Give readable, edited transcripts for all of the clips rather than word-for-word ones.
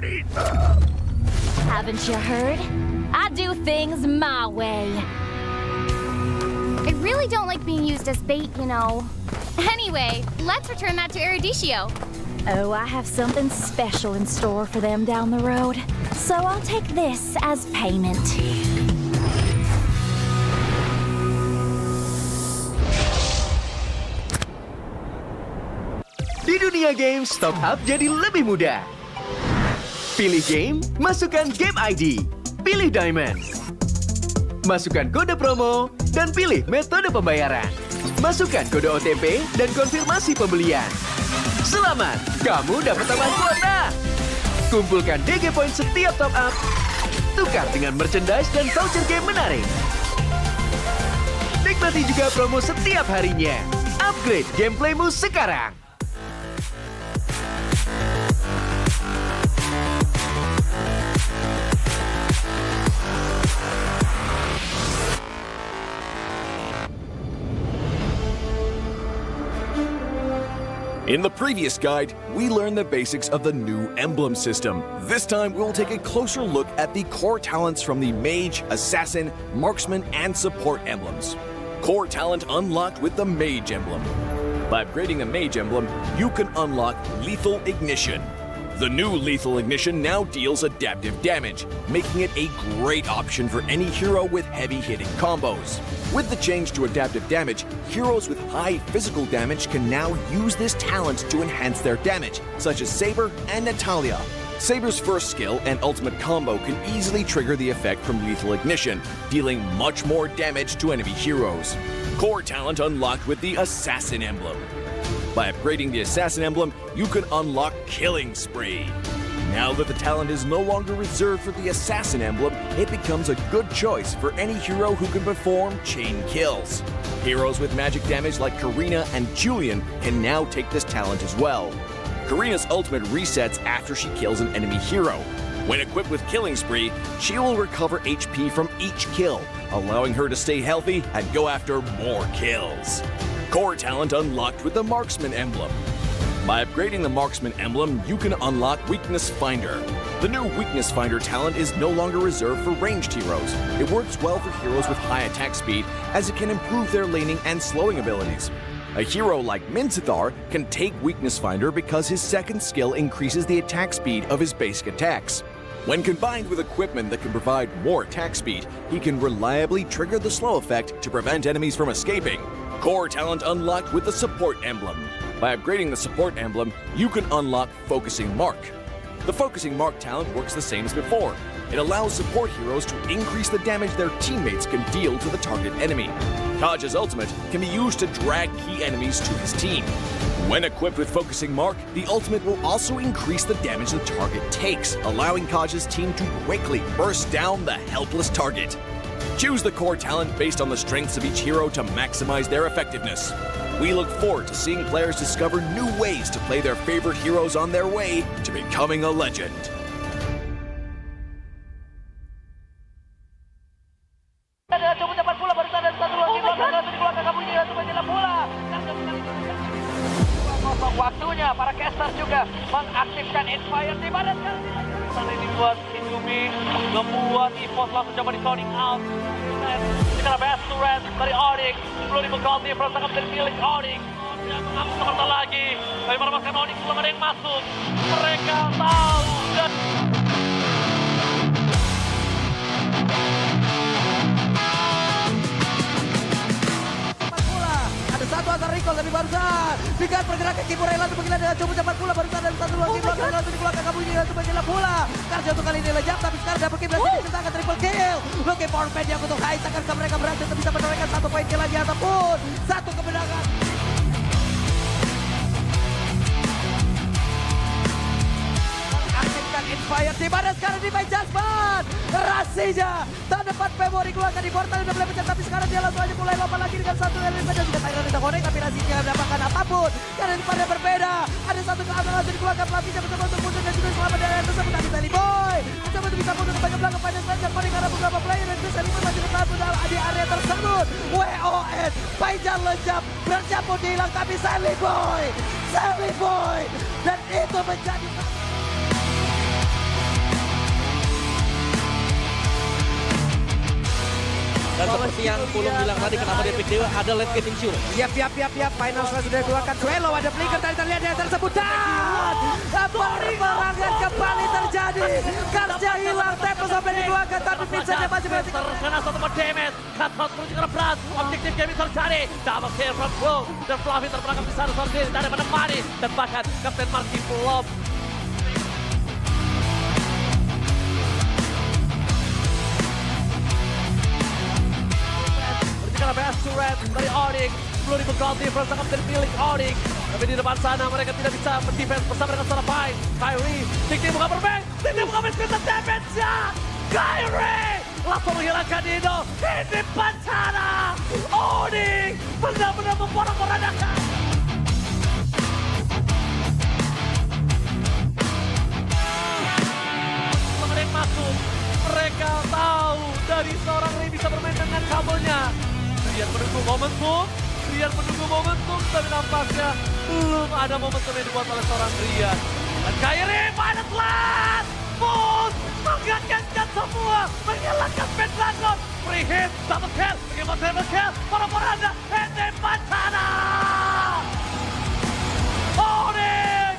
party. Haven't you heard? I do things my way. I really don't like being used as bait, you know. Anyway, let's return that to Erudicio. Oh, I have something special in store for them down the road. So I'll take this as payment. Di dunia games, top up jadi lebih mudah. Pilih game, masukkan game ID. Pilih Diamond. Masukkan kode promo, dan pilih metode pembayaran. Masukkan kode OTP dan konfirmasi pembelian. Selamat, kamu dapat tambahan kuota. Kumpulkan DG Point setiap top up. Tukar dengan merchandise dan voucher game menarik. Nikmati juga promo setiap harinya. Upgrade gameplaymu sekarang. In the previous guide, we learned the basics of the new emblem system. This time, we'll take a closer look at the core talents from the Mage, Assassin, Marksman, and Support emblems. Core talent unlocked with the Mage emblem. By upgrading the Mage emblem, you can unlock Lethal Ignition. The new Lethal Ignition now deals adaptive damage, making it a great option for any hero with heavy-hitting combos. With the change to adaptive damage, heroes with high physical damage can now use this talent to enhance their damage, such as Saber and Natalia. Saber's first skill and ultimate combo can easily trigger the effect from Lethal Ignition, dealing much more damage to enemy heroes. Core talent unlocked with the Assassin emblem. By upgrading the Assassin emblem, you can unlock Killing Spree. Now that the talent is no longer reserved for the Assassin emblem, it becomes a good choice for any hero who can perform chain kills. Heroes with magic damage like Karina and Julian can now take this talent as well. Karina's ultimate resets after she kills an enemy hero. When equipped with Killing Spree, she will recover HP from each kill, allowing her to stay healthy and go after more kills. Core talent unlocked with the Marksman emblem. By upgrading the Marksman emblem, you can unlock Weakness Finder. The new Weakness Finder talent is no longer reserved for ranged heroes. It works well for heroes with high attack speed, as it can improve their laning and slowing abilities. A hero like Minthar can take Weakness Finder because his second skill increases the attack speed of his basic attacks. When combined with equipment that can provide more attack speed, he can reliably trigger the slow effect to prevent enemies from escaping. Core talent unlocked with the Support emblem. By upgrading the Support emblem, you can unlock Focusing Mark. The Focusing Mark talent works the same as before. It allows support heroes to increase the damage their teammates can deal to the target enemy. Kaj's ultimate can be used to drag key enemies to his team. When equipped with Focusing Mark, the ultimate will also increase the damage the target takes, allowing Kaj's team to quickly burst down the helpless target. Choose the core talent based on the strengths of each hero to maximize their effectiveness. We look forward to seeing players discover new ways to play their favorite heroes on their way to becoming a legend. Waktunya para caster juga mengaktifkan Inspire di mana sekarang ini buat Indomie membuat EVOS langsung coba di sounding out. Sekarang best to red dari Onyx 10.000 gold dia berusaha dari milik Onyx. Dia mengambil sebentar lagi tapi merebaskan Onyx belum ada yang masuk. Mereka tahu dan satu antara recall tapi barusan dengan pergerakan Kibore lalu begini ada coba cepat pula barusan ada satu lagi belakang langsung dikeluarkan kamu ini langsung begini pula Karja untuk kali ini lejap tapi sekarang double kill berhasil dicetakkan triple kill Loki power pad yang untuk Hais akan mereka berhasil bisa menorehkan satu poin kill lagi ataupun satu kemenangan. Aktifkan Inspire di mana sekarang di main Jasmine Rasinya tahun depan Februari keluarkan di portal udah mulai pecah tapi sekarang dia langsung aja mulai lompat lagi dengan satu element saja juga Tyron tidak connect tapi Rasinya tidak mendapatkan apapun karena di pada berbeda ada satu keamanan langsung dikeluarkan pelatihnya mencoba untuk muncul dan juga selamat dari yang tersebut tapi Sally Boy mencoba untuk bisa mundur ke bagian belakang pada saat yang paling karena beberapa player dan Sally Boy masih bertahan di area tersebut WON Paijan lejap bersiap hilang tapi Sally Boy dan itu menjadi Dan seperti yang Pulung bilang tadi, kenapa dia pick Dewa, ada late game issue. Yap. Final Slash sudah dikeluarkan. Suelo ada flicker tadi terlihat yang tersebut. Dan peperangan kembali terjadi. Karsnya hilang, tempo sampai dikeluarkan. Tapi Vincent masih berarti. Terkena satu damage. Cutout menuju ke berat. Objektif game terjadi. Double kill from Pulung. Dan Fluffy terperangkap di sana sendiri. Dari menemani. Dan bahkan Kapten Marky belum. Karena best turret dari Onyx, 10.000 gold difference akan menjadi milik Onyx. Tapi di depan sana mereka tidak bisa mendefense bersama dengan secara baik. Kyrie, Tik buka bermain, Tik buka main screen damage-nya. Kyrie langsung menghilangkan Dino. Di depan sana, Onyx benar-benar memporak-porandakan. Mereka masuk, mereka tahu dari seorang Ray bisa bermain dengan kabelnya. Rian menunggu momentum, tapi nampaknya belum ada momentum yang dibuat oleh seorang Rian. Dan Kyrie pada telat, Moose mengagetkan semua, menghilangkan Pendragon. Free hit, double kill, bagaimana triple kill, para-paranda, Hende Pancana. Onyx!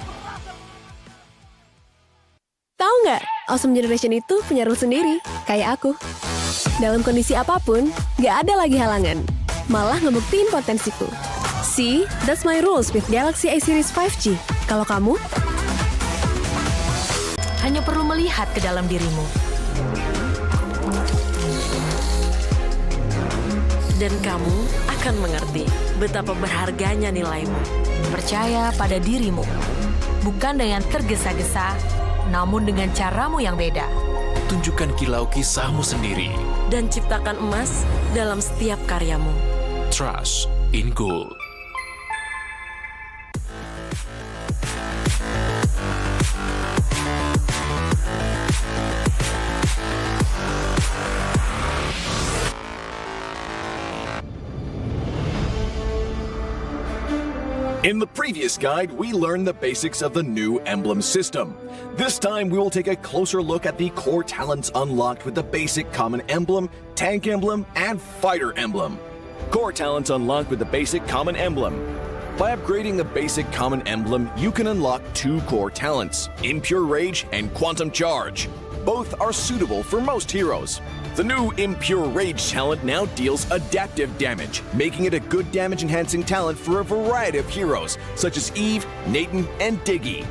Tahu nggak, Awesome Generation itu punya rule sendiri, kayak aku. Dalam kondisi apapun, nggak ada lagi halangan. Malah ngebuktiin potensiku. See, that's my rules with Galaxy A Series 5G. Kalau kamu? Hanya perlu melihat ke dalam dirimu. Dan kamu akan mengerti betapa berharganya nilaimu. Percaya pada dirimu. Bukan dengan tergesa-gesa, namun dengan caramu yang beda. Tunjukkan kilau kisahmu sendiri. Dan ciptakan emas dalam setiap karyamu. Trust in gold. In the previous guide, we learned the basics of the new emblem system. This time, we will take a closer look at the core talents unlocked with the basic common emblem, tank emblem, and fighter emblem. Core talents unlocked with the basic common emblem. By upgrading the basic common emblem, you can unlock 2 core talents, Impure Rage and Quantum Charge. Both are suitable for most heroes. The new Impure Rage talent now deals adaptive damage, making it a good damage-enhancing talent for a variety of heroes, such as Eve, Nathan, and Diggy.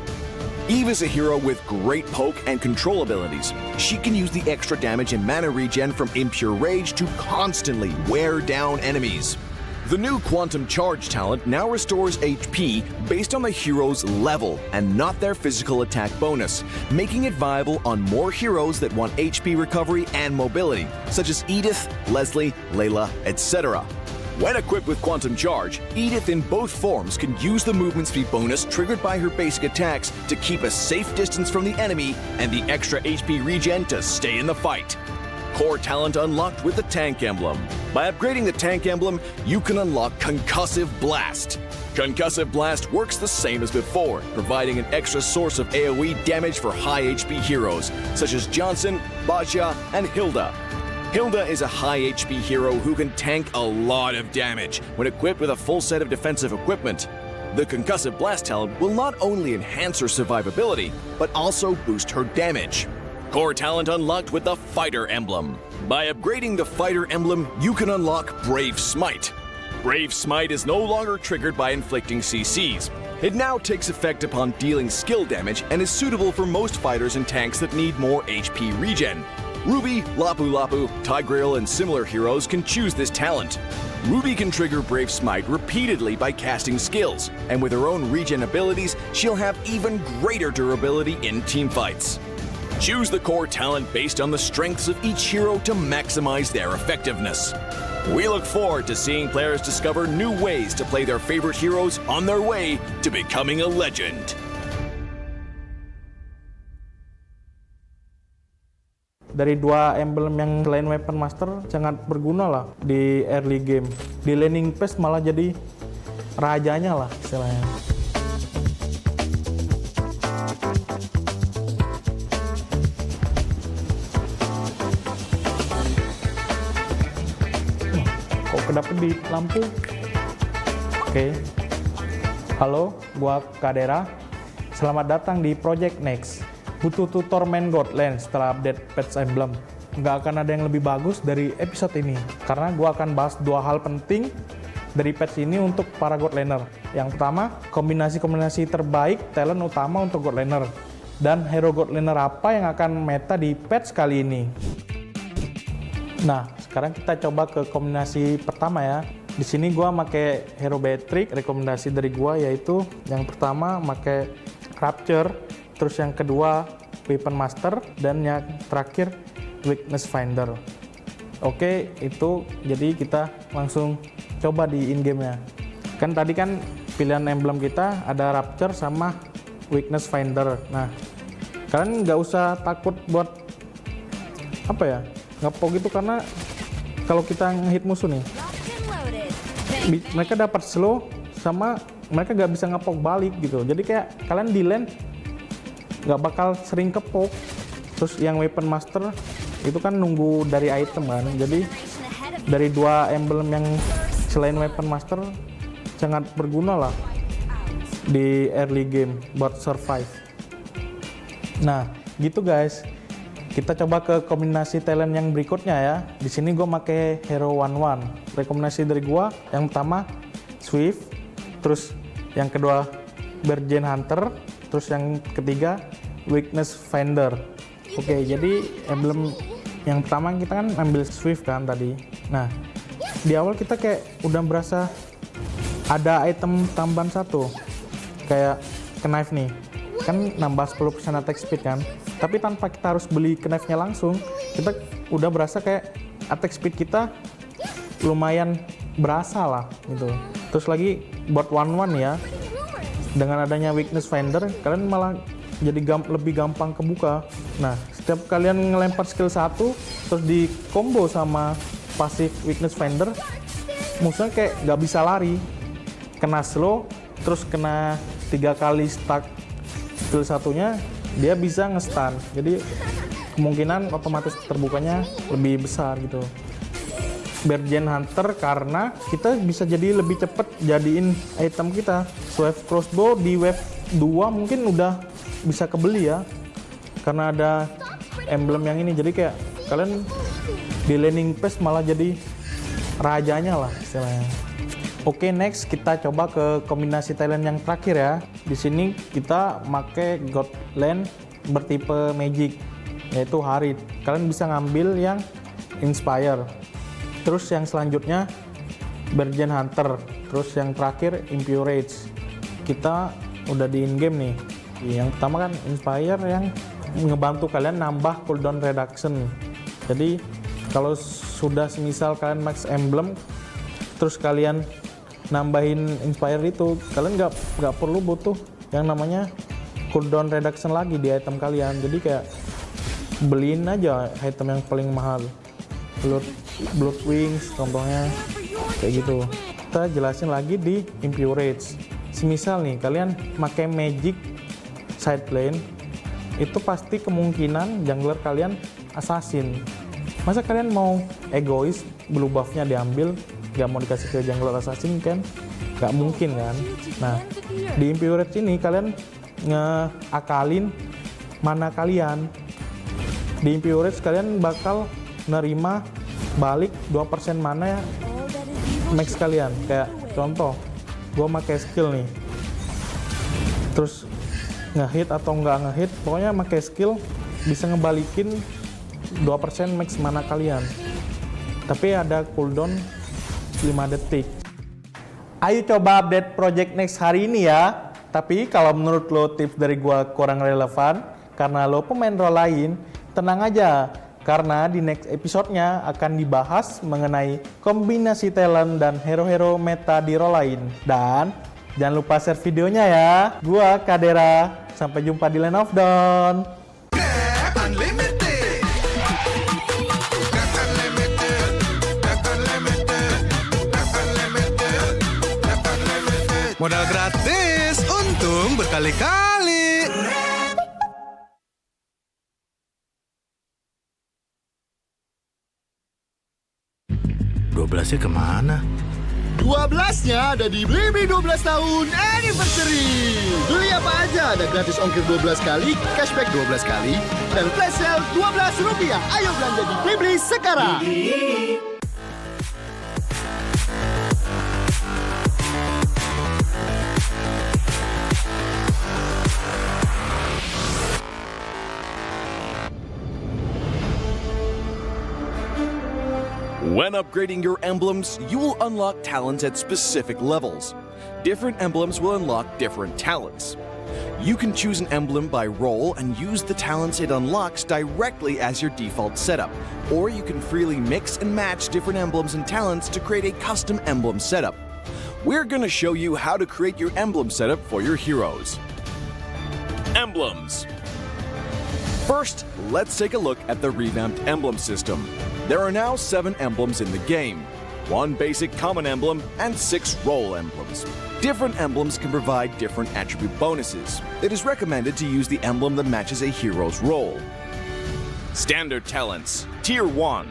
Eve is a hero with great poke and control abilities. She can use the extra damage and mana regen from Impure Rage to constantly wear down enemies. The new Quantum Charge talent now restores HP based on the hero's level and not their physical attack bonus, making it viable on more heroes that want HP recovery and mobility, such as Edith, Leslie, Layla, etc. When equipped with Quantum Charge, Edith in both forms can use the movement speed bonus triggered by her basic attacks to keep a safe distance from the enemy and the extra HP regen to stay in the fight. Core talent unlocked with the Tank Emblem. By upgrading the Tank Emblem, you can unlock Concussive Blast. Concussive Blast works the same as before, providing an extra source of AoE damage for high HP heroes, such as Johnson, Baja, and Hilda. Hilda is a high HP hero who can tank a lot of damage when equipped with a full set of defensive equipment. The Concussive Blast talent will not only enhance her survivability, but also boost her damage. Core talent unlocked with the Fighter Emblem. By upgrading the Fighter Emblem, you can unlock Brave Smite. Brave Smite is no longer triggered by inflicting CCs. It now takes effect upon dealing skill damage and is suitable for most fighters and tanks that need more HP regen. Ruby, Lapu Lapu, Tigreal, and similar heroes can choose this talent. Ruby can trigger Brave Smite repeatedly by casting skills, and with her own regen abilities, she'll have even greater durability in teamfights. Choose the core talent based on the strengths of each hero to maximize their effectiveness. We look forward to seeing players discover new ways to play their favorite heroes on their way to becoming a legend. Dari 2 emblem yang selain Weapon Master sangat berguna lah di early game. Di laning phase malah jadi rajanya lah istilahnya. kedap-kedip lampu. Oke. Halo, gua Kadera. Selamat datang di Project Next. Butuh tutor main Godland setelah update patch emblem. Nggak akan ada yang lebih bagus dari episode ini, karena gua akan bahas dua hal penting dari patch ini untuk para Godlander. Yang pertama, kombinasi-kombinasi terbaik talent utama untuk Godlander. Dan hero Godlander apa yang akan meta di patch kali ini. Nah, sekarang kita coba ke kombinasi pertama ya. Di sini gua pakai hero Beatrix. Rekomendasi dari gua yaitu yang pertama pakai Rapture, terus yang kedua Weapon Master, dan yang terakhir Weakness Finder. Oke, itu jadi kita langsung coba di in game-nya. Kan tadi kan pilihan emblem kita ada Rapture sama Weakness Finder. Nah, kalian nggak usah takut buat apa ya, ngepok gitu, karena kalau kita ngehit musuh nih, mereka dapat slow sama mereka nggak bisa ngepok balik gitu. Jadi kayak kalian di lane nggak bakal sering kepok. Terus yang Weapon Master itu kan nunggu dari item kan. Jadi dari dua emblem yang selain Weapon Master sangat berguna lah di early game buat survive. Nah, gitu guys. Kita coba ke kombinasi talent yang berikutnya ya. Di sini gue pakai hero 1-1. Rekomendasi dari gue yang pertama Swift, terus yang kedua Bergen Hunter, terus yang ketiga Weakness Finder. Oke, jadi emblem yang pertama kita kan ambil Swift kan tadi. Nah, di awal kita kayak udah berasa ada item tambahan satu, kayak knife nih. Kan nambah 10% attack speed kan, tapi tanpa kita harus beli knife-nya langsung, kita udah berasa kayak attack speed kita lumayan berasa lah gitu. Terus lagi buat 1-1 ya, dengan adanya Weakness Finder kalian malah jadi lebih gampang kebuka. Nah, setiap kalian ngelempar skill 1 terus di combo sama pasif Weakness Finder, musuhnya kayak nggak bisa lari, kena slow, terus kena 3 kali stack skill satunya, dia bisa nge-stun. Jadi kemungkinan otomatis terbukanya lebih besar gitu. Bergen Hunter karena kita bisa jadi lebih cepet jadiin item kita. Swift Crossbow di wave 2 mungkin udah bisa kebeli ya, karena ada emblem yang ini. Jadi kayak kalian di laning phase malah jadi rajanya lah istilahnya. Oke, next kita coba ke kombinasi talent yang terakhir ya. Di sini kita pakai Godland bertipe Magic, yaitu Harit. Kalian bisa ngambil yang Inspire. Terus yang selanjutnya Bergen Hunter. Terus yang terakhir Impurage. Kita udah di in game nih. Yang pertama kan Inspire yang ngebantu kalian nambah cooldown reduction. Jadi kalau sudah semisal kalian max emblem, terus kalian nambahin Inspire itu, kalian nggak perlu butuh yang namanya cooldown reduction lagi di item kalian. Jadi kayak beliin aja item yang paling mahal, Blood Wings contohnya, kayak gitu. Kita jelasin lagi di Impurage. Semisal nih kalian pakai Magic side lane, itu pasti kemungkinan jungler kalian assassin. Masa kalian mau egois, blue buff-nya diambil, nggak mau dikasih ke jungler assassin kan? Nggak mungkin kan? Nah, di Impurage ini kalian ngeakalin mana kalian. Di Impurage kalian bakal nerima balik 2% mana ya max kalian. Kayak contoh, gue pakai skill nih, terus ngehit atau nggak ngehit, pokoknya pakai skill bisa ngebalikin 2% max mana kalian, tapi ada cooldown 5 detik. Ayo coba update Project Next hari ini ya. Tapi kalau menurut lo tips dari gua kurang relevan karena lo pemain role lain, tenang aja, karena di next episode-nya akan dibahas mengenai kombinasi talent dan hero-hero meta di role lain. Dan jangan lupa share videonya ya. Gua Kadera, sampai jumpa di Land of Dawn. Modal gratis, untung berkali-kali. 12 12-nya kemana? 12-nya ada di Blibli 12 tahun anniversary. Beli apa aja ada gratis ongkir 12 kali, cashback 12 kali, dan flash sale Rp12. Ayo belanja di Blibli sekarang. When upgrading your emblems, you will unlock talents at specific levels. Different emblems will unlock different talents. You can choose an emblem by role and use the talents it unlocks directly as your default setup, or you can freely mix and match different emblems and talents to create a custom emblem setup. We're going to show you how to create your emblem setup for your heroes. Emblems. First, let's take a look at the revamped emblem system. There are now 7 emblems in the game, 1 basic common emblem and 6 role emblems. Different emblems can provide different attribute bonuses. It is recommended to use the emblem that matches a hero's role. Standard talents, Tier 1.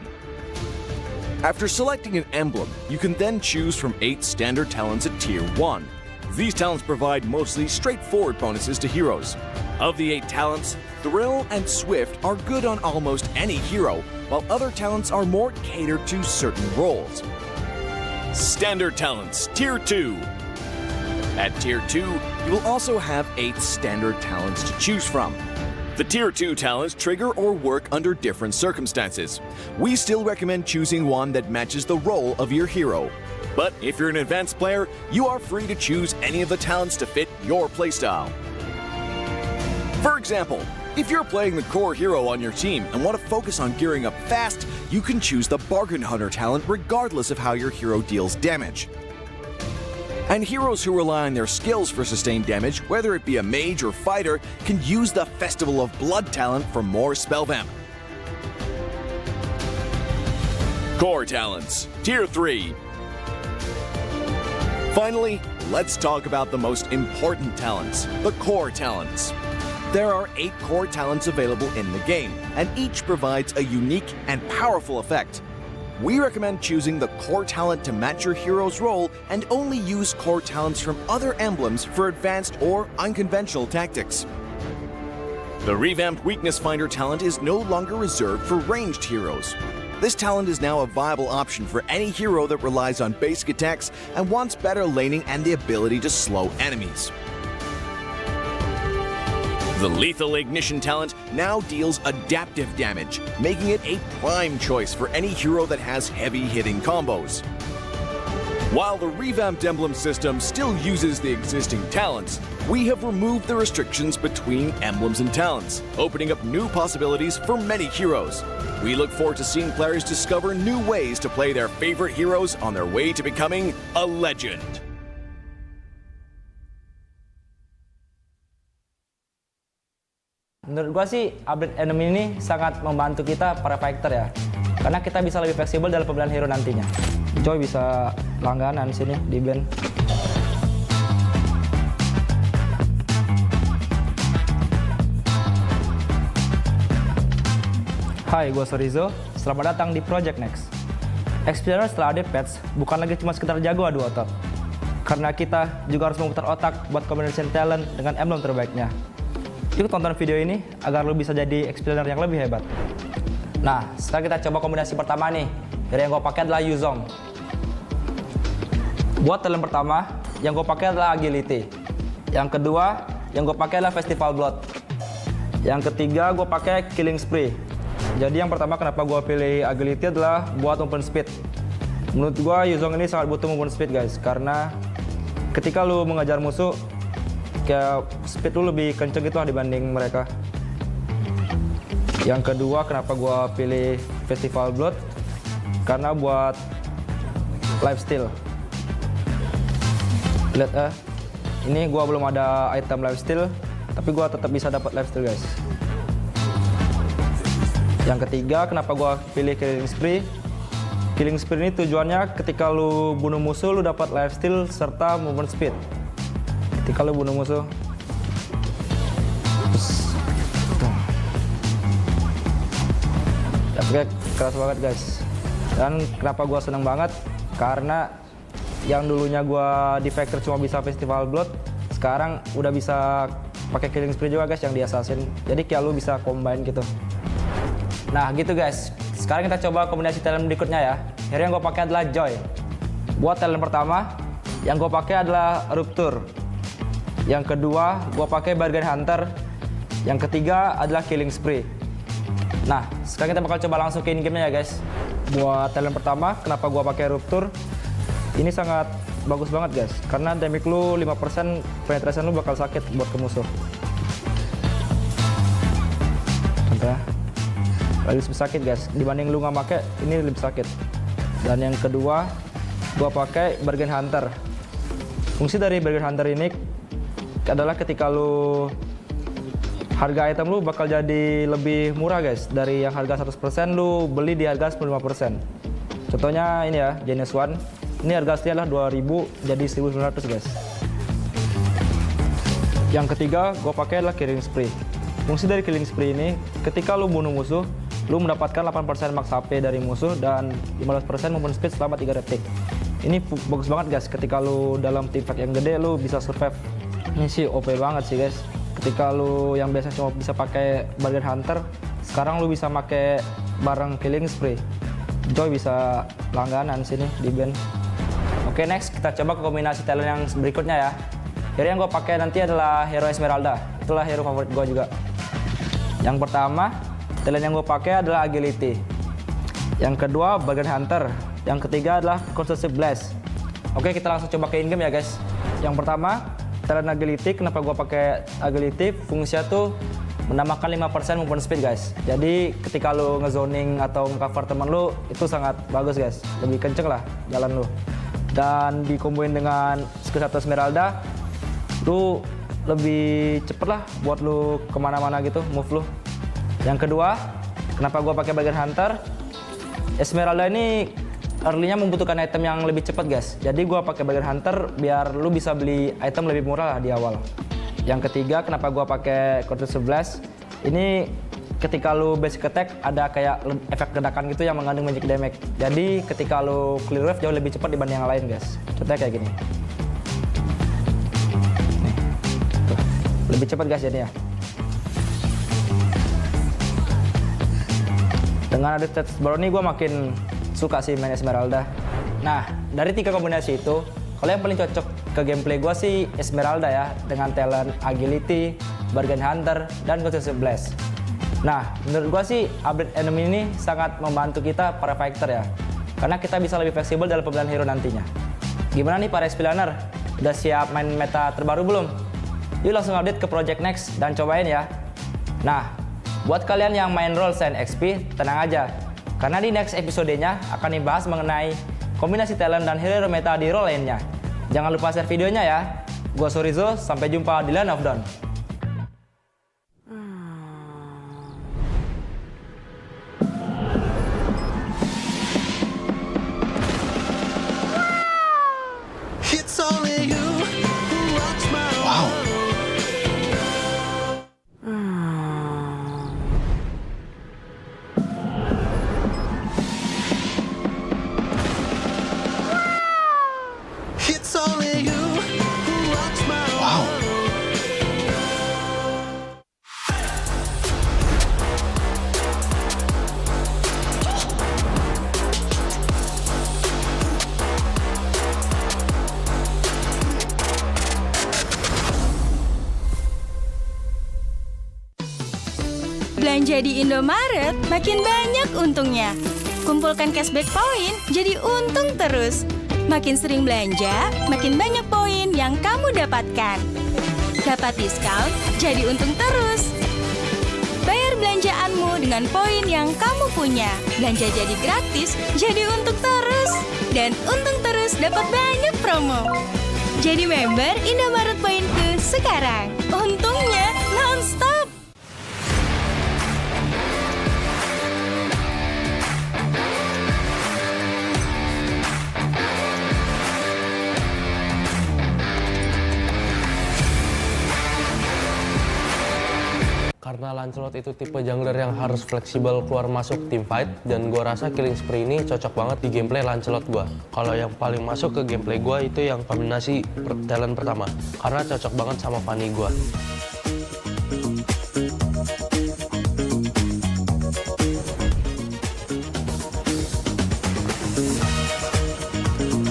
After selecting an emblem, you can then choose from 8 standard talents at Tier 1. These talents provide mostly straightforward bonuses to heroes. Of the 8 talents, Thrill and Swift are good on almost any hero, while other talents are more catered to certain roles. Standard talents, Tier 2. At Tier 2, you will also have 8 standard talents to choose from. The Tier 2 talents trigger or work under different circumstances. We still recommend choosing one that matches the role of your hero. But if you're an advanced player, you are free to choose any of the talents to fit your playstyle. For example, if you're playing the core hero on your team and want to focus on gearing up fast, you can choose the Bargain Hunter talent regardless of how your hero deals damage. And heroes who rely on their skills for sustained damage, whether it be a mage or fighter, can use the Festival of Blood talent for more spell vamp. Core talents, Tier 3. Finally, let's talk about the most important talents, the core talents. There are 8 core talents available in the game, and each provides a unique and powerful effect. We recommend choosing the core talent to match your hero's role and only use core talents from other emblems for advanced or unconventional tactics. The revamped Weakness Finder talent is no longer reserved for ranged heroes. This talent is now a viable option for any hero that relies on basic attacks and wants better laning and the ability to slow enemies. The Lethal Ignition talent now deals adaptive damage, making it a prime choice for any hero that has heavy-hitting combos. While the revamped emblem system still uses the existing talents, we have removed the restrictions between emblems and talents, opening up new possibilities for many heroes. We look forward to seeing players discover new ways to play their favorite heroes on their way to becoming a legend. Menurut gua sih update enemy ini sangat membantu kita para fighter ya. Karena kita bisa lebih fleksibel dalam pemilihan hero nantinya. Joy bisa langganan di sini di band. Hai, gua Sorizo. Selamat datang di Project Next. Explorer setelah ada patch bukan lagi cuma sekedar jago adu otak. Karena kita juga harus memutar otak buat combination talent dengan emblem terbaiknya. Yuk tonton video ini agar lo bisa jadi explainer yang lebih hebat. Nah, sekarang kita coba kombinasi pertama nih. Dari yang gue pakai adalah Yuzong. Buat talent pertama, yang gue pakai adalah Agility. Yang kedua, yang gue pakai adalah Festival Blood. Yang ketiga, gue pakai Killing Spree. Jadi yang pertama kenapa gue pilih Agility adalah buat movement speed. Menurut gue Yuzong ini sangat butuh movement speed guys. Karena ketika lo mengejar musuh, kayak speed lu lebih kenceng gitu lah dibanding mereka. Yang kedua kenapa gua pilih Festival Blood, karena buat lifesteal. Lihat ini gua belum ada item lifesteal, tapi gua tetap bisa dapat lifesteal guys. Yang ketiga kenapa gua pilih Killing Spree. Killing Spree ini tujuannya ketika lu bunuh musuh lu dapat lifesteal serta movement speed. Ketika lo bunuh musuh, efeknya keras banget guys. Dan kenapa gue seneng banget, Karena yang dulunya gua di Factor cuma bisa Festival Blood, sekarang udah bisa pakai Killing Spree juga guys yang di Assassin. Jadi kayak lu bisa combine gitu. Nah gitu guys. Sekarang kita coba kombinasi talent berikutnya ya. Hero yang gue pakai adalah Joy. Buat talent pertama, yang gue pakai adalah Rupture. Yang kedua, gue pakai Bargain Hunter. Yang ketiga adalah Killing Spree. Nah, sekarang kita bakal coba langsung ke in-game-nya ya guys. Buat talent pertama, kenapa gue pakai Rupture? Ini sangat bagus banget guys, karena damage lu 5%, penetration lu bakal sakit buat ke musuh. Bentar. Lebih sakit guys, dibanding lu nggak pakai, ini lebih sakit. Dan yang kedua, gue pakai Bargain Hunter. Fungsi dari Bargain Hunter ini adalah ketika lu harga item lu bakal jadi lebih murah guys. Dari yang harga 100% lu beli di harga 95%. Contohnya ini ya, Genius One. Ini harga aslinya adalah 2000 jadi 1900 guys. Yang ketiga gue pakai adalah Killing Spree. Fungsi dari Killing Spree ini ketika lu bunuh musuh, lu mendapatkan 8% max HP dari musuh dan 15% movement speed selama 3 detik. Ini bagus banget guys, ketika lu dalam team fight yang gede lu bisa survive. Ini sih OP banget sih guys. Ketika lu yang biasa cuma bisa pakai Bargain Hunter, sekarang lu bisa pakai bareng Killing Spree. Joy bisa langganan sini di band. Oke, next kita coba ke kombinasi talent yang berikutnya ya. Hero yang gue pakai nanti adalah hero Esmeralda. Itulah hero favorit gue juga. Yang pertama, talent yang gue pakai adalah Agility. Yang kedua, Bargain Hunter. Yang ketiga adalah Constructive Blast. Oke, kita langsung coba ke in-game ya guys. Yang pertama, talent Agility. Kenapa gue pakai Agility? Fungsinya tuh menambahkan 5% movement speed guys. Jadi ketika lu ngezoning atau nge-cover temen lu, itu sangat bagus guys. Lebih kenceng lah jalan lu. Dan dikomboin dengan skill 1 Esmeralda, lu lebih cepet lah buat lu kemana-mana gitu, move lu. Yang kedua, kenapa gue pakai Bargain Hunter? Esmeralda ini early-nya membutuhkan item yang lebih cepat guys. Jadi gue pakai Bargain Hunter biar lu bisa beli item lebih murah lah di awal. Yang ketiga, kenapa gue pakai Cortex 11? Ini ketika lu basic attack ada kayak efek ledakan gitu yang mengandung magic damage. Jadi ketika lu clear wave jauh lebih cepat dibanding yang lain guys. Contohnya kayak gini. Nih, tuh. Lebih cepat guys jadinya. Dengan ada stats baru ini gue makin suka sih main Esmeralda. Nah, dari 3 kombinasi itu, kalau yang paling cocok ke gameplay gue sih Esmeralda ya, dengan talent Agility, Bargain Hunter, dan Cortex 11. Nah, menurut gue sih update enemy ini sangat membantu kita para fighter ya, karena kita bisa lebih fleksibel dalam pemilihan hero nantinya. Gimana nih para explainer? Udah siap main meta terbaru belum? Yuk langsung update ke Project Next dan cobain ya. Nah, buat kalian yang main Roles and XP, tenang aja. Karena di next episodenya akan dibahas mengenai kombinasi talent dan hero meta di role lainnya. Jangan lupa share videonya ya. Gua Sorizo, sampai jumpa di Land of Dawn. Belanja di Indomaret makin banyak untungnya. Kumpulkan cashback poin jadi untung terus. Makin sering belanja, makin banyak poin yang kamu dapatkan. Dapat diskon, jadi untung terus. Bayar belanjaanmu dengan poin yang kamu punya. Belanja jadi gratis, jadi untung terus. Dan untung terus dapat banyak promo. Jadi member Indomaret Poinku sekarang. Untungnya non-stop. Karena Karena Lancelot itu tipe jungler yang harus fleksibel keluar masuk teamfight, dan gua rasa Killing Spree ini cocok banget di gameplay Lancelot gua. Kalau yang paling masuk ke gameplay gua itu yang kombinasi talent pertama, karena cocok banget sama Fanny gua.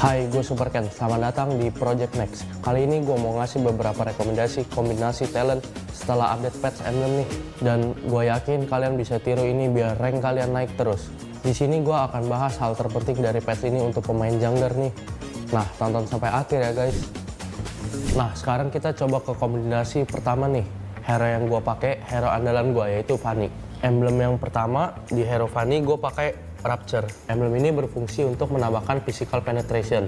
Hai, gue Super Ken. Selamat datang di Project Next. Kali ini gue mau ngasih beberapa rekomendasi kombinasi talent setelah update patch emblem nih. Dan gue yakin kalian bisa tiru ini biar rank kalian naik terus. Di sini gue akan bahas hal terpenting dari patch ini untuk pemain jungler nih. Nah, tonton sampai akhir ya guys. Nah, sekarang kita coba ke kombinasi pertama nih. Hero yang gue pakai, hero andalan gue yaitu Fanny. Emblem yang pertama di hero Fanny gue pakai Rapture. Emblem ini berfungsi untuk menambahkan physical penetration.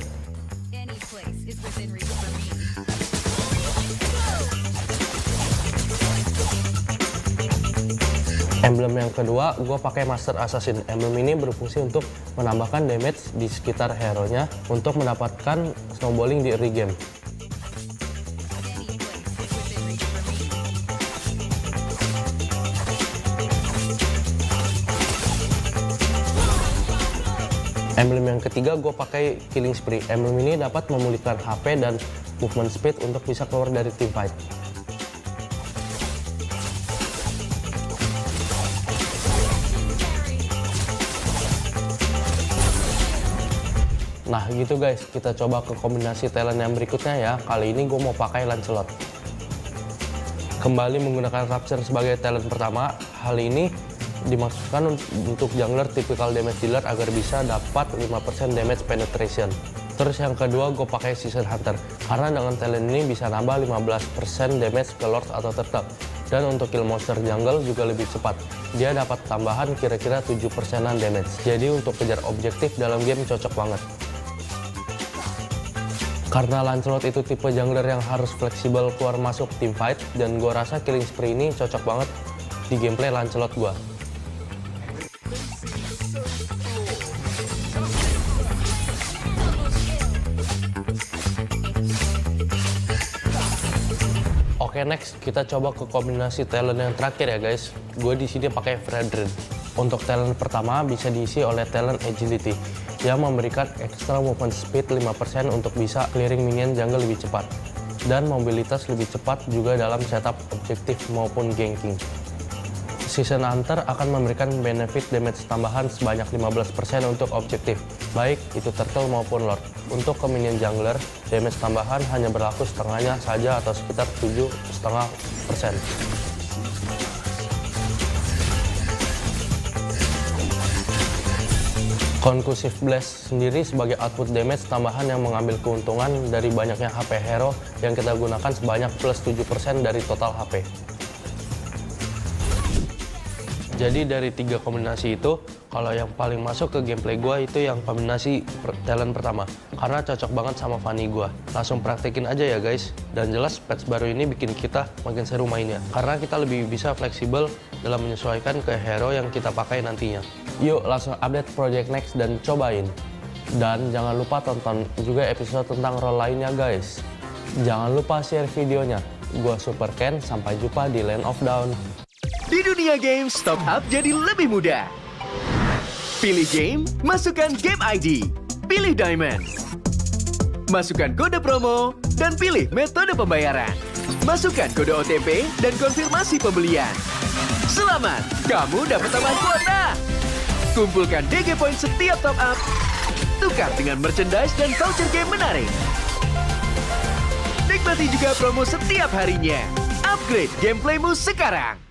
Emblem yang kedua, gue pakai Master Assassin. Emblem ini berfungsi untuk menambahkan damage di sekitar hero-nya untuk mendapatkan snowballing di early game. Emblem yang ketiga gue pakai Killing Spree. Emblem ini dapat memulihkan HP dan movement speed untuk bisa keluar dari teamfight. Nah gitu guys, kita coba ke kombinasi talent yang berikutnya ya. Kali ini gue mau pakai Lancelot. Kembali menggunakan Rapture sebagai talent pertama. Hal ini dimaksudkan untuk jungler typical damage dealer agar bisa dapat 5% damage penetration. Terus yang kedua gue pakai Season Hunter karena dengan talent ini bisa nambah 15% damage ke Lord atau Turtle. Dan untuk kill monster jungle juga lebih cepat. Dia dapat tambahan kira-kira 7%-an damage. Jadi untuk kejar objektif dalam game cocok banget. Karena Lancelot itu tipe jungler yang harus fleksibel keluar masuk teamfight, dan gue rasa Killing Spree ini cocok banget di gameplay Lancelot gue. Oke, next kita coba ke kombinasi talent yang terakhir ya guys. Gue di sini pakai Fredrin. Untuk talent pertama bisa diisi oleh talent Agility yang memberikan extra movement speed 5% untuk bisa clearing minion jungle lebih cepat, dan mobilitas lebih cepat juga dalam setup objektif maupun ganking. Season Hunter akan memberikan benefit damage tambahan sebanyak 15% untuk objektif, baik itu Turtle maupun Lord. Untuk ke minion jungler, damage tambahan hanya berlaku setengahnya saja atau sekitar 7,5%. Conclusive Blast sendiri sebagai output damage tambahan yang mengambil keuntungan dari banyaknya HP hero yang kita gunakan sebanyak plus 7% dari total HP. Jadi dari 3 kombinasi itu, kalau yang paling masuk ke gameplay gue itu yang kombinasi talent pertama. Karena cocok banget sama Fanny gue. Langsung praktekin aja ya guys. Dan jelas patch baru ini bikin kita makin seru mainnya. Karena kita lebih bisa fleksibel dalam menyesuaikan ke hero yang kita pakai nantinya. Yuk langsung update Project Next dan cobain. Dan jangan lupa tonton juga episode tentang role lainnya guys. Jangan lupa share videonya. Gue Super Ken, sampai jumpa di Land of Dawn. Di dunia game, top up jadi lebih mudah. Pilih game, masukkan game ID. Pilih Diamond. Masukkan kode promo, dan pilih metode pembayaran. Masukkan kode OTP dan konfirmasi pembelian. Selamat, kamu dapat tambahan kuota. Kumpulkan DG Point setiap top up. Tukar dengan merchandise dan voucher game menarik. Nikmati juga promo setiap harinya. Upgrade gameplaymu sekarang.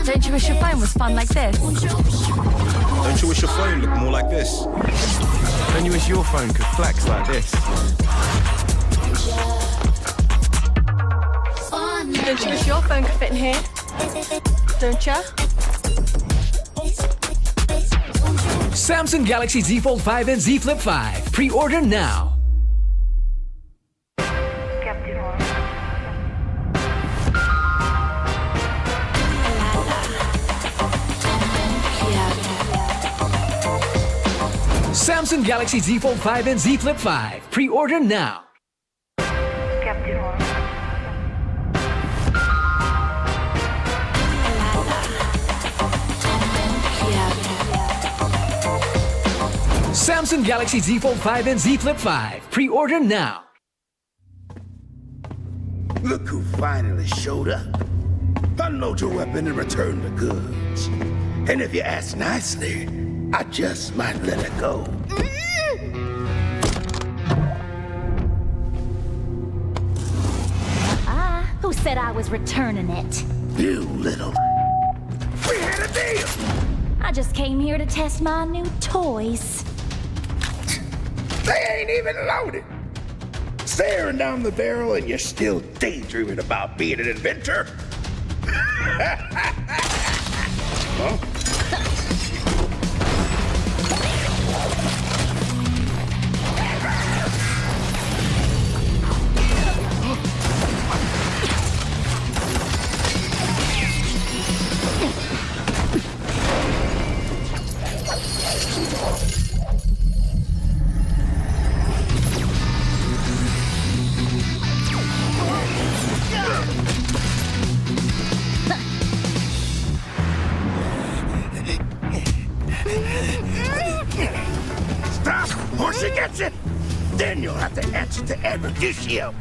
Don't you wish your phone was fun like this? Don't you wish your phone looked more like this? Don't you wish your phone could flex like this? Don't you wish your phone could fit in here? Don't ya? Samsung Galaxy Z Fold 5 and Z Flip 5. Pre-order now. Samsung Galaxy Z Fold 5 and Z Flip 5. Pre-order now. Samsung Galaxy Z Fold 5 and Z Flip 5. Pre-order now. Look who finally showed up. Unload your weapon and return the goods. And if you ask nicely, I just might let it go. Who said I was returning it? You little... We had a deal! I just came here to test my new toys. They ain't even loaded. Staring down the barrel and you're still daydreaming about being an inventor? Huh? Or she gets it, then you'll have to answer to Eruditio.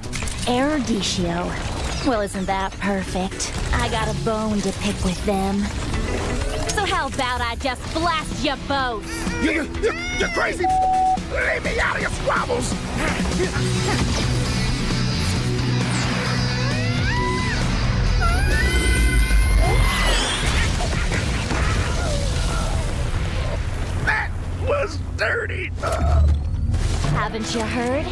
Eruditio? Well, isn't that perfect? I got a bone to pick with them. So how about I just blast you both? You're crazy! Leave me out of your squabbles! That was dirty! Haven't you heard?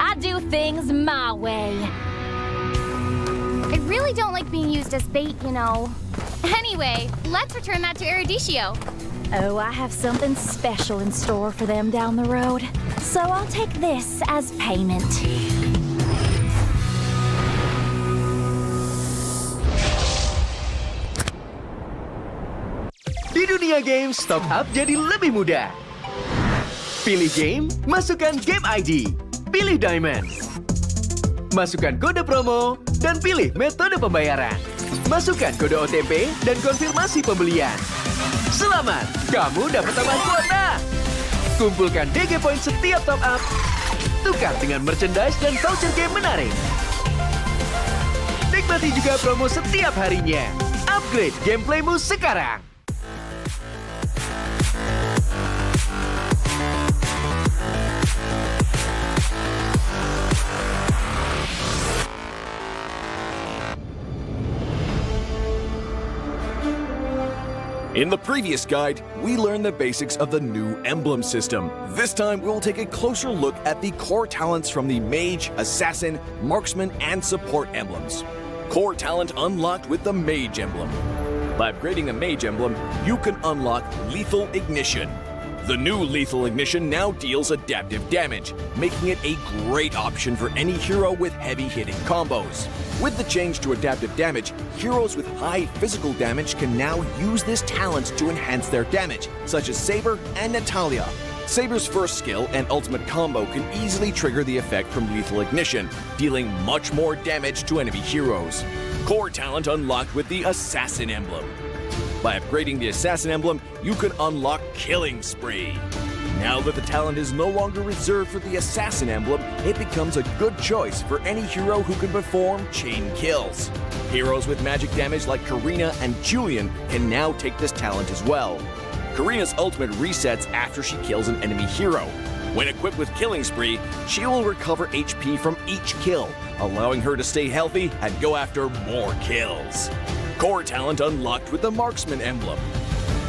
I do things my way. I really don't like being used as bait, you know. Anyway, let's return that to Eruditio. Oh, I have something special in store for them down the road. So I'll take this as payment. Di dunia game, stock up jadi lebih mudah. Pilih game, masukkan game ID. Pilih Diamond. Masukkan kode promo, dan pilih metode pembayaran. Masukkan kode OTP dan konfirmasi pembelian. Selamat, kamu dapat tambahan kuota. Kumpulkan DG Point setiap top up. Tukar dengan merchandise dan voucher game menarik. Nikmati juga promo setiap harinya. Upgrade gameplaymu sekarang. In the previous guide, we learned the basics of the new emblem system. This time, we'll take a closer look at the core talents from the Mage, Assassin, Marksman, and Support emblems. Core talent unlocked with the Mage emblem. By upgrading the Mage emblem, you can unlock Lethal Ignition. The new Lethal Ignition now deals adaptive damage, making it a great option for any hero with heavy-hitting combos. With the change to adaptive damage, heroes with high physical damage can now use this talent to enhance their damage, such as Saber and Natalia. Saber's first skill and ultimate combo can easily trigger the effect from Lethal Ignition, dealing much more damage to enemy heroes. Core talent unlocked with the Assassin emblem. By upgrading the Assassin emblem, you can unlock Killing Spree. Now that the talent is no longer reserved for the Assassin emblem, it becomes a good choice for any hero who can perform chain kills. Heroes with magic damage like Karina and Julian can now take this talent as well. Karina's ultimate resets after she kills an enemy hero. When equipped with Killing Spree, she will recover HP from each kill, allowing her to stay healthy and go after more kills. Core talent unlocked with the Marksman emblem.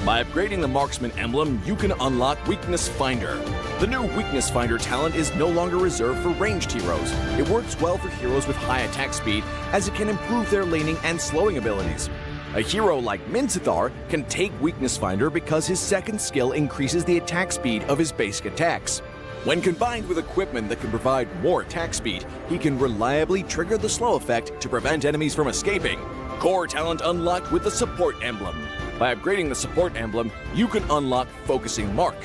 By upgrading the Marksman emblem, you can unlock Weakness Finder. The new Weakness Finder talent is no longer reserved for ranged heroes. It works well for heroes with high attack speed, as it can improve their laning and slowing abilities. A hero like Minzathar can take Weakness Finder because his second skill increases the attack speed of his basic attacks. When combined with equipment that can provide more attack speed, he can reliably trigger the slow effect to prevent enemies from escaping. Core talent unlocked with the Support emblem. By upgrading the Support emblem, you can unlock Focusing Mark.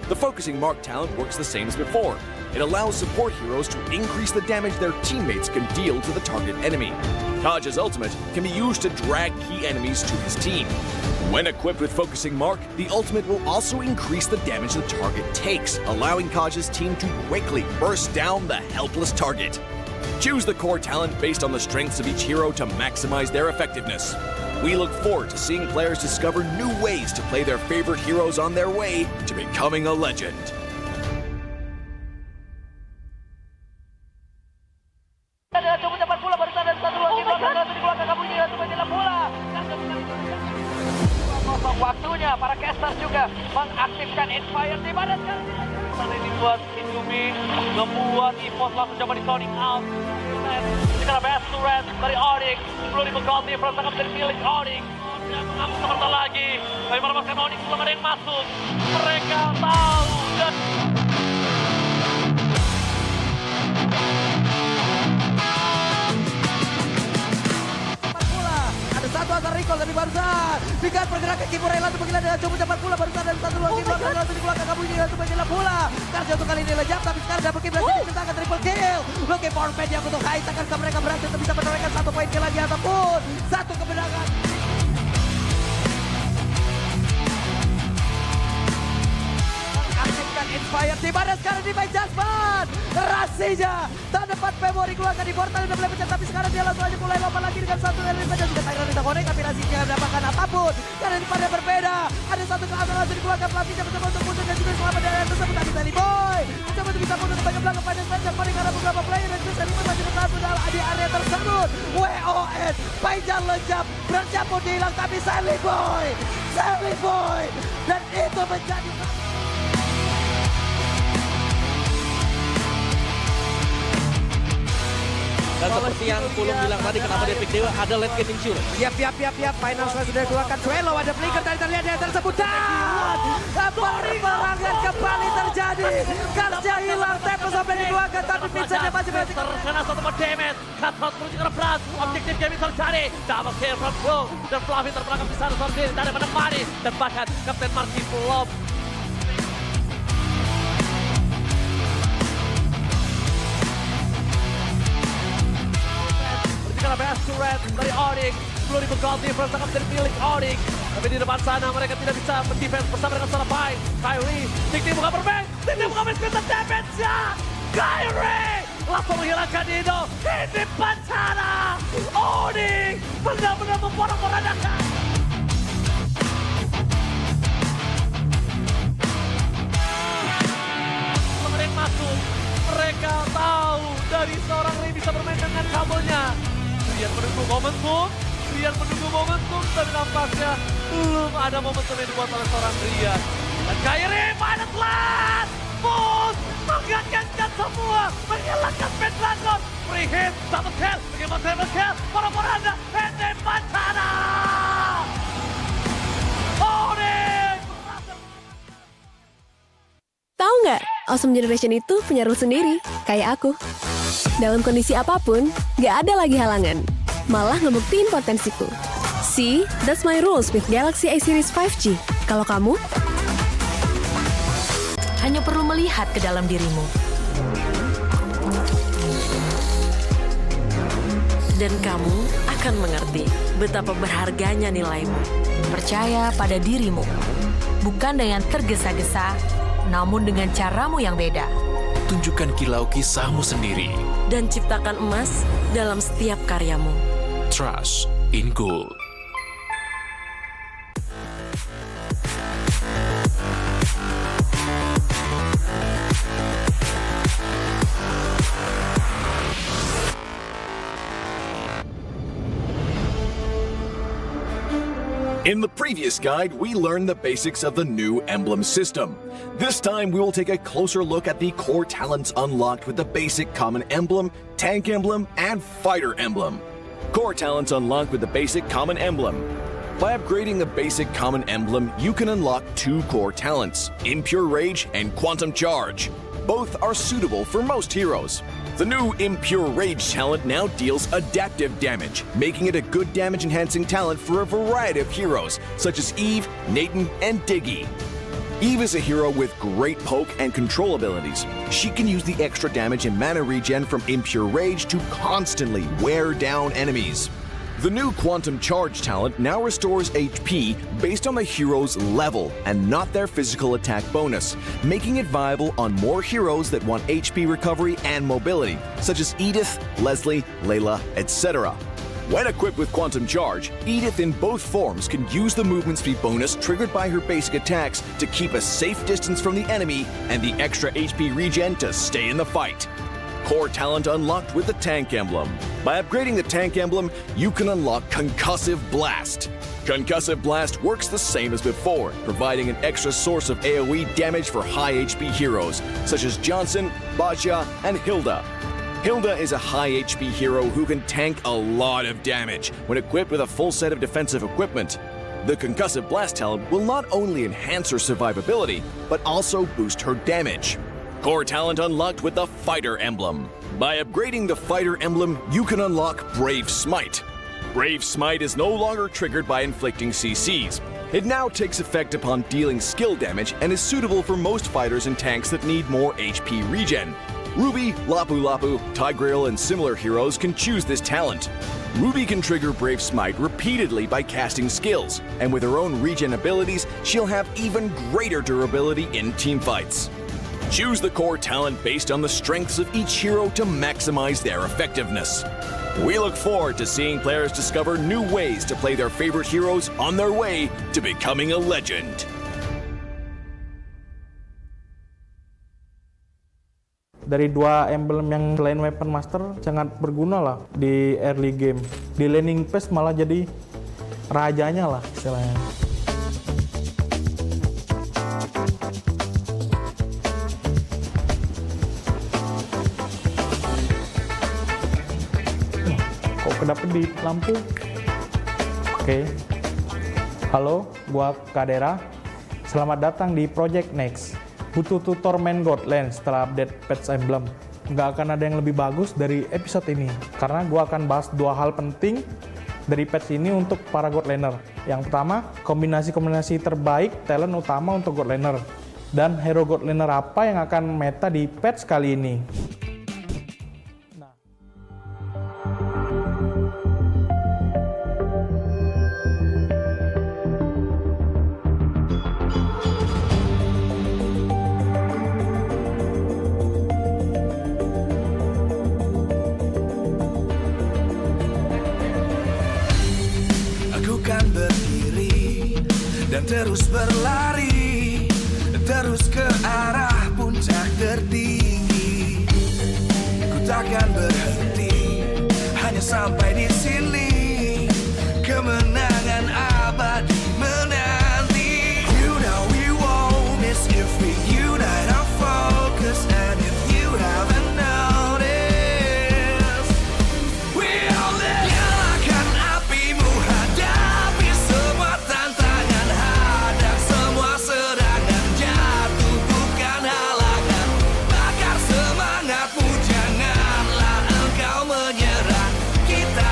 The Focusing Mark talent works the same as before. It allows support heroes to increase the damage their teammates can deal to the target enemy. Taj's ultimate can be used to drag key enemies to his team. When equipped with Focusing Mark, the ultimate will also increase the damage the target takes, allowing Taj's team to quickly burst down the helpless target. Choose the core talent based on the strengths of each hero to maximize their effectiveness. We look forward to seeing players discover new ways to play their favorite heroes on their way to becoming a legend. Waktunya para caster juga mengaktifkan Inspire di mana sekarang ini buat Indomie membuat EVOS langsung coba di sounding out. Sekarang best turret dari Onyx 10.000 gold di pertangkap dari milik Onyx. Dia mengambil seperti lagi. Bagaimana masukkan Onyx belum ada yang masuk. Mereka tahu dan satu asal recall tapi barusan dengan pergerakan keyboard Rela untuk menggila dengan cukup cepat pula barusan dan satu lagi belakang langsung dikeluarkan kabunyi untuk menggila pula Karja untuk kali ini lejap tapi sekarang double kill berhasil diciptakan triple kill looking for bad yang untuk high akan mereka berhasil untuk bisa menorehkan 1 poin kill lagi ataupun 1 kemenangan. Aktifkan Inspire di mana sekarang di main Jasmine Rasinya tak dapat memori keluarkan di portal udah mulai pecah tapi sekarang dia langsung aja mulai lompat lagi dengan satu element saja juga Tyron tidak connect tapi Rasinya tidak mendapatkan apapun karena di pada berbeda ada satu keamanan langsung dikeluarkan Rasinya mencoba untuk mundur dan juga selamat dari tersebut tapi Sally Boy mencoba untuk bisa mundur ke bagian belakang pada saja connect karena beberapa player dan juga Sally Boy masih bertahan di area tersebut WOS Paijan lejap bercampur dihilang tapi Sally Boy dan itu menjadi dan seperti yang Pulung bilang tadi, kenapa dia pick Dewa, ada late game insurance. Yap. Final sudah dikeluarkan. Suelo ada flicker tadi terlihat dia tersebut. Dan perangan kembali terjadi. Karja hilang, tempo sampai dikeluarkan. Tapi Vincent masih berarti. Terkena satu damage. Cutthroat menuju ke depan. Objektif game terjadi. Double kill from Pulung. Dan Fluffy terperangkap di sana sendiri. Tak ada menemani. Dan bahkan Kapten Marky belum. Karena best turret dari Onyx 10.000 gold difference akan menjadi milik Onyx tapi di depan sana mereka tidak bisa mendefense bersama dengan seorang baik Kyrie Tikti buka perbank Tikti buka miskin damage ya Kyrie langsung menghilangkan Dino ini bencana Onyx benar-benar memporak-porandakan mereka masuk mereka tahu dari seorang Ray bisa bermain dengan kabelnya Rian menunggu momentum, tapi nampaknya belum ada momentum yang dibuat oleh seorang Rian. Dan Kyrie pada telat, Bus menggantikan semua, menghilangkan Bad Dragon, free hit, double kill, bagaimana double kill, para-paranda, Hende Pantana! Tahu nggak, Awesome Generation itu punya rule sendiri, kayak aku. Dalam kondisi apapun, nggak ada lagi halangan. Malah ngebuktiin potensiku. See, that's my rules with Galaxy A Series 5G. Kalau kamu? Hanya perlu melihat ke dalam dirimu. Dan kamu akan mengerti betapa berharganya nilaimu. Percaya pada dirimu. Bukan dengan tergesa-gesa, namun dengan caramu yang beda. Tunjukkan kilau kisahmu sendiri. Dan ciptakan emas dalam setiap karyamu. Trust in Gold. In the previous guide, we learned the basics of the new emblem system. This time, we will take a closer look at the core talents unlocked with the basic common emblem, tank emblem, and fighter emblem. Core talents unlocked with the basic common emblem. By upgrading the basic common emblem, you can unlock 2 core talents, Impure Rage and Quantum Charge. Both are suitable for most heroes. The new Impure Rage talent now deals adaptive damage, making it a good damage-enhancing talent for a variety of heroes, such as Eve, Nathan, and Diggy. Eve is a hero with great poke and control abilities. She can use the extra damage and mana regen from Impure Rage to constantly wear down enemies. The new Quantum Charge talent now restores HP based on the hero's level and not their physical attack bonus, making it viable on more heroes that want HP recovery and mobility, such as Edith, Leslie, Layla, etc. When equipped with Quantum Charge, Edith in both forms can use the movement speed bonus triggered by her basic attacks to keep a safe distance from the enemy and the extra HP regen to stay in the fight. Core talent unlocked with the tank emblem. By upgrading the tank emblem, you can unlock Concussive Blast. Concussive Blast works the same as before, providing an extra source of AoE damage for high HP heroes, such as Johnson, Baja, and Hilda. Hilda is a high HP hero who can tank a lot of damage when equipped with a full set of defensive equipment. The Concussive Blast talent will not only enhance her survivability, but also boost her damage. Core talent unlocked with the Fighter Emblem. By upgrading the Fighter Emblem, you can unlock Brave Smite. Brave Smite is no longer triggered by inflicting CCs. It now takes effect upon dealing skill damage and is suitable for most fighters and tanks that need more HP regen. Ruby, Lapu Lapu, Tigreal, and similar heroes can choose this talent. Ruby can trigger Brave Smite repeatedly by casting skills, and with her own regen abilities, she'll have even greater durability in teamfights. Choose the core talent based on the strengths of each hero to maximize their effectiveness. We look forward to seeing players discover new ways to play their favorite heroes on their way to becoming a legend. Dari 2 emblem yang selain Weapon Master sangat berguna lah di early game. Di laning phase malah jadi rajanya lah istilahnya. Kok kedapet di lampu? Oke. Halo, gua Kadera. Selamat datang di Project Next. Butuh tutor main Godland setelah update patch emblem. Nggak akan ada yang lebih bagus dari episode ini, karena gua akan bahas 2 hal penting dari patch ini untuk para Godlander. Yang pertama, kombinasi-kombinasi terbaik talent utama untuk Godlander. Dan hero Godlander apa yang akan meta di patch kali ini. Dan terus berlari, terus ke arah puncak tertinggi. Ku takkan berhenti, hanya sampai di sini. Kemenangan abadi menanti. You know we won't miss if we unite our focus. And if you haven't noticed, we'll nyalakan apimu, hadapi semua tantangan, hadang semua serangan, jatuh bukan halangan, bakar semangatmu, janganlah engkau menyerah. Kita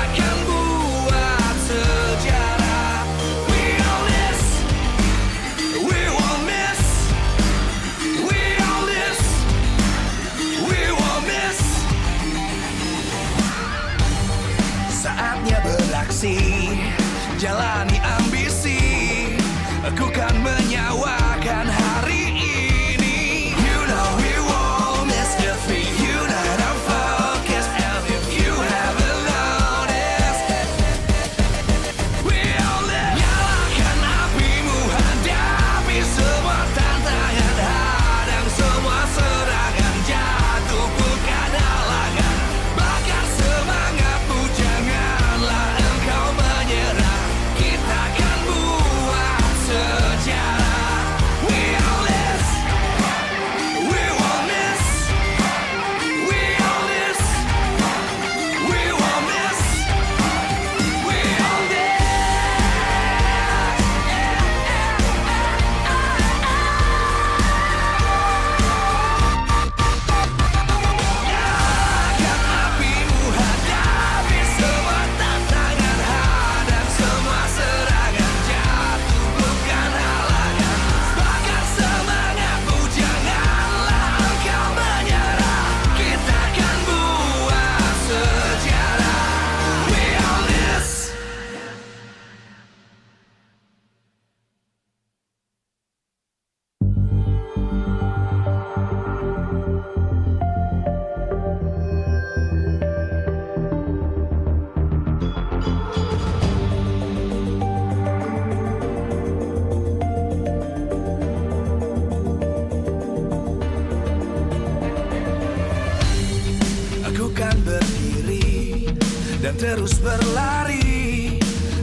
terus berlari,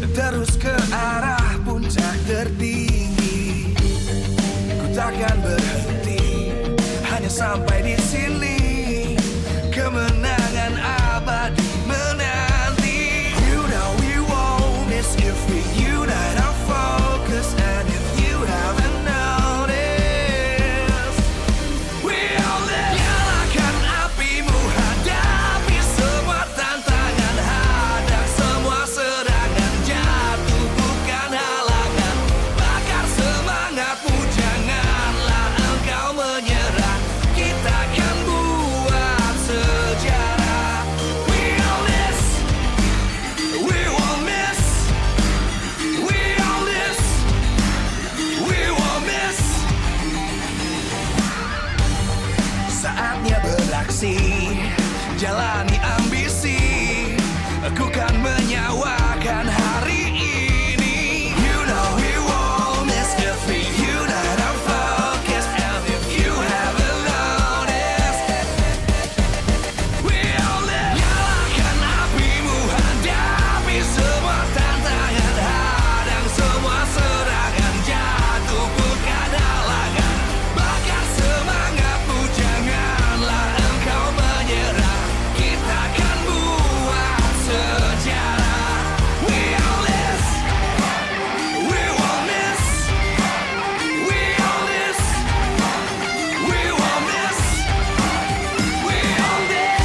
terus ke arah puncak tertinggi. Ku takkan berhenti, hanya sampai di sini. Kemenangan abadi menanti. You know we won't miss if we unite our focus. And if you haven't noticed, we all live. Nyalakan apimu, hadapi semua tantangan, hadang semua serangan, jatuh bukan halangan. Bakar semangatmu, janganlah engkau menyerah. Kita akan buat sejarah. We all this, we won't miss. We all this, we won't miss. Saatnya beraksi, jalani ambisi. Aku kan menyawakan hari ini. You know we won't miss if we unite our focus. And if you haven't noticed, we all live. Nyalakan apimu, hadapi semua tantangan, hadang semua serangan, jatuh bukan halangan. Bakar semangatmu, janganlah engkau menyerah. Kita akan buat sejarah. We all this, we won't miss. We all this, we won't miss. We all this.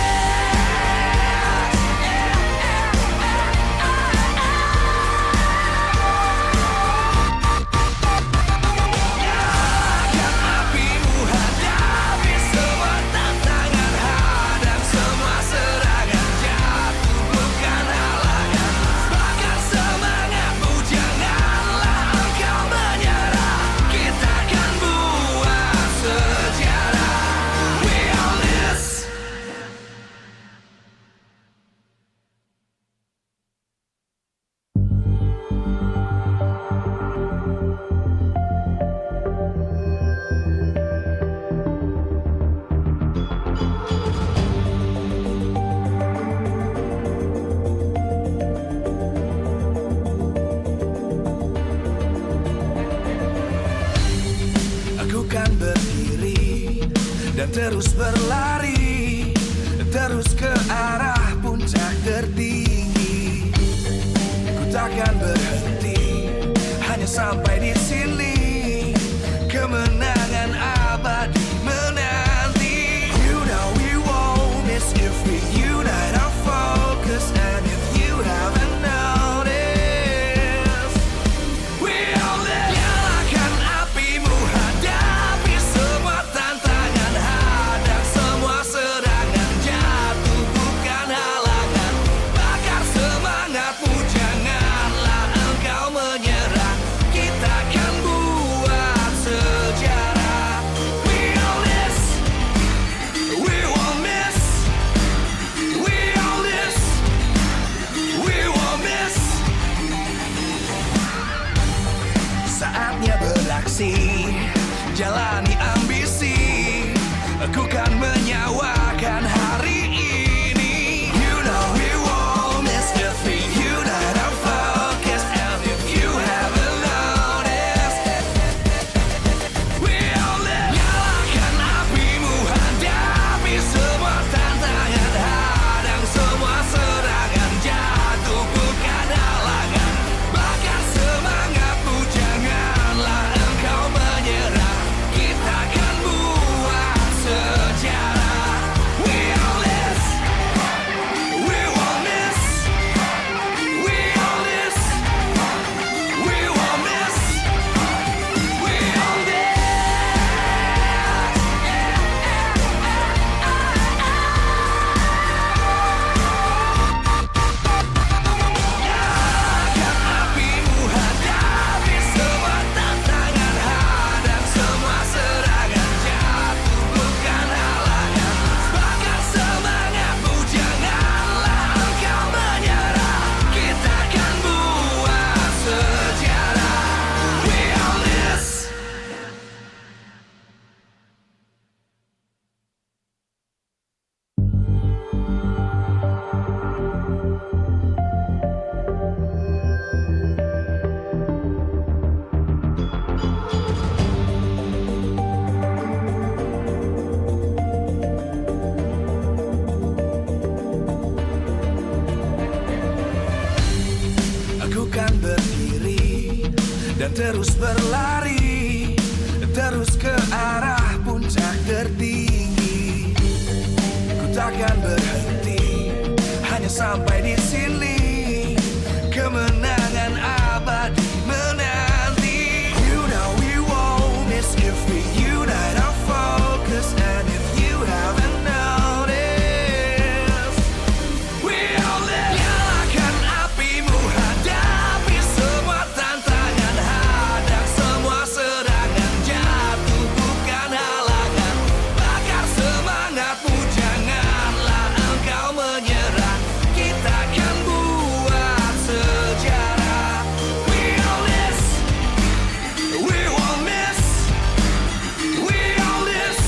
Nyalakan apimu, hadapi semua tantangan, hadang semua serangan, jatuh bukan halangan. Bakar semangatmu, janganlah engkau menyerah. Kita akan buat sejarah. We all this. Aku kan berdiri dan terus berlari, terus ke arah puncak tertinggi. Ku takkan berhenti, hanya sampai di sini. Kemenangan abadi menanti. You know we won't miss if we unite our focus. And if you haven't noticed, we all live. Nyalakan apimu, hadapi semua tantangan, hadang semua serangan, jatuh bukan halangan. Bakar semangatmu, janganlah engkau menyerah. Kita akan dan terus berlari, terus ke arah puncak tertinggi. Ku takkan berhenti, hanya sampai di sini. Kemenangan abadi menanti. You know we won't miss if we unite our focus. And if you haven't noticed, we all live. Nyalakan apimu, hadapi semua tantangan, hadang semua serangan, jatuh bukan halangan. Bakar semangatmu, janganlah engkau menyerah. Kita akan buat sejarah. We all this, we won't miss. We all this,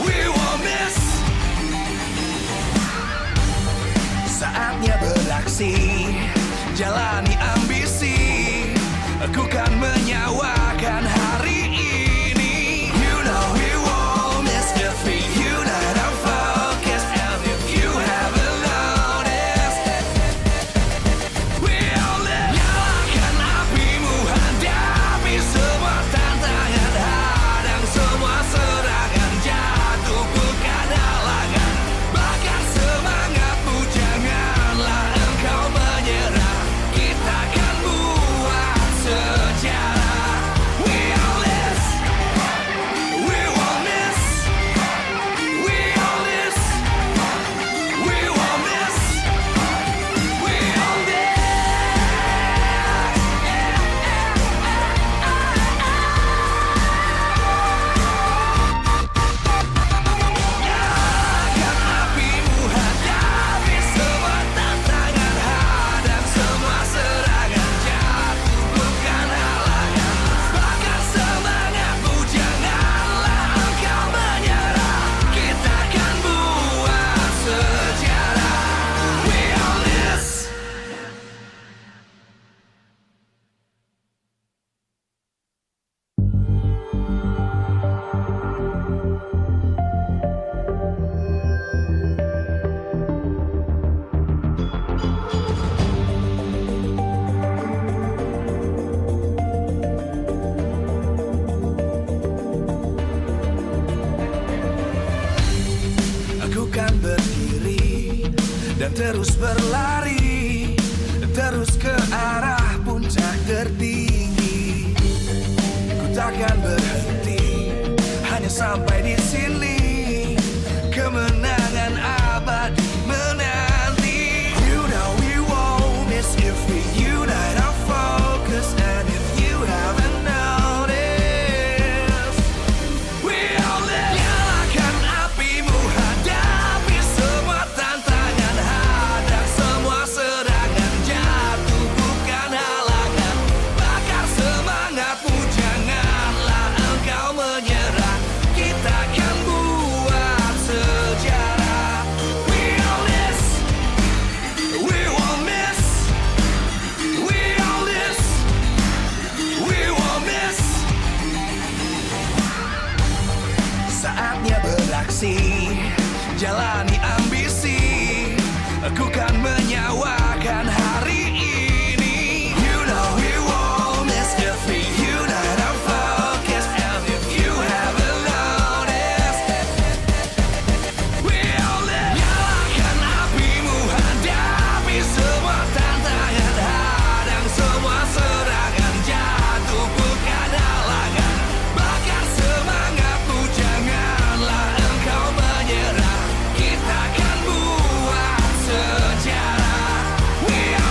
we won't miss. Saatnya beraksi, jalani ambisi. Aku kan menyawakan hari ini. You know we won't miss if we unite our focus. And if you haven't noticed, we all live. Nyalakan apimu, hadapi semua tantangan, hadang semua serangan, jatuh bukan halangan. Bakar semangatmu, janganlah engkau menyerah. Kita akan buat sejarah. We all this, we won't miss. We all this, we won't miss. We all this. Nyalakan apimu, hadapi semua tantangan, hadang semua serangan, jatuh bukan halangan. Bakar semangatmu, janganlah engkau menyerah. Kita akan buat sejarah. We all this. Aku kan berdiri dan terus berlari, terus ke arah puncak tertinggi. Ku takkan berhenti, hanya sampai di sini. Kemenangan abadi menanti. You know we won't miss if we unite our focus. And if you haven't noticed, we all live. Nyalakan apimu, hadapi semua tantangan, hadang semua serangan, jatuh bukan halangan. Bakar semangatmu, janganlah engkau menyerah. Kita akan buat sejarah. We all this, we won't miss. We all this, we won't miss. Saatnya beraksi, jalani ambisi. Aku kan menyawakan hari ini. You know we won't miss if we unite our focus. And if you haven't noticed, we all live. Nyalakan apimu, hadapi semua tantangan, hadang semua serangan, jatuh bukan halangan. Bakar semangatmu, janganlah engkau menyerah. Kita akan buat sejarah. We all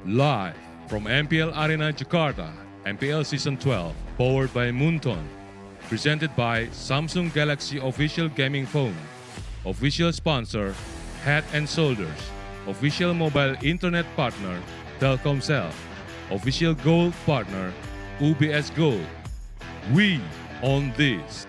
Live from MPL Arena Jakarta, MPL Season 12, powered by Moonton. Presented by Samsung Galaxy Official Gaming Phone. Official sponsor, Head and Shoulders. Official mobile internet partner, Telkomsel. Official gold partner, UBS Gold. We own this.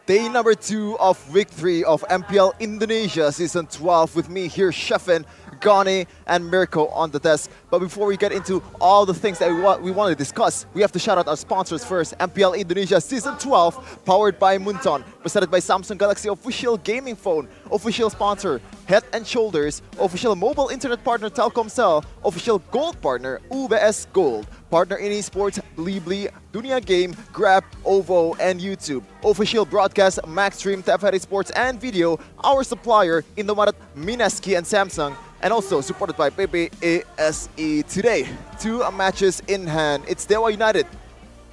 Day number 2 of week 3 of MPL Indonesia Season 12 with me here, Sheffin, Gani, and Mirko on the desk. But before we get into all the things that we want to discuss, we have to shout out our sponsors first. MPL Indonesia Season 12, powered by Moonton, presented by Samsung Galaxy Official Gaming Phone, official sponsor, Head and Shoulders, official mobile internet partner Telkomsel, official gold partner UBS Gold, partner in esports Blibli, Dunia Game, Grab, OVO, and YouTube. Official broadcast Maxstream, TFR Sports and Video, our supplier Indomaret, Minaski, and Samsung, and also supported by PPASE. Today, 2 matches in hand. It's Dewa United,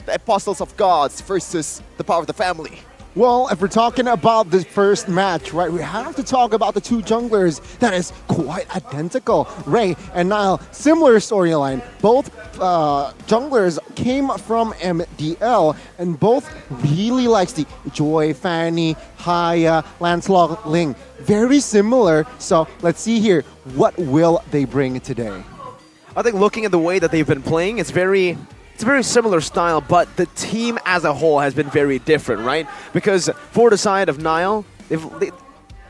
the Apostles of Gods versus the Power of the Family. Well, if we're talking about the first match, right, we have to talk about the 2 junglers that is quite identical. Ray and Nile, similar storyline. Both junglers came from MDL and both really likes the Joy, Fanny, Haya, Lancelot, Ling. Very similar. So let's see here, what will they bring today? I think looking at the way that they've been playing, it's a very similar style, but the team as a whole has been very different, right? Because for the side of Nile,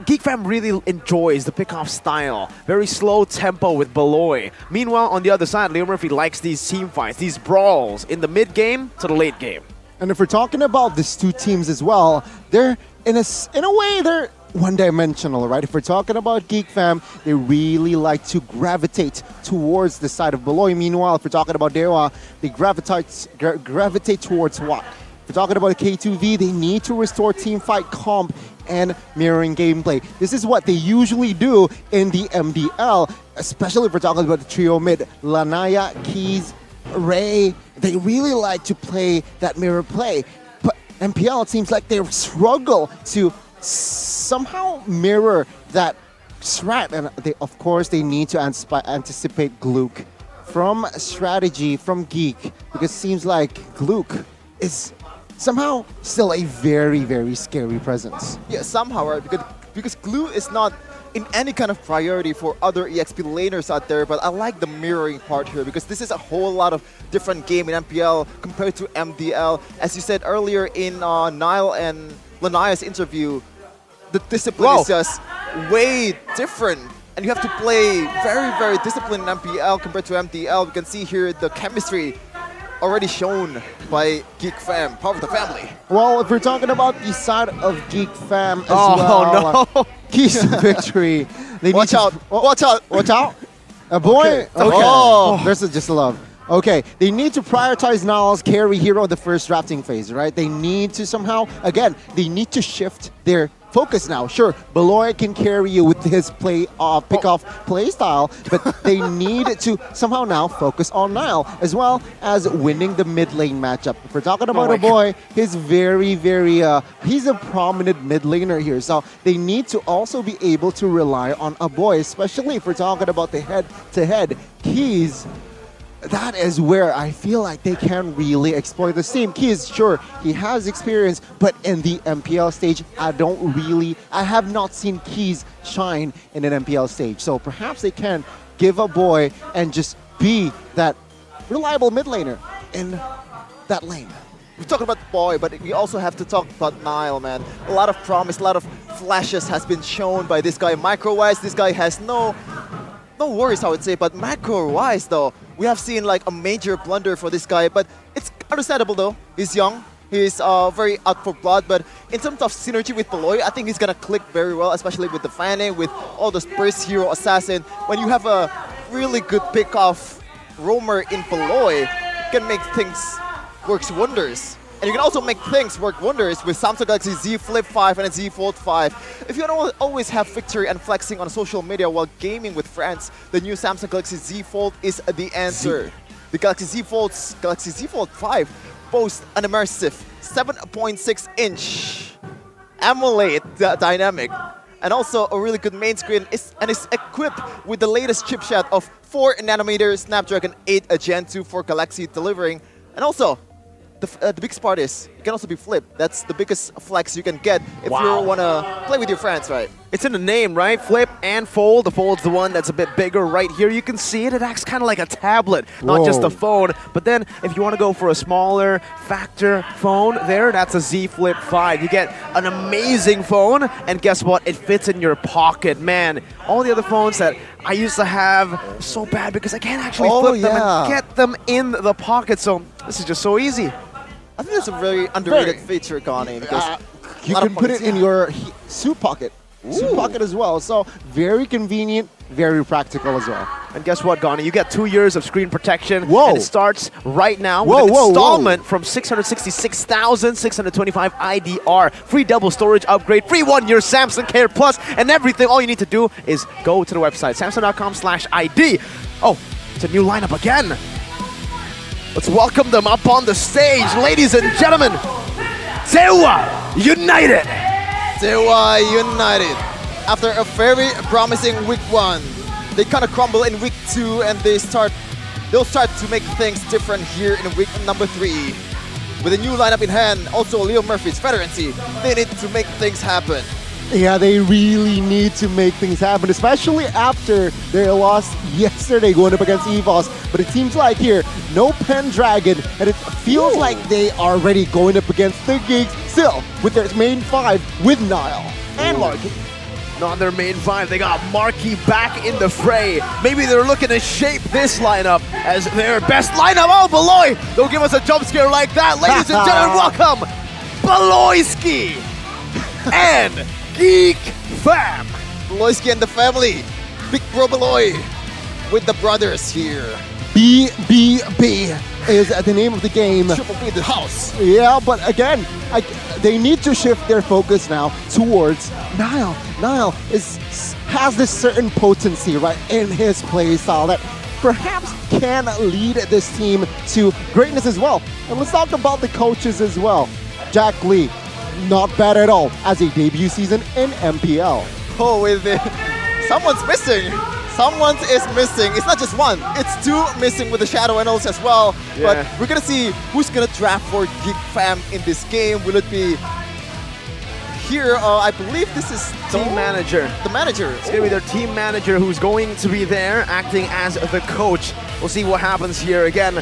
Geek Fam really enjoys the pick-off style. Very slow tempo with Beloy. Meanwhile, on the other side, Leo Murphy likes these team fights, these brawls in the mid-game to the late game. And if we're talking about these 2 teams as well, they're in a way they're one-dimensional, right? If we're talking about Geek Fam, they really like to gravitate towards the side of Beloy. Meanwhile, if we're talking about Dewa, they gravitate towards what? If we're talking about K2V, they need to restore team fight comp and mirroring gameplay. This is what they usually do in the MDL, especially if we're talking about the trio mid, Lanaya, Keys, Ray. They really like to play that mirror play. But MPL, it seems like they struggle to somehow mirror that strat, and of course they need to anticipate Gluck from strategy from Geek, because it seems like Gluck is somehow still a very, very scary presence. Yeah, somehow, right? Because Gluck is not in any kind of priority for other EXP laners out there, but I like the mirroring part here because this is a whole lot of different game in MPL compared to MDL. As you said earlier in Nile and Lanaya's interview, the discipline is just way different. And you have to play very, very disciplined in MPL compared to MDL. We can see here the chemistry already shown by Geek Fam, Power of the Family. Well, if we're talking about the side of Geek Fam as well, no. Keys to victory. They watch out! Watch out! Watch out! A boy? Okay. Oh, there's just love. Okay, they need to prioritize Nile's carry hero in the first drafting phase, right? They need to somehow, again, they need to shift their focus now. Sure, Beloy can carry you with his pick-off play style, but they need to somehow now focus on Nile, as well as winning the mid lane matchup. If we're talking about a boy, he's very, very, he's a prominent mid laner here, so they need to also be able to rely on a boy, especially if we're talking about the head-to-head keys. That is where I feel like they can really exploit the team. Keys, sure, he has experience, but in the MPL stage, I have not seen Keys shine in an MPL stage. So perhaps they can give a boy and just be that reliable mid laner in that lane. We talked about Boy, but we also have to talk about Nile, man. A lot of promise, a lot of flashes has been shown by this guy. Micro-wise, this guy has no worries, I would say, but macro-wise, though, we have seen like a major blunder for this guy, but it's understandable, though. He's young, he's very out for blood, but in terms of synergy with Beloy, I think he's gonna click very well, especially with the Fanny, with all the first hero assassin. When you have a really good pick-off roamer in Beloy, you can make things work wonders. And you can also make things work wonders with Samsung Galaxy Z Flip 5 and Z Fold 5. If you don't always have victory and flexing on social media while gaming with friends, the new Samsung Galaxy Z Fold is the answer. The Galaxy Z Fold 5 boasts an immersive 7.6-inch emulate the dynamic. And also a really good main screen and is equipped with the latest chipset of 4nm Snapdragon 8 Gen 2 for Galaxy delivering. And also, the biggest part is it can also be flipped. That's the biggest flex you can get if you want to play with your friends, right? It's in the name, right? Flip and fold. The fold's the one that's a bit bigger right here. You can see it. It acts kind of like a tablet, not just a phone. But then if you want to go for a smaller factor phone there, that's a Z Flip 5. You get an amazing phone, and guess what? It fits in your pocket. Man, all the other phones that I used to have so bad because I can't actually flip them and get them in the pocket. So this is just so easy. I think that's a very underrated feature, Connie, because you can put it in your suit pocket. Suit pocket as well. So very convenient, very practical as well. And guess what, Gani? You get 2 years of screen protection. Whoa. And it starts right now with an installment from 666,625 IDR. Free double storage upgrade, free 1-year Samsung Care Plus, and everything. All you need to do is go to the website, samsung.com/ID. Oh, it's a new lineup again. Let's welcome them up on the stage, ladies and gentlemen. Sewa United. Sewa United. After a very promising week 1, they kind of crumble in week 2, and they'll start to make things different here in week number 3. With a new lineup in hand, also Leo Murphy's veterancy, they need to make things happen. Yeah, they really need to make things happen, especially after their loss yesterday going up against EVOS. But it seems like here, no Pendragon, and it feels like they are already going up against the Gigs, still with their main 5 with Nile and Marky. Not their main 5, they got Marky back in the fray. Maybe they're looking to shape this lineup as their best lineup. Oh, Beloy! Don't give us a jump scare like that. Ladies and gentlemen, welcome Beloyski and Geek Fam. Beloyski and the family. Big Bro Beloy with the brothers here. BBB is the name of the game. Triple B the house. Yeah, but again, they need to shift their focus now towards Nile. Nile has this certain potency, right, in his play style that perhaps can lead this team to greatness as well. And let's talk about the coaches as well. Jack Lee, not bad at all as a debut season in MPL. Oh, someone's missing. Someone is missing. It's not just one. It's 2 missing with the Shadow Analyst as well. Yeah. But we're going to see who's going to draft for Geek Fam in this game. Will it be here? I believe this is team manager. The manager. It's going to be their team manager who's going to be there acting as the coach. We'll see what happens here again.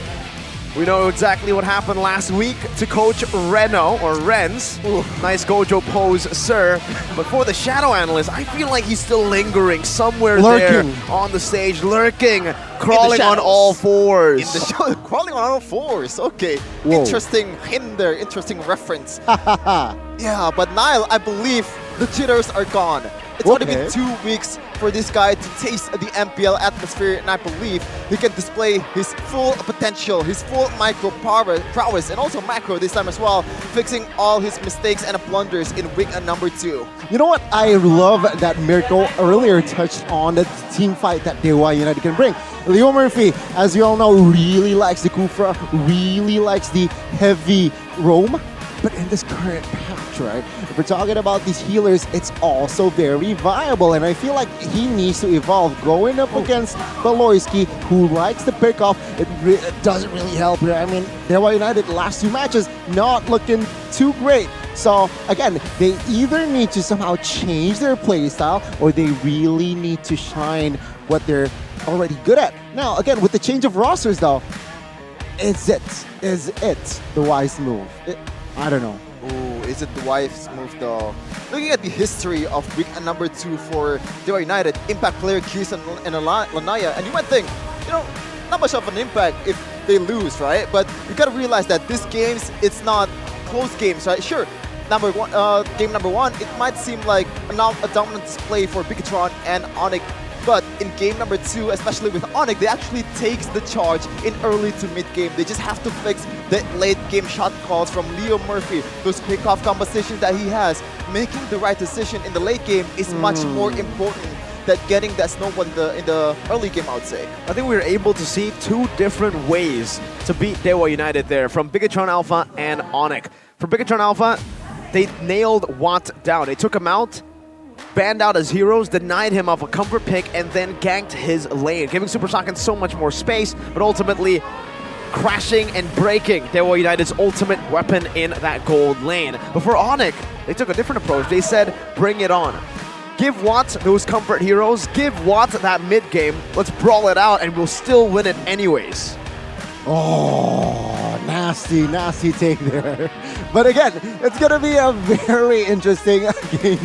We know exactly what happened last week to Coach Reno, or Renz. Ooh, nice Gojo pose, sir. But for the Shadow Analyst, I feel like he's still lingering somewhere there on the stage, lurking, crawling on all fours. In the show, crawling on all fours, okay. Whoa. Interesting hint there, interesting reference. Yeah, but Nile, I believe the jitters are gone. It's only been 2 weeks for this guy to taste the MPL atmosphere, and I believe he can display his full potential, his full micro prowess, and also macro this time as well, fixing all his mistakes and blunders in week number 2. You know what? I love that Mirko earlier touched on the team fight that Dewa United can bring. Leo Murphy, as you all know, really likes the Kufra, really likes the heavy roam. But in this current patch, right, if we're talking about these healers, it's also very viable. And I feel like he needs to evolve. Going up against Beloyski, who likes to pick off, it doesn't really help here. I mean, Dewa United last 2 matches, not looking too great. So again, they either need to somehow change their playstyle, or they really need to shine what they're already good at. Now, again, with the change of rosters though, is it the wise move? I don't know. Ooh, is it the wise move though? Looking at the history of week number 2 for Dewa United, impact player Keys and Lanaya, and you might think, you know, not much of an impact if they lose, right? But you gotta realize that these games, it's not close games, right? Sure, game number 1, it might seem like a dominant display for Bigatron and Onyx. But in game number 2, especially with Onyx, they actually takes the charge in early to mid game. They just have to fix the late game shot calls from Leo Murphy, those pickoff compositions that he has. Making the right decision in the late game is much more important than getting that snowball in the early game, I would say. I think we were able to see 2 different ways to beat Dewa United there, from Bigatron Alpha and Onyx. For Bigatron Alpha, they nailed Watt down. They took him out, banned out his heroes, denied him of a comfort pick, and then ganked his lane, giving Super Saiyan so much more space, but ultimately crashing and breaking Dewa United's ultimate weapon in that gold lane. But for Onyx, they took a different approach. They said, bring it on. Give Watt those comfort heroes, give Watt that mid game, let's brawl it out, and we'll still win it anyways. Oh, nasty take there. But again, it's going to be a very interesting game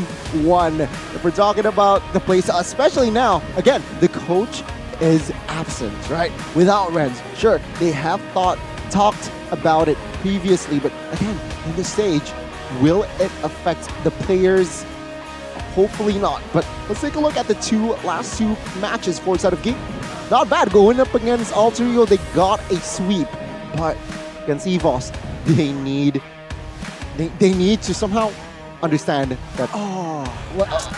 one. If we're talking about the place, especially now, again, the coach is absent, right? Without Renz. Sure, they have talked about it previously, but again, in this stage, will it affect the players? Hopefully not. But let's take a look at the last two matches for side of Geek. Not bad going up against Alter Ego. They got a sweep, but against EVOS, they need to somehow understand that. Oh,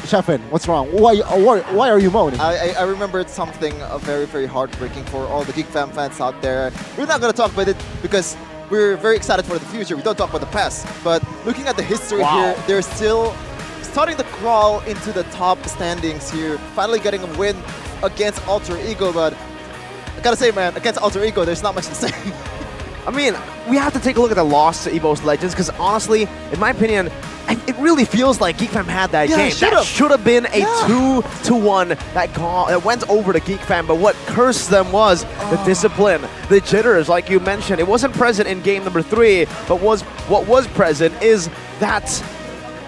Sheffin, what's wrong? Why are you moaning? I remembered something very, very heartbreaking for all the Geek fans out there. We're not going to talk about it because we're very excited for the future. We don't talk about the past. But looking at the history here, they're still starting to crawl into the top standings here. Finally getting a win against Alter Ego, but I gotta say, man, against Alter Ego, there's not much to say. I mean, we have to take a look at the loss to EVOS Legends, because honestly, in my opinion, it really feels like Geek Fam had that game. That should have been a 2-1 that went over to Geek Fam, but what cursed them was the discipline, the jitters, like you mentioned. It wasn't present in game number 3, but what was present is that,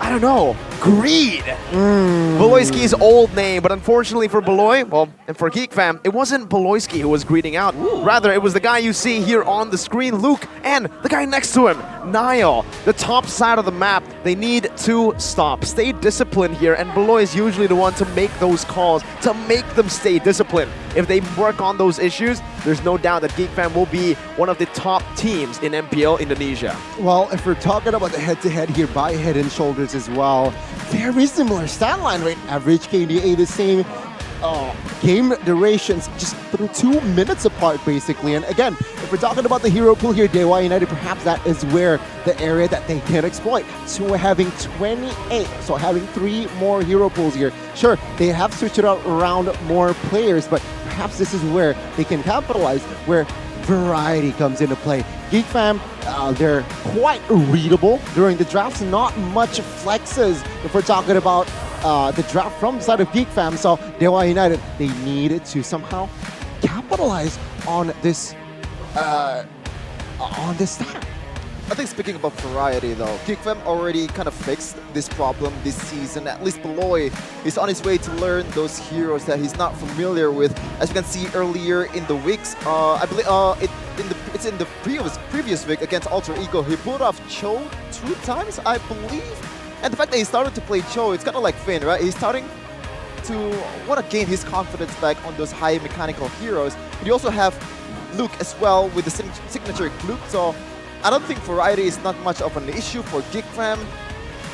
I don't know, greed. Beloyski's old name, but unfortunately for Beloy, well, and for Geek Fam, it wasn't Beloyski who was greeding out. Rather, it was the guy you see here on the screen, Luke, and the guy next to him, Niall. The top side of the map, they need to stop. Stay disciplined here, and Beloy is usually the one to make those calls, to make them stay disciplined. If they work on those issues, there's no doubt that Geek Fam will be one of the top teams in MPL Indonesia. Well, if we're talking about the head-to-head here by Head and Shoulders as well, very similar stat line, right? Average KDA the same, game durations just 2 minutes apart basically. And again, if we're talking about the hero pool here, Dewa United, perhaps that is where the area that they can exploit. So we're having 28, so having 3 more hero pools here. Sure, they have switched it out around more players, but perhaps this is where they can capitalize, where variety comes into play. Geek Fam, they're quite readable during the drafts, not much flexes if we're talking about the draft from the side of Geek Fam. So Dewa United, they need to somehow capitalize on this stat. I think speaking about variety though, Geek Fam already kind of fixed this problem this season. At least Beloy is on his way to learn those heroes that he's not familiar with. As you can see earlier in the weeks, I believe it's in the previous week against Alter Ego, he pulled off Cho 2 times, I believe. And the fact that he started to play Cho, it's kind of like Finn, right? He's starting to want to gain his confidence back on those high mechanical heroes. And you also have Luke as well with the signature Luke, so I don't think variety is not much of an issue for Geek Fam.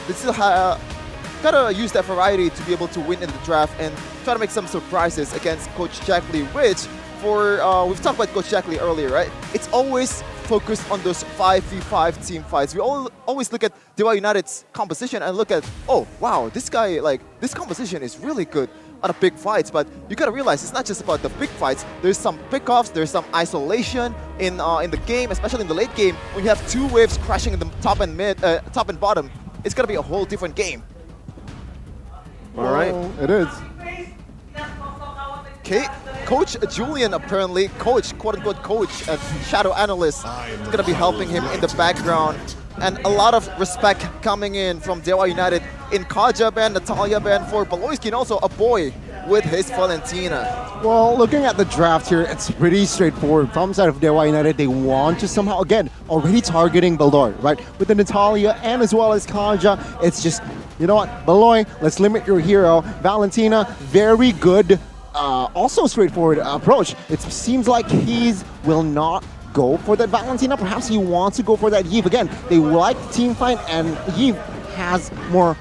They still gotta use that variety to be able to win in the draft and try to make some surprises against Coach Jack Lee, which we've talked about Coach Jack Lee earlier, right? It's always focused on those 5v5 team fights. We always look at Dewa United's composition and look at, oh wow, this guy, this composition is really good on the big fights, but you gotta realize it's not just about the big fights. There's some pickoffs, there's some isolation in the game, especially in the late game. When you have 2 waves crashing in the top and bottom, it's gonna be a whole different game. All right, it is. Okay, Coach Julian apparently, quote-unquote coach, shadow analyst, is gonna be helping him in the background. And a lot of respect coming in from Dewa United in Kaja band, Natalia band for Beloyski, and also a boy with his Valentina. Well, looking at the draft here, it's pretty straightforward. From the side of Dewa United, they want to somehow, again, already targeting Beloy, right? With the Natalia and as well as Kaja, it's just, you know what, Beloy, let's limit your hero. Valentina, very good, also straightforward approach. It seems like will not go for that Valentina. Perhaps he wants to go for that Yves. Again, they like team fight, and Yves has more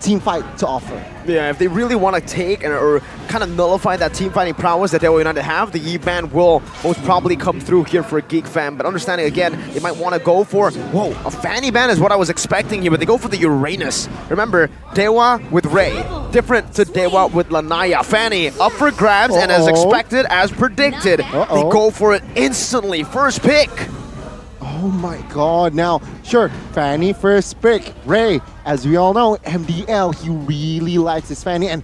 team fight to offer. Yeah, if they really want to take or kind of nullify that team fighting prowess that Daewoo United have, the Yi ban will most probably come through here for Geek Fam. But understanding again, they might want to go for, whoa, a Fanny ban is what I was expecting here, but they go for the Uranus. Remember, Daewoo with Ray, different to Daewoo with Lanaya. Fanny up for grabs, and as expected, as predicted, they go for it instantly. First pick. Oh my god, now, sure, Fanny first pick. Ray, as we all know, MDL, he really likes his Fanny, and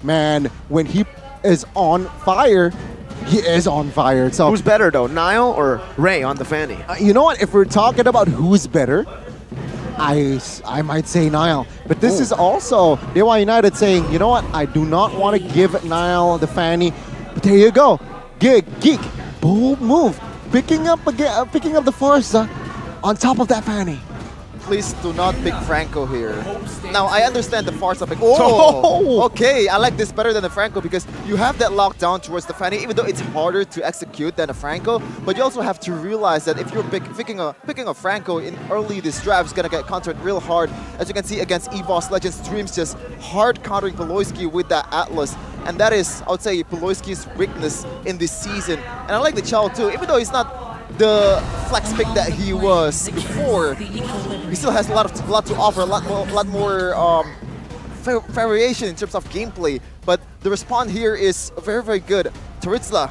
man, when he is on fire, he is on fire. So who's better though, Niall or Ray on the Fanny? You know what, if we're talking about who's better, I might say Niall. But this is also Daewoo United saying, you know what, I do not want to give Niall the Fanny. But there you go, Geek, bold move. Picking up the Forza on top of that Fanny. Please do not pick Franco here. Now, I understand the Forza pick. Oh, okay. I like this better than the Franco because you have that lockdown towards the Fanny, even though it's harder to execute than a Franco. But you also have to realize that if you're picking a Franco in early this draft, it's going to get countered real hard. As you can see against EVOS Legends, Dreams just hard countering Peloyski with that Atlas. And that is, I would say, Peloyski's weakness in this season. And I like the Chow too, even though he's not the flex pick that he was before. He still has a lot to offer, a lot more variation in terms of gameplay. But the respawn here is very, very good. Taritzla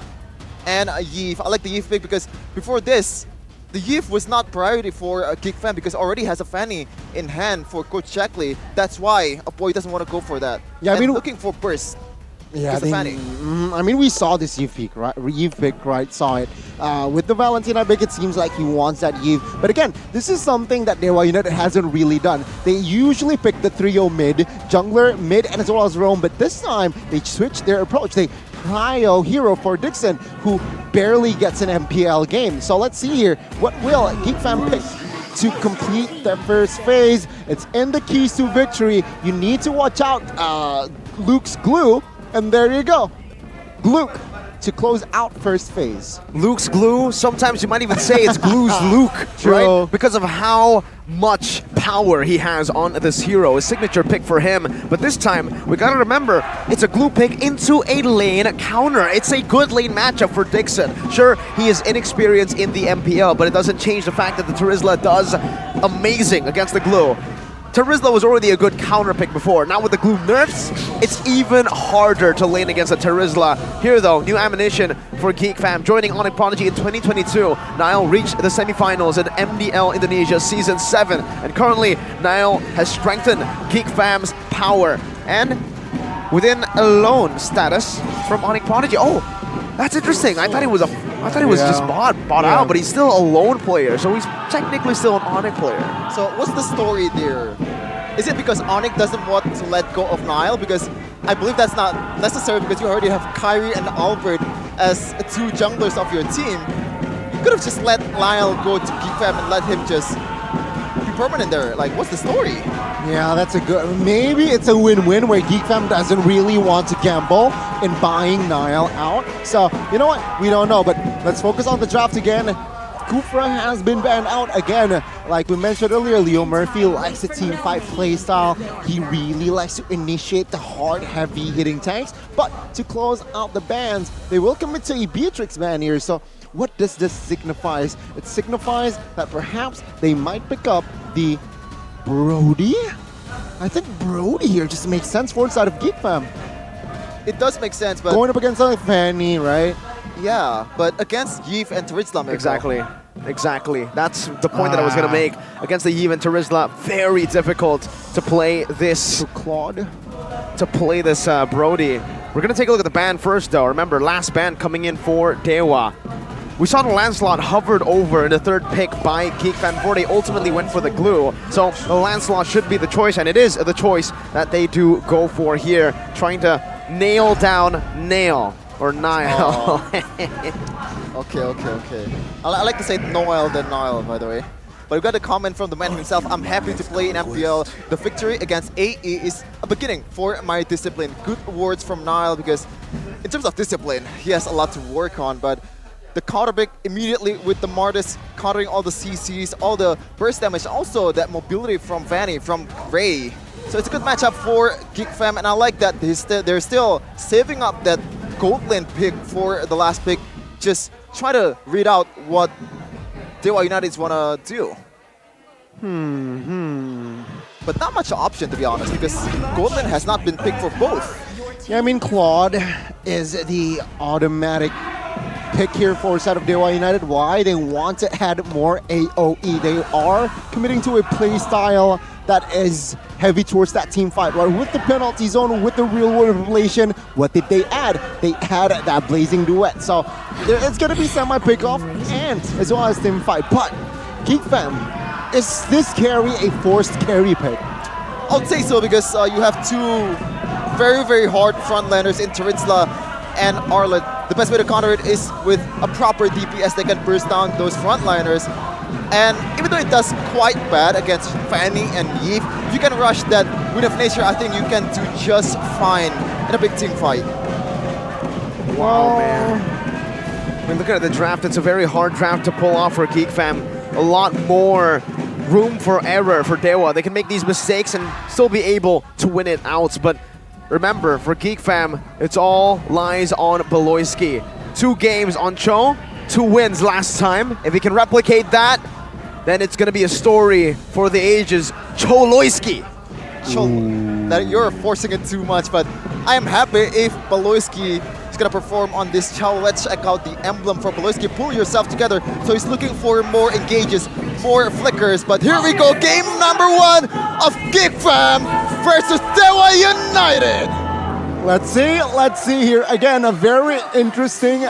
and Yves. I like the Yves pick because before this, the Yves was not priority for Geek Fam because already has a Fanny in hand for Coach Checkley. That's why a boy doesn't want to go for that. Yeah, I mean, looking for burst. Yeah, I mean, we saw this Yves pick, right? Saw it. With the Valentina pick, it seems like he wants that Yves. But again, this is something that Daewoo United hasn't really done. They usually pick the trio mid, jungler, mid, and as well as roam. But this time, they switched their approach. They prio hero for Dixon, who barely gets an MPL game. So let's see here. What will Geek Fam pick to complete their first phase? It's in the keys to victory. You need to watch out Luke's glue. And there you go, Luke to close out first phase. Luke's glue, sometimes you might even say it's Glue's Luke, right? Because of how much power he has on this hero, a signature pick for him. But this time, we gotta remember, it's a glue pick into a lane counter. It's a good lane matchup for Dixon. Sure, he is inexperienced in the MPL, but it doesn't change the fact that the Taritzla does amazing against the glue. Taritzla was already a good counter pick before. Now with the glue nerfs, it's even harder to lane against a Taritzla. Here though, new ammunition for Geek Fam. Joining Onyx Prodigy in 2022, Niall reached the semifinals in MPL Indonesia Season 7. And currently, Niall has strengthened Geek Fam's power. And within a lone status from Onyx Prodigy. Oh, that's interesting. I thought he was just bought out, but he's still a lone player, so he's technically still an Onyx player. So what's the story there? Is it because Onyx doesn't want to let go of Niall? Because I believe that's not necessary because you already have Kyrie and Albert as two junglers of your team. You could have just let Niall go to Geek Fam and let him just be permanent there. Like, what's the story? Yeah, that's a good... Maybe it's a win-win where Geek Fam doesn't really want to gamble in buying Niall out. So, you know what? We don't know, but let's focus on the draft again. Kufra has been banned out again. Like we mentioned earlier, Leo Murphy likes the team fight playstyle. He really likes to initiate the hard, heavy hitting tanks. But to close out the bans, they will commit to a Beatrix ban here. So what does this signify? It signifies that perhaps they might pick up the Brody? I think Brody here just makes sense for inside of Geek Fam. It does make sense, but... Going up against Fanny, right? Yeah, but against Yves and Taritzla, Exactly. That's the point that I was going to make. Against the Yves and Taritzla, very difficult to play this... To play this Brody. We're going to take a look at the ban first, though. Remember, last ban coming in for Daewoo. We saw the Lancelot hovered over in the third pick by Geek Fam before they ultimately went for the glue. So the Lancelot should be the choice, and it is the choice that they do go for here, trying to nail down Nail. Or Niall. Okay. I like to say Noel than Niall, by the way. But we got a comment from the man himself. I'm happy to play in MPL. The victory against AE is a beginning for my discipline. Good words from Niall because in terms of discipline, he has a lot to work on. But the counter pick immediately with the Martis countering all the CCs, all the burst damage, also that mobility from Vanny, from Ray. So it's a good matchup for Geek Fam, and I like that they're still saving up that gold lane pick for the last pick. Just try to read out what Dewa United's want to do. But not much option, to be honest, because gold lane has not been picked for both. Yeah, I mean, Claude is the automatic pick here for side of Dewa United. Why? They want to add more AoE. They are committing to a play style that is heavy towards that team fight, right? With the penalty zone, with the real world revelation, what did they add? They had that blazing duet. So it's going to be semi-pick-off and as well as team fight. But Geek Fam, is this carry a forced carry pick? I would say so, because you have two very, very hard frontliners in Terizla and Arlet. The best way to counter it is with a proper DPS that can burst down those frontliners. And even though it does quite bad against Fanny and Yves, if you can rush that Wind of Nature, I think you can do just fine in a big team fight. Wow, man. I mean, looking at the draft, it's a very hard draft to pull off for Geek Fam. A lot more room for error for Dewa. They can make these mistakes and still be able to win it out. But remember, for Geek Fam, it's all lies on Beloyski. 2 games on Cho, 2 wins last time. If he can replicate that, then it's going to be a story for the ages. Choloyski. That you're forcing it too much, but I am happy if Beloyski is going to perform on this Chow. Let's check out the emblem for Beloyski. Pull yourself together. So he's looking for more engages, more flickers. But here we go, game number 1 of Geek Fam versus Dewa United. Let's see here. Again, a very interesting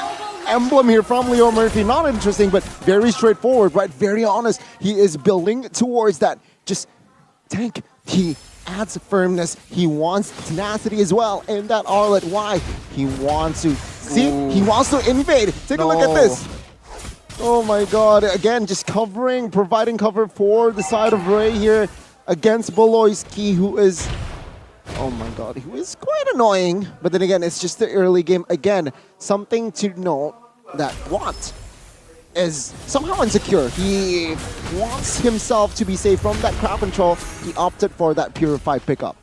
emblem here from Leo Murphy. Not interesting, but very straightforward, right? Very honest. He is building towards that just tank. He adds firmness. He wants tenacity as well in that Arlet. Why? He wants to he wants to invade. Take a look at this. Oh my god. Again, just covering, providing cover for the side of Ray here against Beloyski, who is, oh my god, who is quite annoying. But then again, it's just the early game. Again, something to note that Watt is somehow insecure. He wants himself to be safe from that crowd control. He opted for that Purified pickup.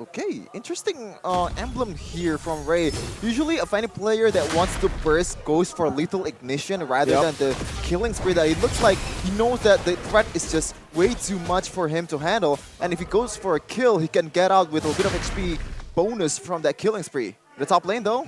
Okay, interesting emblem here from Ray. Usually a Fanny player that wants to burst goes for lethal ignition rather than the killing spree. That it looks like he knows that the threat is just way too much for him to handle, and if he goes for a kill, he can get out with a bit of XP bonus from that killing spree. The top lane though,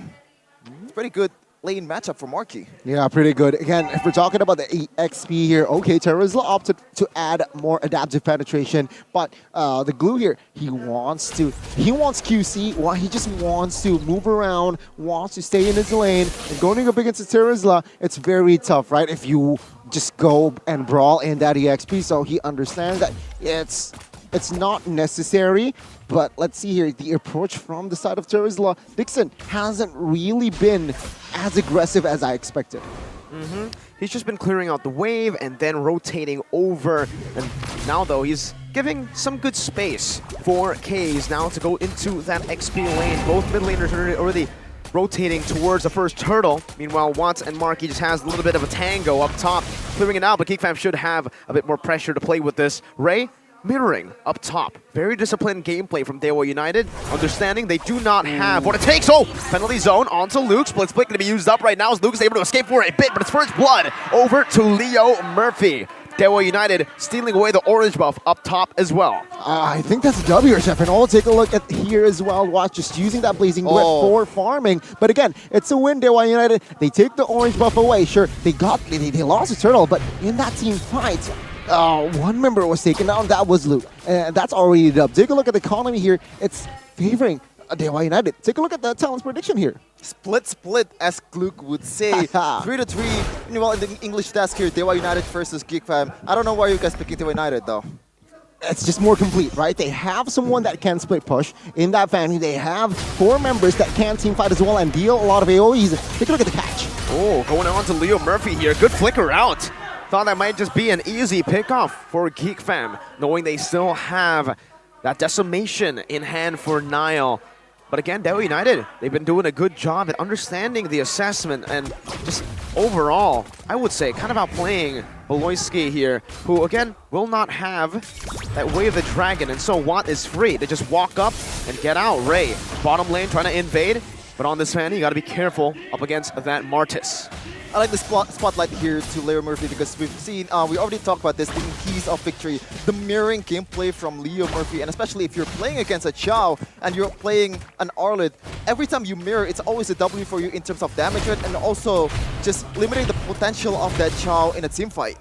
it's pretty good lane matchup for Marky. Yeah, pretty good. Again, if we're talking about the XP here, okay, Terizla opted to add more adaptive penetration, but the glue here, he wants QC, he just wants to move around, wants to stay in his lane, and going up against Terizla, it's very tough, right? If you just go and brawl in that EXP, so he understands that it's not necessary. But let's see here, the approach from the side of Terizla. Dixon hasn't really been as aggressive as I expected. He's just been clearing out the wave and then rotating over. And now, though, he's giving some good space for K's now to go into that XP lane. Both mid laners are already rotating towards the first turtle. Meanwhile, Watts and Marky just has a little bit of a tango up top, clearing it out, but Geek Fam should have a bit more pressure to play with this. Ray mirroring up top. Very disciplined gameplay from Dewa United. Understanding they do not have what it takes. Oh, penalty zone onto Luke. Split going to be used up right now as Luke is able to escape for a bit, but it's first blood over to Leo Murphy. Dewa United stealing away the orange buff up top as well. I think that's a W, Chef, and I'll take a look at here as well. Watch, just using that blazing duet for farming. But again, it's a win, Dewa United. They take the orange buff away. Sure, they lost a turtle, but in that team fight, one member was taken down. That was Luke. And that's already dub. Take a look at the economy here. It's favoring Dewa United. Take a look at the talent's prediction here. Split, as Luke would say. 3-3. Well, in the English task here, Dewa United versus Geek Fam. I don't know why you guys picking Dewa United though. It's just more complete, right? They have someone that can split push in that family. They have 4 members that can team fight as well and deal a lot of AoEs. Take a look at the catch. Oh, going on to Leo Murphy here. Good flicker out. Thought that might just be an easy pickoff for Geek Fam, knowing they still have that decimation in hand for Nile. But again, Dewa United, they've been doing a good job at understanding the assessment and just overall, I would say, kind of outplaying Beloyski here, who again will not have that Way of the Dragon, and so Watt is free to just walk up and get out. Ray, bottom lane trying to invade, but on this fan, you gotta be careful up against that Martis. I like the spotlight here to Leo Murphy because we've seen, we already talked about this, the keys of victory, the mirroring gameplay from Leo Murphy, and especially if you're playing against a Chao and you're playing an Arlid, every time you mirror, it's always a W for you in terms of damage rate and also just limiting the potential of that Chao in a team fight.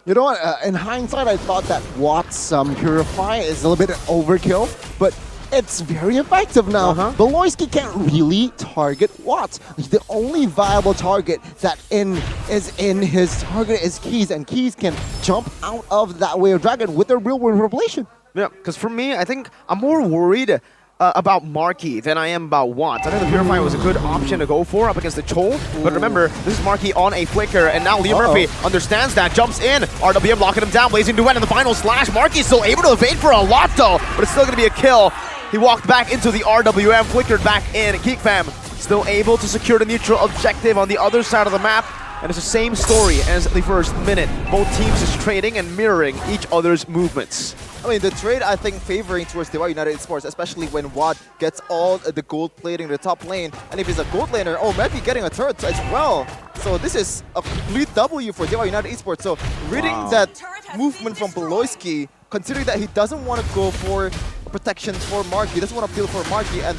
You know what, in hindsight, I thought that Watt's Purify is a little bit overkill, but it's very effective now. Beloyski can't really target Watt. The only viable target that is in his target is Keys, and Keys can jump out of that Way of Dragon with a real world revelation. Yeah, because for me, I think I'm more worried about Marky than I am about Watt. I think the Purify was a good option to go for up against the Chol, but remember, this is Marky on a flicker, and now Leo Murphy understands that, jumps in, RWM locking him down, Blazing Duet in the final slash. Marky's still able to evade for a lot though, but it's still going to be a kill. He walked back into the RWM, flickered back in. Geek Fam still able to secure the neutral objective on the other side of the map. And it's the same story as the first minute. Both teams just trading and mirroring each other's movements. I mean, the trade, I think, favoring towards Dewa United Esports, especially when Watt gets all the gold plating in the top lane. And if he's a gold laner, might be getting a turret as well. So this is a complete W for Dewa United Esports. So reading that movement from Beloyski, considering that he doesn't want to go for protection for Marky, he doesn't want to peel for Marky, and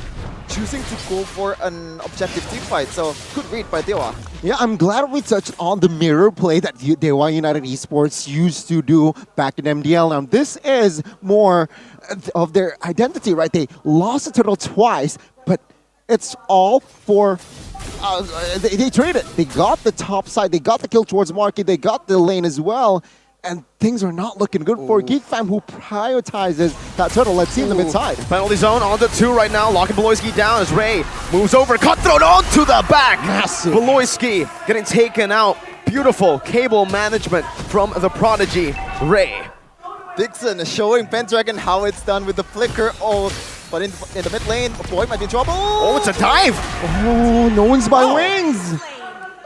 choosing to go for an objective team fight. So good read by Dewa. Yeah, I'm glad we touched on the mirror play that Dewa United Esports used to do back in MDL. Now this is more of their identity, right? They lost the turtle twice, but it's all for they traded. They got the top side, they got the kill towards Marky, they got the lane as well. And things are not looking good for Geek Fam, who prioritizes that turtle. Let's see in the mid side. Penalty zone on the 2 right now, locking Beloyski down as Ray moves over, cutthroat onto the back. Massive. Beloyski getting taken out. Beautiful cable management from the prodigy, Ray. Dixon showing Pendragon how it's done with the flicker ult. But in the mid lane, Boy might be in trouble. Oh, it's a dive. Oh, no one's by wings.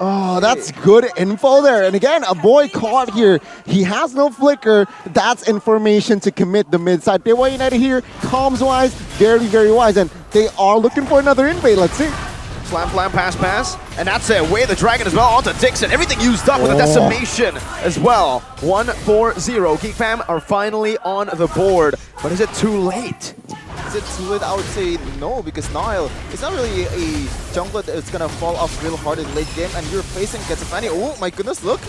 Oh, that's good info there. And again, a boy caught here. He has no flicker. That's information to commit the mid side. Dewa United here, comms-wise, very, very wise. And they are looking for another invade. Let's see. Slam, pass. And that's it. Way of the Dragon as well onto Dixon. Everything used up with a decimation as well. 1-4-0. Geek Fam are finally on the board. But is it too late? Is it too late? I would say no, because Nile is not really a jungler that's gonna fall off real hard in late game, and you're facing gets a fanny. Oh my goodness, look!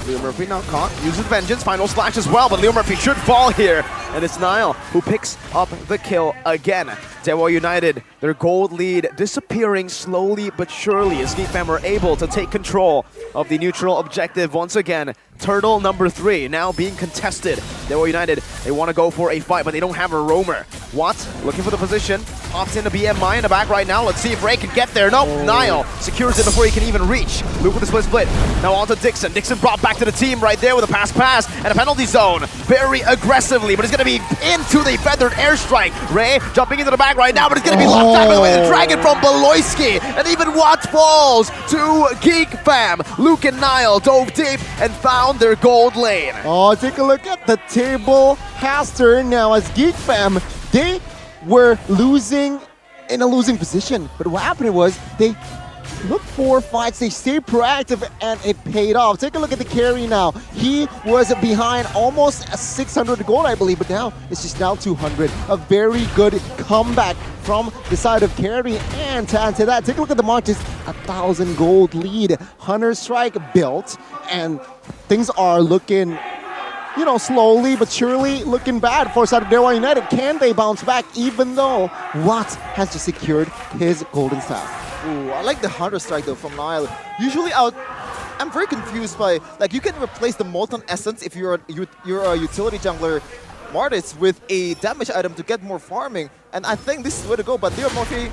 Leo Murphy now caught, uses Vengeance, final slash as well, but Leo Murphy should fall here. And it's Nile who picks up the kill again. Dewa United, their gold lead disappearing slowly but surely as Geek Fam are able to take control of the neutral objective once again. Turtle number 3 now being contested. Dewa United, they want to go for a fight, but they don't have a roamer. Watt looking for the position, pops into BMI in the back right now. Let's see if Ray can get there. Nope, Nile secures it before he can even reach. Luke with the split. Now on to Dixon. Dixon brought back to the team right there with a pass and a penalty zone. Very aggressively, but he's going to be into the feathered airstrike. Ray jumping into the back right now, but it's going to be locked out by the way the Dragon from Beloyski. And even Watt falls to Geek Fam. Luke and Nile dove deep and found their gold lane. Oh, take a look at the table has turned now as Geek Fam. They were losing in a losing position, but what happened was they looked for fights, they stayed proactive, and it paid off. Take a look at the carry now. He was behind almost 600 gold, I believe, but now it's just now 200. A very good comeback from the side of carry, and to add to that, take a look at the Martis, 1,000 gold lead. Hunter Strike built, and things are looking, you know, slowly but surely looking bad for side of Dewa United. Can they bounce back even though Watt has just secured his golden staff? Ooh, I like the Hunter Strike though from Nile. Usually I'm very confused by, like, you can replace the Molten Essence if you're a utility jungler Martis with a damage item to get more farming, and I think this is where to go, but Leo Murphy,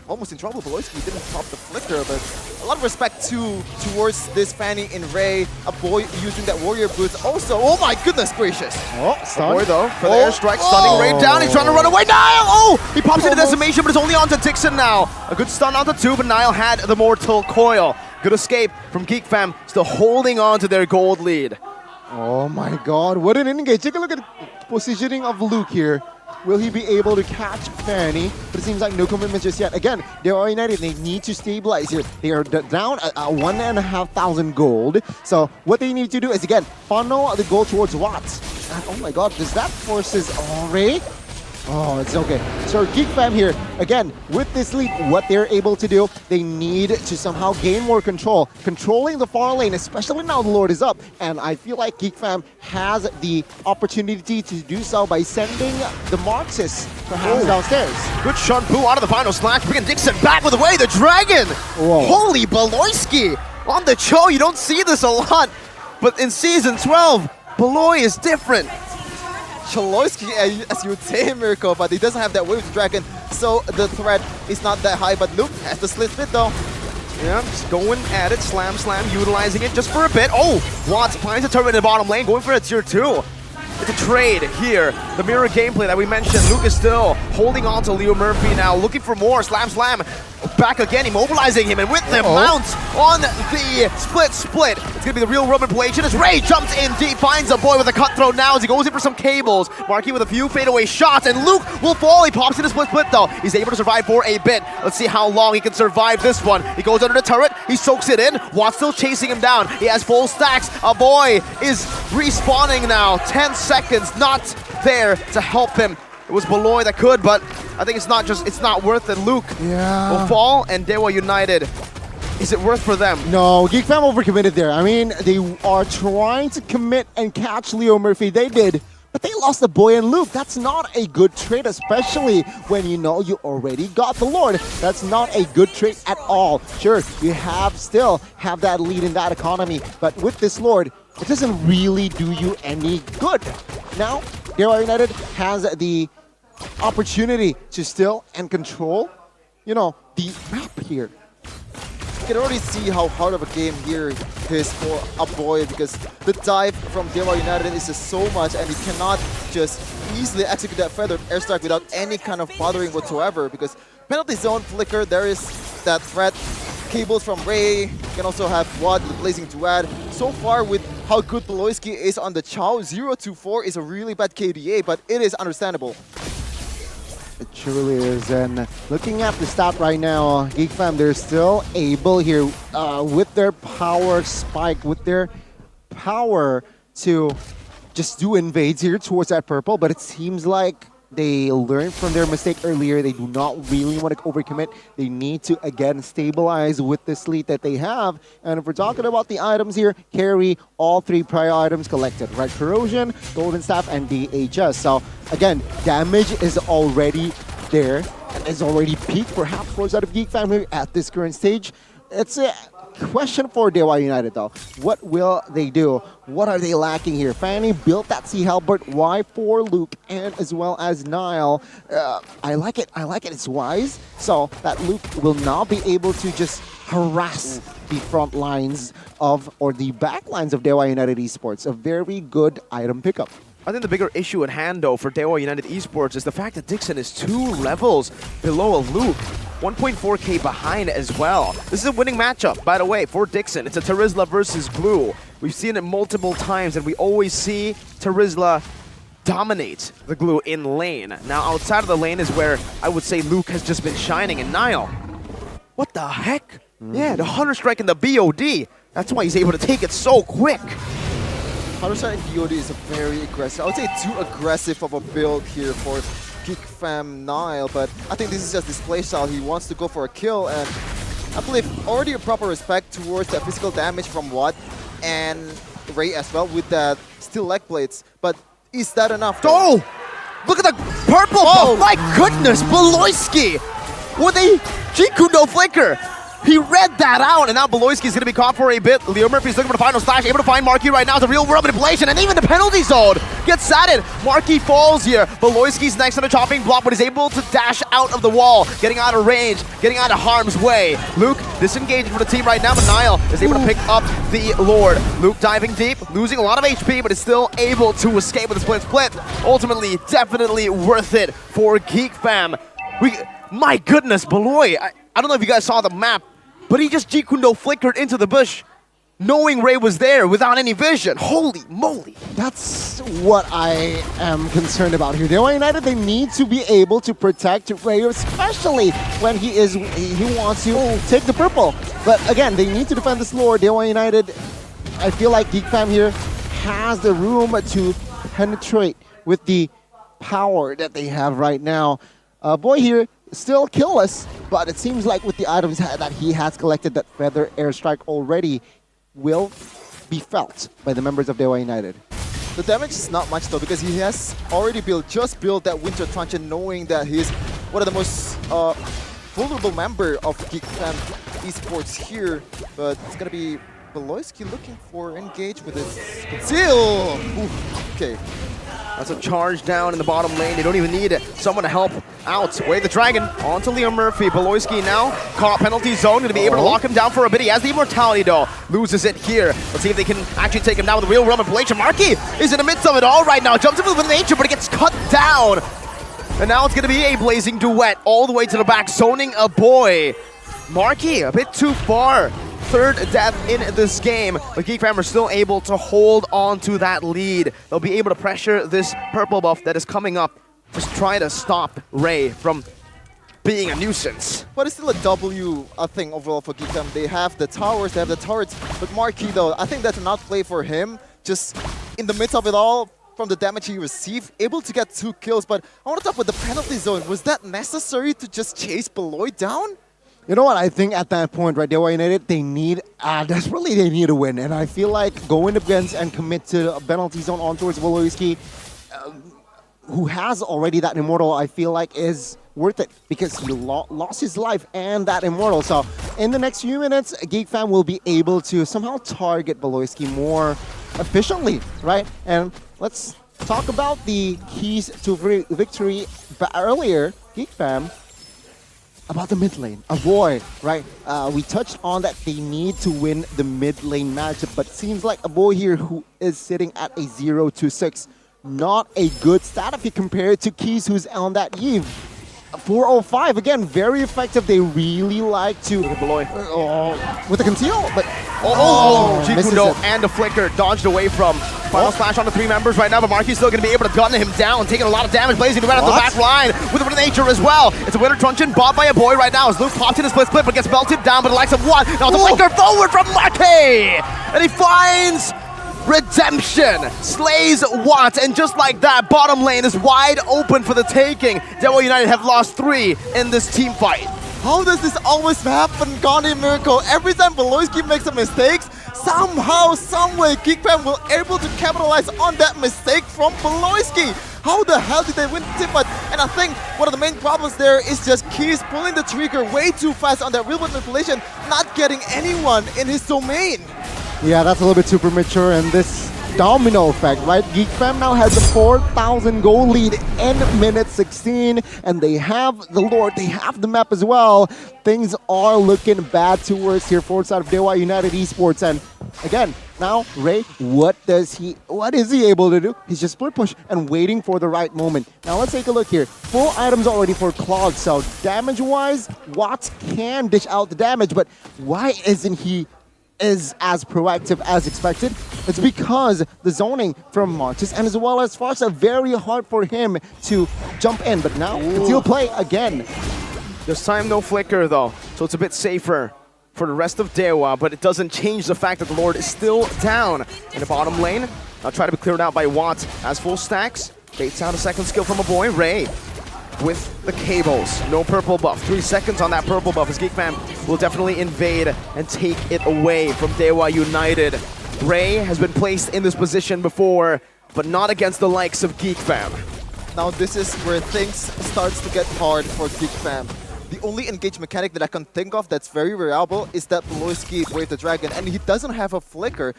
almost in trouble. Beloyski didn't pop the flicker, but a lot of respect towards this Fanny in Ray. A boy using that warrior boots also. Oh my goodness gracious! Oh, stun. Boy though, for the airstrike, stunning Ray down. He's trying to run away. Nile! Oh! He pops into decimation, but it's only onto Dixon now. A good stun onto 2, but Nile had the mortal coil. Good escape from Geek Fam, still holding on to their gold lead. Oh my god, what an engage. Take a look at the positioning of Luke here. Will he be able to catch Fanny? But it seems like no commitment just yet. Again, they're United. They need to stabilize here. They are down at 1,500 gold. So what they need to do is, again, funnel the gold towards Watts. And oh my god, does that forces Ray? Oh, it's okay. So Geek Fam here, again, with this lead, what they're able to do, they need to somehow gain more control. Controlling the far lane, especially now the Lord is up. And I feel like Geek Fam has the opportunity to do so by sending the Marxists perhaps downstairs. Good Shun Pu out of the final slash, bringing Dixon back with away the dragon! Whoa. Holy Beloyski! On the Cho, you don't see this a lot, but in Season 12, Beloy is different. Chaloyski, as you would say, Mirko, but he doesn't have that wave of dragon, so the threat is not that high, but Luke has the slit split though. Yeah, just going at it, slam, utilizing it just for a bit. Oh, Watts finds a turret in the bottom lane, going for a tier 2. It's a trade here. The mirror gameplay that we mentioned. Luke is still holding on to Leo Murphy now, looking for more. Slam. Back again, immobilizing him, and with the mount on the split. It's gonna be the real Roman play. As Ray jumps in deep, finds a boy with a cutthroat now as he goes in for some cables. Marky with a few fadeaway shots, and Luke will fall. He pops in a split though. He's able to survive for a bit. Let's see how long he can survive this one. He goes under the turret, he soaks it in. Watt's still chasing him down. He has full stacks. A boy is respawning now. 10 seconds, not there to help him. It was Beloy that could, but I think it's not worth it. Luke will fall, and Dewa United, is it worth for them? No, Geek Fam overcommitted there. I mean, they are trying to commit and catch Leo Murphy. They did, but they lost the boy and Luke. That's not a good trade, especially when you know you already got the Lord. That's not a good trade at all. Sure, you still have that lead in that economy, but with this Lord, it doesn't really do you any good. Now, Dewa United has the opportunity to still and control, the map here. You can already see how hard of a game here is for a boy, because the dive from Dewa United is just so much, and he cannot just easily execute that feathered airstrike without any kind of bothering whatsoever, because penalty zone flicker, there is that threat. Cables from Ray, you can also have Watt with Blazing Duad. So far with how good Beloyski is on the Chow, 0-4 is a really bad KDA, but it is understandable. It truly is, and looking at the stat right now, Geek Fam, they're still able here with their power spike, with their power to just do invades here towards that purple, but it seems like they learned from their mistake earlier. They do not really want to overcommit. They need to, again, stabilize with this lead that they have. And if we're talking about the items here, carry all 3 prior items collected, right? Corrosion, Golden Staff, and DHS. So, again, damage is already there. And it's already peaked, perhaps, for out of Geek Family at this current stage. It's a question for Dewa United though. What will they do? What are they lacking here? Fanny built that Sea Halberd. Why for Luke and as well as Nile? I like it. It's wise. So that Luke will not be able to just harass the front lines or the back lines of Dewa United Esports. A very good item pickup. I think the bigger issue at hand, though, for Dewa United Esports is the fact that Dixon is 2 levels below a Luke. 1.4k behind as well. This is a winning matchup, by the way, for Dixon. It's a Terizla versus Blue. We've seen it multiple times, and we always see Terizla dominate the Glue in lane. Now, outside of the lane is where I would say Luke has just been shining. And Nile, what the heck? Yeah, the Hunter Strike and the BOD. That's why he's able to take it so quick. Hunter and BOD is a very aggressive, I would say too aggressive of a build here for Geek Fam Nile, but I think this is just his playstyle. He wants to go for a kill, and I believe already a proper respect towards the physical damage from Watt and Ray as well with that steel leg plates, but is that enough? Oh! Look at the purple! Oh my goodness, Beloyski with a Jikundo flicker! He read that out, and now Beloyski is going to be caught for a bit. Leo Murphy's looking for the final slash, able to find Marky right now. It's a real world manipulation, and even the penalty zone gets at it. Marky falls here. Beloyski's next on the chopping block, but is able to dash out of the wall, getting out of range, getting out of harm's way. Luke disengaging for the team right now, but Nile is able to pick up the Lord. Luke diving deep, losing a lot of HP, but is still able to escape with a split. Ultimately, definitely worth it for Geek Fam. My goodness, Beloy. I don't know if you guys saw the map. but he just Jikundo flickered into the bush, knowing Ray was there without any vision. Holy moly. That's what I am concerned about here. Dewa United, they need to be able to protect Ray, especially when he wants to take the purple. But again, they need to defend this lore. Dewa United, I feel like Geek Fam here has the room to penetrate with the power that they have right now. Boy here, still killless, but it seems like with the items that he has collected, that Feather Airstrike already will be felt by the members of Dewa United. The damage is not much though, because he has already just built that Winter Truncheon, knowing that he's one of the most vulnerable member of Geek Fam Esports here. But it's gonna be Beloyski looking for engage with his conceal. Okay. That's a charge down in the bottom lane. They don't even need someone to help out. Wave the Dragon onto Liam Murphy. Beloyski now caught penalty zone. Going to be able to lock him down for a bit. He has the immortality though. Loses it here. Let's see if they can actually take him down with the real realm manipulation. Marky is in the midst of it all right now. Jumps in with nature, but it gets cut down. And now it's going to be a blazing duet all the way to the back, zoning a boy. Marky a bit too far. Third death in this game, but Geek Fam are still able to hold on to that lead. They'll be able to pressure this purple buff that is coming up. Just try to stop Ray from being a nuisance. But it's still a W thing overall for Geek Fam. They have the towers, they have the turrets, but Marquis though, I think that's an outplay for him. Just in the midst of it all, from the damage he received, able to get 2 kills, but I want to talk about the penalty zone. Was that necessary to just chase Beloy down? You know what, I think at that point, right, Dewa United, they need, desperately they need a win. And I feel like going against and commit to a penalty zone on towards Beloyski, who has already that Immortal, I feel like is worth it because he lost his life and that Immortal. So in the next few minutes, Geek Fam will be able to somehow target Beloyski more efficiently, right? And let's talk about the keys to victory earlier, Geek Fam. About the mid lane, a boy, right? We touched on that they need to win the mid lane matchup, but seems like a boy here who is sitting at a 0-6. Not a good stat if you compare it to Keys, who's on that Eve. 405, again, very effective. They really like to... with the conceal, but... Jikundo and the flicker dodged away from. Final splash on the 3 members right now, but Marky's still going to be able to gun him down, taking a lot of damage, blazing right off the back line with the nature as well. It's a Winter Truncheon bought by a boy right now as Luke popped in a split, but gets belted down by the likes of Watt. Now the flicker forward from Marky! And he finds redemption, slays Watt, and just like that, bottom lane is wide open for the taking. Dewa United have lost 3 in this team fight. How does this always happen, Gandhi Miracle? Every time Beloyski makes a mistake, somehow, someway, Geek Fam will able to capitalize on that mistake from Beloyski. How the hell did they win the team fight? And I think one of the main problems there is just Keys pulling the trigger way too fast on that real manipulation, not getting anyone in his domain. Yeah, that's a little bit too premature, and this domino effect, right? Geek Fam now has a 4,000 goal lead in minute 16, and they have the Lord, they have the map as well. Things are looking bad towards here forward side of Dewa United Esports, and again, now Ray, what is he able to do? He's just split push and waiting for the right moment. Now let's take a look here. Full items already for Clog, so damage-wise, Watts can dish out the damage, but why isn't he as proactive as expected? It's because the zoning from Marcus and as well as Fox are very hard for him to jump in, but now he'll play again. This time no flicker though, so it's a bit safer for the rest of Dewa, but it doesn't change the fact that the Lord is still down in the bottom lane. Now try to be cleared out by Watt as full stacks. Baits out a second skill from a boy, Ray. With the cables, no purple buff. 3 seconds on that purple buff as Geek Fam will definitely invade and take it away from Dewa United. Ray has been placed in this position before, but not against the likes of Geek Fam. Now this is where things starts to get hard for Geek Fam. The only engage mechanic that I can think of that's very reliable is that Beloyski Wave the Dragon, and he doesn't have a flicker.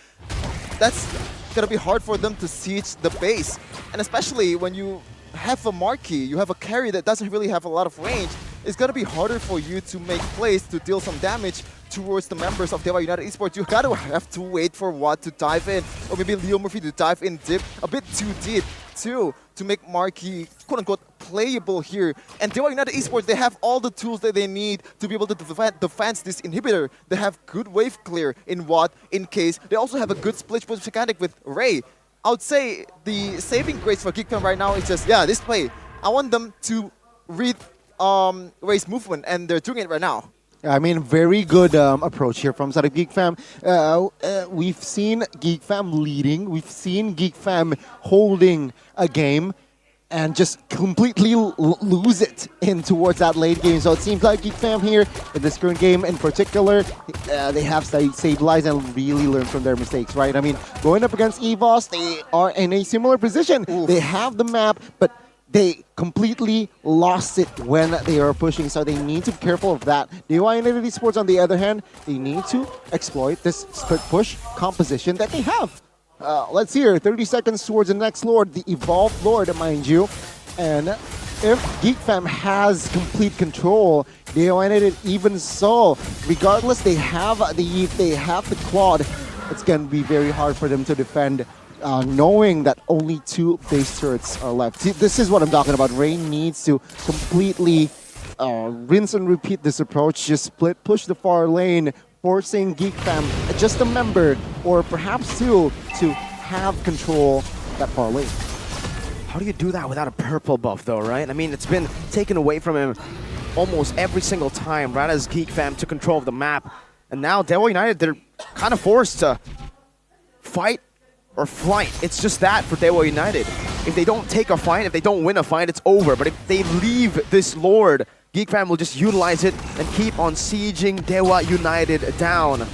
That's gonna be hard for them to siege the base, and especially when you have a Marquee, you have a carry that doesn't really have a lot of range, it's gonna be harder for you to make plays to deal some damage towards the members of Dewa United Esports. You gotta have to wait for Watt to dive in, or maybe Leo Murphy to dive in deep, a bit too deep too, to make Marquee quote-unquote playable here. And Dewa United Esports, they have all the tools that they need to be able to defend this inhibitor. They have good wave clear in what, in case. They also have a good split push mechanic with Ray. I would say the saving grace for Geek Fam right now is just, this play. I want them to read Ray's movement, and they're doing it right now. I mean, very good approach here from side of Geek Fam. We've seen Geek Fam leading. We've seen Geek Fam holding a game and just completely lose it in towards that late game. So it seems like Geek Fam here, in this current game in particular, they have stabilized and really learned from their mistakes, right? I mean, going up against EVOS, they are in a similar position. Oof. They have the map, but they completely lost it when they are pushing, so they need to be careful of that. Dewa United Esports, on the other hand, they need to exploit this split push composition that they have. Let's hear 30 seconds towards the next Lord, the Evolved Lord, mind you. And if Geek Fam has complete control, Dewa United even so, regardless they have the Claude, it's going to be very hard for them to defend. Knowing that only 2 base turrets are left. See, this is what I'm talking about. Ray needs to completely rinse and repeat this approach. Just split, push the far lane, forcing Geek Fam, just a member, or perhaps 2, to have control that far lane. How do you do that without a purple buff, though, right? I mean, it's been taken away from him almost every single time, right as Geek Fam took control of the map. And now Dewa United, they're kind of forced to fight or flight. It's just that for Dewa United. If they don't take a fight, if they don't win a fight, it's over. But if they leave this Lord, Geek Fam will just utilize it and keep on sieging Dewa United down.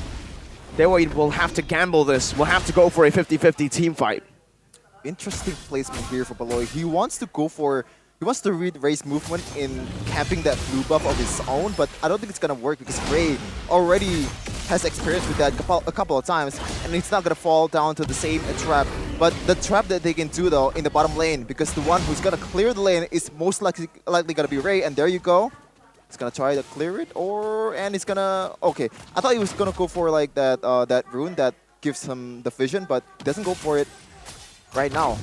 Dewa will have to gamble this. We'll have to go for a 50-50 team fight. Interesting placement here for Baloy. He wants to read Ray's movement in camping that blue buff of his own, but I don't think it's gonna work because Ray already has experience with that a couple of times, and it's not gonna fall down to the same trap. But the trap that they can do though in the bottom lane, because the one who's gonna clear the lane is most likely gonna be Ray, and there you go. He's gonna try to clear it, and he's gonna okay. I thought he was gonna go for like that that rune that gives him the vision, but he doesn't go for it right now.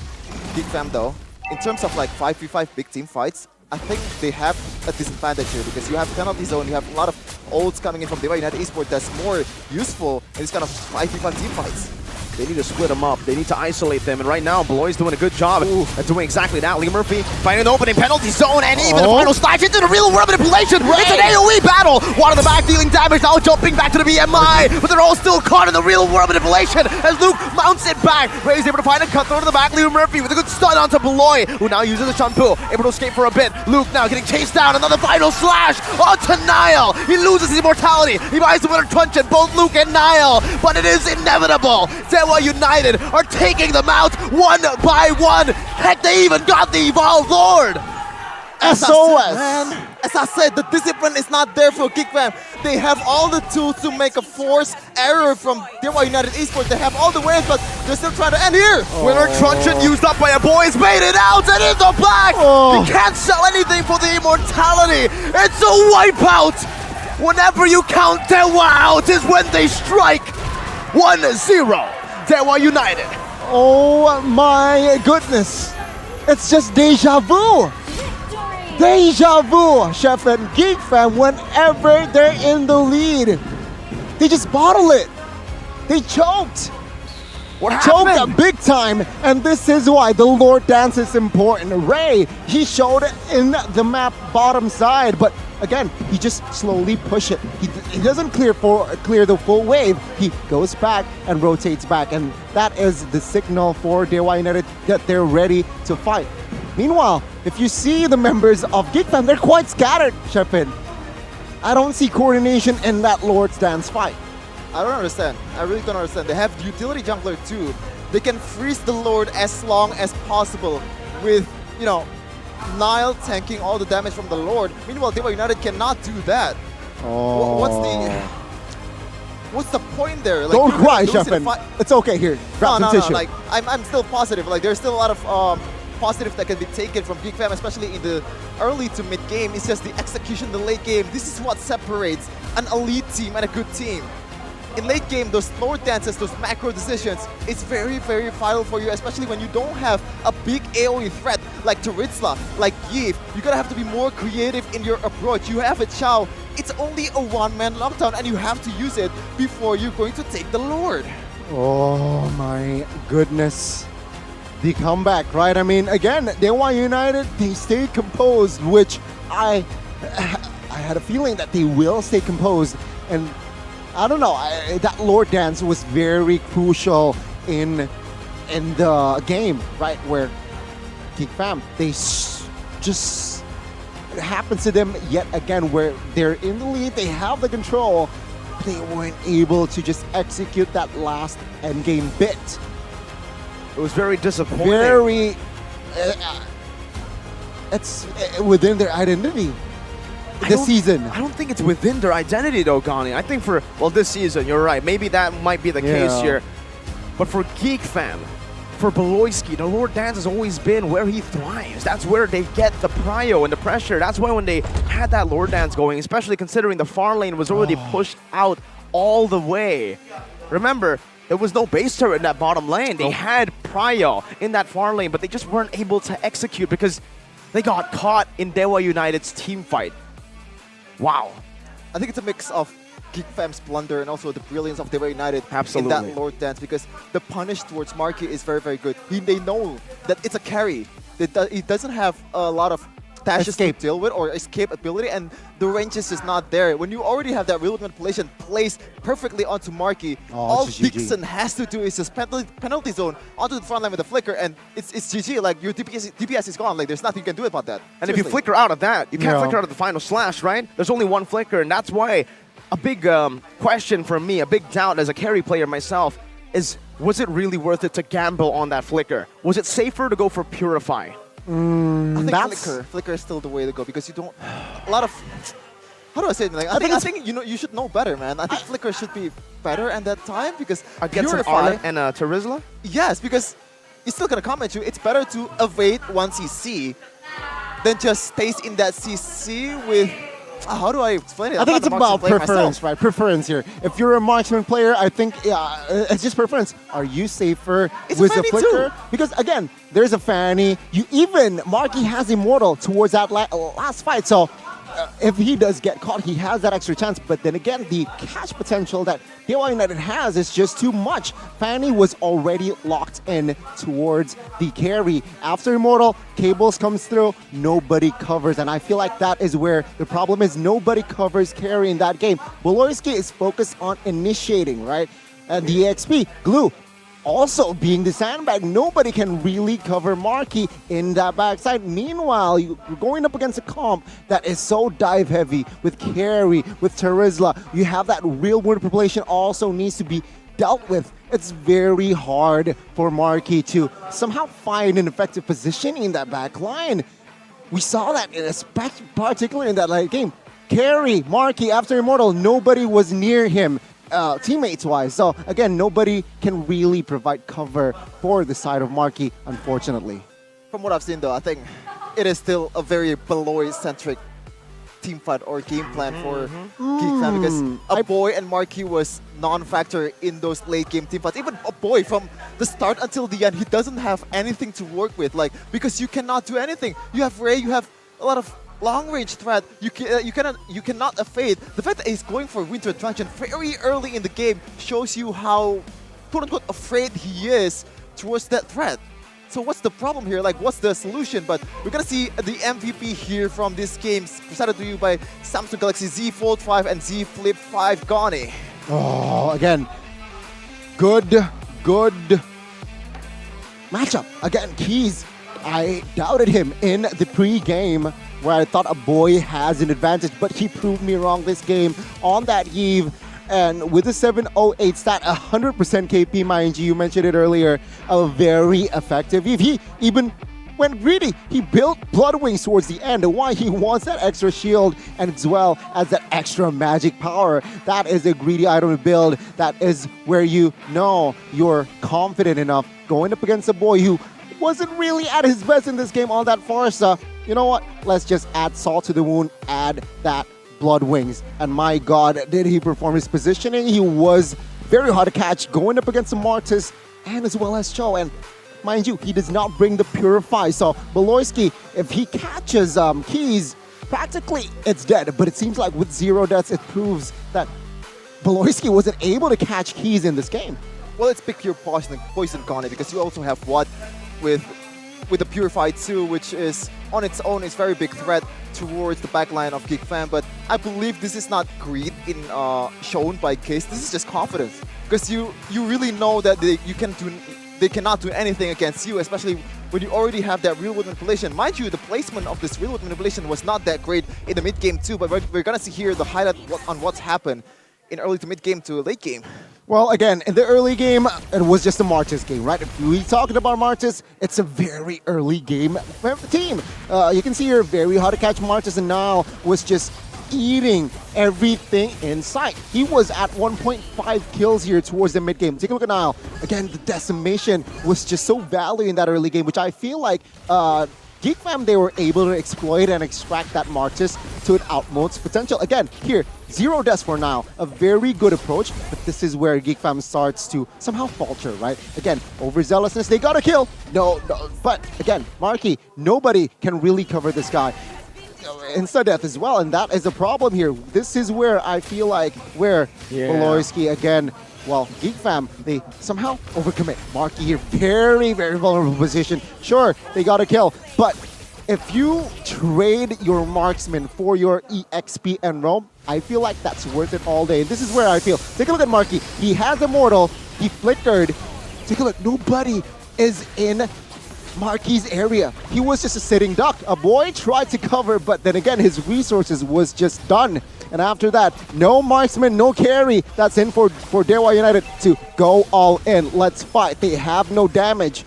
Geek Fam though, in terms of like 5v5 big team fights, I think they have a disadvantage here because you have penalty zone, you have a lot of ults coming in from Dewa United Esports that's more useful in this kind of 5v5 team fights. They need to split them up. They need to isolate them. And right now, Beloy's doing a good job at doing exactly that. Lee Murphy finding an opening penalty zone, and even the final slash into the real world manipulation. It's an AoE battle. One of the back dealing damage, now jumping back to the BMI, but they're all still caught in the real world manipulation as Luke mounts it back. Ray's able to find a cut through to the back. Lee Murphy with a good stun onto Beloy, who now uses the Shanpu, able to escape for a bit. Luke now getting chased down. Another final slash onto Niall. He loses his immortality. He buys the winner truncheon, both Luke and Niall, but it is inevitable. Dewa United are taking them out one by one. Heck, they even got the Evolved Lord. SOS! As I said, the discipline is not there for Geek Fam. They have all the tools to make a forced error from Dewa United Esports. They have all the waves, but they're still trying to end here. Winner truncheon used up by a boys, made it out and in the back. They can't sell anything for the immortality. It's a wipeout. Whenever you count Dewa out is when they strike. 1-0. Dewa United. Oh my goodness. It's just deja vu. Deja vu, Chef and Geek Fam, whenever they're in the lead. They just bottle it. They choked. What happened? Choked big time, and this is why the Lord Dance is important. Ray, he showed it in the map bottom side, but again, he just slowly push it. He doesn't clear the full wave. He goes back and rotates back, and that is the signal for Dewa United that they're ready to fight. Meanwhile, if you see the members of Geek Fam, they're quite scattered, Shepin. I don't see coordination in that Lord's Dance fight. I don't understand. I really don't understand. They have utility jungler too. They can freeze the Lord as long as possible with, you know, Niall tanking all the damage from the Lord. Meanwhile, Dewa United cannot do that. What's the point there? Like, don't cry, Shepin. It's okay here. Grab some tissue. Like, I'm still positive. Like, there's still a lot of positive that can be taken from Geek Fam, especially in the early to mid game. It's just the execution in the late game. This is what separates an elite team and a good team. In late game, those Lord dances, those macro decisions, it's very, very vital for you, especially when you don't have a big AoE threat like Tarizla, like Yves. You're gonna have to be more creative in your approach. You have a Chow. It's only a one-man lockdown, and you have to use it before you're going to take the Lord. Oh my goodness. The comeback, right? I mean, again, Dewa United, they stayed composed, which I had a feeling that they will stay composed. And I don't know, that Lord Dance was very crucial in the game, right? Where Geek Fam, just it happens to them yet again, where they're in the lead, they have the control, but they weren't able to just execute that last endgame bit. It was very disappointing. Very, it's within their identity this season. I don't think it's within their identity though, Gani. I think for, well, this season, you're right. Maybe that might be the case here. But for Geek Fam, for Beloyski, the Lord Dance has always been where he thrives. That's where they get the prio and the pressure. That's why when they had that Lord Dance going, especially considering the far lane was already pushed out all the way. Remember, there was no base turret in that bottom lane. They had prio in that far lane, but they just weren't able to execute because they got caught in Dewa United's team fight. Wow. I think it's a mix of Geek Fam's blunder and also the brilliance of Dewa United in that Lord Dance, because the punish towards Marky is very, very good. They know that it's a carry. It doesn't have a lot of dashes to deal with or escape ability, and the range is just not there. When you already have that real manipulation placed perfectly onto Marky, all Dixon has to do is just penalty zone onto the front line with a flicker, and it's GG. Like, your DPS is gone. Like, there's nothing you can do about that. And if you flicker out of that, you can't flicker out of the final slash, right? There's only one flicker, and that's why a big question for me, a big doubt as a carry player myself, is was it really worth it to gamble on that flicker? Was it safer to go for Purify? I think Flicker is still the way to go, because you don't a lot of, how do I say it? Like, I think you should know better, man. I think Flicker should be better at that time, because against an Arlet and a Tarizla? Yes, because he's still gonna come at you. It's better to evade one CC than just stays in that CC with. How do I explain it? I think it's about preference, right? Preference here. If you're a marksman player, I think it's just preference. Are you safer with a flicker? Too. Because again, there's a Fanny. Marky has Immortal towards that last fight. So if he does get caught, he has that extra chance. But then again, the catch potential that Dewa United has is just too much. Fanny was already locked in towards the carry. After Immortal, Cables comes through, nobody covers. And I feel like that is where the problem is. Nobody covers carry in that game. Beloyski is focused on initiating, right? And the EXP, Glue, also being the sandbag. Nobody can really cover Marky in that backside. Meanwhile, you're going up against a comp that is so dive heavy with carry, with Tarizla. You have that real world population also needs to be dealt with. It's very hard for Marky to somehow find an effective position in that back line. We saw that particularly in that late game. Carry, Marky after Immortal, nobody was near him. Teammates-wise. So again, nobody can really provide cover for the side of Marky, unfortunately. From what I've seen, though, I think it is still a very Beloy-centric team fight or game plan for Geek Fam, because a boy and Marky was non-factor in those late-game team fights. Even a boy from the start until the end, he doesn't have anything to work with, like, because you cannot do anything. You have Ray, you have a lot of long-range threat, you cannot evade. The fact that he's going for Winter Truncheon very early in the game shows you how, quote-unquote, afraid he is towards that threat. So what's the problem here? Like, what's the solution? But we're gonna see the MVP here from this game, presented to you by Samsung Galaxy Z Fold 5 and Z Flip 5 Gani. Oh, again, good matchup. Again, Keys, I doubted him in the pre-game, where I thought a boy has an advantage, but he proved me wrong this game on that Eve. And with the 708 stat, 100% KP, mind you mentioned it earlier, a very effective Eve. He even went greedy. He built Blood Wings towards the end. Why? He wants that extra shield and as well as that extra magic power. That is a greedy item to build. That is where you know you're confident enough going up against a boy who wasn't really at his best in this game on that Farsa. You know what? Let's just add salt to the wound, add that Blood Wings. And my God, did he perform his positioning? He was very hard to catch going up against the Martis and as well as Cho. And mind you, he does not bring the Purify. So Beloyski, if he catches Keys, practically it's dead. But it seems like with 0 deaths, it proves that Beloyski wasn't able to catch Keys in this game. Well, it's pick your poison Connie, because you also have what with the Purify 2, which is on its own is very big threat towards the backline of Geek Fam. But I believe this is not greed in shown by Case. This is just confidence, because you really know that they cannot do anything against you, especially when you already have that real world manipulation. Mind you, the placement of this real world manipulation was not that great in the mid game too. But we're gonna see here the highlight on what's happened in early to mid game to late game. Well, again, in the early game, it was just a Martis game, right? If we talking about Martis, it's a very early game team. You can see here, very hard to catch Martis, and Niall was just eating everything in sight. He was at 1.5 kills here towards the mid game. Take a look at Niall. Again, the decimation was just so valuable in that early game, which I feel like Geek Fam, they were able to exploit and extract that Martis to its utmost potential. Again, here, 0 deaths for now. A very good approach, but this is where Geek Fam starts to somehow falter, right? Again, overzealousness, they got a kill. No, but again, Marky, nobody can really cover this guy. Insta-death as well, and that is a problem here. This is where I feel like Beloyski, again, well, Geek Fam, they somehow overcommit. Marky here, very, very vulnerable position. Sure, they got a kill, but if you trade your marksman for your EXP and roam, I feel like that's worth it all day. And this is where I feel. Take a look at Marky. He has Immortal. He flickered. Take a look. Nobody is in Marky's area. He was just a sitting duck. A boy tried to cover, but then again, his resources was just done. And after that, no marksman, no carry. That's in for Dewa United to go all in. Let's fight. They have no damage.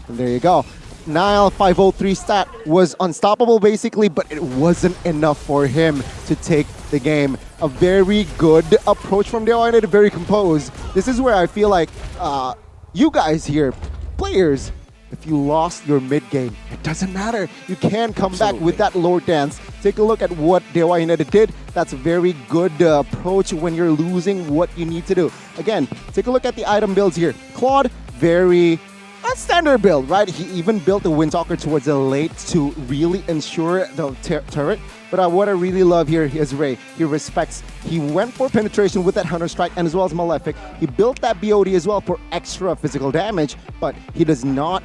And there you go. Niall 503 stat was unstoppable basically, but it wasn't enough for him to take the game. A very good approach from Dewa United, very composed. This is where I feel like you guys here, players, if you lost your mid game, it doesn't matter. You can come back with that Lord Dance. Take a look at what Dewa United did. That's a very good approach when you're losing what you need to do. Again, take a look at the item builds here. Claude, very standard build, right? He even built the Windtalker towards the late to really ensure the turret. But what I really love here is Ray. He respects. He went for penetration with that Hunter Strike and as well as Malefic. He built that BOD as well for extra physical damage, but he does not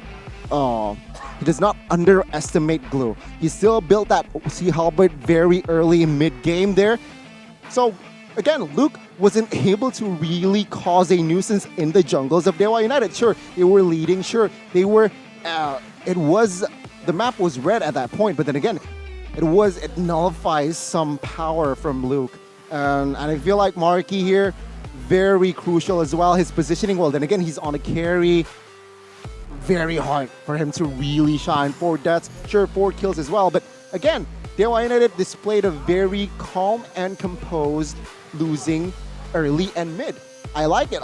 underestimate Glue. He still built that Sea Halberd very early mid-game there. So again, Luke wasn't able to really cause a nuisance in the jungles of Dewa United. Sure, they were leading. Sure, they were. The map was red at that point, but then again, it nullifies some power from Luke. And I feel like Marky here, very crucial as well. His positioning, well, then again, he's on a carry. Very hard for him to really shine. 4 deaths, sure, 4 kills as well. But again, Dewa United displayed a very calm and composed losing early and mid. I like it.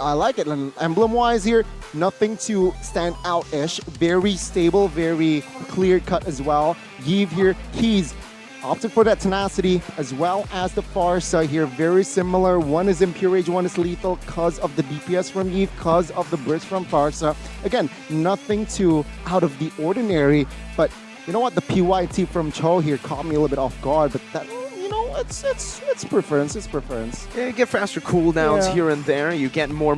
And emblem-wise here, nothing to stand out-ish. Very stable, very clear-cut as well. Yves here, Keys opted for that tenacity as well as the Farsa here. Very similar. One is Impure Rage, one is lethal because of the DPS from Yves, because of the burst from Farsa. Again, nothing too out of the ordinary, but you know what? The PYT from Cho here caught me a little bit off guard, but that, you know, it's preference. It's preference. Yeah, you get faster cooldowns here and there. You get more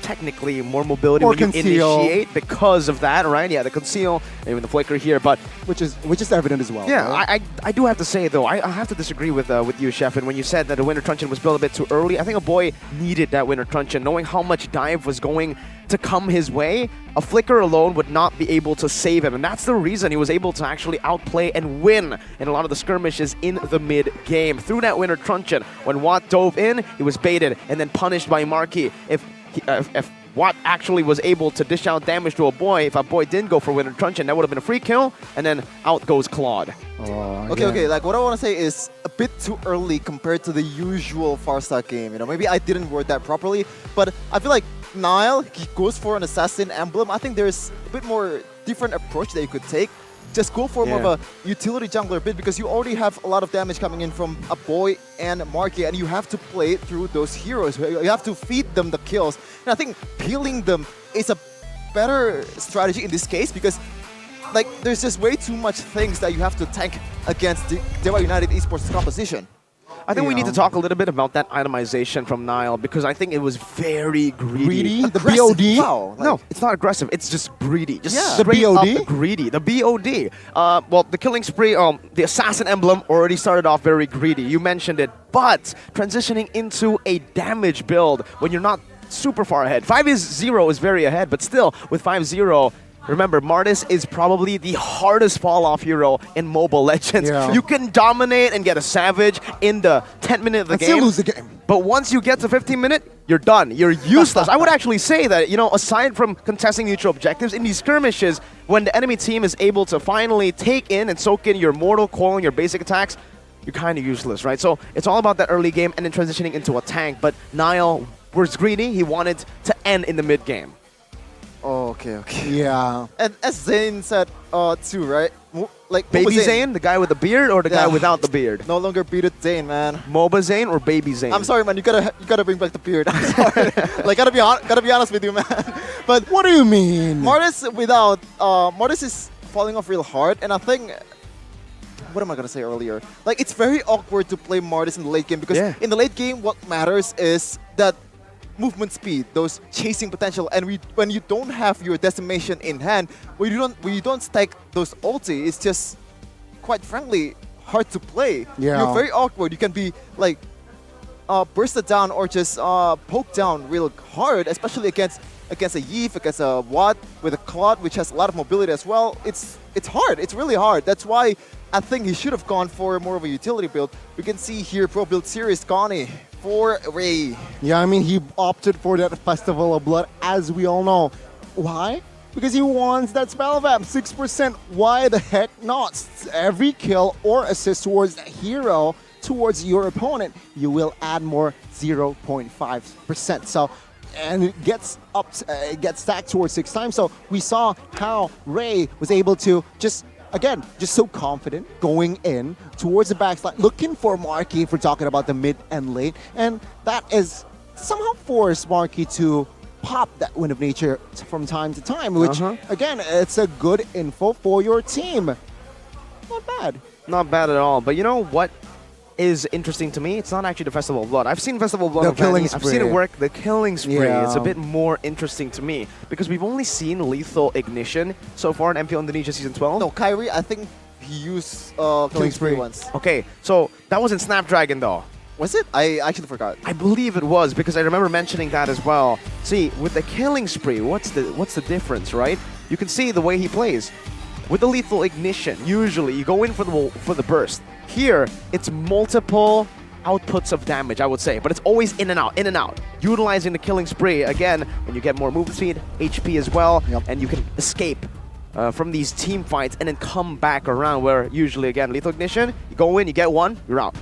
technically more mobility More when you conceal. initiate because of that, right? Yeah, the conceal, even the flicker here, but which is evident as well. yeah, right? I do have to say though, I have to disagree with you, Chef, and when you said that the Winter Truncheon was built a bit too early. I think a boy needed that Winter Truncheon, knowing how much dive was going to come his way. A flicker alone would not be able to save him, and that's the reason he was able to actually outplay and win in a lot of the skirmishes in the mid game through that Winter Truncheon. When Watt dove in, he was baited and then punished by Marky. If Watt actually was able to dish out damage to a boy, if a boy didn't go for Winter Truncheon, that would have been a free kill, and then out goes Claude. Okay, like what I want to say is a bit too early compared to the usual Farsa game. You know, maybe I didn't word that properly, but I feel like Niall, he goes for an assassin emblem. I think there's a bit more different approach that you could take. Just go for more of a utility jungler bit, because you already have a lot of damage coming in from a boy and Marky, and you have to play through those heroes. You have to feed them the kills. And I think peeling them is a better strategy in this case because like there's just way too much things that you have to tank against the Dewa United Esports composition. I think we need to talk a little bit about that itemization from Nile because I think it was very greedy. Greedy? The Aggressive. BOD? Wow, like- No, it's not aggressive. It's just greedy. Just Yeah. The straight BOD? up greedy. The BOD. Well, the killing spree, the assassin emblem already started off very greedy. You mentioned it. But transitioning into a damage build when you're not super far ahead. 5-0 is very ahead, but still, with 5-0, remember, Martis is probably the hardest fall-off hero in Mobile Legends. Yeah. You can dominate and get a Savage in the 10th minute of the And game. still lose the game. But once you get to 15 minute, you're done. You're useless. I would actually say that, you know, aside from contesting neutral objectives, in these skirmishes, when the enemy team is able to finally take in and soak in your Mortal Coil and your basic attacks, you're kind of useless, right? So it's all about that early game and then transitioning into a tank. But Nile was greedy. He wanted to end in the mid game. Oh, okay. Yeah. And as Zane said too, right? Like Baby MOBA Zane, the guy with the beard, or the guy without the beard? No longer bearded Zane, man. MOBA Zane or Baby Zane? I'm sorry, man. You gotta bring back the beard. I'm sorry. Like gotta be honest with you, man. But what do you mean? Martis without Martis is falling off real hard, and I think. What am I gonna say earlier? Like it's very awkward to play Martis in the late game because in the late game, what matters is that movement speed, those chasing potential, and when you don't have your decimation in hand, when you don't stack those ulti, it's just quite frankly hard to play. Yeah. You're very awkward. You can be like bursted down or just poked down real hard, especially against a Yves, against a Watt with a Claude, which has a lot of mobility as well. It's hard. It's really hard. That's why I think he should have gone for more of a utility build. We can see here Pro Build Series Connie for Ray. Yeah, I mean, he opted for that Festival of Blood, as we all know. Why? Because he wants that spell vamp, 6%. Why the heck not? Every kill or assist towards a hero towards your opponent, you will add more 0.5%. So, and it gets up, it gets stacked towards 6 times. So we saw how Ray was able to just, again, just so confident going in towards the backline, looking for Marky if we're talking about the mid and late. And that is somehow forced Marky to pop that Wind of Nature from time to time, which, again, it's a good info for your team. Not bad. Not bad at all. But you know what is interesting to me? It's not actually the Festival of Blood. I've seen Festival of Blood. The killing I've seen it spree. work. The killing spree. Yeah. It's a bit more interesting to me because we've only seen Lethal Ignition so far in MPL Indonesia Season 12. No, Kyrie, I think he used killing spree once. Okay, so that was in Snapdragon though. Was it? I actually forgot. I believe it was because I remember mentioning that as well. See, with the killing spree, what's the difference, right? You can see the way he plays. With the Lethal Ignition, usually you go in for the burst. Here, it's multiple outputs of damage, I would say, but it's always in and out. Utilizing the killing spree, again, when you get more movement speed, HP as well, and you can escape from these team fights and then come back around where usually, again, Lethal Ignition, you go in, you get one, you're out.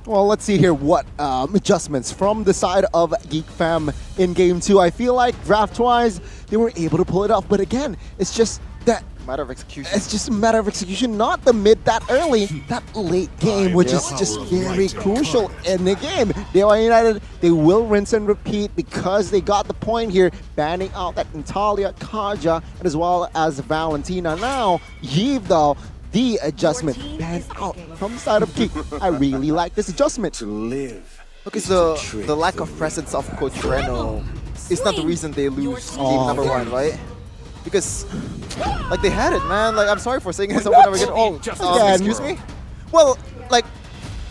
Well, let's see here what adjustments from the side of Geek Fam in Game 2. I feel like draft-wise, they were able to pull it off, but again, it's just that matter of execution. It's just a matter of execution, not the mid that early, that late game, which is just very crucial in the game. Dewa United, they will rinse and repeat because they got the point here, banning out that Natalia, Kaja, and as well as Valentina. Now, Yves, though, the adjustment banned out from the side of Geek. I really like this adjustment. To live. Okay, so the lack of presence of Coach Reno is not the reason they lose game number 1, right? Because, like, they had it, man. Like, I'm sorry for saying this over and over again. Oh, excuse me? Well, like,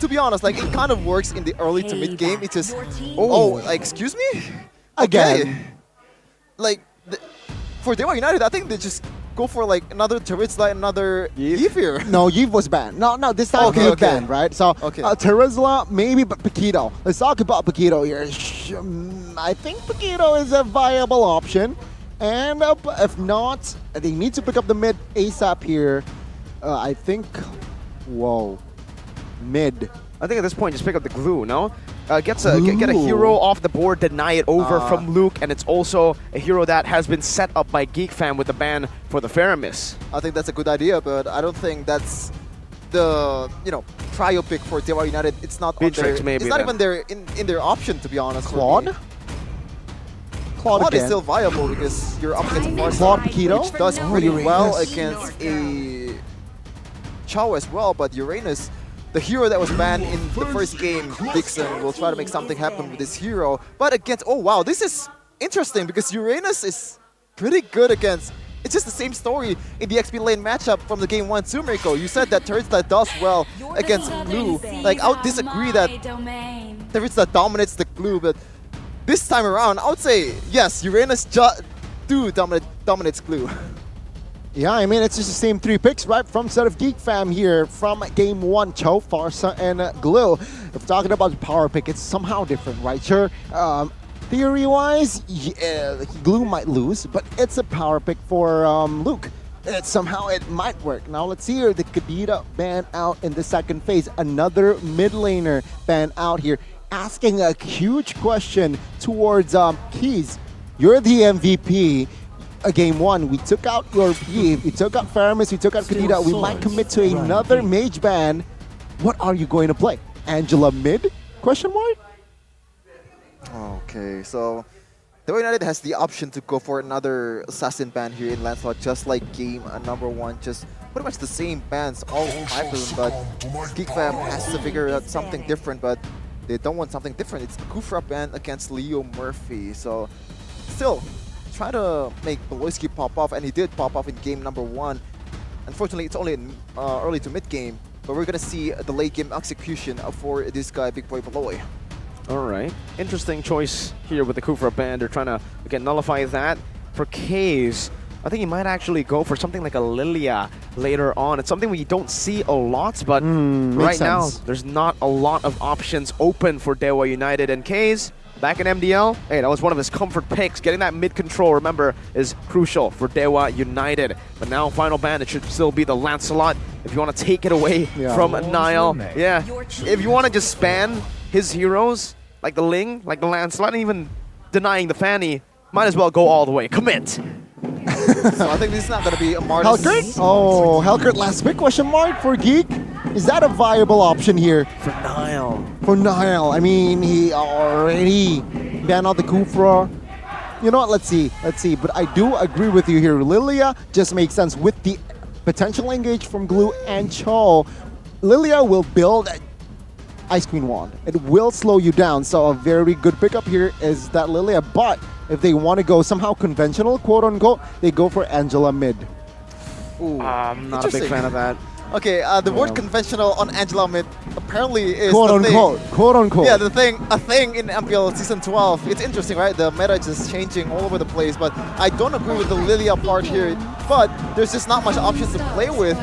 to be honest, like, it kind of works in the early to mid game. It's just, like, excuse me? Again. Okay. Like, for Dewa United, I think they just go for, like, another Terizla and another Yves here. No, Yves was banned. No, this time he was banned, right? So, Terizla, maybe, but Paquito. Let's talk about Paquito here. I think Paquito is a viable option. And if not, they need to pick up the mid ASAP here. I think, mid. I think at this point, just pick up the glue, no? Get a hero off the board, deny it over from Luke, and it's also a hero that has been set up by Geek Fam with the ban for the Faramis. I think that's a good idea, but I don't think that's the trio pick for Dewa United. It's not on their, maybe it's not even their in their option, to be honest. Claude? Claude is again. still viable because you're up against Marcel, Claude Keto? which does Oh, pretty well Uranus. against a Chow as well, but Uranus, the hero that was banned in the first game, Dixon, will try to make something happen with this hero. But against, oh wow, this is interesting because Uranus is pretty good against, it's just the same story in the XP lane matchup from the game 1 too, Mirko. You said that Terizla does well against Blue. Like, I would disagree that Terizla dominates the Blue, but this time around, I would say, yes, Uranus dominates Blue. Yeah, I mean, it's just the same 3 picks, right? From set of Geek Fam here from game 1, Cho, Farsa, and Glue. If we're talking about the power pick, it's somehow different, right? Sure, theory-wise, yeah, Glue might lose, but it's a power pick for Luke. Somehow it might work. Now let's see here, the Kadita ban out in the second phase. Another mid laner ban out here, asking a huge question towards Keys. You're the MVP. Game 1, we took out your Eve, we took out Faramis, we took out Kadita. We might commit to another mage ban. What are you going to play? Angela mid? Question mark? Okay, so Dewa United has the option to go for another assassin ban here in Lancelot, just like game number 1, just pretty much the same bans, all 5 of them, but Geek Fam has to figure out something different, but they don't want something different. It's the Kufra ban against Leo Murphy, so still try to make Beloyski pop off, and he did pop off in game number 1. Unfortunately, it's only in early to mid game, but we're gonna see the late game execution for this guy, Big Boy Beloy. Alright, interesting choice here with the Kufra ban. They're trying to, again, nullify that. For Kaze, I think he might actually go for something like a Lilia later on. It's something we don't see a lot, but right now, there's not a lot of options open for Dewa United. And Kaze, back in MDL, hey, that was one of his comfort picks. Getting that mid control, remember, is crucial for Dewa United. But now, final ban, it should still be the Lancelot. If you want to take it away from Nile, yeah. If you want to just span his heroes, like the Ling, like the Lancelot, and even denying the Fanny, might as well go all the way. Commit. So I think this is not going to be a Martis. Hellkurt? Oh, Hellkurt last pick, question mark for Geek. Is that a viable option here? For Nile. For Nile. I mean, he already banned out the Kufra. You know what, let's see. But I do agree with you here. Lilia just makes sense with the potential engage from Glue and Cho. Lilia will build Ice Queen Wand. It will slow you down, so a very good pickup here is that Lilia. But if they want to go somehow conventional, quote unquote, they go for Angela mid. Ooh, I'm not a big fan of that. Okay, the word conventional on Angela mid apparently is quote the unquote, thing. quote unquote. Yeah, a thing in MPL Season 12. It's interesting, right? The meta is just changing all over the place, but I don't agree with the Lilia part here. But there's just not much options to play with.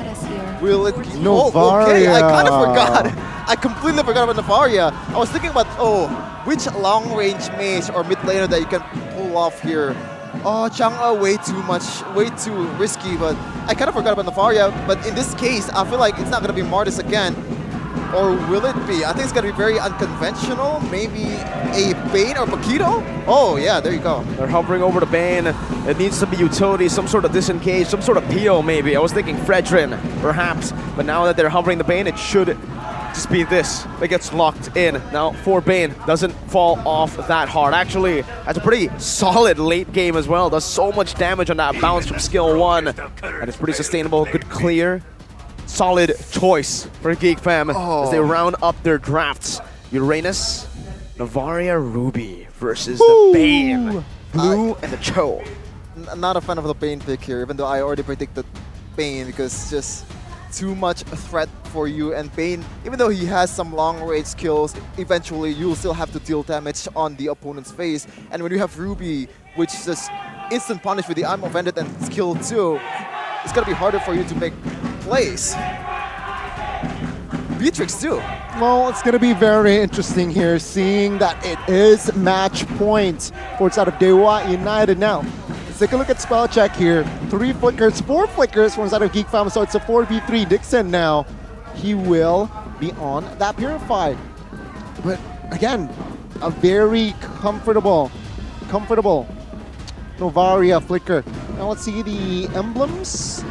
Will it be... Novaria. Oh, okay, I kind of forgot. I completely forgot about Novaria. I was thinking about, which long-range mage or mid laner that you can pull off here. Oh, Chang'e, way too risky, but I kind of forgot about Novaria. But in this case, I feel like it's not going to be Martis again. Or will it be? I think it's going to be very unconventional. Maybe a Bane or Paquito? Oh, yeah, there you go. They're hovering over the Bane. It needs to be utility, some sort of disengage, some sort of PO maybe. I was thinking Fredrin, perhaps. But now that they're hovering the Bane, it should just be this that gets locked in. Now, for Bane, doesn't fall off that hard. Actually, that's a pretty solid late game as well. Does so much damage on that bounce from skill 1. And it's pretty sustainable, good clear. Solid choice for Geek Fam as they round up their drafts. Uranus, Novaria, Ruby versus the Bane. Blue and the Cho. Not a fan of the Bane pick here, even though I already predicted Bane because it's just too much a threat for you. And Bane, even though he has some long-range skills, eventually you'll still have to deal damage on the opponent's face. And when you have Ruby, which is just instant punish with the I'm Offended and skill 2, it's gonna be harder for you to make plays. Beatrix too. Well, it's going to be very interesting here, seeing that it is match point for side of Dewa United now. Let's take a look at spell check here. 3 flickers, 4 flickers from side of Geek Fam, so it's a 4v3. Dixon now, he will be on that Purify. But again, a very comfortable Novaria flicker. Now let's see the emblems.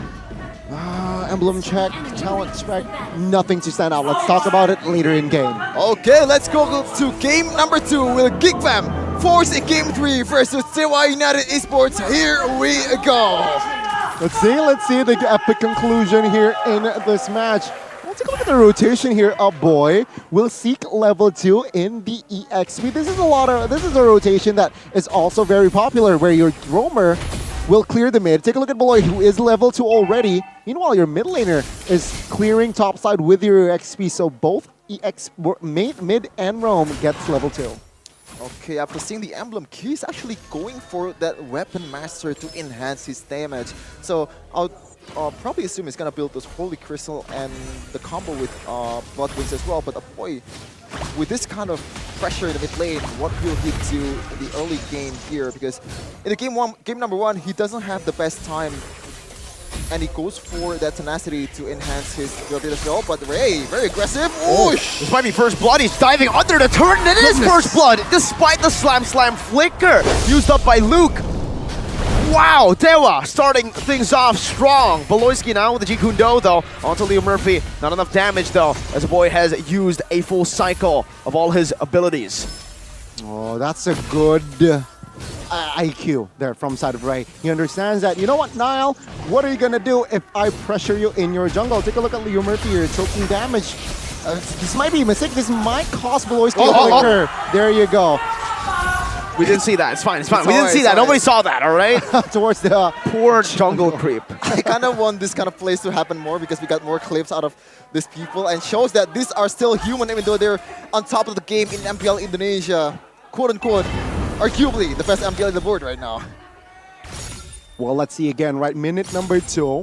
Emblem check, talent spec, nothing to stand out. Let's talk about it later in game. Okay, let's go to game number 2 with Geek Fam Force in Game 3 versus Dewa United Esports. Here we go. Let's see the epic conclusion here in this match. Let's take a look at the rotation here. A boy will seek level 2 in the EXP. This is a rotation that is also very popular, where your roamer will clear the mid. Take a look at Beloy, who is level 2 already. Meanwhile, your mid laner is clearing topside with your XP. So both mid and roam gets level 2. Okay, after seeing the emblem, he's actually going for that Weapon Master to enhance his damage. So I'll probably assume he's gonna build this Holy Crystal and the combo with Blood Wings as well. But boy, with this kind of pressure in the mid lane, what will he do in the early game here? Because in the game number 1, he doesn't have the best time, and he goes for that tenacity to enhance his ability as well. But Ray, very aggressive. Oosh! This might be first blood. He's diving under the turret, and it is first blood, despite the slam flicker used up by Luke. Wow, Dewa starting things off strong. Beloyski now with the Jikundo though, onto Leo Murphy. Not enough damage though, as the boy has used a full cycle of all his abilities. Oh, that's a good IQ there from side of Ray. He understands that, you know what, Niall, what are you gonna do if I pressure you in your jungle? Take a look at Leo Murphy here, choking damage. This might be a mistake. This might cost Beloyski a flicker. There you go. We didn't see that. It's fine. We didn't see that. Nobody saw that, all right? Towards the poor jungle creep. I kind of want this kind of plays to happen more because we got more clips out of these people and shows that these are still human even though they're on top of the game in MPL Indonesia. Quote unquote, arguably the best MPL in the board right now. Well, let's see again, right? Minute number 2.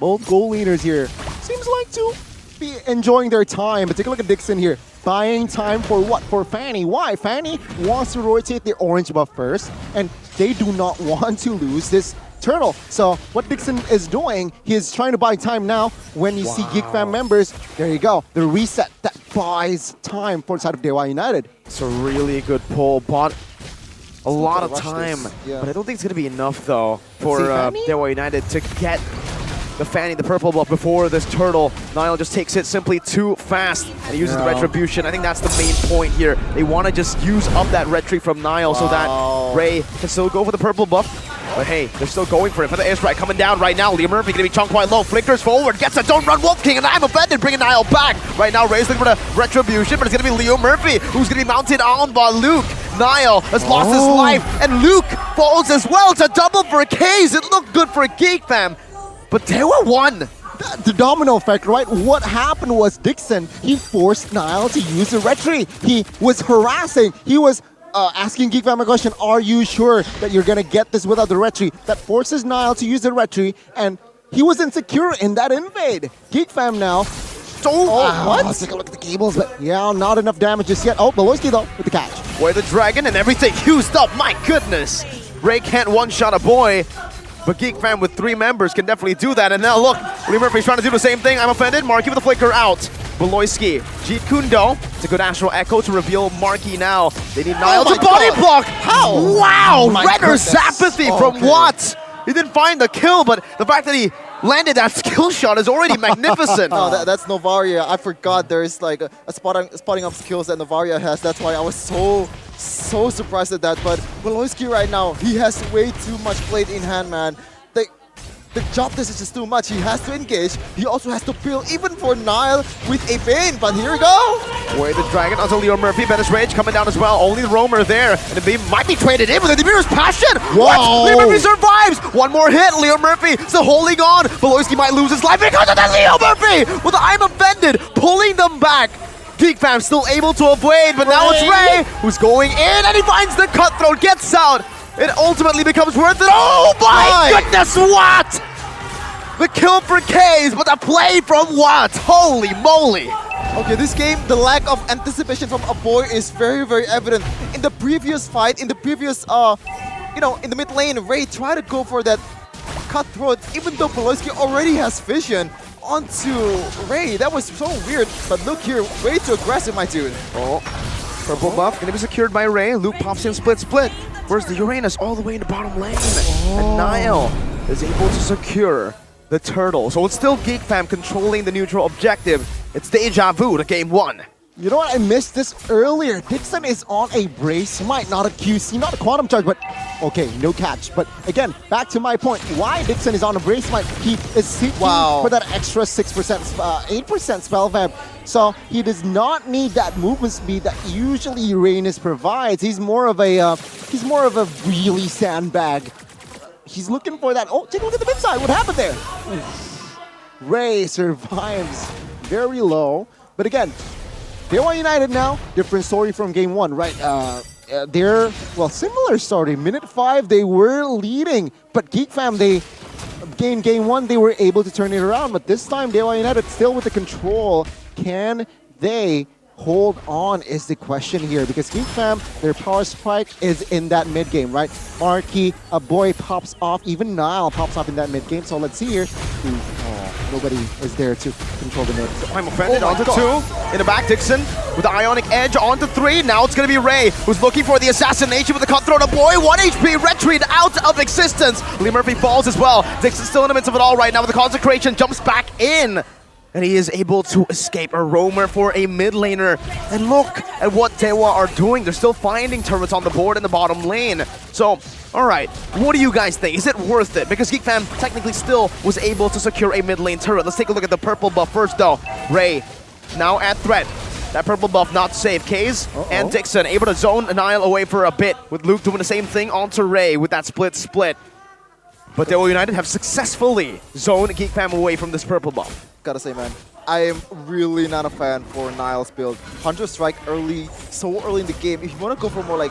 Both goal leaders here seems like to be enjoying their time. But take a look at Dixon here. Buying time for what? For Fanny. Why? Fanny wants to rotate the orange buff first, and they do not want to lose this turtle. So what Dixon is doing, he is trying to buy time now. When you see Geek Fam members, there you go. The reset that buys time for the side of Dewa United. It's a really good pull. Bought a lot of time, but I don't think it's going to be enough though for Dewa United to get the Fanny, the purple buff before this turtle. Niall just takes it simply too fast and he uses the Retribution. I think that's the main point here. They want to just use up that Retri from Niall so that Ray can still go for the purple buff. But hey, they're still going for it. For the airstrike coming down right now. Leo Murphy going to be chunked quite low. Flickers forward, gets a don't run Wolf King, and I'm offended, bringing Niall back. Right now, Ray's looking for the Retribution, but it's going to be Leo Murphy who's going to be mounted on by Luke. Niall has lost his life, and Luke falls as well. It's a double for Kaze. It looked good for Geek Fam. But Dewa won. The domino effect, right? What happened was Dixon, he forced Niall to use the Retri. He was harassing. He was asking Geek Fam a question, are you sure that you're going to get this without the Retri? That forces Niall to use the Retri, and he was insecure in that invade. Geek Fam now. What? Let's take a look at the cables, but yeah, not enough damage just yet. Oh, Beloyski though, with the catch. Where the dragon and everything used up, my goodness. Ray can't one-shot a boy. But Geek Fam with 3 members can definitely do that. And now look, Leo Murphy's trying to do the same thing. I'm offended. Marky with the flicker out. Beloyski, Jeet Kundo. It's a good Astral Echo to reveal Marky now. They need Niall to body block. How? Wow! Renner's apathy from Watt. He didn't find the kill, but the fact that he landed that skill shot is already magnificent. Oh, that's Novaria. I forgot there's like a spotting up skills that Novaria has. That's why I was so surprised at that. But Beloyski right now, he has way too much played in hand, man. The job this is just too much. He has to engage. He also has to peel even for Niall with a Bane. But here we go. Where the dragon onto Leo Murphy. Venice Rage coming down as well. Only the roamer there. And the beam might be traded in with the Demir's Passion. Whoa. What? Leo Murphy survives. One more hit. Leo Murphy still holding on. Beloyski might lose his life because of that. Leo Murphy with the I'm offended, pulling them back. Geek Fam still able to avoid, but now it's Ray who's going in and he finds the cutthroat, gets out. It ultimately becomes worth it. Oh my goodness, what? The kill for Kaze, but the play from Watt. Holy moly. Okay, this game, the lack of anticipation from a boy is very, very evident. In the previous fight, in the previous, in the mid lane, Ray tried to go for that cutthroat, even though Beloyski already has vision onto Ray. That was so weird. But look here, way too aggressive, my dude. Oh, purple buff gonna be secured by Ray. Luke pops in split. Where's the Uranus all the way in the bottom lane? And Niall is able to secure the turtle. So it's still Geek Fam controlling the neutral objective. It's deja vu to game 1. You know what? I missed this earlier. Dixon is on a brace smite, not a QC, not a quantum charge, but okay, no catch. But again, back to my point, why Dixon is on a brace smite? He is seeking for that extra 6%, 8% spell vamp. So he does not need that movement speed that usually Uranus provides. He's more of a really sandbag. He's looking for that. Oh, take a look at the mid side. What happened there? Ray survives very low, but again. Dewa United now, different story from game one, right? They're, well, similar story. Minute 5, they were leading, but Geek Fam, they gained game one, they were able to turn it around, but this time Dewa United still with the control. Can they hold on is the question here, because Geek Fam, their power spike is in that mid game, right? Marky, a boy pops off, even Nile pops off in that mid game, so let's see here. Nobody is there to control the mid. I'm offended onto 2. In the back, Dixon with the Ionic Edge onto 3. Now it's going to be Ray, who's looking for the assassination with the cutthroat. A boy, 1 HP, retreat out of existence. Lee Murphy falls as well. Dixon's still in the midst of it all right now with the consecration. Jumps back in. And he is able to escape a roamer for a mid laner. And look at what Dewa are doing. They're still finding turrets on the board in the bottom lane. So, all right, what do you guys think? Is it worth it? Because Geek Fam technically still was able to secure a mid lane turret. Let's take a look at the purple buff first, though. Ray, now at threat. That purple buff not safe. Kaze and Dixon able to zone Nile away for a bit. With Luke doing the same thing onto Ray with that split. But Dewa United have successfully zoned Geek Fam away from this purple buff. Gotta say, man, I am really not a fan for Nile's build. Hunter Strike early, so early in the game. If you want to go for more like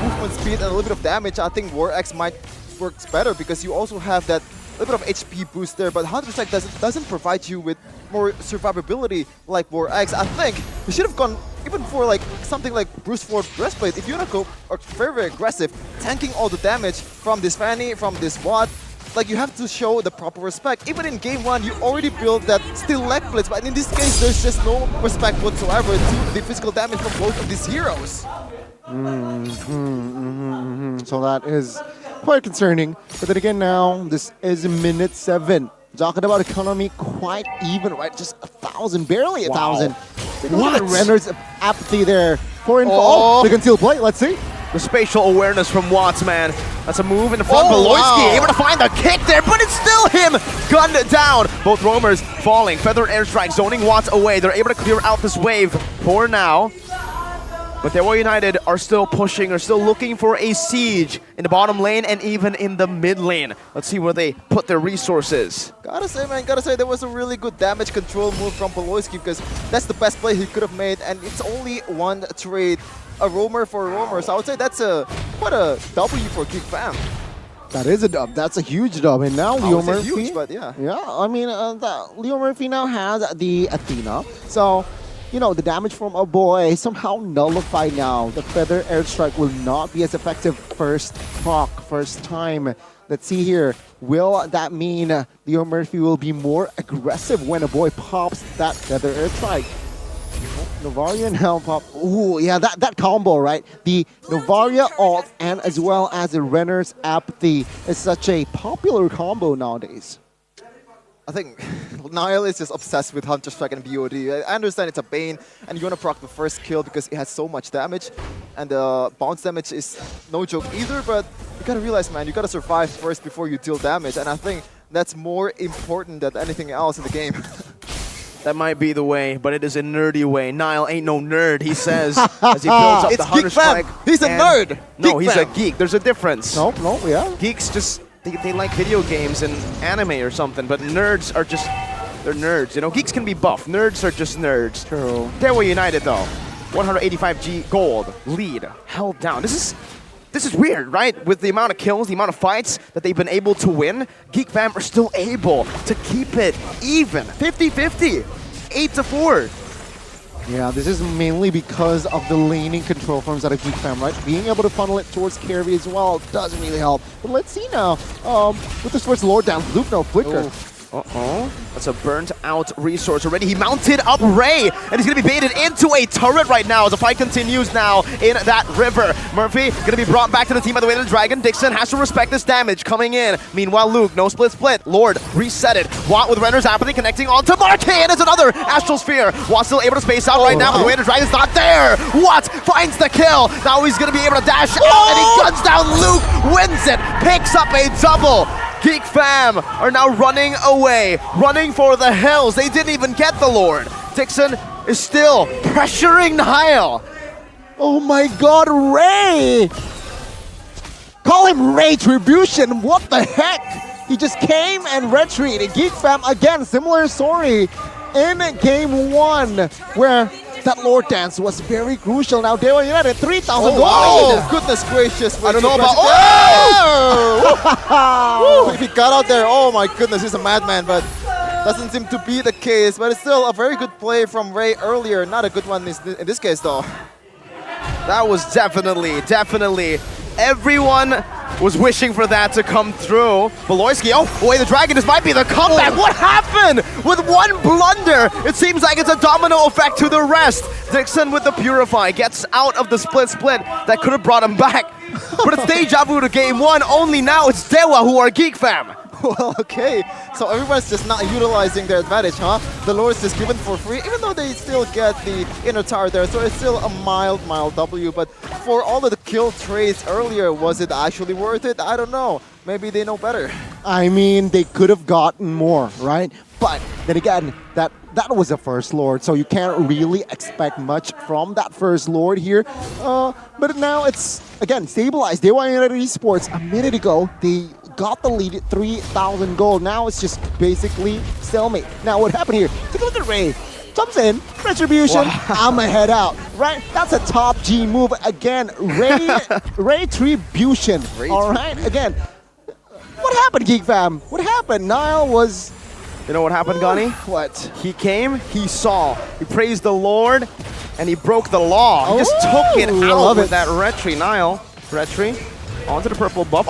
movement speed and a little bit of damage, I think War X might work better because you also have that little bit of HP boost there. But Hunter Strike doesn't provide you with more survivability like War X. I think we should have gone even for like something like Bruce Ford Breastplate. If you want to go very, very aggressive, tanking all the damage from this Fanny, from this Watt, like you have to show the proper respect. Even in game one, you already built that steel leg blitz, but in this case, there's just no respect whatsoever to the physical damage from both of these heroes. So that is quite concerning. But then again now, this is minute 7. Talking about economy, quite even, right? Just 1,000, barely 1,000. What? Renner's apathy there. 4 info. Oh, the concealed play, let's see. The spatial awareness from Watts, man. That's a move in the front. Beloyski able to find the kick there, but it's still him gunned down. Both roamers falling. Feather airstrike zoning Watts away. They're able to clear out this wave for now. But Dewa United are still pushing, are still looking for a siege in the bottom lane and even in the mid lane. Let's see where they put their resources. Gotta say, man, there was a really good damage control move from Beloyski because that's the best play he could have made, and it's only one trade. A roamer for a roamer, so I would say that's quite a W for Geek Fam. That is a dub. That's a huge dub. And now Leo Murphy, huge, but yeah. Yeah, I mean, Leo Murphy now has the Athena. So, you know, the damage from a boy somehow nullified now. The Feather Airstrike will not be as effective first time. Let's see here. Will that mean Leo Murphy will be more aggressive when a boy pops that Feather Airstrike? Novaria now pop. Ooh, yeah, that combo, right? The Novaria ult and as well as the Renner's apathy is such a popular combo nowadays. I think Nile is just obsessed with Hunter Strike and BOD. I understand it's a Bane and you want to proc the first kill because it has so much damage and the bounce damage is no joke either, but you gotta realize, man, you gotta survive first before you deal damage, and I think that's more important than anything else in the game. That might be the way, but it is a nerdy way. Nile ain't no nerd, he says, as he builds up the Hunter Strike. He's a nerd! No, he's a geek. There's a difference. No, yeah. Geeks just, they like video games and anime or something, but nerds are just, they're nerds. You know, geeks can be buff. Nerds are just nerds. True. Dewa United, though. 185G gold lead held down. This is weird, right? With the amount of kills, the amount of fights that they've been able to win, Geek Fam are still able to keep it even. 50-50, 8-4. Yeah, this is mainly because of the laning control forms out of Geek Fam, right? Being able to funnel it towards carry as well doesn't really help. But let's see now. With this first lord down, Luke no flicker. Uh-oh. That's a burnt out resource already. He mounted up Ray, and he's going to be baited into a turret right now as the fight continues now in that river. Murphy going to be brought back to the team by the way of the Dragon. Dixon has to respect this damage coming in. Meanwhile, Luke, no split. Lord, reset it. Watt with Renner's Apathy connecting onto Marquet, and it's another Astral Sphere. Watt still able to space out right now, but the way of the Dragon's not there. Watt finds the kill. Now he's going to be able to dash out, and he guns down Luke, wins it, picks up a double. Geek Fam are now running away, running for the hills. They didn't even get the Lord. Dixon is still pressuring Nile. Oh my god, Ray! Call him Retribution, what the heck? He just came and retreated. Geek Fam, again, similar story in game 1, where that Lord Dance was very crucial. Now Dewa United, 3,000 gold. Oh, goodness gracious. I don't know about... Oh! If he got out there, oh my goodness, he's a madman, but doesn't seem to be the case. But it's still a very good play from Ray earlier. Not a good one in this case, though. That was definitely. Everyone was wishing for that to come through. Beloyski, oh boy, the Dragon, this might be the comeback. What happened? With one blunder, it seems like it's a domino effect to the rest. Dixon with the Purify gets out of the split that could have brought him back. But it's deja vu to game 1, only now it's Dewa who are Geek Fam. Well, okay. So everyone's just not utilizing their advantage, huh? The Lord is just given for free, even though they still get the inner tower there. So it's still a mild W. But for all of the kill trades earlier, was it actually worth it? I don't know. Maybe they know better. I mean, they could have gotten more, right? But then again, that was the first Lord, so you can't really expect much from that first Lord here. But now it's, again, stabilized. Dewa United Esports, a minute ago, they got the lead at 3,000 gold. Now it's just basically stalemate. Now what happened here? Take a look at Ray. Jumps in, Retribution, I'ma head out. Right? That's a top G move. Again, Retribution. All right? Again, what happened, Geek Fam? What happened? Nile was... You know what happened, Gunny? What? He came, he saw, he praised the Lord, and he broke the law. He just took it out with that Retri. Nile, Retri, onto the purple buff.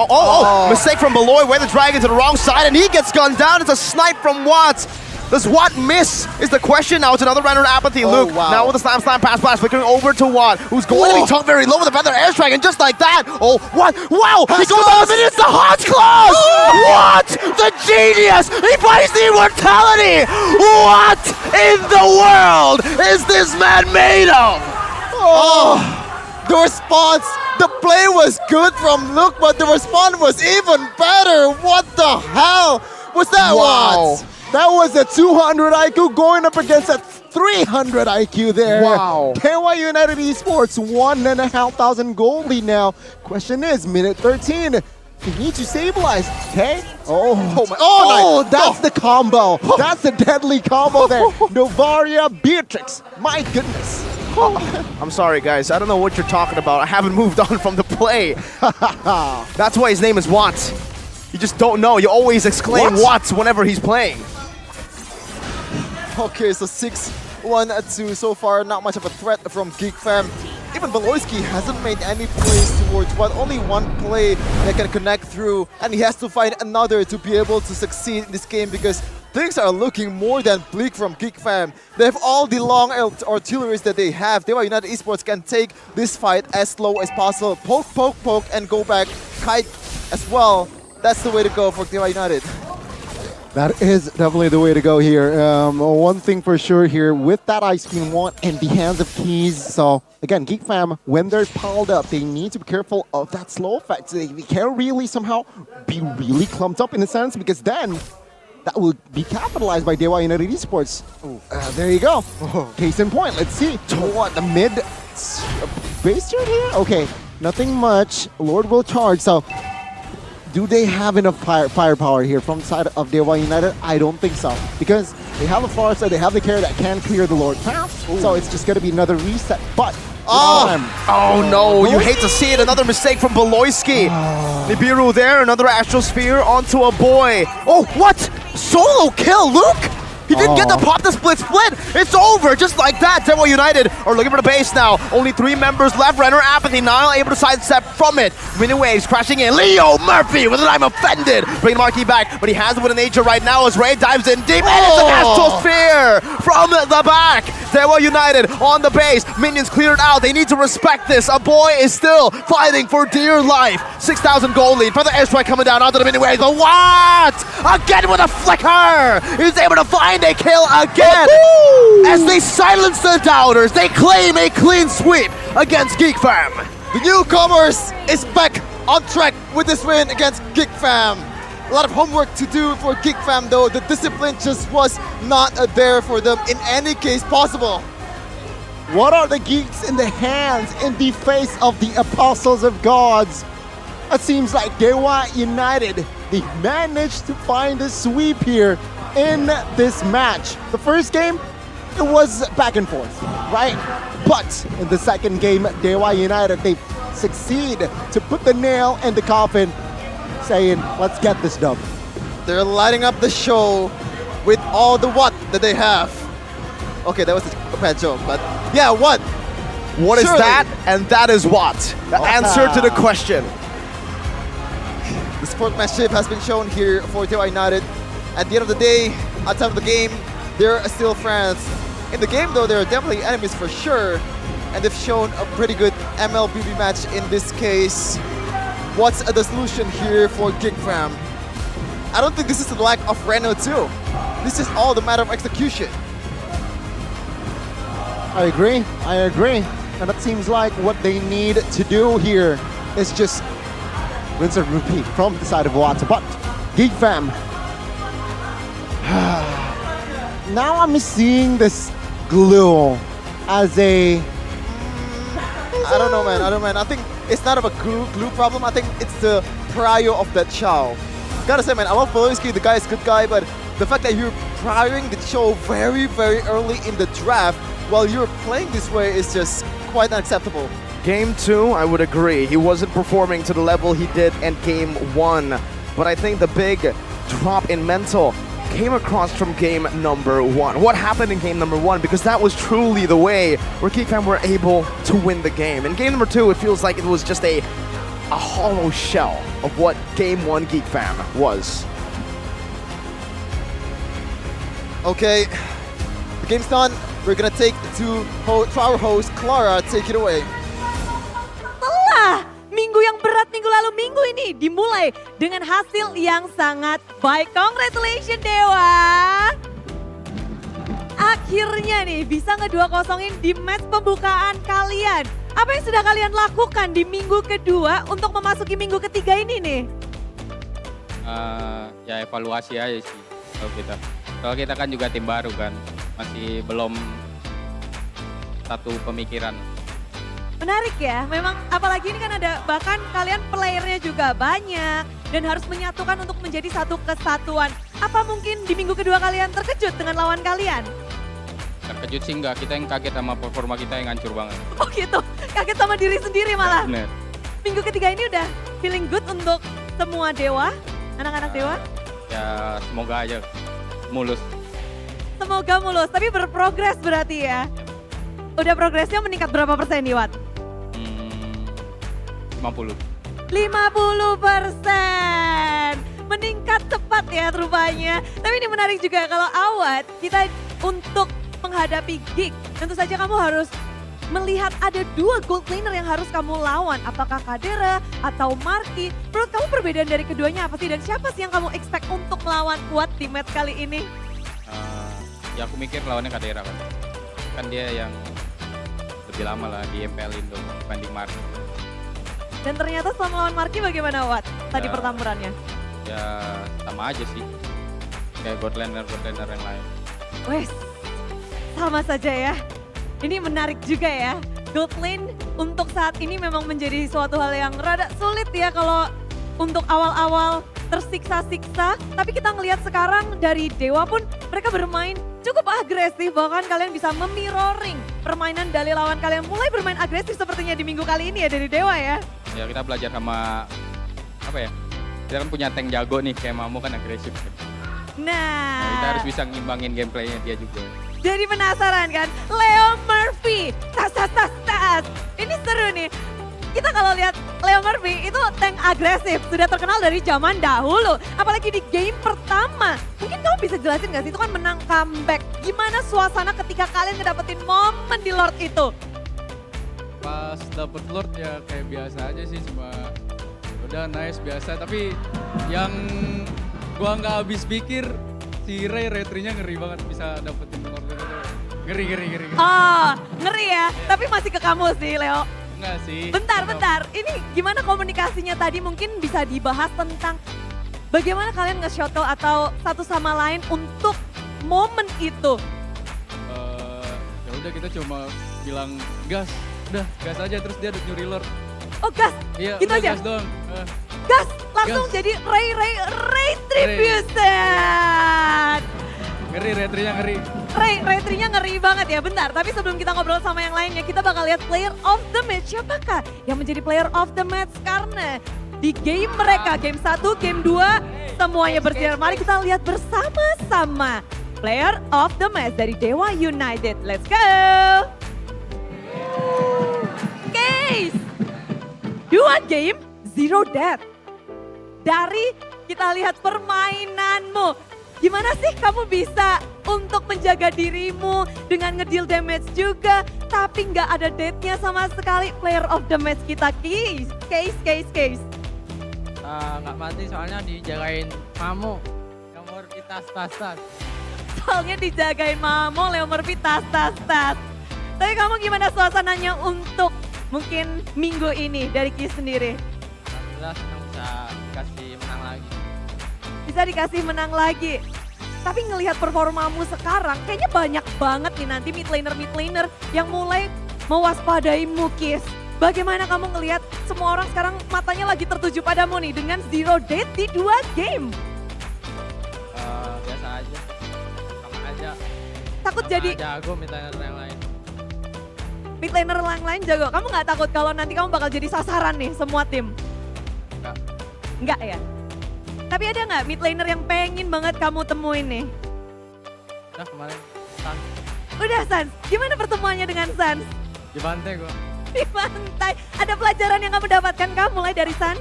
Mistake from Beloy, where the Dragon to the wrong side, and he gets gunned down. It's a snipe from Watts. Does Watt miss is the question. Now it's another Renner Apathy. Luke now with the slam pass blast, flickering over to Watt, who's going to be tucked very low with a feather airstrike, and just like that, what? Wow! He goes up and it's the Hodge Claws! What? The genius! He finds the immortality! What in the world is this man made of? The response, the play was good from Luke, but the response was even better. What the hell was that? Wow. That was a 200 IQ going up against a 300 IQ there. Wow. Dewa United Esports, 1,500 gold lead now. Question is, minute 13. They need to stabilize, okay? That's the combo. That's the deadly combo there. Novaria Beatrix. My goodness. I'm sorry, guys. I don't know what you're talking about. I haven't moved on from the play. That's why his name is Watts. You just don't know. You always exclaim Watts whenever he's playing. Okay, so 6-1-2 so far. Not much of a threat from Geek Fam. Even Beloyski hasn't made any plays towards what? Only one play that can connect through, and he has to find another to be able to succeed in this game because things are looking more than bleak from Geek Fam. They have all the long artilleries that they have. Dewa United Esports can take this fight as slow as possible. Poke, and go back. Kite as well. That's the way to go for Dewa United. That is definitely the way to go here. One thing for sure here, with that Ice Queen Wand and the hands of keys. So again, Geek Fam, when they're piled up, they need to be careful of that slow effect. They can't really somehow be really clumped up in a sense, because then that will be capitalized by Dewa United Esports. There you go. Case in point. Let's see. What, the mid base turn here? Okay, nothing much. Lord will charge. So do they have enough firepower here from the side of Dewa United? I don't think so, because they have a Farsa, they have the carry that can clear the Lord path, so it's just going to be another reset. But oh no, you hate to see it. Another mistake from Beloyski. Nibiru there, another Astral Sphere onto a boy. Oh, what? Solo kill, Luke? He didn't get to pop the split. It's over just like that. Dewa United are looking for the base now. Only 3 members left. Renner, Apathy, Nile able to sidestep from it. Mini waves crashing in. Leo Murphy with an I'm offended. Bring the marquee back, but he has it with a nature right now as Ray dives in deep. And it's an Astrosphere from the back. Dewa United on the base. Minions cleared out. They need to respect this. A boy is still fighting for dear life. 6,000 gold lead. Further airstrike coming down onto the mini waves. But what? Again with a flicker. He's able to find a kill again. As they silence the doubters, they claim a clean sweep against Geek Fam. The newcomers is back on track with this win against Geek Fam. A lot of homework to do for Geek Fam though. The discipline just was not there for them in any case possible. What are the geeks in the hands in the face of the apostles of gods? It seems like Dewa United, they managed to find a sweep here in this match. The first game, it was back and forth, right? But in the second game, Dewa United, they succeed to put the nail in the coffin, saying, let's get this done. They're lighting up the show with all the what that they have. Okay, that was a bad joke, but yeah, what? What is that? And that is what? The answer to the question. The sportsmanship has been shown here for Dewa United. At the end of the day, outside of the game, they're still friends. In the game though, they're definitely enemies for sure. And they've shown a pretty good MLBB match in this case. What's the solution here for Geek Fam? I don't think this is the lack of Reno too. This is all the matter of execution. I agree. And it seems like what they need to do here is just rinse and repeat from the side of Wata. But Geek Fam, now I'm seeing this glue as a... I don't know, man. I think it's not of a glue problem. I think it's the prio of that Chow. Gotta say, man, I love Voloisky. The guy is a good guy, but the fact that you're prioring the Chow very, very early in the draft while you're playing this way is just quite unacceptable. Game 2, I would agree. He wasn't performing to the level he did in Game 1. But I think the big drop in mental came across from game number 1. What happened in game number 1? Because that was truly the way where Geek Fam were able to win the game. In game number 2, it feels like it was just a hollow shell of what game 1 Geek Fam was. Okay, the game's done. We're gonna take to our host, Clara. Take it away. Setelah minggu yang berat minggu ini dimulai dengan hasil yang sangat baik. Congratulations Dewa. Akhirnya nih bisa nge-2-0-in di match pembukaan kalian. Apa yang sudah kalian lakukan di minggu kedua untuk memasuki minggu ketiga ini nih? Ya evaluasi aja sih kalau kita. Kalau kita kan juga tim baru kan, masih belum satu pemikiran. Menarik ya, memang apalagi ini kan ada bahkan kalian playernya juga banyak dan harus menyatukan untuk menjadi satu kesatuan. Apa mungkin di minggu kedua kalian terkejut dengan lawan kalian? Terkejut sih enggak, kita yang kaget sama performa kita yang hancur banget. Oh gitu, kaget sama diri sendiri malah. Bener. Minggu ketiga ini udah feeling good untuk semua Dewa, anak-anak Dewa? Ya semoga aja mulus. Semoga mulus, tapi berprogres berarti ya? Udah progresnya meningkat berapa persen nih, Wat? 50%. 50%. Meningkat cepat ya rupanya. Tapi ini menarik juga kalau Awat, kita untuk menghadapi Geek, tentu saja kamu harus melihat ada 2 gold laner yang harus kamu lawan. Apakah Kadera atau Marky? Menurut kamu perbedaan dari keduanya apa sih? Dan siapa sih yang kamu expect untuk melawan Wat di match kali ini? Ya aku mikir lawannya Kadera kan. Kan dia yang lebih lama lah di MPL Indo dibanding Marky. Dan ternyata setelah melawan Marky bagaimana Wat tadi pertempurannya? Ya sama aja sih. Kayak bot laner yang lain. Wes, sama saja ya. Ini menarik juga ya. Gold lane untuk saat ini memang menjadi suatu hal yang rada sulit ya kalau untuk awal-awal tersiksa-siksa. Tapi kita ngelihat sekarang dari Dewa pun mereka bermain cukup agresif. Bahkan kalian bisa memirroring permainan dari lawan kalian. Mulai bermain agresif sepertinya di minggu kali ini ya dari Dewa ya. Ya kita belajar sama, apa ya, kita kan punya tank jago nih, kayak Mamo kan agresif. Nah, Kita harus bisa ngimbangin gameplaynya dia juga. jadi penasaran kan? Leo Murphy, tas. Ini seru nih. Kita kalau lihat Leo Murphy itu tank agresif, sudah terkenal dari zaman dahulu. Apalagi di game pertama. Mungkin kamu bisa jelasin gak sih, itu kan menang comeback. Gimana suasana ketika kalian ngedapetin momen di Lord itu? Pas dapet Lord ya kayak biasa aja sih, cuma udah nice biasa. Tapi yang gua nggak habis pikir, si Ray-nya ngeri banget bisa dapetin Lord itu. Ngeri. Oh, ngeri ya. Tapi masih ke kamu sih, Leo. Enggak sih. Bentar. Ini gimana komunikasinya tadi, mungkin bisa dibahas tentang bagaimana kalian nge-shuttle atau satu sama lain untuk momen itu. Ya udah kita cuma bilang gas. Udah, gas aja terus dia nyuri Lord. Oh, gas? Iya, gitu udah aja? gas doang. Gas, langsung jadi Retribution. Ngeri, Ray-nya ngeri. Ray-nya ngeri banget ya. Bentar, tapi sebelum kita ngobrol sama yang lainnya, kita bakal lihat player of the match. Siapakah yang menjadi player of the match? Karena di game mereka, game 1, game 2, semuanya bersinar. Mari kita lihat bersama-sama. Player of the match dari Dewa United. Let's go! Case! 2 game, 0 death. Dari kita lihat permainanmu. Gimana sih kamu bisa untuk menjaga dirimu dengan ngedeal damage juga, tapi nggak ada death-nya sama sekali. Player of the match kita, Case. Nggak mati soalnya dijagain Mamo. Yang Murphy tas. Soalnya dijagain Mamo, Leo Murphy tas. Tapi kamu gimana suasananya untuk mungkin minggu ini dari Case sendiri? Alhamdulillah senang bisa dikasih menang lagi. Bisa dikasih menang lagi. Tapi ngelihat performamu sekarang, kayaknya banyak banget nih nanti mid laner yang mulai mewaspadaimu, Kis. Bagaimana kamu ngelihat semua orang sekarang matanya lagi tertuju padamu nih dengan 0 death di 2 game? Biasa aja, sama aja. Takut jadi jago mid laner yang lain. Mid laner yang lain jago. Kamu nggak takut kalau nanti kamu bakal jadi sasaran nih semua tim? Enggak ya? Tapi ada nggak mid laner yang pengen banget kamu temuin nih? Udah kemarin, Sans. Udah Sans, gimana pertemuannya dengan Sans? Di pantai gua. Di pantai, ada pelajaran yang kamu dapatkan kah mulai dari Sans?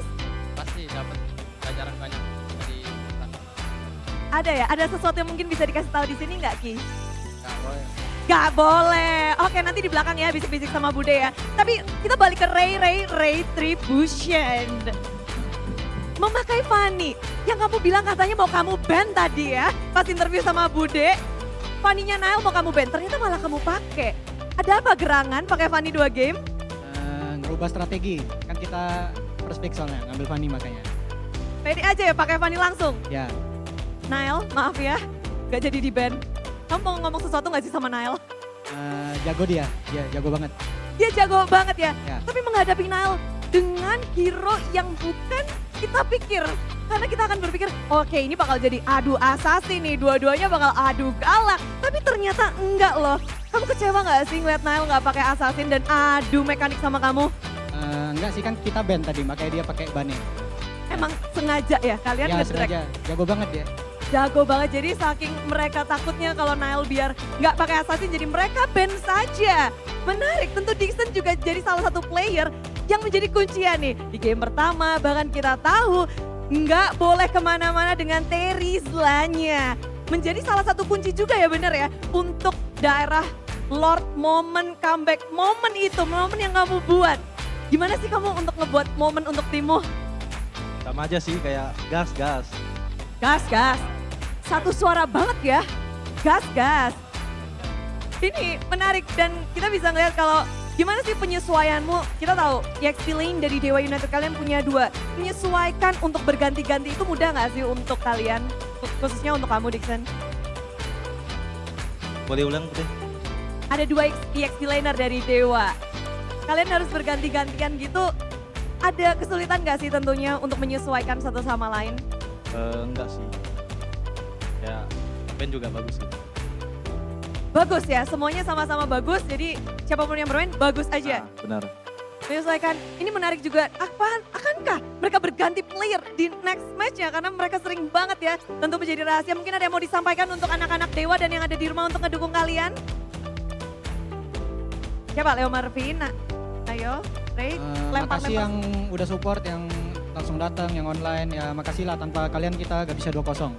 Pasti dapat pelajaran banyak dari Sans. Ada ya? Ada sesuatu yang mungkin bisa dikasih tahu di sini nggak, Ki? Gak boleh. Gak boleh. Oke, nanti di belakang ya bisik-bisik sama Bude ya. Tapi kita balik ke Retribution. Memakai Fanny, yang kamu bilang katanya mau kamu ban tadi ya, pas interview sama Bude. Fanny-nya Nail mau kamu ban, ternyata malah kamu pakai. Ada apa gerangan pakai Fanny 2 game? Ngerubah strategi, kan kita first pick soalnya, ngambil Fanny makanya. Pede aja ya pakai Fanny langsung? Ya. Nail, maaf ya, gak jadi di ban. Kamu mau ngomong sesuatu gak sih sama Nail? Jago dia jago banget. Dia jago banget ya, Ya. tapi menghadapi Nail dengan hero yang bukan kita pikir. Karena kita akan berpikir, oke ini bakal jadi adu assassin nih, dua-duanya bakal adu galak. Tapi ternyata enggak loh. Kamu kecewa gak sih ngeliat Nail gak pakai assassin dan adu mekanik sama kamu? Enggak sih, kan kita ban tadi, makanya dia pakai bannya. Emang sengaja ya kalian Ya nge-drag? sengaja, jago banget ya. Jago banget, jadi saking mereka takutnya kalau Nail biar nggak pakai assassin jadi mereka ban saja. Menarik, tentu Dixon juga jadi salah satu player yang menjadi kuncian nih. Di game pertama bahkan kita tahu nggak boleh kemana-mana dengan Terizlanya. Menjadi salah satu kunci juga ya bener ya untuk daerah Lord momen comeback, momen itu, momen yang kamu buat. Gimana sih kamu untuk ngebuat momen untuk timmu? Sama aja sih kayak gas. Gas. Satu suara banget ya. Gas. Ini menarik dan kita bisa ngeliat kalau gimana sih penyesuaianmu. Kita tahu EXP lane dari Dewa United kalian punya 2. Menyesuaikan untuk berganti-ganti itu mudah gak sih untuk kalian? Khususnya untuk kamu Dixon. Boleh ulang Putih? Ada 2 EXP laner dari Dewa. Kalian harus berganti-gantian gitu. Ada kesulitan gak sih tentunya untuk menyesuaikan satu sama lain? Enggak sih. Ya, band juga bagus gitu. Bagus ya, semuanya sama-sama bagus. Jadi siapapun yang bermain bagus aja. Benar. menyesuaikan. Ini menarik juga, akankah mereka berganti player di next match-nya? Karena mereka sering banget ya, tentu menjadi rahasia. Mungkin ada yang mau disampaikan untuk anak-anak Dewa dan yang ada di rumah untuk ngedukung kalian? Siapa? Leo Marvina. Ayo, Ray, lempar-lempar. Makasih yang udah support, yang langsung datang, yang online. Ya makasih lah, tanpa kalian kita gak bisa 2-0.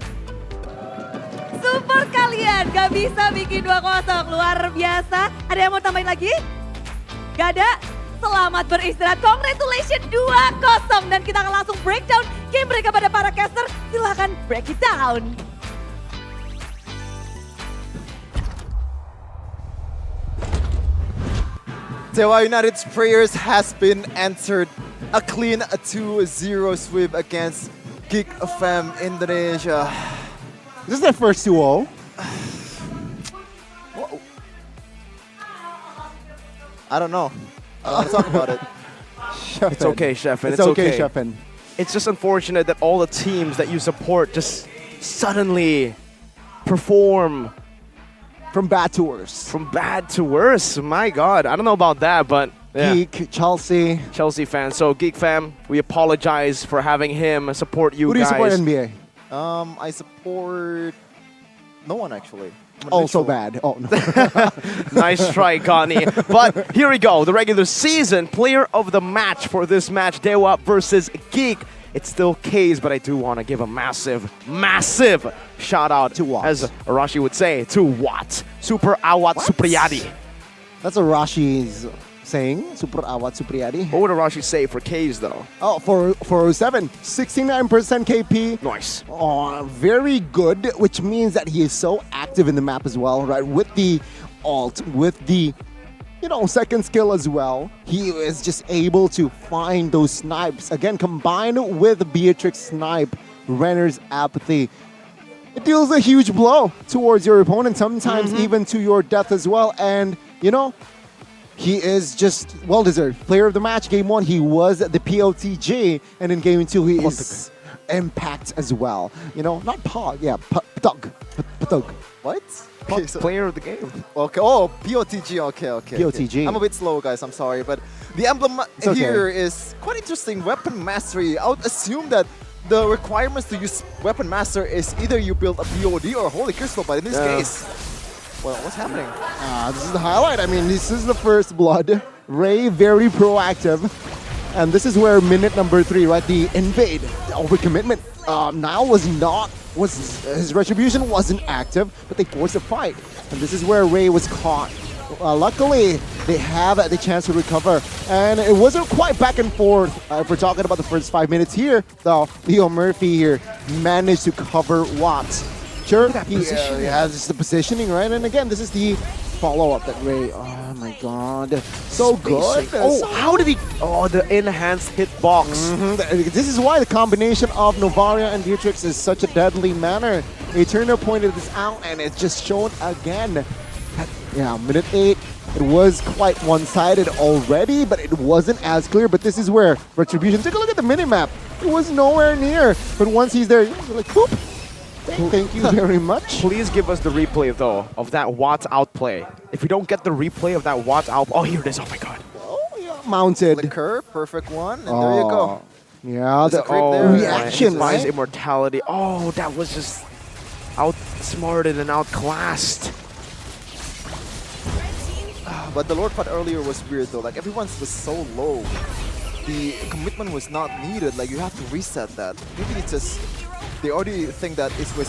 Super kalian, gak bisa bikin 2-0. Luar biasa. Ada yang mau tambahin lagi? Gak ada? Selamat beristirahat, congratulations 2-0. Dan kita akan langsung breakdown game mereka pada para caster. Silahkan break it down. Dewa United's prayers has been answered. A clean 2-0 sweep against Geek FM Indonesia. This is their first 2-0. I don't know. I don't want to talk about it. It's okay, Sheffin. It's okay, Sheffin. It's just unfortunate that all the teams that you support just suddenly perform from bad to worse. From bad to worse. My God, I don't know about that, but yeah. Geek, Chelsea fans. So Geek fam, we apologize for having him support you guys. Who do you support NBA? I support no one actually. Also bad. Oh no. Nice try, Connie. But here we go. The regular season player of the match for this match, Dewa versus Geek. It's still K's, but I do want to give a massive, massive shout out to Watt. As Arashi would say, to Watt. Super Awat Supriyadi. That's what Arashi's saying. Super Awat Supriyadi. What would Arashi say for K's though? Oh, for 407, 69% KP. Nice. Oh, very good, which means that he is so active in the map as well, right? With the ult, with the second skill as well. He is just able to find those snipes. Again, combined with Beatrix snipe, Renner's apathy. It deals a huge blow towards your opponent, sometimes even to your death as well. And, he is just well-deserved. Player of the match, Game 1, he was the POTG. And in Game 2, he is Impact as well. Not Pog, yeah, Ptug. What? Okay, so player of the game. Okay. Oh, POTG. Okay. POTG. I'm a bit slow, guys. I'm sorry, but the emblem here is quite interesting. Weapon mastery. I would assume that the requirements to use weapon master is either you build a POD or Holy Crystal, but in this case, well, what's happening? This is the highlight. I mean, this is the first blood. Ray very proactive, and this is where minute number 3, right? The invade, the overcommitment. Niall his retribution wasn't active, but they forced a fight. And this is where Ray was caught. Luckily, they have the chance to recover. And it wasn't quite back and forth. If we're talking about the first 5 minutes here, though, Leo Murphy here managed to cover Watt. Sure, he has the positioning, right? And again, this is the follow-up that Ray, oh my God, so good. Oh, how did he, the enhanced hitbox. This is why the combination of Novaria and Beatrix is such a deadly manner. Eterna pointed this out and it's just shown again. Yeah, minute 8, it was quite one-sided already, but it wasn't as clear. But this is where Retribution, take a look at the minimap. It was nowhere near, but once he's there, you're like, boop. Thank you very much. Please give us the replay, though, of that Watt outplay. If we don't get the replay of that Watt out... Oh, here it is. Oh, my God. Oh, yeah. Mounted. Liquor, perfect one. And there you go. Yeah, the reaction, right? Immortality. Oh, that was just outsmarted and outclassed. But the Lord Pot earlier was weird, though. Like, everyone's was so low. The commitment was not needed. Like, you have to reset that. Maybe it's just... They already think that it was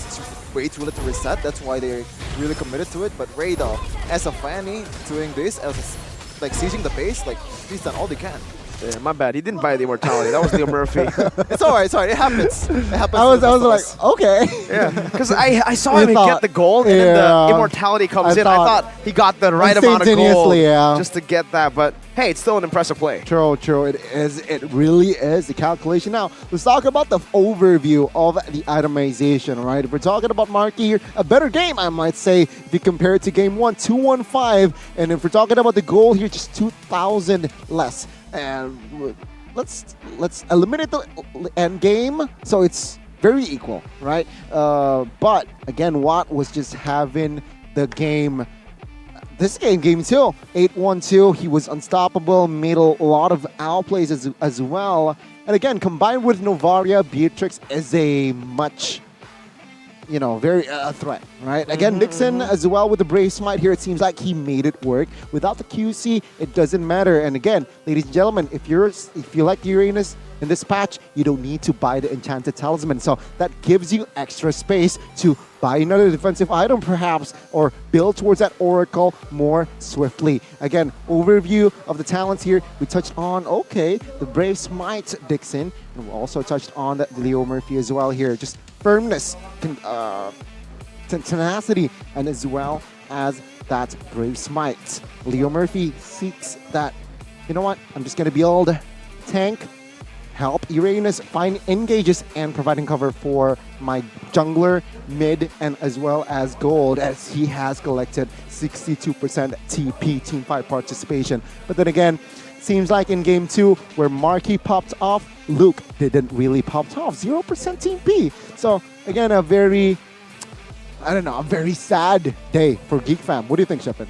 way too late to reset. That's why they're really committed to it. But Ray, though, as a Fanny, doing this, as like sieging the base, like he's done all they can. Yeah, my bad. He didn't buy the immortality. That was Leo Murphy. It's alright. It's alright. It happens. It happens. I was like, okay. Yeah, because I saw him get the gold, and then the immortality comes in. I thought he got the right amount of gold just to get that. But hey, it's still an impressive play. True. It is. It really is the calculation. Now let's talk about the overview of the itemization. Right. If we're talking about Marky here, a better game, I might say, if you compare it to Game 1, 215, and if we're talking about the goal here, just 2,000 less. And let's eliminate the end game, so it's very equal, right? But again, Watt was just having the game this game 2, 8-1-2, he was unstoppable, made a lot of outplays as well. And again, combined with Novaria, Beatrix is a much, very threat, right? Again, Dixon as well with the Brave Smite here, it seems like he made it work. Without the QC, it doesn't matter. And again, ladies and gentlemen, if you like Uranus in this patch, you don't need to buy the Enchanted Talisman. So that gives you extra space to buy another defensive item perhaps, or build towards that Oracle more swiftly. Again, overview of the talents here. We touched on, the Brave Smite Dixon, and we also touched on the Leo Murphy as well here. Just firmness, tenacity, and as well as that Brave Smite. Leo Murphy seeks that, I'm just going to build tank, help Uranus find engages and providing cover for my jungler, mid, and as well as gold, as he has collected 62% TP teamfight participation. But then again, seems like in game 2 where Marky popped off, Luke didn't really pop off, 0% TP. So again, a very sad day for Geek Fam. What do you think, Shepard?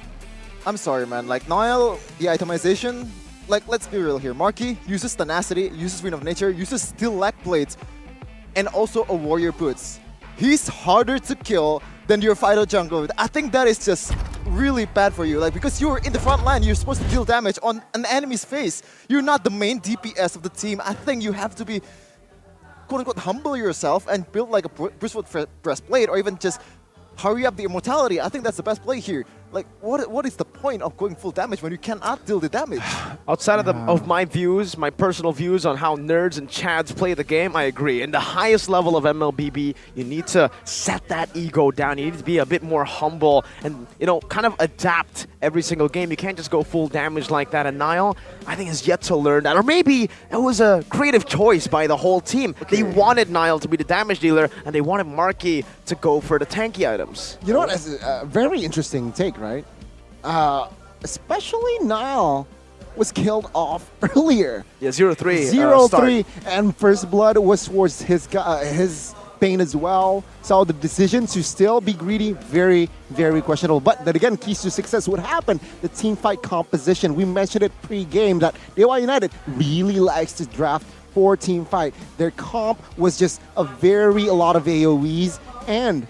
I'm sorry, man. Like, Niall, the itemization, let's be real here. Marky uses Tenacity, uses Wind of Nature, uses Steel Leg Plates, and also a Warrior Boots. He's harder to kill than your Fido Jungle. I think that is just really bad for you. Because you're in the front line, you're supposed to deal damage on an enemy's face. You're not the main DPS of the team. I think you have to be, quote-unquote, humble yourself and build like a Bristlewood Breastplate, or even just hurry up the immortality. I think that's the best play here. What is the point of going full damage when you cannot deal the damage? Outside of my views, my personal views on how nerds and chads play the game, I agree. In the highest level of MLBB, you need to set that ego down. You need to be a bit more humble and, kind of adapt every single game. You can't just go full damage like that. And Niall, I think, has yet to learn that. Or maybe it was a creative choice by the whole team. They wanted Niall to be the damage dealer, and they wanted Marky to go for the tanky items. You know what? That's a very interesting take, right? Especially Niall was killed off earlier. Yeah, 0-3. 0-3, and First Blood was towards his Bane as well. So the decision to still be greedy, very, very questionable. But then again, keys to success would happen. The team fight composition. We mentioned it pre-game that Dewa United really likes to draft for team fight. Their comp was just a lot of AoEs, and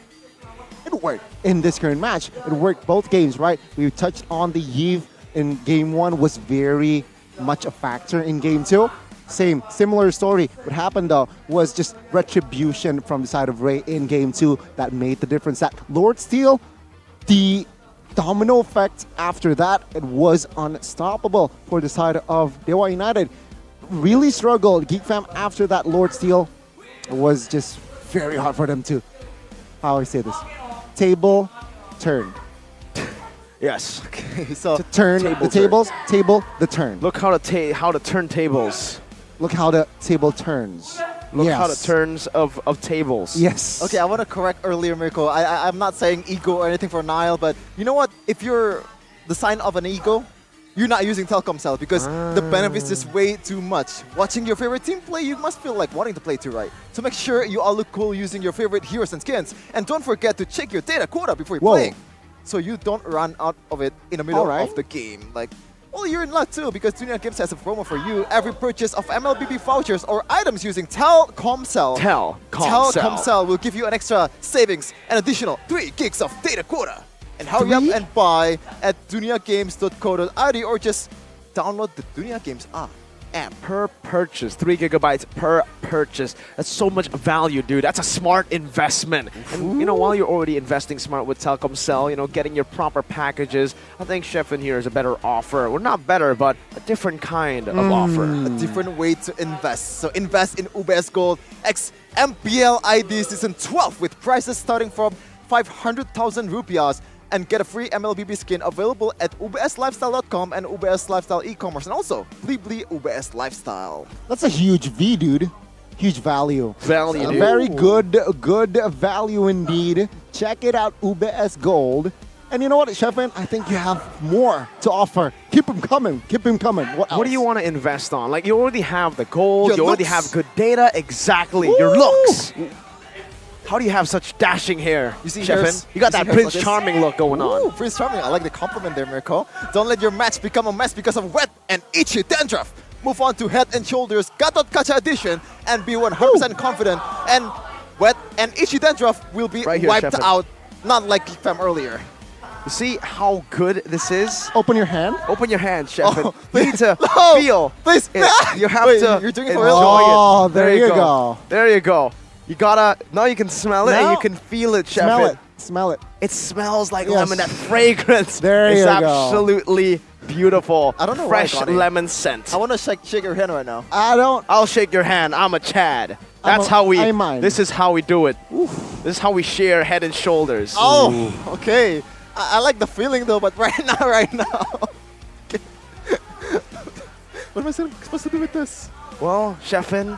it worked in this current match. It worked both games, right? We touched on the Yves in game 1 was very much a factor in game 2. Similar story. What happened though was just retribution from the side of Ray in game 2 that made the difference. That Lord Steel, the domino effect after that, it was unstoppable for the side of Dewa United. Really struggled. Geek Fam after that Lord Steel, it was just very hard for them to, how I say this, table turned. Yes. Okay, so to turn the tables, table the turn. Look how the turntables. Look how the table turns. Look how the turns of tables. Yes. Okay, I want to correct earlier, Mirko. I'm not saying ego or anything for Niall, but you know what? If you're the sign of an ego, you're not using Telkom Cell because the benefits is way too much. Watching your favorite team play, you must feel like wanting to play too, right? So make sure you all look cool using your favorite heroes and skins. And don't forget to check your data quota before you're playing, so you don't run out of it in the middle of the game. Well, you're in luck too, because Dunia Games has a promo for you. Every purchase of MLBB vouchers or items using Telkom Cell will give you an extra savings, an additional 3 gigs of data quota. And hurry up and buy at duniagames.co.id or just download the Dunia Games app. Per purchase, 3 gigabytes per purchase. That's so much value, dude. That's a smart investment. And while you're already investing smart with Telkom Cell, getting your proper packages, I think Chef in here is a better offer. Well, not better, but a different kind of offer. A different way to invest. So invest in UBS Gold X MPL ID Season 12 with prices starting from 500,000 rupiahs. And get a free MLBB skin available at ubslifestyle.com and UBS Lifestyle e-commerce, and also Blibli UBS Lifestyle. That's a huge V, dude. Huge value. Dude. Very good value indeed. Check it out, UBS Gold. And you know what, Shefin? I think you have more to offer. Keep him coming. Keep him coming. What else? What do you want to invest on? You already have the gold. You already have good data. Exactly. Your looks. How do you have such dashing hair, You see Sheffin? hairs- You got you see that hairs Prince like this? Charming look going Ooh, on. Prince Charming. I like the compliment there, Mirko. Don't let your match become a mess because of wet and itchy dandruff. Move on to Head and Shoulders Gatot Kaca Edition and be 100% confident. And wet and itchy dandruff will be Right here, wiped Sheffin. out, not like Geek Fam earlier. You see how good this is? Open your hand. Open your hand, Sheffin. Oh, you need to no, feel please. it. You have Wait, to you're doing it enjoy for real? Oh, it. there you go. There you go. You gotta, now you can smell it and Now- you can feel it, Sheffin. Smell it. Smell it. It smells like Yes. lemon, that fragrance. There it's you go. absolutely beautiful. I don't know why, Fresh Connie. lemon scent. I want to shake your hand right now. I'll shake your hand. I'm a Chad. I'm That's a- how we. I mind. This is how we do it. This is how we share Head and Shoulders. Oh, okay. I like the feeling though, but right now. What am I supposed to do with this? Well, Sheffin,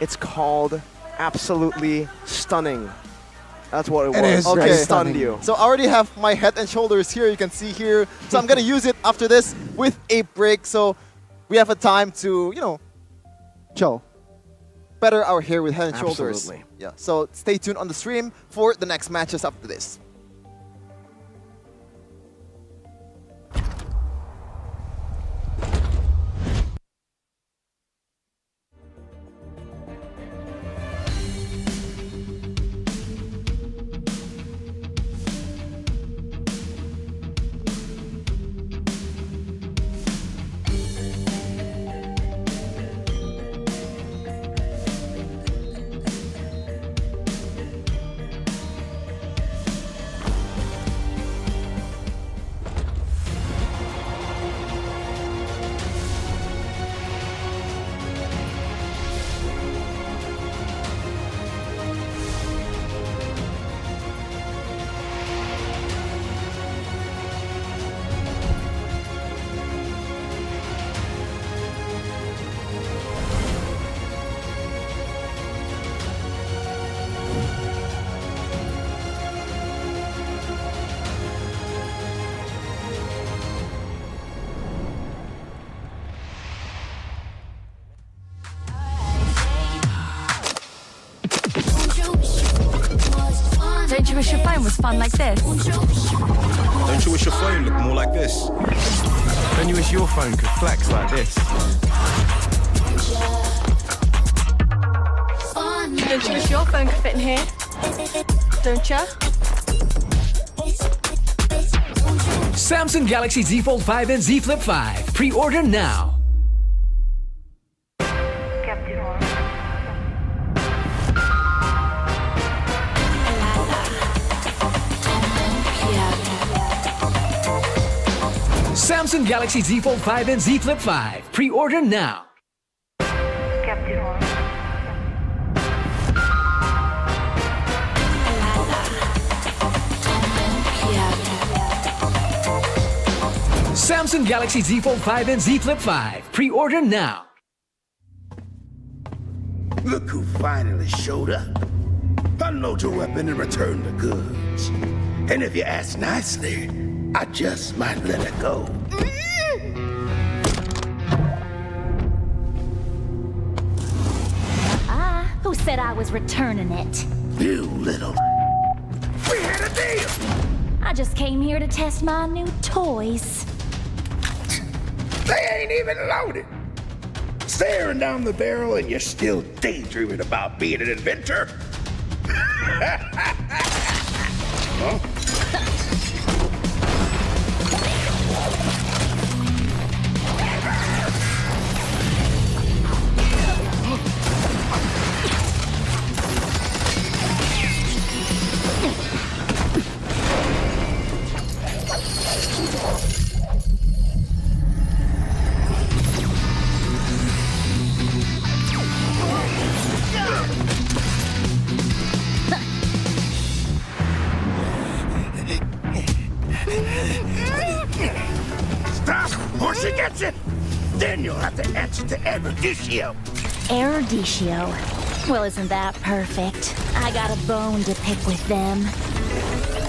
it's called absolutely stunning. That's what it was. Okay. It stunned you. So I already have my Head and Shoulders here. You can see here. So I'm gonna use it after this with a break. So we have a time to, chill, better our hair with Head and Shoulders. Absolutely. Yeah. So stay tuned on the stream for the next matches after this. Don't you wish your phone was fun like this? Don't you wish your phone looked more like this? Don't you wish your phone could flex like this? Don't you wish your phone could fit in here? Don't ya? Samsung Galaxy Z Fold 5 and Z Flip 5. Pre-order now. Samsung Galaxy Z Fold 5 and Z Flip 5. Pre-order now. Samsung Galaxy Z Fold 5 and Z Flip 5. Pre-order now. Look who finally showed up. Unload your weapon and return the goods. And if you ask nicely, I just might let it go. Who said I was returning it? You little... We had a deal! I just came here to test my new toys. They ain't even loaded. Staring down the barrel and you're still daydreaming about being an inventor? Huh? Stop, or she gets it! Then you'll have to answer to Erudicio. Erudicio. Well, isn't that perfect? I got a bone to pick with them.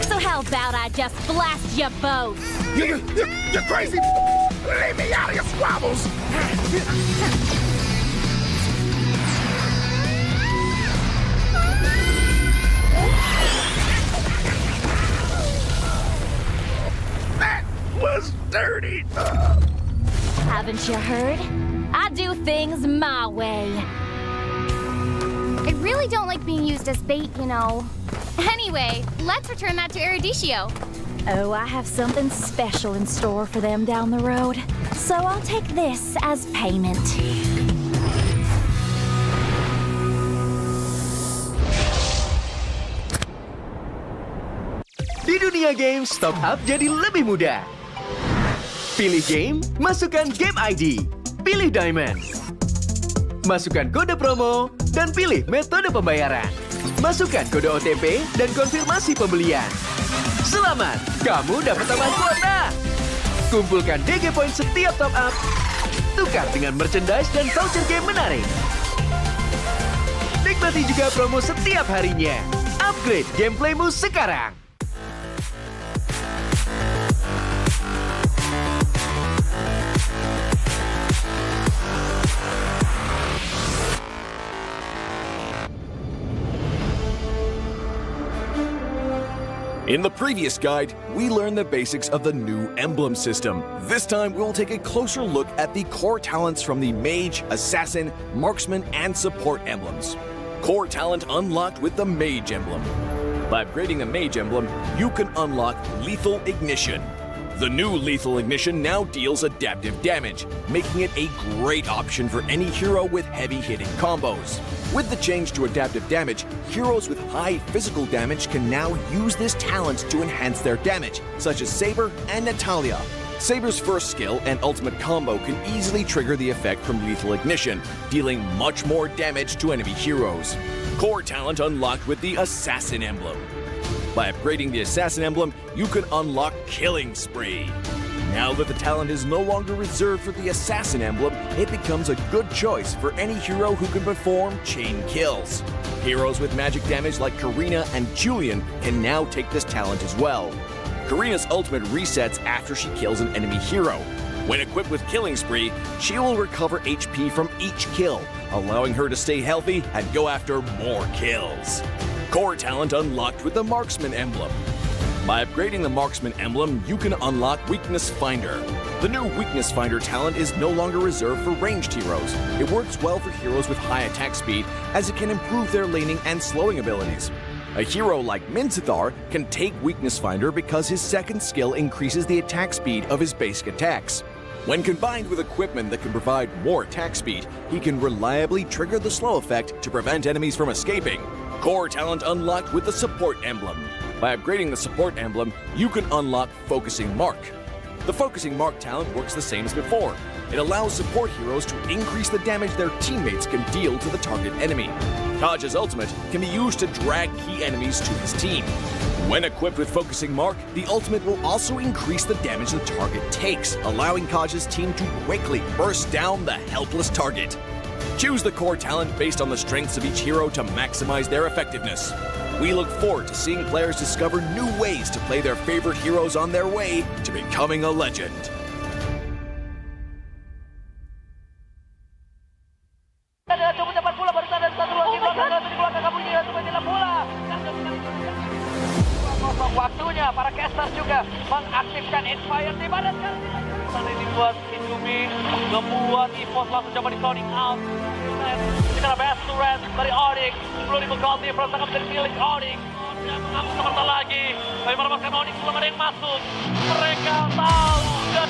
So how about I just blast you both? You're crazy! Leave me out of your squabbles! party. Haven't you heard? I do things my way. I really don't like being used as bait, you know. Anyway, let's return that to Erudicio. Oh, I have something special in store for them down the road. So I'll take this as payment. Di dunia games, top up jadi lebih mudah. Pilih game, masukkan game ID. Pilih Diamond. Masukkan kode promo, dan pilih metode pembayaran. Masukkan kode OTP dan konfirmasi pembelian. Selamat, kamu dapat tambahan kuota. Kumpulkan DG Point setiap top up. Tukar dengan merchandise dan voucher game menarik. Nikmati juga promo setiap harinya. Upgrade gameplaymu sekarang. In the previous guide, we learned the basics of the new emblem system. This time, we'll take a closer look at the core talents from the Mage, Assassin, Marksman, and Support emblems. Core talent unlocked with the Mage emblem. By upgrading the Mage emblem, you can unlock Lethal Ignition. The new Lethal Ignition now deals adaptive damage, making it a great option for any hero with heavy-hitting combos. With the change to adaptive damage, heroes with high physical damage can now use this talent to enhance their damage, such as Saber and Natalia. Saber's first skill and ultimate combo can easily trigger the effect from Lethal Ignition, dealing much more damage to enemy heroes. Core talent unlocked with the Assassin emblem. By upgrading the Assassin emblem, you can unlock Killing Spree. Now that the talent is no longer reserved for the Assassin emblem, it becomes a good choice for any hero who can perform chain kills. Heroes with magic damage like Karina and Julian can now take this talent as well. Karina's ultimate resets after she kills an enemy hero. When equipped with Killing Spree, she will recover HP from each kill, allowing her to stay healthy and go after more kills. Core talent unlocked with the Marksman emblem. By upgrading the Marksman emblem, you can unlock Weakness Finder. The new Weakness Finder talent is no longer reserved for ranged heroes. It works well for heroes with high attack speed, as it can improve their laning and slowing abilities. A hero like Minzathar can take Weakness Finder because his second skill increases the attack speed of his basic attacks. When combined with equipment that can provide more attack speed, he can reliably trigger the slow effect to prevent enemies from escaping. Core talent unlocked with the Support emblem. By upgrading the Support emblem, you can unlock Focusing Mark. The Focusing Mark talent works the same as before. It allows support heroes to increase the damage their teammates can deal to the target enemy. Kaj's ultimate can be used to drag key enemies to his team. When equipped with Focusing Mark, the ultimate will also increase the damage the target takes, allowing Kaj's team to quickly burst down the helpless target. Choose the core talent based on the strengths of each hero to maximize their effectiveness. We look forward to seeing players discover new ways to play their favorite heroes on their way to becoming a legend. Waktunya para casters juga mengaktifkan Inspire di mana sekali ini buat Indomie membuat EVOS langsung coba di cloning out. Kita best to rest dari Onyx 10.000 gold di pertangkap dari milik Onyx. Dan mengambil seperti lagi bagaimana bahkan Onyx belum ada yang masuk. Mereka tahu dan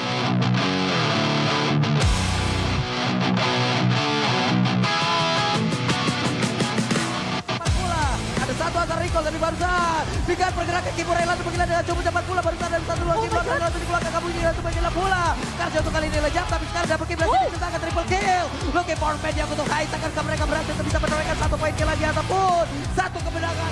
satu agar recall dari barusan. Dengan pergerakan keyboard Raylan penggilaan dengan cukup cepat pula barusan dari satu lagi belakang langsung di belakang kamu ini langsung penggilaan pula. Karena untuk kali ini lejap tapi sekarang dapat kill berhasil dicetakkan triple kill. Looking for man yang untuk high takkan mereka berhasil bisa menorehkan satu poin kill lagi ataupun satu kemenangan.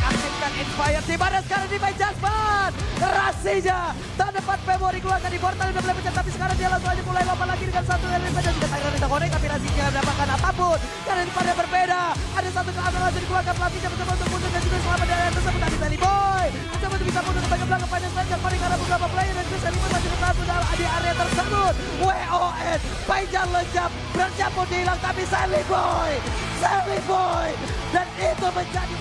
Aktifkan Inspire di mana sekarang di main Jasmine. Rasinya tak dapat memori keluarkan di portal udah mulai pecah tapi sekarang dia langsung aja mulai lompat lagi dengan satu element saja juga Tiger Rita Konek tapi Rasinya tidak mendapatkan apapun karena di depannya berbeda ada satu keamanan langsung dikeluarkan pelatihnya mencoba untuk mundur dan juga selamat dari tersebut tapi Sally Boy mencoba untuk bisa mundur ke bagian belakang final saja Konek karena beberapa player dan juga Sally Boy masih bertahan di area tersebut WOS Paijan lejap bercampur dihilang tapi Sally Boy dan itu menjadi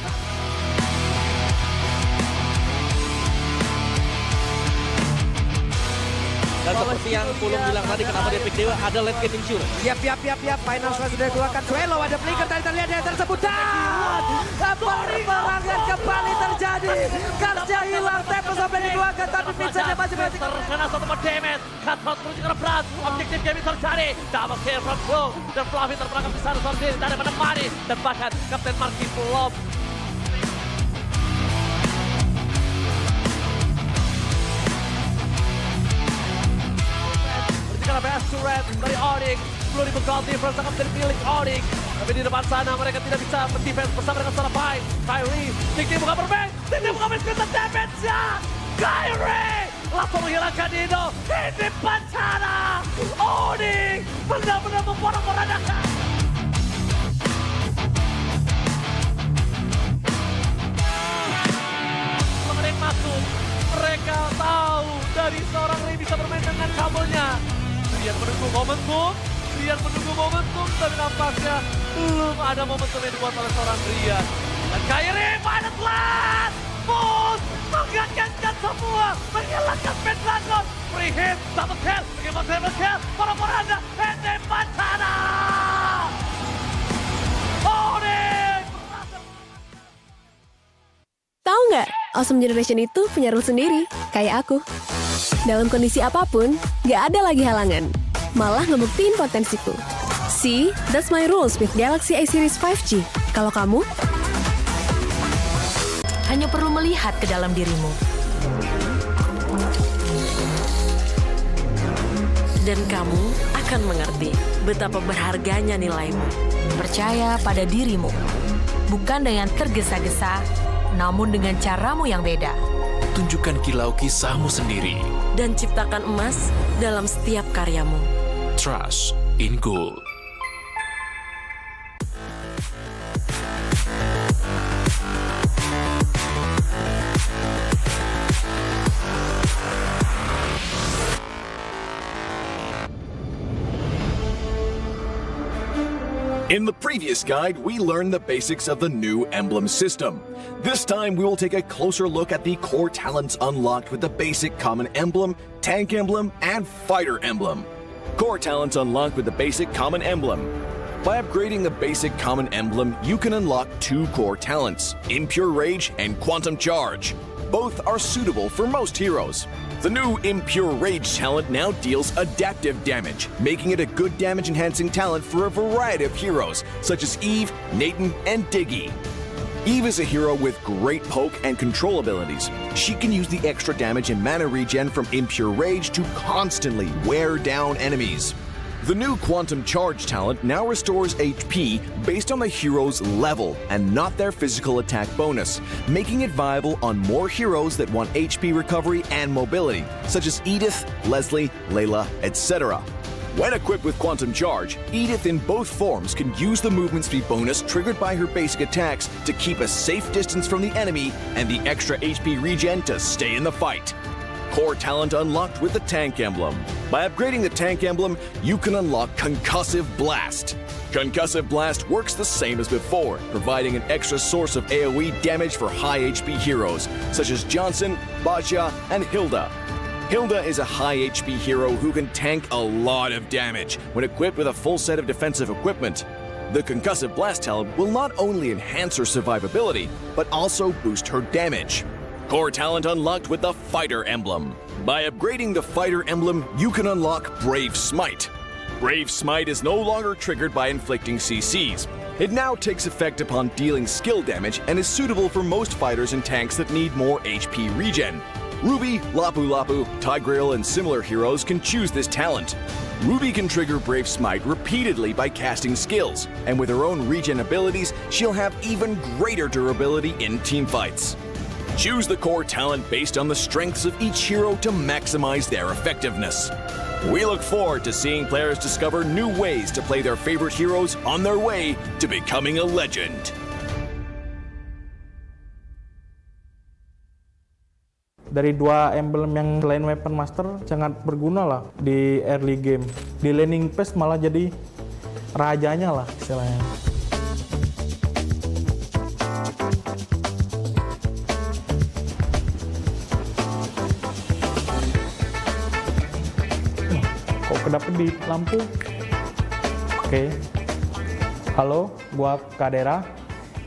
seperti yang Pulung bilang tadi, kenapa dia pick Dewa, ada late game ensure. Yap. Final Smash sudah dikeluarkan. Swelo ada flicker tadi terlihat yang tersebut. Dan perangan kembali terjadi. Karsnya hilang, tempo sampai dikeluarkan. Tapi Vincent masih terkena satu damage. Cutthroat menuju ke berat. Objektif game terjadi. Double kill from Flo. Dan Fluffy terperangkap di sana sendiri. Dan ada menemani. Dan bahkan Kapten Marky belum. Karena best turret dari Onyx, 10.000 gold difference akan menjadi milik Onyx. Tapi di depan sana mereka tidak bisa mendefense bersama dengan secara baik. Kyrie, Tinggi buka bermain, Tinggi buka bermain, damage-nya. Kyrie langsung menghilangkan Dino. Di depan sana, Onyx benar-benar memporak-porandakan. Mereka masuk, mereka tahu dari seorang Ray bisa bermain dengan kabelnya. Dia menunggu momentum, tapi nampaknya belum ada momentum yang dibuat oleh seorang Rian. Dan Kyrie pada telat, Bus menggagalkan semua, menghilangkan Pendragon, free hit, double kill, bagaimana double kill, para-paranda, Hende Pancana! Tahu nggak, Awesome Generation itu punya rules sendiri, kayak aku. Dalam kondisi apapun, nggak ada lagi halangan. Malah ngebuktiin potensiku. See, that's my rules with Galaxy A Series 5G. Kalau kamu? Hanya perlu melihat ke dalam dirimu. Dan kamu akan mengerti betapa berharganya nilaimu. Percaya pada dirimu. Bukan dengan tergesa-gesa, namun dengan caramu yang beda. Tunjukkan kilau kisahmu sendiri. Dan ciptakan emas dalam setiap karyamu. Trust in gold. In the previous guide, we learned the basics of the new emblem system. This time, we will take a closer look at the core talents unlocked with the basic common emblem, tank emblem, and fighter emblem. Core talents unlocked with the basic common emblem. By upgrading the basic common emblem, you can unlock 2 core talents, Impure Rage and Quantum Charge. Both are suitable for most heroes. The new Impure Rage talent now deals adaptive damage, making it a good damage-enhancing talent for a variety of heroes, such as Eve, Nathan, and Diggy. Eve is a hero with great poke and control abilities. She can use the extra damage and mana regen from Impure Rage to constantly wear down enemies. The new Quantum Charge talent now restores HP based on the hero's level and not their physical attack bonus, making it viable on more heroes that want HP recovery and mobility, such as Edith, Leslie, Layla, etc. When equipped with Quantum Charge, Edith in both forms can use the movement speed bonus triggered by her basic attacks to keep a safe distance from the enemy and the extra HP regen to stay in the fight. Core talent unlocked with the Tank Emblem. By upgrading the Tank Emblem, you can unlock Concussive Blast. Concussive Blast works the same as before, providing an extra source of AoE damage for high HP heroes, such as Johnson, Baja, and Hilda. Hilda is a high HP hero who can tank a lot of damage when equipped with a full set of defensive equipment. The Concussive Blast talent will not only enhance her survivability, but also boost her damage. Core talent unlocked with the Fighter Emblem. By upgrading the Fighter Emblem, you can unlock Brave Smite. Brave Smite is no longer triggered by inflicting CCs. It now takes effect upon dealing skill damage and is suitable for most fighters and tanks that need more HP regen. Ruby, Lapu Lapu, Tigreal, and similar heroes can choose this talent. Ruby can trigger Brave Smite repeatedly by casting skills, and with her own regen abilities, she'll have even greater durability in teamfights. Choose the core talent based on the strengths of each hero to maximize their effectiveness. We look forward to seeing players discover new ways to play their favorite heroes on their way to becoming a legend. Dari 2 emblem yang selain Weapon Master sangat berguna lah di early game. Di laning phase malah jadi rajanya lah istilahnya. kedapet di lampu. Oke. Halo, gua Kadera.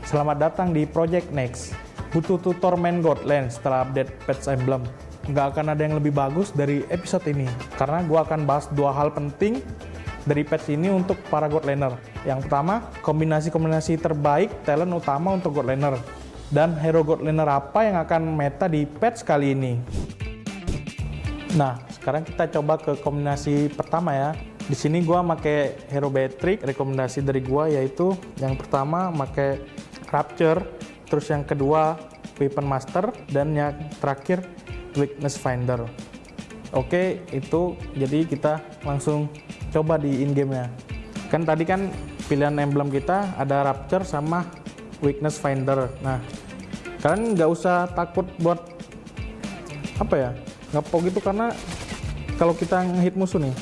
Selamat datang di Project Next. Butuh tutor main Godland setelah update patch emblem. Nggak akan ada yang lebih bagus dari episode ini, karena gua akan bahas dua hal penting dari patch ini untuk para Godlaner. Yang pertama, kombinasi-kombinasi terbaik talent utama untuk Godlaner. Dan hero Godlaner apa yang akan meta di patch kali ini. Nah, sekarang kita coba ke kombinasi pertama ya. Di sini gua pakai hero Beatrix. Rekomendasi dari gua yaitu yang pertama pakai Rapture, terus yang kedua Weapon Master, dan yang terakhir Weakness Finder. Oke, itu jadi kita langsung coba di in game nya. Kan tadi kan pilihan emblem kita ada Rapture sama Weakness Finder. Nah, kalian nggak usah takut buat apa ya, ngepok gitu, karena kalau kita ngehit musuh nih,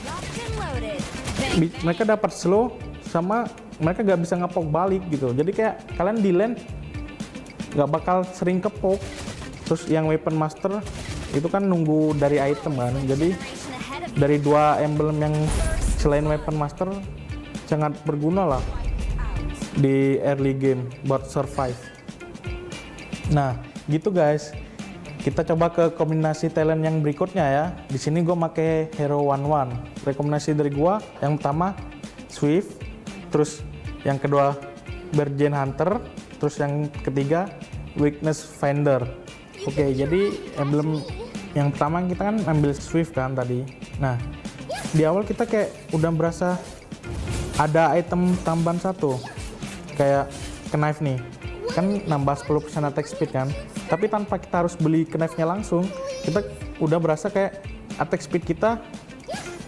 mereka dapat slow sama mereka nggak bisa ngepok balik gitu. Jadi kayak kalian di lane nggak bakal sering kepok. Terus yang Weapon Master itu kan nunggu dari item kan. Jadi dari dua emblem yang selain Weapon Master sangat berguna lah di early game buat survive. Nah, gitu guys. Kita coba ke kombinasi talent yang berikutnya ya. Di sini gue pakai hero 1-1. Rekomendasi dari gue yang pertama Swift, terus yang kedua Bergen Hunter, terus yang ketiga Weakness Finder. Oke, jadi emblem yang pertama kita kan ambil Swift kan tadi. Nah, di awal kita kayak udah berasa ada item tambahan satu, kayak knife nih, kan nambah 10% attack speed kan. Tapi tanpa kita harus beli knife-nya langsung, kita udah berasa kayak attack speed kita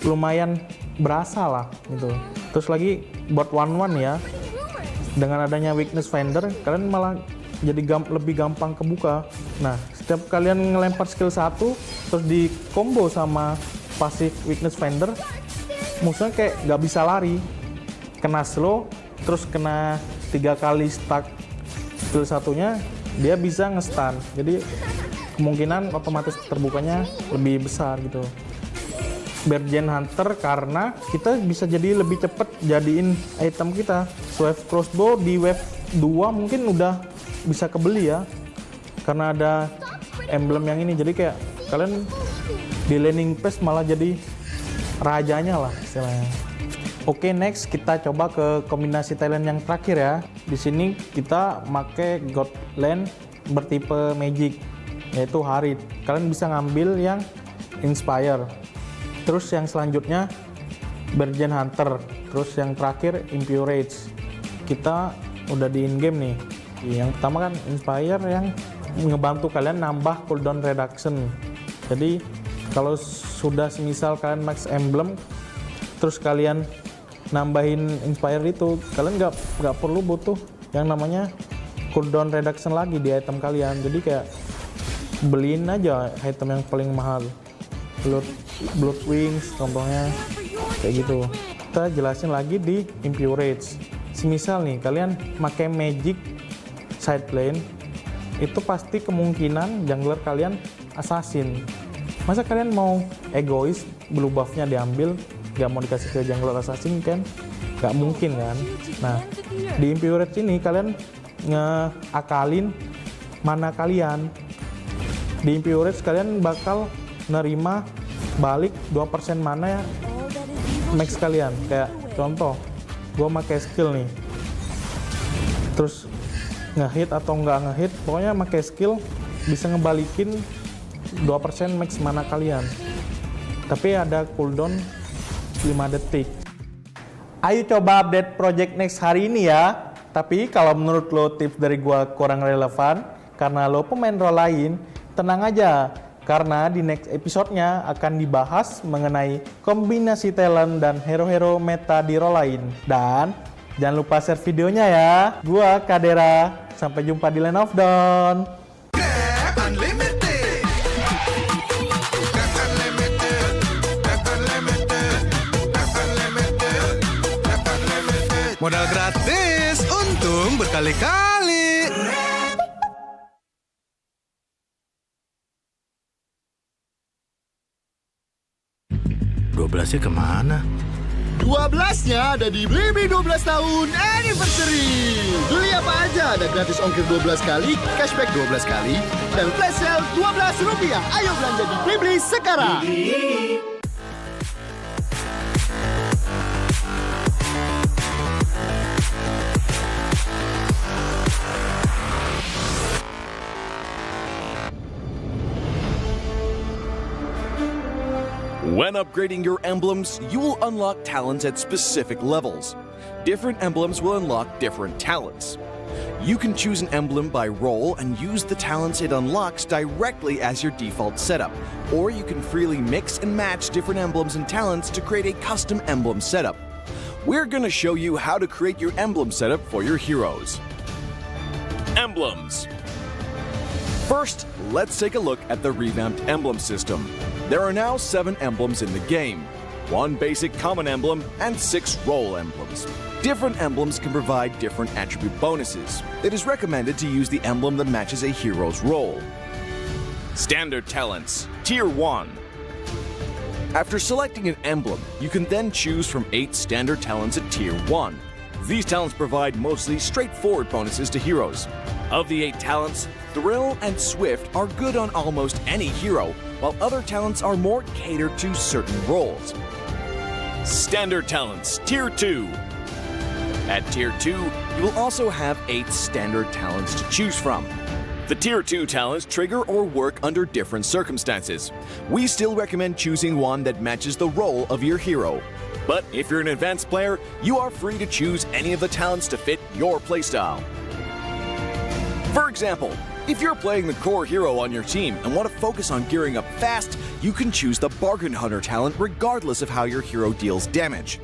lumayan berasa lah gitu. Terus lagi buat 1-1 ya, dengan adanya Weakness Finder, kalian malah jadi lebih gampang kebuka. Nah, setiap kalian ngelempar skill 1 terus di combo sama pasif Weakness Finder, musuhnya kayak nggak bisa lari, kena slow, terus kena 3 kali stuck skill satunya, dia bisa nge-stun. Jadi kemungkinan otomatis terbukanya lebih besar gitu. Bergen Hunter karena kita bisa jadi lebih cepet jadiin item kita. Swift Crossbow di wave 2 mungkin udah bisa kebeli ya, karena ada emblem yang ini. Jadi kayak kalian di laning phase malah jadi rajanya lah istilahnya. Oke, next kita coba ke kombinasi talent yang terakhir ya. Di sini kita pakai Godland bertipe Magic, yaitu Harit. Kalian bisa ngambil yang Inspire. Terus yang selanjutnya Bergen Hunter. Terus yang terakhir Impurage. Kita udah di in game nih. Yang pertama kan Inspire yang ngebantu kalian nambah cooldown reduction. Jadi kalau sudah semisal kalian max emblem, terus kalian nambahin Inspire itu, kalian nggak perlu butuh yang namanya cooldown reduction lagi di item kalian. Jadi kayak beliin aja item yang paling mahal, Blood Wings contohnya, kayak gitu. Kita jelasin lagi di Impurage. Semisal nih kalian pakai Magic side lane, itu pasti kemungkinan jungler kalian assassin. Masa kalian mau egois, blue buff-nya diambil, gak mau dikasih ke jungler assassin kan? Gak mungkin kan? Nah, di Impurage ini kalian ngeakalin mana kalian. Di Impurage kalian bakal nerima balik 2% mana ya max kalian. Kayak contoh, gue pakai skill nih, terus ngehit atau nggak ngehit, pokoknya pakai skill bisa ngebalikin 2% max mana kalian. Tapi ada cooldown 5 detik. Ayo coba update Project Next hari ini ya. Tapi kalau menurut lo tips dari gua kurang relevan karena lo pemain role lain, tenang aja. Karena di next episode-nya akan dibahas mengenai kombinasi talent dan hero-hero meta di role lain. Dan jangan lupa share videonya ya. Gua Kadera. Sampai jumpa di Land of Dawn. Modal gratis, untung berkali-kali. 12-nya kemana? 12-nya ada di Blibli 12 tahun anniversary. Beli apa aja ada gratis ongkir 12 kali, cashback 12 kali, dan flash sale Rp12. Ayo belanja di Blibli sekarang. When upgrading your emblems, you will unlock talents at specific levels. Different emblems will unlock different talents. You can choose an emblem by role and use the talents it unlocks directly as your default setup, or you can freely mix and match different emblems and talents to create a custom emblem setup. We're going to show you how to create your emblem setup for your heroes. Emblems. First, let's take a look at the revamped emblem system. There are now 7 emblems in the game, 1 basic common emblem and 6 role emblems. Different emblems can provide different attribute bonuses. It is recommended to use the emblem that matches a hero's role. Standard talents, Tier 1. After selecting an emblem, you can then choose from 8 standard talents at Tier 1. These talents provide mostly straightforward bonuses to heroes. Of the 8 talents, Thrill and Swift are good on almost any hero, while other talents are more catered to certain roles. Standard talents, Tier 2. At Tier 2, you will also have 8 standard talents to choose from. The Tier 2 talents trigger or work under different circumstances. We still recommend choosing one that matches the role of your hero. But if you're an advanced player, you are free to choose any of the talents to fit your playstyle. For example, if you're playing the core hero on your team and want to focus on gearing up fast, you can choose the Bargain Hunter talent regardless of how your hero deals damage.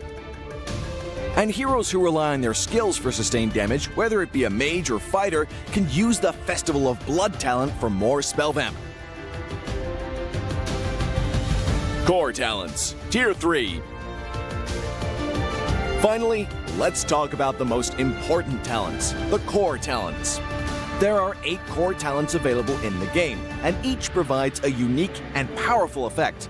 And heroes who rely on their skills for sustained damage, whether it be a mage or fighter, can use the Festival of Blood talent for more spell vamp. Core talents, Tier 3. Finally, let's talk about the most important talents, the core talents. There are 8 core talents available in the game, and each provides a unique and powerful effect.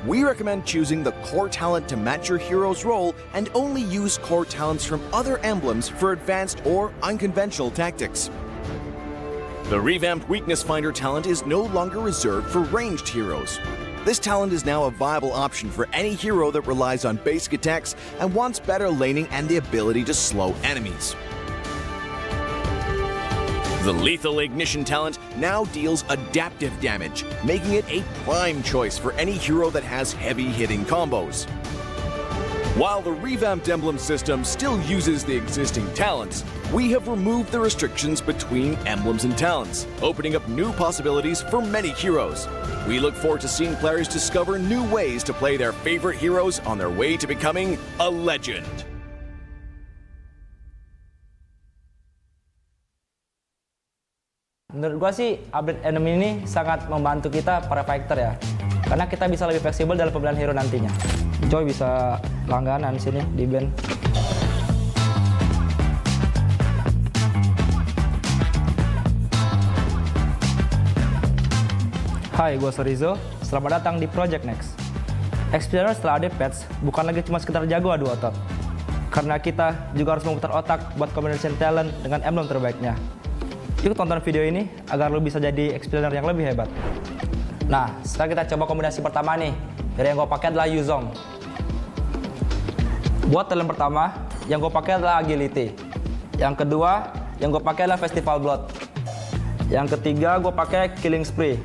We recommend choosing the core talent to match your hero's role and only use core talents from other emblems for advanced or unconventional tactics. The revamped Weakness Finder talent is no longer reserved for ranged heroes. This talent is now a viable option for any hero that relies on basic attacks and wants better laning and the ability to slow enemies. The Lethal Ignition talent now deals adaptive damage, making it a prime choice for any hero that has heavy-hitting combos. While the revamped emblem system still uses the existing talents, we have removed the restrictions between emblems and talents, opening up new possibilities for many heroes. We look forward to seeing players discover new ways to play their favorite heroes on their way to becoming a legend. Menurut gua sih, update enemy ini sangat membantu kita para fighter ya. Karena kita bisa lebih fleksibel dalam pemilihan hero nantinya. Joy bisa langganan sini di band. Hai, gua Sorizo. Selamat datang di Project Next. Explorer setelah ada patch bukan lagi cuma sekedar jago adu otot. Karena kita juga harus memutar otak buat combination talent dengan emblem terbaiknya. Yuk tonton video ini agar lo bisa jadi explainer yang lebih hebat. Nah, sekarang kita coba kombinasi pertama nih. Dari yang gue pakai adalah Yuzong. Buat talent pertama, yang gue pakai adalah Agility. Yang kedua, yang gue pakai adalah Festival Blood. Yang ketiga, gue pakai Killing Spree.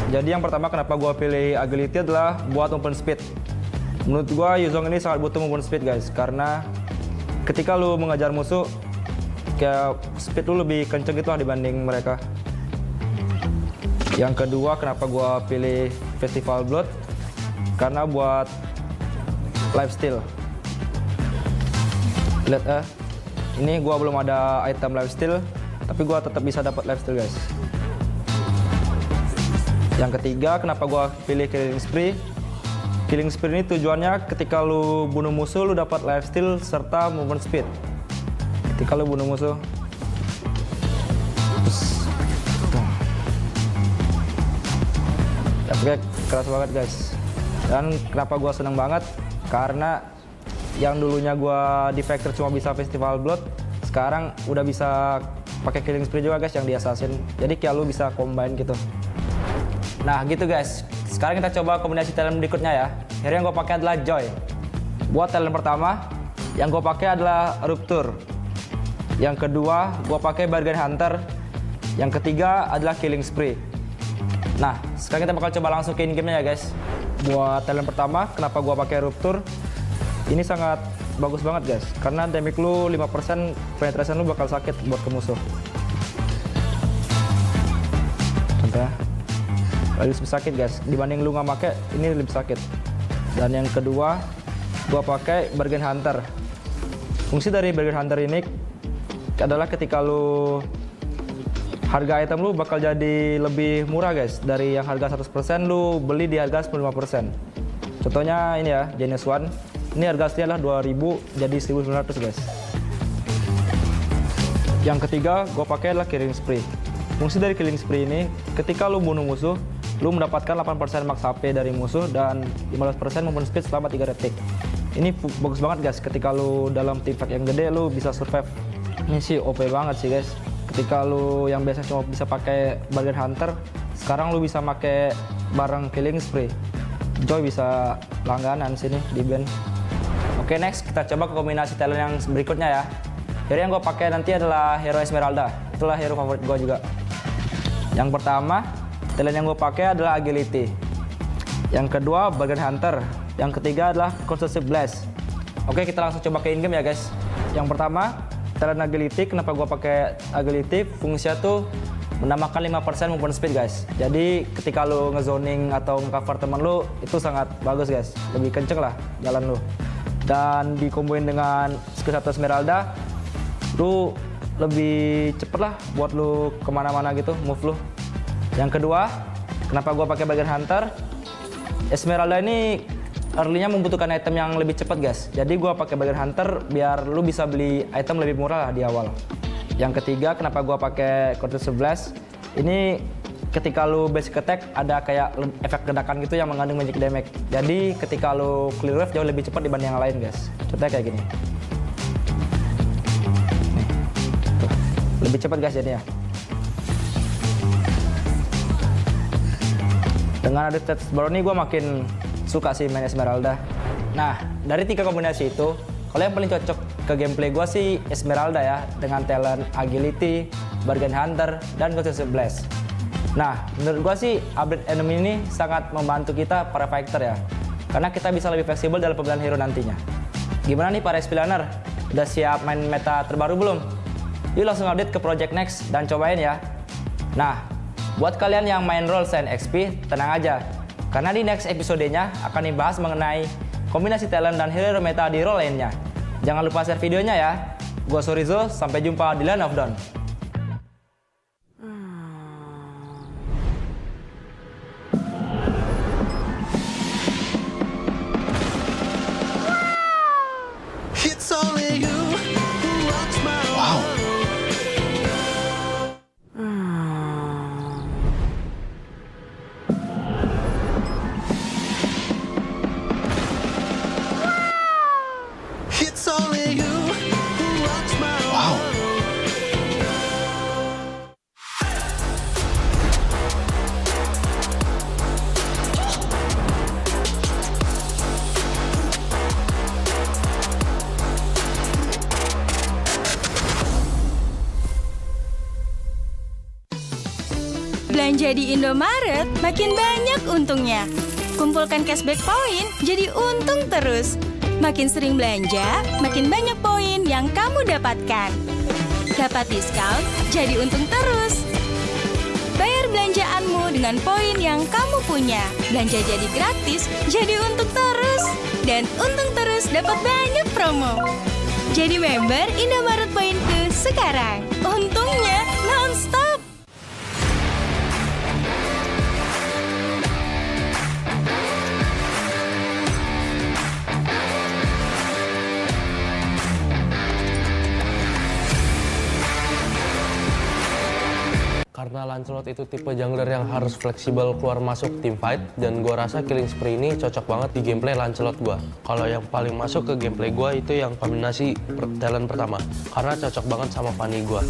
Jadi yang pertama kenapa gue pilih Agility adalah buat movement speed. Menurut gue Yuzong ini sangat butuh movement speed guys, karena ketika lo mengejar musuh, kayak speed lu lebih kenceng gitu lah dibanding mereka. Yang kedua kenapa gua pilih Festival Blood, karena buat lifesteal. Lihat ini gua belum ada item lifesteal, tapi gua tetap bisa dapat lifesteal guys. Yang ketiga kenapa gua pilih Killing Spree. Killing Spree ini tujuannya ketika lu bunuh musuh lu dapat lifesteal serta movement speed. Ketika lu bunuh musuh, efeknya keras banget guys. Dan kenapa gue seneng banget? Karena yang dulunya gue di Factor cuma bisa Festival Blood, sekarang udah bisa pakai Killing Spree juga guys yang di Assassin. Jadi kayak lu bisa combine gitu. Nah gitu guys. Sekarang kita coba kombinasi talent berikutnya ya. Hero yang gue pakai adalah Joy. Buat talent pertama, yang gue pakai adalah Rupture. Yang kedua, gue pakai Bargain Hunter. Yang ketiga adalah Killing Spree. Nah, sekarang kita bakal coba langsung ke in-game-nya ya guys. Buat talent pertama, kenapa gue pakai Rupture? Ini sangat bagus banget guys, karena damage lu 5%, penetration lu bakal sakit buat ke musuh. Contohnya, lebih sakit guys, dibanding lu nggak pakai, ini lebih sakit. Dan yang kedua, gua pakai Bargain Hunter. Fungsi dari Bargain Hunter ini adalah ketika lu harga item lu bakal jadi lebih murah guys. Dari yang harga 100% lu beli di harga 95%. Contohnya ini ya, Genius One. Ini harga aslinya adalah 2000 jadi 1900 guys. Yang ketiga, gue pakai adalah Killing Spree. Fungsi dari Killing Spree ini, ketika lu bunuh musuh, lu mendapatkan 8% max HP dari musuh dan 15% movement speed selama 3 detik. Ini bagus banget guys, ketika lu dalam team fight yang gede, lu bisa survive. Ini sih OP banget sih guys. Ketika lu yang biasa cuma bisa pakai Bargain Hunter, sekarang lu bisa pakai bareng Killing Spree. Joy bisa langganan sini di band. Oke, next kita coba ke kombinasi talent yang berikutnya ya. Hero yang gue pakai nanti adalah hero Esmeralda. Itulah hero favorit gue juga. Yang pertama, talent yang gue pakai adalah Agility. Yang kedua, Bargain Hunter. Yang ketiga adalah Constructive Blast. Oke, kita langsung coba ke in-game ya guys. Yang pertama, talent Agility. Kenapa gue pakai Agility? Fungsinya tuh menambahkan 5% movement speed guys. Jadi ketika lu ngezoning atau nge-cover temen lu, itu sangat bagus guys. Lebih kenceng lah jalan lu. Dan dikomboin dengan skill 1 Esmeralda, lu lebih cepet lah buat lu kemana-mana gitu, move lu. Yang kedua, kenapa gua pakai Bargain Hunter? Esmeralda ini early-nya membutuhkan item yang lebih cepat guys. Jadi gua pakai Bargain Hunter biar lu bisa beli item lebih murah lah di awal. Yang ketiga, kenapa gua pakai Quarter 11? Ini ketika lu basic attack ada kayak efek ledakan gitu yang mengandung magic damage. Jadi ketika lu clear wave jauh lebih cepat dibanding yang lain guys. Contohnya kayak gini. Nih, tuh. Lebih cepat guys jadinya. Dengan ada stats baru ini gue makin suka sih main Esmeralda. Nah, dari 3 kombinasi itu, kalau yang paling cocok ke gameplay gue sih Esmeralda ya, dengan talent Agility, Bargain Hunter, dan Constructive Blast. Nah, menurut gua sih update enemy ini sangat membantu kita para fighter ya. Karena kita bisa lebih fleksibel dalam pemilihan hero nantinya. Gimana nih para XP-laner? Udah siap main meta terbaru belum? Yuk langsung update ke Project Next dan cobain ya. Nah, buat kalian yang main role selain XP, tenang aja. Karena di next episodenya akan dibahas mengenai kombinasi talent dan hero meta di role lainnya. Jangan lupa share videonya ya. Gua Sorizo, sampai jumpa di Land of Dawn. Belanja di Indomaret makin banyak untungnya. Kumpulkan cashback poin jadi untung terus. Makin sering belanja, makin banyak poin yang kamu dapatkan. Dapat diskon, jadi untung terus. Bayar belanjaanmu dengan poin yang kamu punya. Belanja jadi gratis, jadi untung terus. Dan untung terus dapat banyak promo. Jadi member Indomaret Poinku sekarang. Untungnya non-stop. Karena Lancelot itu tipe jungler yang harus fleksibel keluar masuk team fight, dan gua rasa killing spree ini cocok banget di gameplay Lancelot gua. Kalau yang paling masuk ke gameplay gua itu yang kombinasi talent pertama, karena cocok banget sama Fanny gua.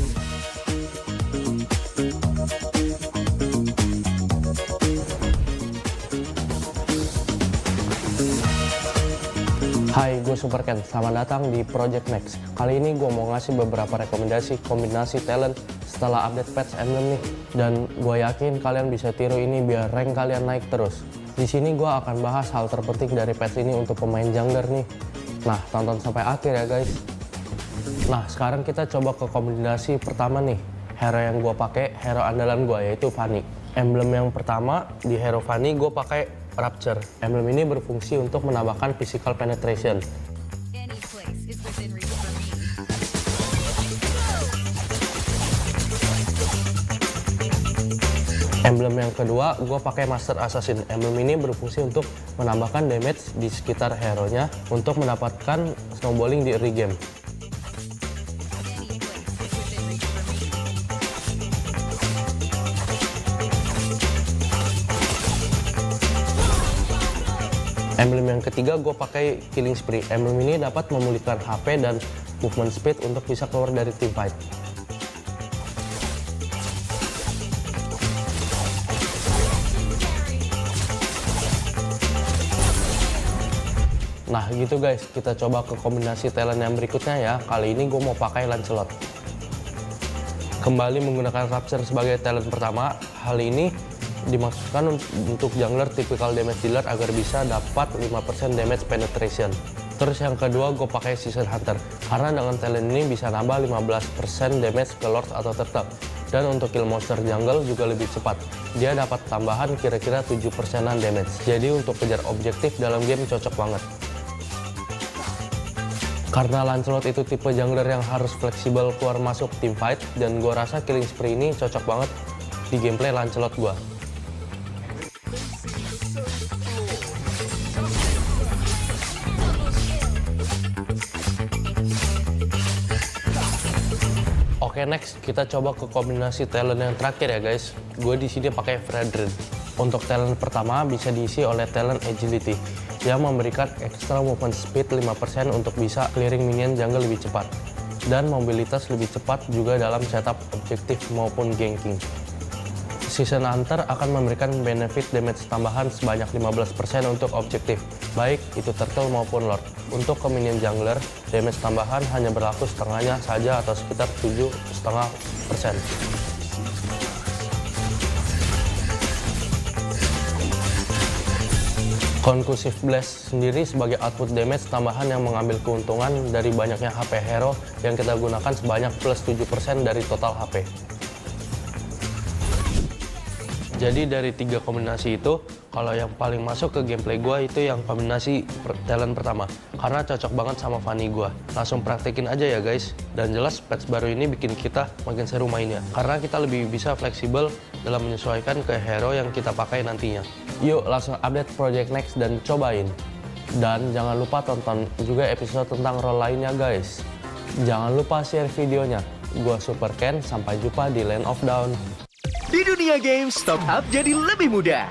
Hai, gue Super Ken. Selamat datang di Project Next. Kali ini gue mau ngasih beberapa rekomendasi kombinasi talent setelah update patch emblem nih. Dan gue yakin kalian bisa tiru ini biar rank kalian naik terus. Di sini gue akan bahas hal terpenting dari patch ini untuk pemain jungler nih. Nah, tonton sampai akhir ya guys. Nah, sekarang kita coba ke kombinasi pertama nih. Hero yang gue pakai, hero andalan gue yaitu Fanny. Emblem yang pertama di hero Fanny gue pakai Rapture. Emblem ini berfungsi untuk menambahkan physical penetration. Emblem yang kedua, gue pakai Master Assassin. Emblem ini berfungsi untuk menambahkan damage di sekitar hero-nya untuk mendapatkan snowballing di early game. Emblem yang ketiga gue pakai Killing Spree. Emblem ini dapat memulihkan HP dan movement speed untuk bisa keluar dari team fight. Nah gitu guys, kita coba ke kombinasi talent yang berikutnya ya. Kali ini gue mau pakai Lancelot. Kembali menggunakan Rapture sebagai talent pertama. Hal ini dimaksudkan untuk jungler typical damage dealer agar bisa dapat 5% damage penetration. Terus yang kedua gue pakai Season Hunter karena dengan talent ini bisa nambah 15% damage ke lord atau turtle. Dan untuk kill monster jungle juga lebih cepat. Dia dapat tambahan kira-kira 7%-an damage. Jadi untuk kejar objektif dalam game cocok banget. Karena Lancelot itu tipe jungler yang harus fleksibel keluar masuk team fight, dan gue rasa Killing Spree ini cocok banget di gameplay Lancelot gue. Oke, next kita coba ke kombinasi talent yang terakhir ya guys. Gue di sini pakai Fredrin. Untuk talent pertama bisa diisi oleh talent Agility yang memberikan extra movement speed 5% untuk bisa clearing minion jungle lebih cepat, dan mobilitas lebih cepat juga dalam setup objektif maupun ganking. Season Hunter akan memberikan benefit damage tambahan sebanyak 15% untuk objektif, baik itu turtle maupun lord. Untuk ke minion jungler, damage tambahan hanya berlaku setengahnya saja atau sekitar 7,5%. Conclusive Blast sendiri sebagai output damage tambahan yang mengambil keuntungan dari banyaknya HP hero yang kita gunakan sebanyak plus 7% dari total HP. Jadi dari 3 kombinasi itu, kalau yang paling masuk ke gameplay gue itu yang kombinasi talent pertama, karena cocok banget sama Fanny gue. Langsung praktekin aja ya guys. Dan jelas patch baru ini bikin kita makin seru mainnya, karena kita lebih bisa fleksibel dalam menyesuaikan ke hero yang kita pakai nantinya. Yuk langsung update Project Next dan cobain. Dan jangan lupa tonton juga episode tentang role lainnya guys. Jangan lupa share videonya. Gua Super Ken, sampai jumpa di Land of Dawn. Di dunia game, top up jadi lebih mudah.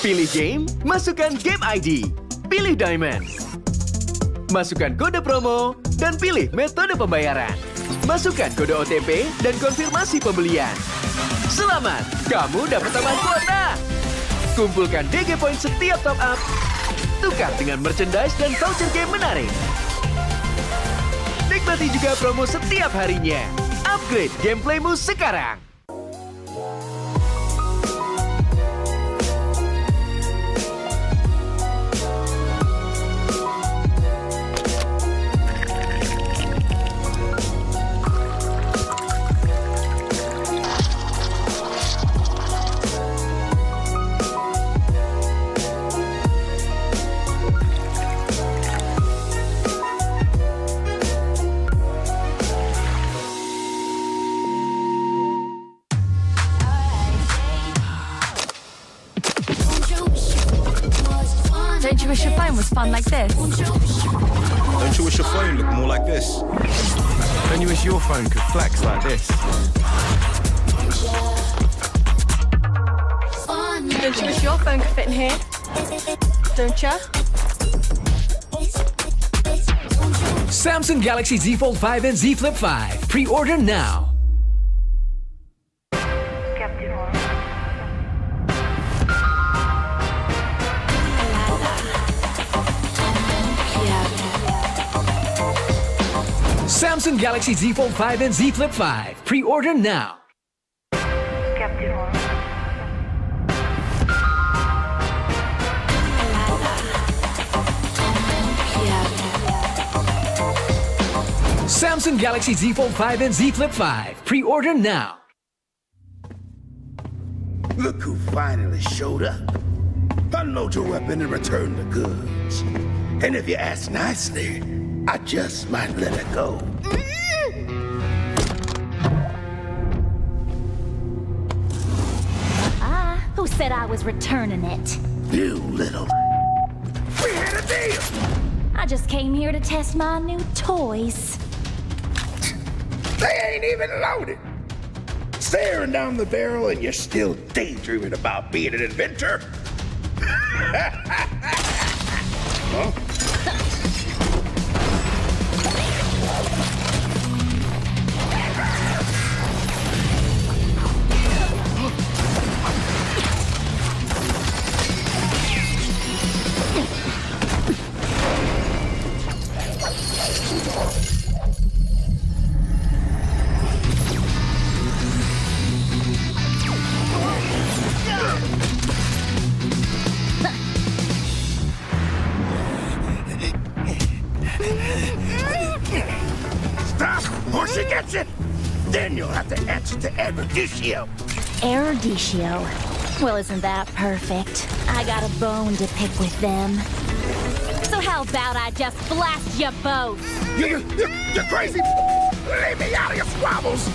Pilih game, masukkan game ID. Pilih Diamond. Masukkan kode promo, dan pilih metode pembayaran. Masukkan kode OTP dan konfirmasi pembelian. Selamat, kamu dapat tambahan kuota. Kumpulkan DG Point setiap top up. Tukar dengan merchandise dan voucher game menarik. Nikmati juga promo setiap harinya. Upgrade gameplaymu sekarang. Don't you wish your phone was fun like this? Don't you wish your phone looked more like this? Don't you wish your phone could flex like this? Don't you wish your phone could fit in here? Don't ya? Samsung Galaxy Z Fold 5 and Z Flip 5. Pre-order now. Samsung Galaxy Z Fold 5 and Z Flip 5. Pre-order now. Samsung Galaxy Z Fold 5 and Z Flip 5. Pre-order now. Look who finally showed up. Unload your weapon and return the goods. And if you ask nicely, I just might let it go. Who said I was returning it? You little... We had a deal! I just came here to test my new toys. They ain't even loaded. Staring down the barrel and you're still daydreaming about being an inventor? Huh? Stop, or she gets it! Then you'll have to answer to Eruditio. Eruditio. Well, isn't that perfect? I got a bone to pick with them. So how about I just blast you both? You're crazy! Leave me out of your squabbles!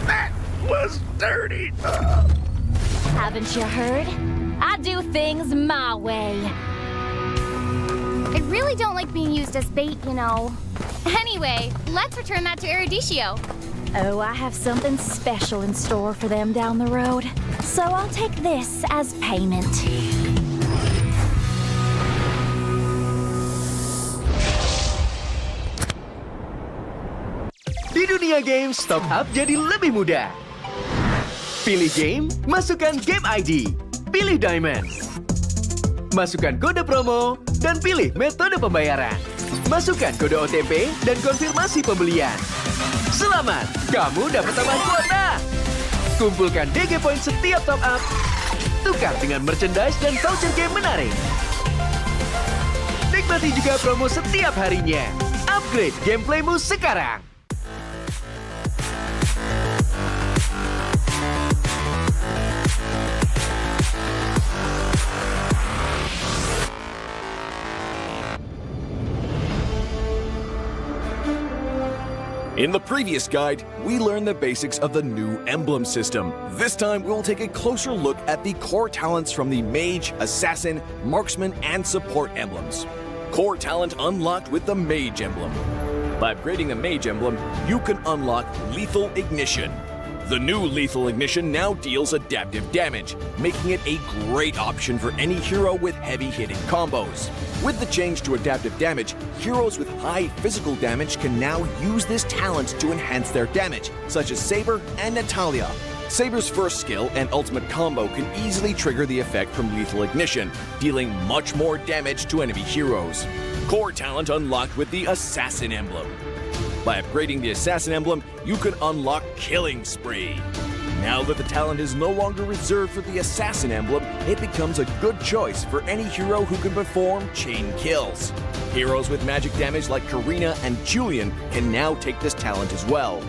That was dirty! Haven't you heard? I do things my way. I really don't like being used as bait, you know. Anyway, let's return that to Eruditio. Oh, I have something special in store for them down the road. So I'll take this as payment. Di dunia games, top up jadi lebih mudah. Pilih game, masukkan game ID. Pilih Diamond. Masukkan kode promo, dan pilih metode pembayaran. Masukkan kode OTP dan konfirmasi pembelian. Selamat, kamu dapat tambahan kuota. Kumpulkan DG Point setiap top up. Tukar dengan merchandise dan voucher game menarik. Nikmati juga promo setiap harinya. Upgrade gameplaymu sekarang. In the previous guide, we learned the basics of the new emblem system. This time, we'll take a closer look at the core talents from the Mage, Assassin, Marksman, and Support emblems. Core talent unlocked with the Mage emblem. By upgrading the Mage emblem, you can unlock Lethal Ignition. The new Lethal Ignition now deals adaptive damage, making it a great option for any hero with heavy-hitting combos. With the change to adaptive damage, heroes with high physical damage can now use this talent to enhance their damage, such as Saber and Natalia. Saber's first skill and ultimate combo can easily trigger the effect from Lethal Ignition, dealing much more damage to enemy heroes. Core talent unlocked with the Assassin emblem. By upgrading the Assassin emblem, you can unlock Killing Spree. Now that the talent is no longer reserved for the Assassin emblem, it becomes a good choice for any hero who can perform chain kills. Heroes with magic damage like Karina and Julian can now take this talent as well.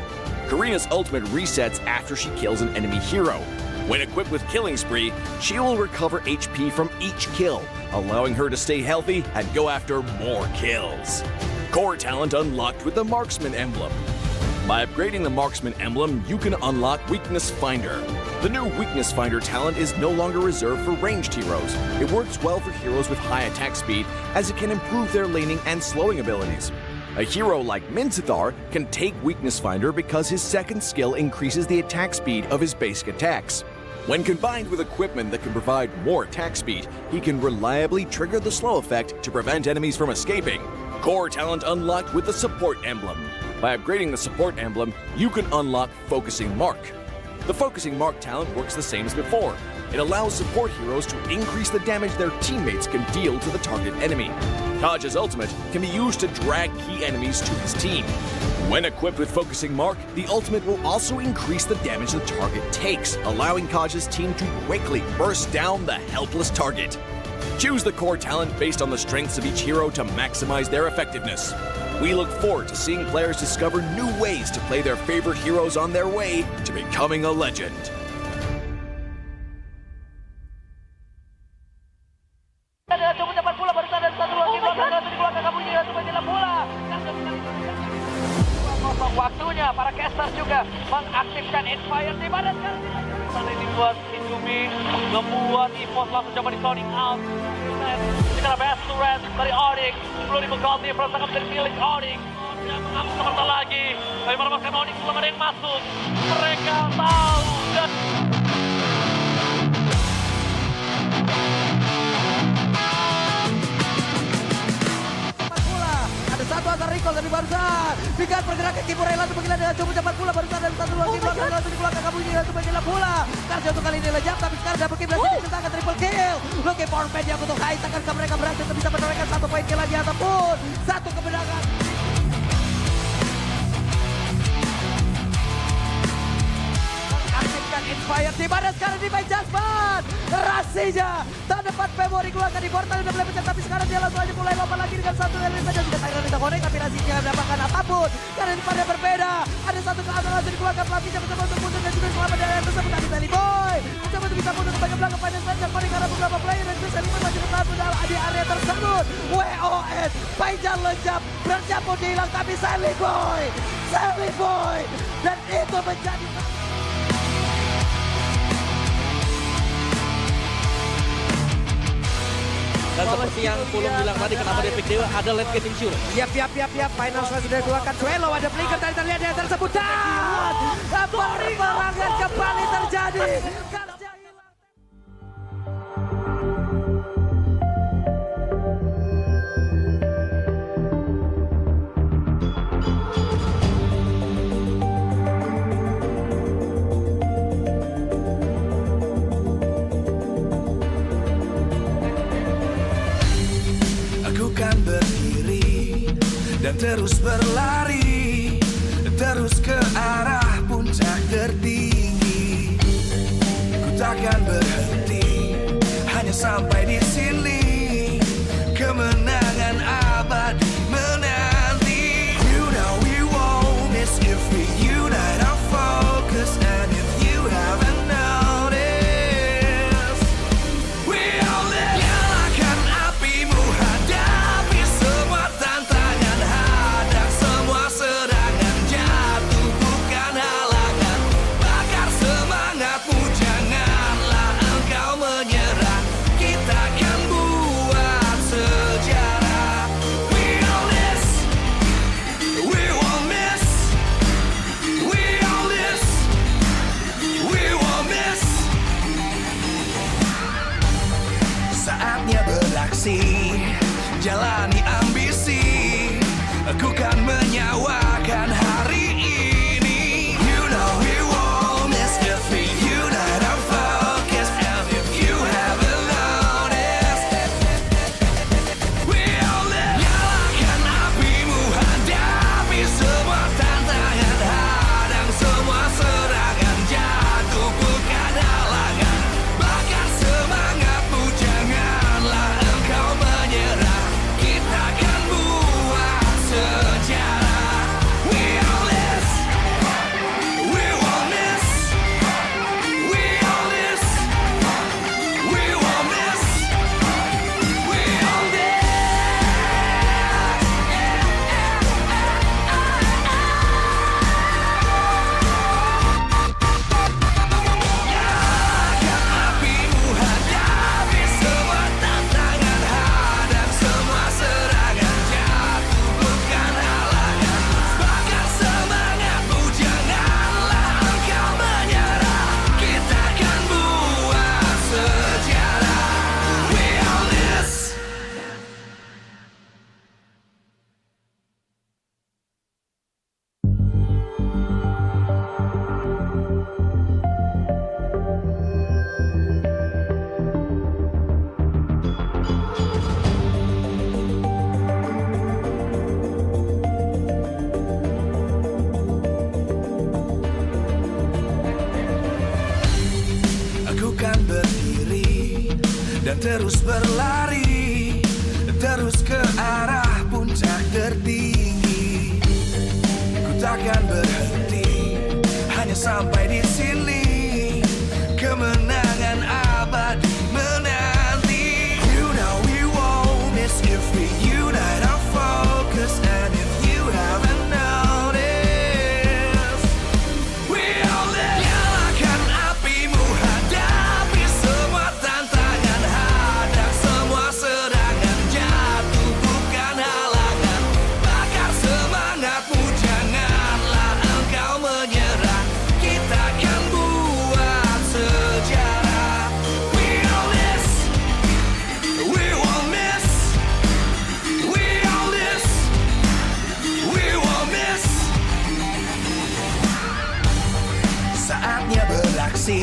Karina's ultimate resets after she kills an enemy hero. When equipped with Killing Spree, she will recover HP from each kill, allowing her to stay healthy and go after more kills. Core talent unlocked with the Marksman emblem. By upgrading the Marksman emblem, you can unlock Weakness Finder. The new Weakness Finder talent is no longer reserved for ranged heroes. It works well for heroes with high attack speed, as it can improve their laning and slowing abilities. A hero like Minzathar can take Weakness Finder because his second skill increases the attack speed of his basic attacks. When combined with equipment that can provide more attack speed, he can reliably trigger the slow effect to prevent enemies from escaping. Core talent unlocked with the Support emblem. By upgrading the Support emblem, you can unlock Focusing Mark. The Focusing Mark talent works the same as before. It allows support heroes to increase the damage their teammates can deal to the target enemy. Kaj's ultimate can be used to drag key enemies to his team. When equipped with Focusing Mark, the ultimate will also increase the damage the target takes, allowing Kaj's team to quickly burst down the helpless target. Choose the core talent based on the strengths of each hero to maximize their effectiveness. We look forward to seeing players discover new ways to play their favorite heroes on their way to becoming a legend. Waktunya para caster juga mengaktifkan Inspire di mana sekarang ini dibuat Indomie membuat EVOS langsung coba di zoning out. Kita best to red dari Onyx 10.000 gold difference akan menjadi milik Onyx yang mengambil sebentar lagi tapi merebaskan Onyx belum ada yang masuk mereka tahu dan satu antar recall dari barusan. Pikan pergerakan Kimurela untuk menggila dengan cukup cepat pula barusan dan satu lagi langsung dikeluarkan kabunyi untuk menggila pula. Karja untuk kali ini lejap tapi sekarang double kill berhasil ditentangkan triple kill. Looking for pen yang untuk high akan mereka berhasil bisa menorehkan 1 poin kill lagi ataupun 1 kemenangan. Aktifkan Inspire di mana sekarang di main Jasmine. Rasinya tak dapat memori keluarkan di portal udah mulai pecah tapi sekarang dia langsung aja mulai lompat lagi dengan 1 element saja sudah Tyron tidak connect tapi Rasinya mendapatkan apapun karena di pada berbeda ada 1 ke atas langsung dikeluarkan pelatihnya mencoba untuk mundur dan juga selamat dari yang tersebut tapi Sally Boy mencoba untuk bisa mundur ke bagian belakang finance dan connect karena beberapa player dan juga Sally Boy masih bertahan di area tersebut. WOS Paijan lejap bercampur hilang tapi Sally Boy dan itu menjadi dan seperti yang Pulung bilang tadi, kenapa dia pick Dewa, ada late game issue. Yap. Final sudah dikeluarkan Suelo, ada flicker tadi terlihat yang tersebut. Dan peperangan kembali terjadi. Kan berdiri dan terus berlari terus ke arah puncak tertinggi. Ku takkan berhenti hanya sampai di sini. Kemenangan abadi menanti. You know we won't miss if we unite our focus and if you haven't noticed, we all live. Nyalakan apimu, hadapi semua tantangan, hadang semua serangan, jatuh bukan halangan. Bakar semangatmu, janganlah engkau menyerah. Kita akan buat sejarah. terus berlari, terus ke arah puncak tertinggi. Ku takkan berhenti, hanya sampai di sini. Kemenangan abadi menanti. You know we won't miss if we unite our focus. And if you haven't noticed, we'll nyalakan apimu, hadapi semua tantangan, hadang semua serangan, jatuh bukan halangan, bakar semangatmu, janganlah engkau menyerah, kita akan buat sejarah. We all this, we won't miss, we all this, we won't miss. Saatnya beraksi,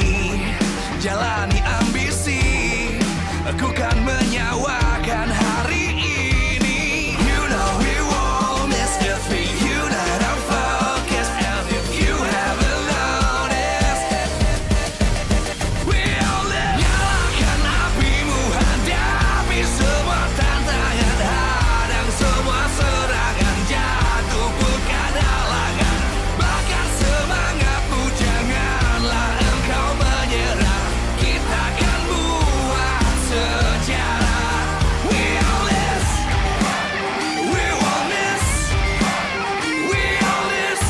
jalani ambisi, aku kan menyawakan hari ini. You know we won't miss if we unite our focus. And if you haven't noticed, we'll nyalakan apimu, hadapi semua tantangan, hadang semua serangan, jatuh bukan halangan, bakar semangatmu, janganlah engkau menyerah, kita akan buat sejarah. We all this, we won't miss, we all this,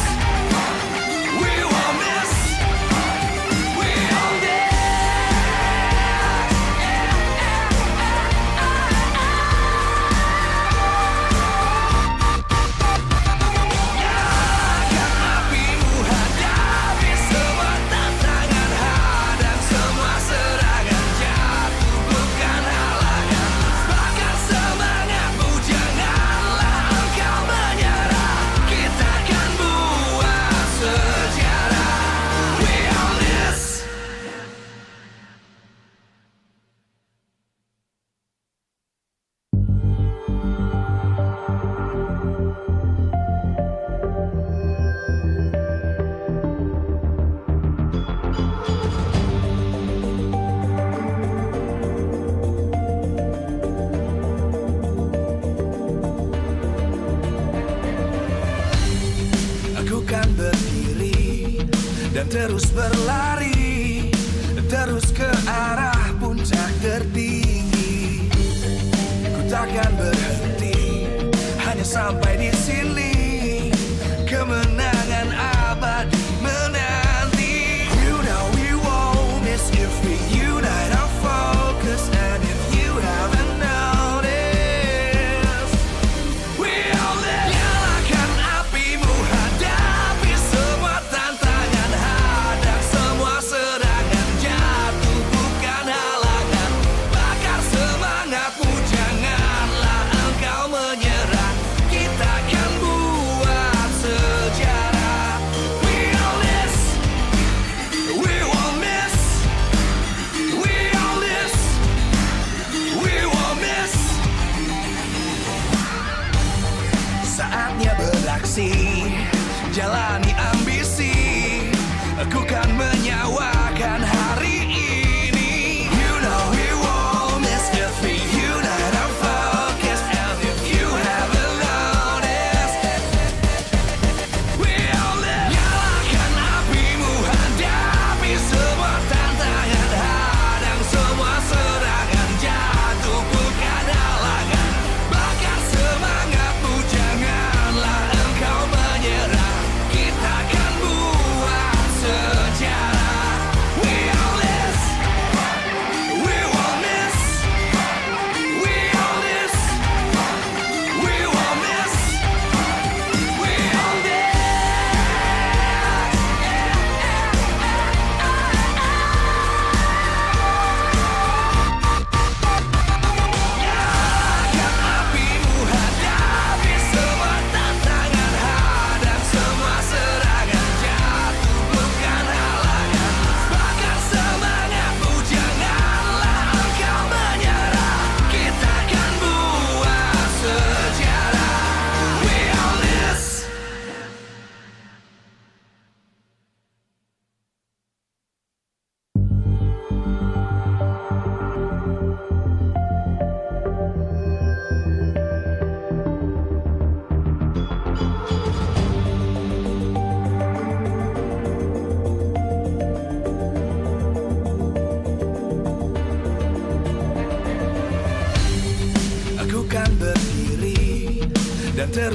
we won't miss, we all this. Nyalakan apimu, hadapi semua tantangan, hadang semua serangan, jatuh bukan halangan, bakar semangatmu, janganlah engkau menyerah, kita akan buat sejarah. We all this. Aku kan berdiri dan terus berlari, terus ke arah puncak tertinggi. Ku takkan berhenti, hanya sampai di sini. Kemenangan abadi menanti. You know we won't miss if we unite our focus. And if you haven't noticed, we'll nyalakan apimu, hadapi semua tantangan, hadang semua serangan, jatuh bukan halangan, bakar semangatmu, janganlah engkau menyerah, kita akan buat sejarah. We all this, we won't miss, we all this, we won't miss. Saatnya beraksi, jalani ambisi, aku kan menyawakan hari ini. You know we won't miss if we unite our focus. And if you haven't noticed, we'll nyalakan apimu, hadapi semua tantangan, hadang semua serangan, jatuh bukan halangan, bakar semangatmu, janganlah engkau menyerah, kita akan buat sejarah.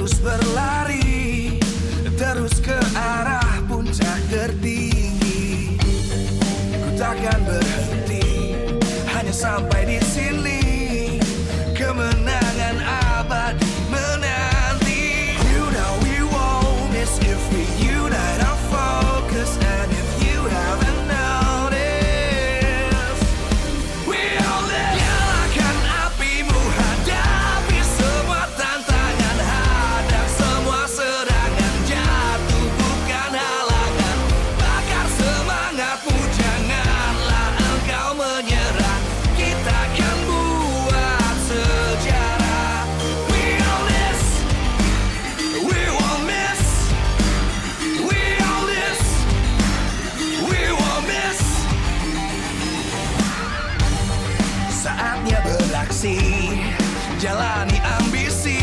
terus berlari, terus ke arah puncak tertinggi. Ku takkan berhenti, hanya sampai di sini. Kemenangan abadi menanti. You know we won't miss if we unite our focus. And if you haven't noticed, we all live. Nyalakan apimu, hadapi semua tantangan, hadang semua serangan, jatuh bukan halangan. Bakar semangatmu, janganlah engkau menyerah. Kita akan buat sejarah. We all this, we won't miss. We all this, we won't miss. Saatnya beraksi, jalani ambisi.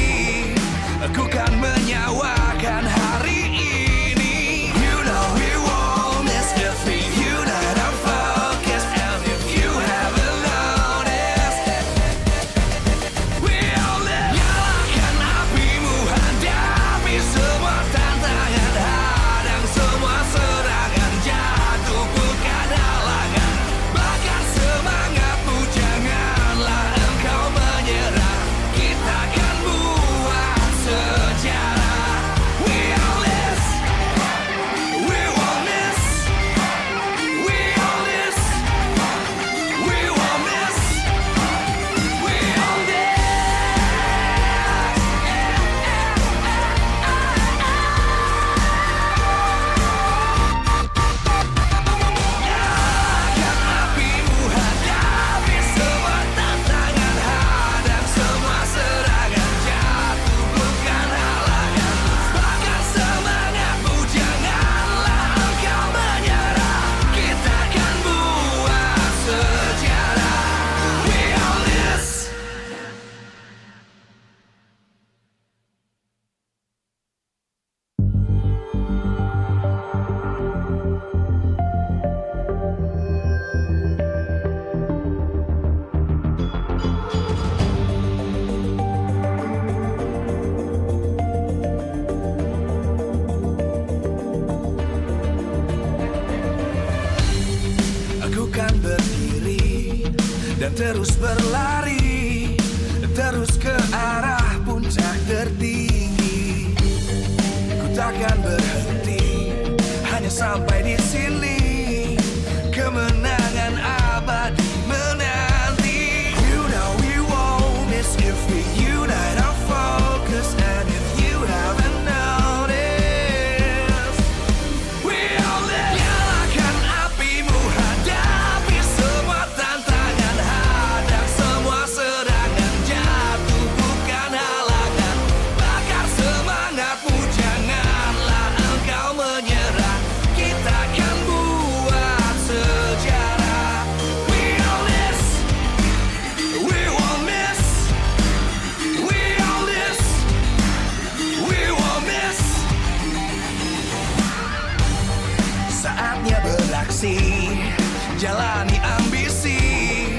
Aku kan menyawakan hari ini. You know we won't miss if we unite our focus. And if you haven't noticed, we all live. Nyalakan apimu, hadapi semua tantangan, hadang semua serangan, jatuh bukan halangan. Bakar semangatmu, janganlah engkau menyerah. Kita akan buat sejarah. We all this, we won't miss. We all this, we won't miss. We all this. Nyalakan apimu, hadapi semua tantangan, hadang semua serangan, jatuh bukan halangan. Bakar semangatmu, janganlah engkau menyerah. Kita akan buat sejarah. We all this. Aku kan berdiri dan terus berlari, terus ke arah puncak tertinggi. Ku takkan berhenti, hanya sampai di sini. Kemenangan abadi menanti. You know we won't miss if we unite our focus. And if you haven't noticed, we all live. Nyalakan apimu, hadapi semua tantangan, hadang semua serangan, jatuh bukan halangan. Bakar semangatmu, janganlah engkau menyerah. Kita akan buat sejarah. We all this, we won't miss. We all this, we won't miss. Saatnya beraksi, jalani ambisi.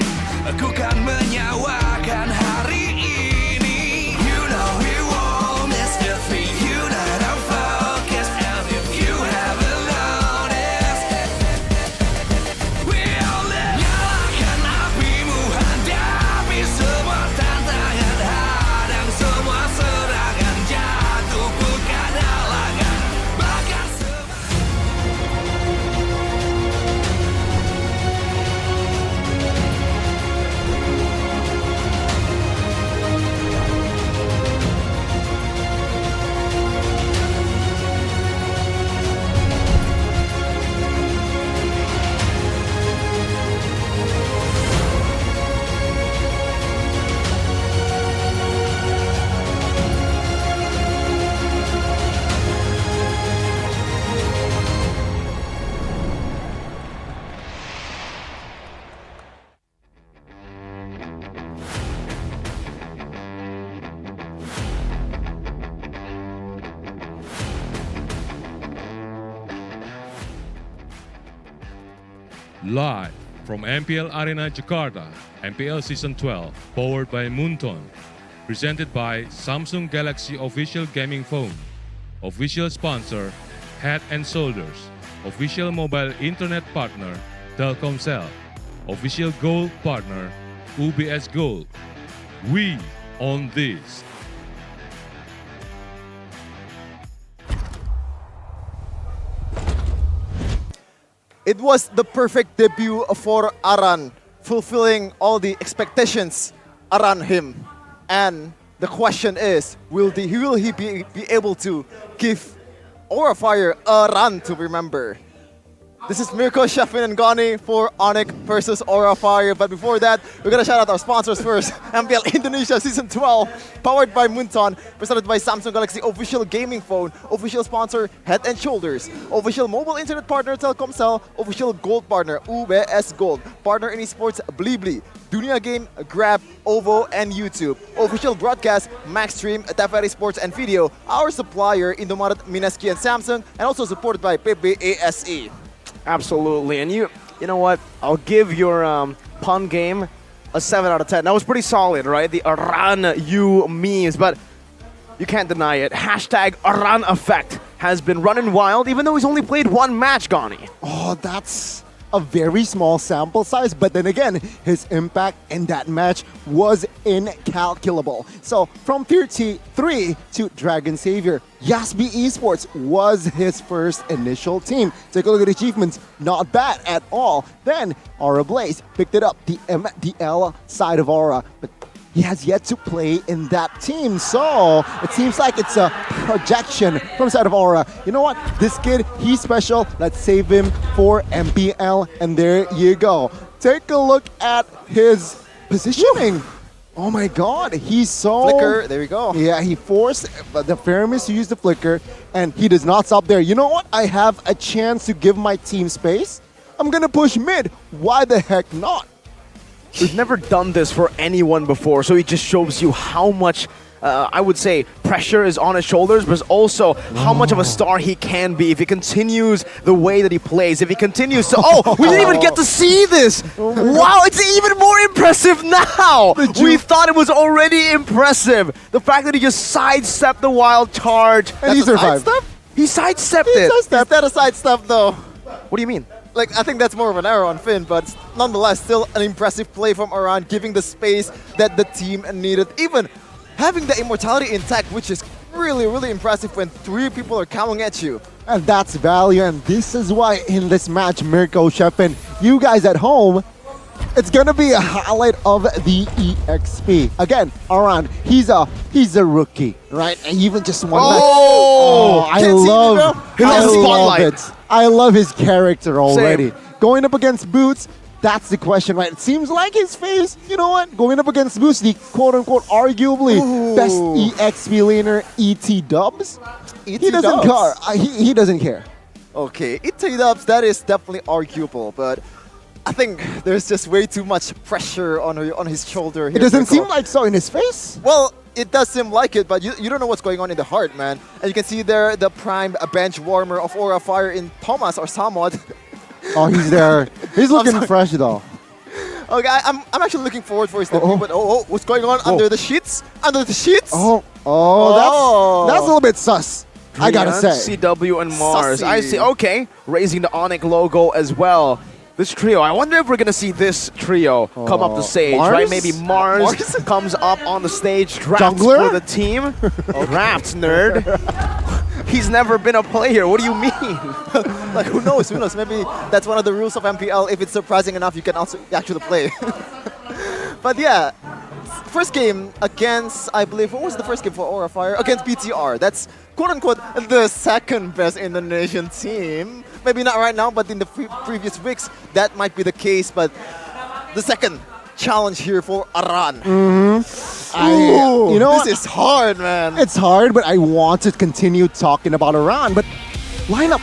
Aku kan menyawakan hari ini. You know we won't miss if we unite our focus. And if you haven't noticed, we all live. Nyalakan apimu, hadapi semua tantangan, hadang semua serangan, jatuh bukan halangan. Bakar Live from MPL Arena Jakarta, MPL Season 12, powered by Moonton. Presented by Samsung Galaxy Official Gaming Phone. Official sponsor, Head and Shoulders. Official mobile internet partner, Telkomsel. Official gold partner, UBS Gold. We own this. It was the perfect debut for Aran, fulfilling all the expectations around him. And the question is, will he be able to give Aura Fire a run to remember? This is Mirko, Shefin, and Gani for Onyx versus Aura Fire. But before that, we're going to shout out our sponsors first. MPL Indonesia Season 12, powered by Munton, presented by Samsung Galaxy Official Gaming Phone, official sponsor Head and Shoulders, official mobile internet partner Telkomsel, official gold partner UBS Gold, partner in esports Blibli, Dunia Game, Grab, OVO, and YouTube, official broadcast Maxstream, Teferi Sports and Video, our supplier Indomaret, Mineski, and Samsung, and also supported by PBASE. Absolutely, and you know what? I'll give your pun game a 7 out of 10. That was pretty solid, right? The Aran you memes, but you can't deny it. Hashtag Aran effect has been running wild, even though he's only played one match, Gani. Oh, that's a very small sample size, but then again, his impact in that match was incalculable. So from Tier 3 to Dragon Savior, Yasby Esports was his first initial team. Take a look at achievements, not bad at all. Then Aura Blaze picked it up, the MPL side of Aura, but he has yet to play in that team. So it seems like it's a projection from side of Aura. You know what? This kid, he's special. Let's save him for MPL. And there you go. Take a look at his positioning. Oh my God, he's so... Flicker, there we go. Yeah, he forced the Faramis to use the flicker, and he does not stop there. You know what? I have a chance to give my team space. I'm gonna push mid. Why the heck not? We've never done this for anyone before, so it just shows you how much, I would say, pressure is on his shoulders, but also how much of a star he can be if he continues the way that he plays. If he continues to... Oh, we didn't even get to see this! Wow, it's even more impressive now! We thought it was already impressive. The fact that he just sidestepped the wild charge. And he survived. He sidestepped it. Is that a sidestep, though? What do you mean? Like, I think that's more of an error on Finn, but nonetheless, still an impressive play from Aran, giving the space that the team needed. Even having the immortality intact, which is really, really impressive when 3 people are coming at you. And that's value, and this is why in this match, Mirko, Shefin, you guys at home, it's gonna be a highlight of the EXP. Again, Aran, he's a rookie, right? And even just one match. I love it. I love his character already. Same. Going up against Boots, that's the question, right? It seems like his face, you know what? Going up against Boots, the quote-unquote arguably best EXP laner, ET Dubs. He doesn't care. He doesn't care. Okay, ET Dubs, that is definitely arguable, but I think there's just way too much pressure on his shoulder here. It doesn't seem like so in his face. Well, it does seem like it, but you don't know what's going on in the heart, man. And you can see there the prime bench warmer of Aura Fire in Thomas or Samod. Oh, he's there. He's looking fresh though. Okay, I'm actually looking forward for his debut, but what's going on under the sheets? Under the sheets? That's a little bit sus. I gotta say. CW and Mars. Sussy. I see. Okay, raising the Onyx logo as well. This trio, I wonder if we're gonna see this trio come up the stage, Mars? right? Maybe Mars comes up on the stage, drafts Jungler? for the team. Drafts, nerd. He's never been a player. What do you mean? Like, who knows? Who knows? Maybe that's one of the rules of MPL. If it's surprising enough, you can also actually play. But yeah, first game against, I believe, what was the first game for Aura Fire? Against BTR. That's quote-unquote the second best Indonesian team. Maybe not right now, but in the previous weeks, that might be the case. But the second challenge here for Aran. You know this is hard, man. It's hard, but I want to continue talking about Aran. But lineup,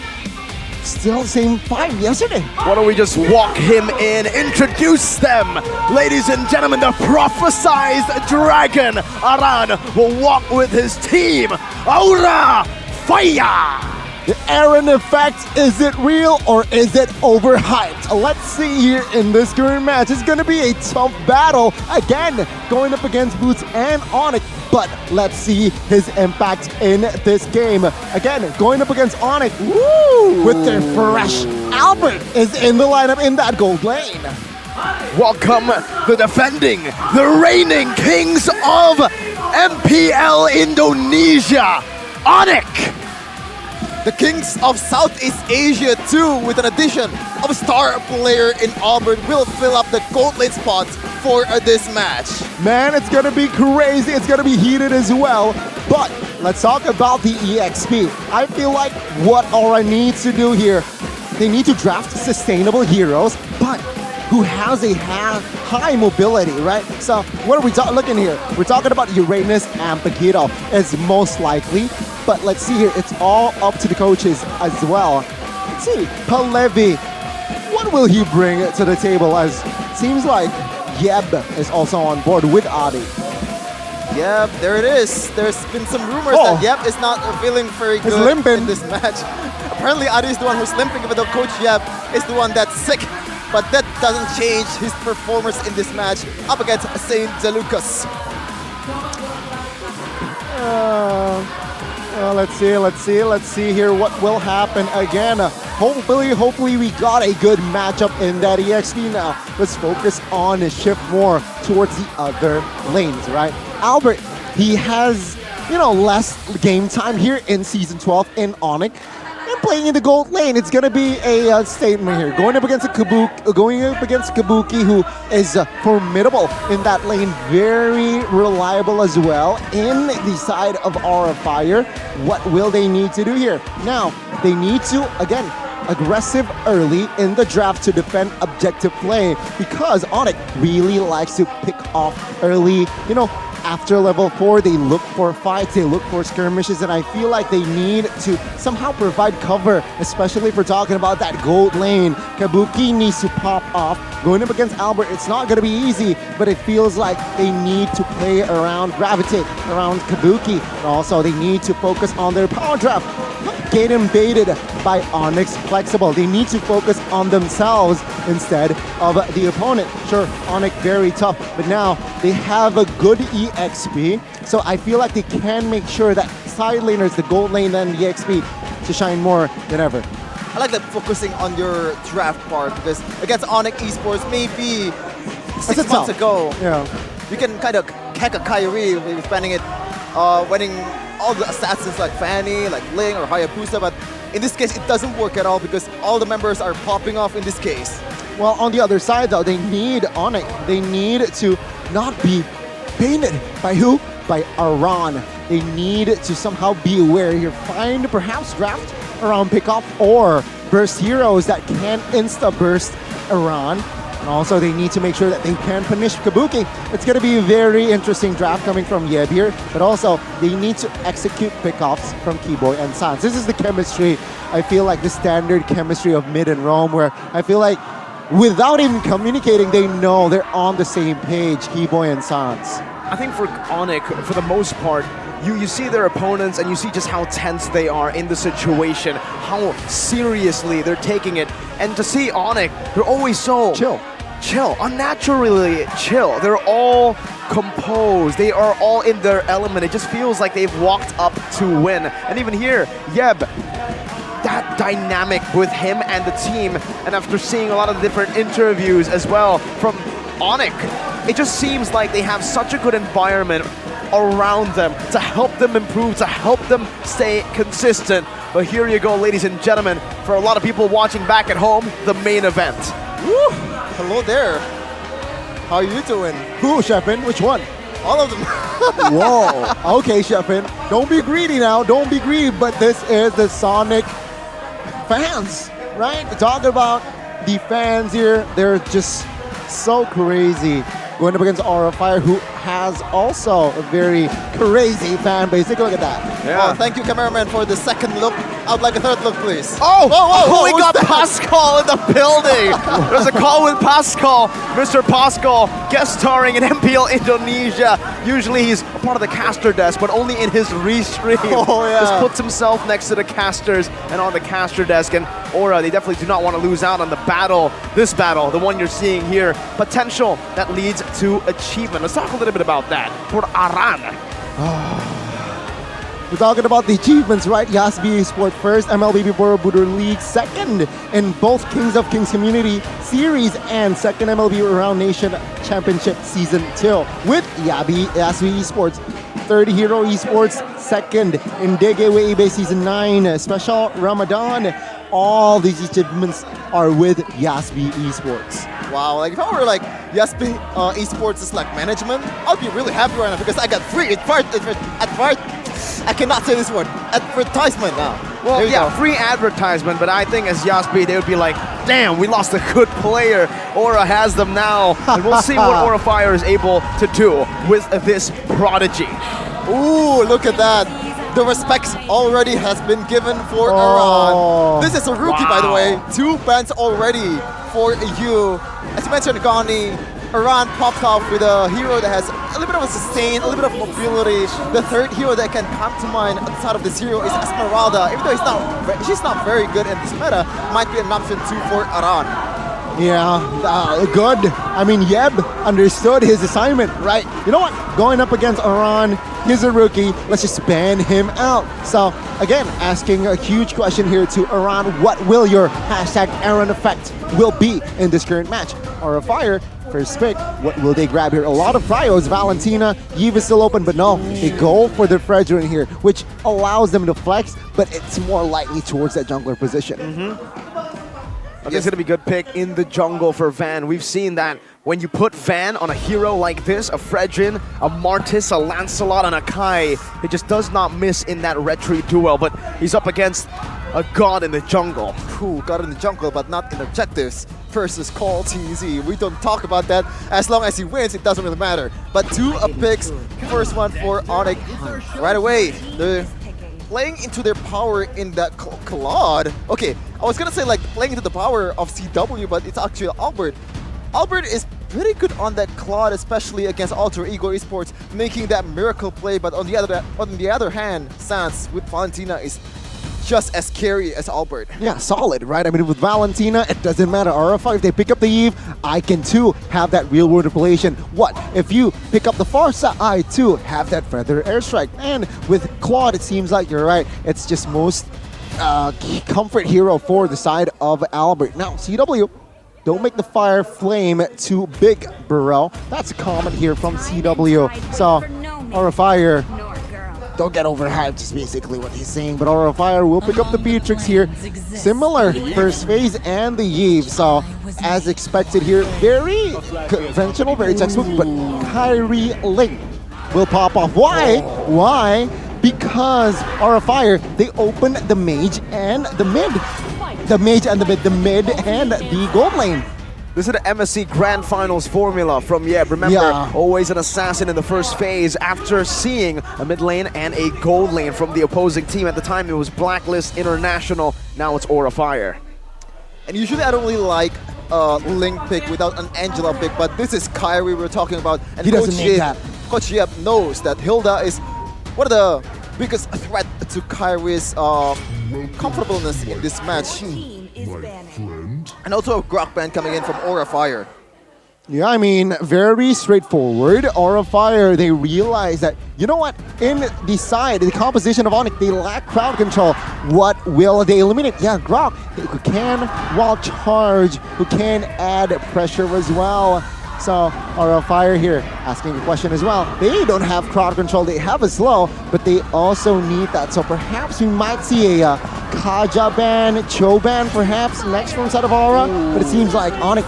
still same 5 yesterday. Why don't we just walk him in, introduce them. Ladies and gentlemen, the prophesized dragon, Aran, will walk with his team, Aura Fire. The Aran effect, is it real or is it overhyped? Let's see here in this current match. It's going to be a tough battle. Again, going up against Boots and Onyx. but let's see his impact in this game. Again, going up against Onyx with their fresh Albert is in the lineup in that gold lane. Welcome the defending, the reigning kings of MPL Indonesia, Onyx. The Kings of Southeast Asia too, with an addition of a star player in Albert, will fill up the gold lane spots for this match. Man, it's gonna be crazy. It's gonna be heated as well. But let's talk about the EXP. I feel like what Aura needs to do here, they need to draft sustainable heroes, but who has a high mobility, right? So what are we looking here? We're talking about Uranus and Paquito is most likely, but let's see here. It's all up to the coaches as well. Let's see, Palevi, what will he bring to the table? As seems like Yeb is also on board with Adi. Yep, there it is. There's been some rumors that Yep is not feeling very good in this match. Apparently Adi is the one who's limping, even though Coach Yep is the one that's sick. But that doesn't change his performance in this match up against Saint Lucas. Let's see here what will happen again. Hopefully we got a good matchup in that EXP now. Let's focus on and shift more towards the other lanes, right? Albert, he has, less game time here in Season 12 in Onyx. And playing in the gold lane, it's gonna be a statement here. Going up against Kabuki, who is formidable in that lane, very reliable as well. In the side of Aura Fire, what will they need to do here? Now, they need to, again, aggressive early in the draft to defend objective play, because Onyx really likes to pick off early, after level 4, they look for fights, they look for skirmishes, and I feel like they need to somehow provide cover, especially if we're talking about that gold lane. Kabuki needs to pop off. Going up against Albert, it's not going to be easy, but it feels like they need to play around, gravitate around Kabuki. And also, they need to focus on their power draft. Not get invaded by Onyx Flexible. They need to focus on themselves instead of the opponent. Sure, Onyx very tough, but now they have a good EXP, so I feel like they can make sure that side laners, the gold lane and the EXP, to shine more than ever. I like that focusing on your draft part, because against Onyx Esports, maybe 6 months ago, you can kind of hack a Kyrie with spending it, winning all the assassins like Fanny, like Ling or Hayabusa, but in this case, it doesn't work at all because all the members are popping off in this case. Well, on the other side though, they need Onyx. They need to not be painted by who? By Aran. They need to somehow be aware here. Find perhaps draft around pickoff or burst heroes that can insta-burst Aran. And also they need to make sure that they can punish Kabuki. It's going to be a very interesting draft coming from Yeb here, but also they need to execute pickoffs from Keyboy and Sans. This is the chemistry, I feel like the standard chemistry of mid and Rome, where I feel like without even communicating, they know they're on the same page, Keyboy and Sans. I think for Onyx, for the most part, you see their opponents and you see just how tense they are in the situation, how seriously they're taking it. And to see Onyx, they're always so chill, unnaturally chill. They're all composed. They are all in their element. It just feels like they've walked up to win. And even here, Yeb, that dynamic with him and the team, and after seeing a lot of different interviews as well from Onyx, it just seems like they have such a good environment around them to help them improve, to help them stay consistent. But here you go, ladies and gentlemen, for a lot of people watching back at home, the main event. Woo! Hello there. How are you doing? Who, Shepin? Which one? All of them. Whoa. Okay, Shepin. Don't be greedy now. Don't be greedy. But this is the Sonic fans, right? Talk about the fans here. They're just so crazy. Going up against Aura Fire, who has also a very crazy fan base. Take a look at that. Yeah. Oh, thank you, cameraman, for the second look. I would like a third look, please. Oh, we got Pascal in the building. There's a call with Pascal. Mr. Pascal, guest starring in MPL Indonesia. Usually he's a part of the caster desk, but only in his restream. Oh, yeah. Just puts himself next to the casters and on the caster desk. And Aura, they definitely do not want to lose out on the battle. This battle, the one you're seeing here. Potential that leads to achievement. Let's talk a little bit about that. For Aran, We're talking about the achievements, right? Yasbi Esports first, MLBB Borobudur League second in both Kings of Kings Community Series and second MLB Around Nation Championship Season 2 with Yasbi Esports. Third Hero Esports, second in Dege Weibe Season 9 Special Ramadan. All these achievements are with Yasbi Esports. Wow, like if I were like Yasbi Esports is like management, I'd be really happy right now because I got free I cannot say this word. Advertisement now. Well, yeah, free advertisement, but I think as Yasbi, they would be like, damn, we lost a good player. Aura has them now, and we'll see what Aura Fire is able to do with this prodigy. Ooh, look at that. The respect already has been given for Iran. This is a rookie, by the way. 2 bans already for you. As you mentioned, Gani, Iran popped off with a hero that has a little bit of a sustain, a little bit of mobility. The third hero that can come to mind outside of this hero is Esmeralda. Even though she's not very good in this meta, might be an option too for Iran. Yeah, good. I mean, Yeb understood his assignment, right? You know what? Going up against Iran, he's a rookie. Let's just ban him out. So, again, asking a huge question here to Iran. What will your hashtag Aaron effect will be in this current match? Aura Fire, first pick. What will they grab here? A lot of pryos. Valentina, Yves is still open, but no. They go for the Fredrin here, which allows them to flex, but it's more likely towards that jungler position. Okay, it's going to be a good pick in the jungle for Van. We've seen that when you put Van on a hero like this, a Fredrin, a Martis, a Lancelot, and a Kai, it just does not miss in that retreat duel, but he's up against a god in the jungle. Ooh, god in the jungle, but not in objectives versus Call TZ. We don't talk about that. As long as he wins, it doesn't really matter. But 2 picks. First one for Onyx. Right away, they're playing into their power in that Claude. Okay, I was gonna say like playing into the power of CW, but it's actually Albert. Albert is pretty good on that Claude, especially against Alter Ego Esports, making that miracle play. But on the other hand, Sans with Valentina is just as scary as Albert. Yeah, solid, right? I mean, with Valentina, it doesn't matter. RF5, if they pick up the Eve, I can too have that real-world manipulation. What? If you pick up the Farsa, I too have that Feather Airstrike. And with Claude, it seems like you're right. It's just most comfort hero for the side of Albert. Now, CW, don't make the fire flame too big, bro. That's a comment here from CW. So, Aura Fire, don't get overhyped is basically what he's saying. But Aura Fire will pick up the Beatrix here. Similar first phase and the Eve. So, as expected here, very conventional, very textbook, but Kyrie Link will pop off. Why? Why? Because Aura Fire, they open the mage and the mid. The mage and the mid and the gold lane. This is the MSC Grand Finals formula from Yeb. Remember, always an assassin in the first phase after seeing a mid lane and a gold lane from the opposing team. At the time, it was Blacklist International. Now it's Aura Fire. And usually I don't really like Link pick without an Angela pick, but this is Kyrie we're talking about. And he doesn't make that. Coach Yeb knows that Hilda is one of the biggest threat to Kyrie's comfortableness in this match. And also a Grok ban coming in from Aura Fire. Yeah, I mean, very straightforward. Aura Fire, they realize that, you know what, in the composition of Onyx, they lack crowd control. What will they eliminate? Yeah, Grok, who can wall charge, who can add pressure as well. So, Aura Fire here, asking a question as well. They don't have crowd control, they have a slow, but they also need that. So perhaps we might see a Kaja ban, Cho ban perhaps next from side of Aura. But it seems like Onyx,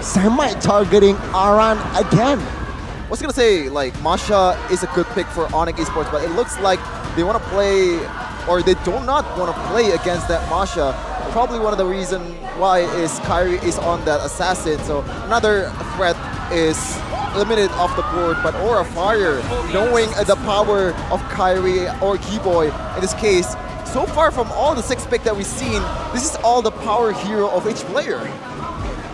semi-targeting Aran again. I was gonna say, like, Masha is a good pick for Onyx Esports, but it looks like they want to play, or they do not want to play against that Masha. Probably one of the reasons why is Kyrie is on that assassin, so another threat is eliminated off the board. But Aura Fire, knowing the power of Kyrie or Keyboy in this case, so far from all the 6 pick that we've seen, this is all the power hero of each player.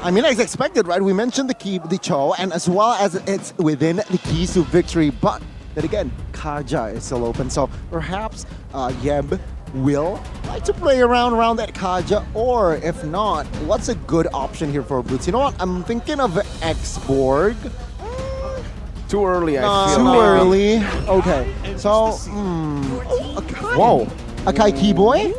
I mean, as expected, right? We mentioned the Cho, and as well as it's within the keys to victory, but then again, Kaja is still open, so perhaps Yeb will like to play around that Kaja, or if not, what's a good option here for Boots? You know what? I'm thinking of X-Borg. Too early, I feel. Too maybe. early. Okay. So, Akai. Whoa. Akai Keyboy.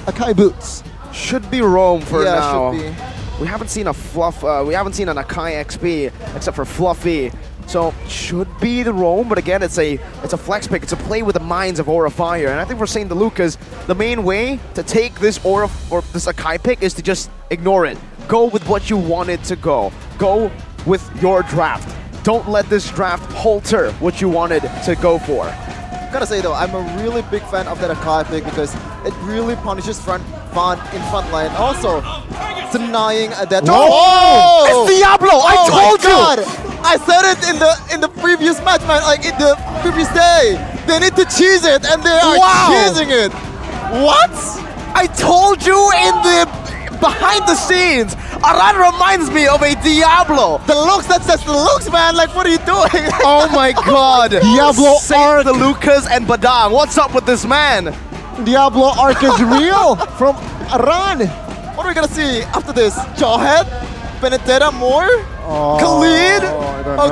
Akai Boots. Should be Rome for Yeah, now. should be. We haven't seen a fluff. We haven't seen an Akai XP except for Fluffy. So should be the Rome, but again, it's a flex pick. It's a play with the minds of Aura Fire, and I think we're saying the Lucas. The main way to take this Aura or this Akai pick is to just ignore it. Go with what you wanted to go. Go with your draft. Don't let this draft halter what you wanted to go for. Gotta say though, I'm a really big fan of that Akai pick because it really punishes front in front line. Also, denying that. Whoa! It's Diablo! I told you! God. I said it in the previous match, man. Like in the previous day, they need to cheese it, and they are cheesing it. What? I told you in the behind the scenes. Aran reminds me of a Diablo. The looks, that's the looks, man. Like, what are you doing? Oh my God. Diablo Save the Lucas and Badang. What's up with this man? Diablo arc is real from Aran. What are we gonna see after this? Jawhead? Penetera more? Khalid?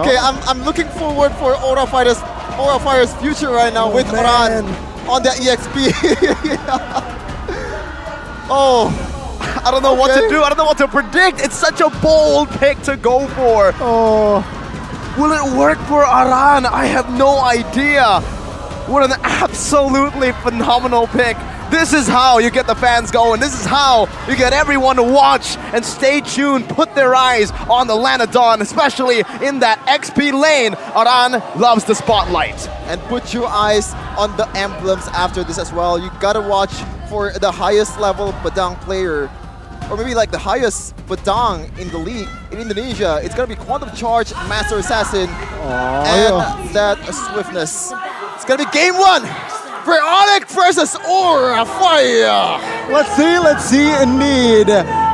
Okay, I'm looking forward for Aura Fire's future right now with Aran on that EXP. Oh. I don't know what to do. I don't know what to predict. It's such a bold pick to go for. Oh. Will it work for Aran? I have no idea. What an absolutely phenomenal pick. This is how you get the fans going. This is how you get everyone to watch and stay tuned, put their eyes on the Lanadon, especially in that XP lane. Aran loves the spotlight. And put your eyes on the emblems after this as well. You gotta watch for the highest level Badang player, or maybe like the highest Badang in the league in Indonesia. It's gonna be Quantum Charge, Master Assassin, and that Swiftness. It's gonna be game one for Onyx versus Aura Fire. Let's see indeed.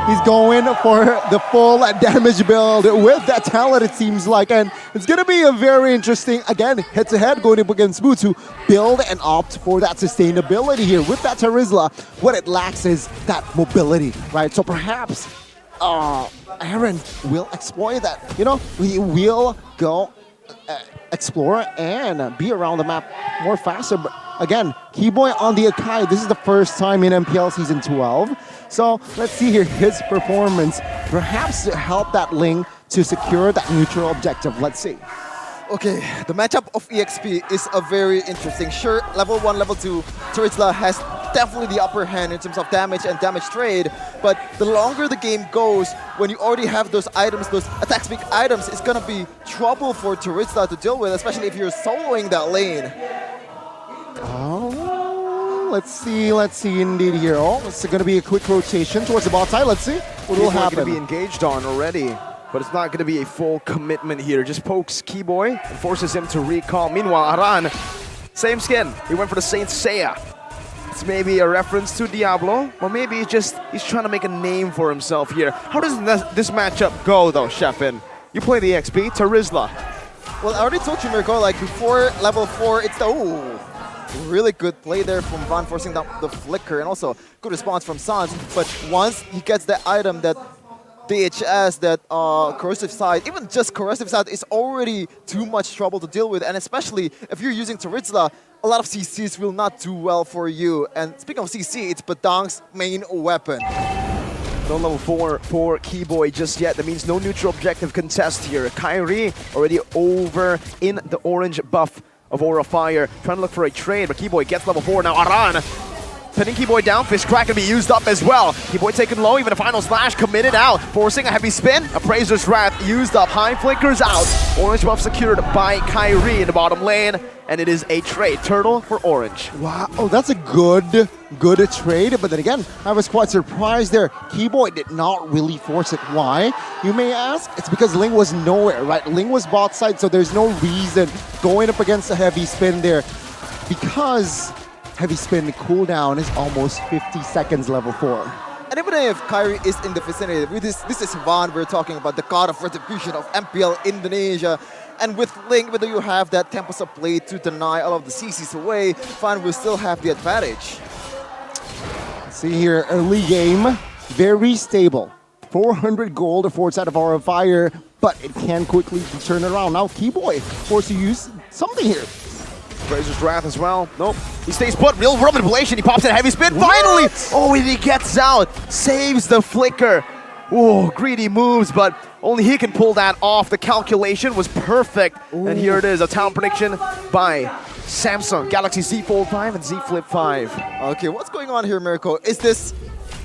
He's going for the full damage build with that talent, it seems like. And it's going to be a very interesting, again, head-to-head going up against Boo to build and opt for that sustainability here. With that Terizla, what it lacks is that mobility, right? So perhaps Aaron will exploit that. You know, he will go explore and be around the map more faster. But again, Keyboy on the Akai, this is the first time in MPL Season 12. So let's see here his performance, perhaps to help that Ling to secure that neutral objective. Let's see. Okay, the matchup of EXP is a very interesting. Sure, level 1, level 2, Terizla has definitely the upper hand in terms of damage and damage trade, but the longer the game goes, when you already have those items, those attack speed items, it's gonna be trouble for Terizla to deal with, especially if you're soloing that lane. Oh, let's see indeed here. Oh, it's going to be a quick rotation towards the bot side. Let's see what will happen. Going to be engaged on already, but it's not going to be a full commitment here. Just pokes Keyboy and forces him to recall. Meanwhile, Aran, same skin. He went for the Saint Seiya. It's maybe a reference to Diablo, or maybe he's trying to make a name for himself here. How does this matchup go, though, Sheffin? You play the XP, Terizla. Well, I already told you, Mirko, like before level 4, it's the... Ooh. Really good play there from Van, forcing down the flicker, and also good response from Sans. But once he gets that item, that DHS, that corrosive side, even just corrosive side is already too much trouble to deal with. And especially if you're using Terizla, a lot of CCs will not do well for you. And speaking of CC, it's Badang's main weapon. No level 4 for Keyboy just yet. That means no neutral objective contest here. Kyrie already over in the orange buff of Aura Fire, trying to look for a trade, but Keyboy gets level 4. Now Aran pinning Keyboy down, Fist Crack can be used up as well. Keyboy taken low, even a final slash committed out, forcing a heavy spin. Appraiser's Wrath used up, high flickers out. Orange buff secured by Kyrie in the bottom lane, and it is a trade. Turtle for Orange. Wow, oh, that's a good trade, but then again, I was quite surprised there. Keyboy did not really force it. Why? You may ask. It's because Ling was nowhere, right? Ling was bot side, so there's no reason going up against a heavy spin there, because heavy spin cooldown is almost 50 seconds level 4. And even if Kyrie is in the vicinity, this is Van we're talking about, the god of retribution of MPL Indonesia. And with Link, whether you have that Tempest of Blade to deny all of the CCs away, Van will still have the advantage. See here, early game, very stable. 400 gold for side of Aura Fire. but it can quickly be turned around. Now Keyboy forced to use something here. Razor's Wrath as well. Nope. He stays put. Real world manipulation. He pops in heavy spin. Finally! Oh, and he gets out. Saves the flicker. Oh, greedy moves, but only he can pull that off. The calculation was perfect. And here it is, a town prediction by Samsung Galaxy Z Fold 5 and Z Flip 5. Okay, what's going on here, Miracle? Is this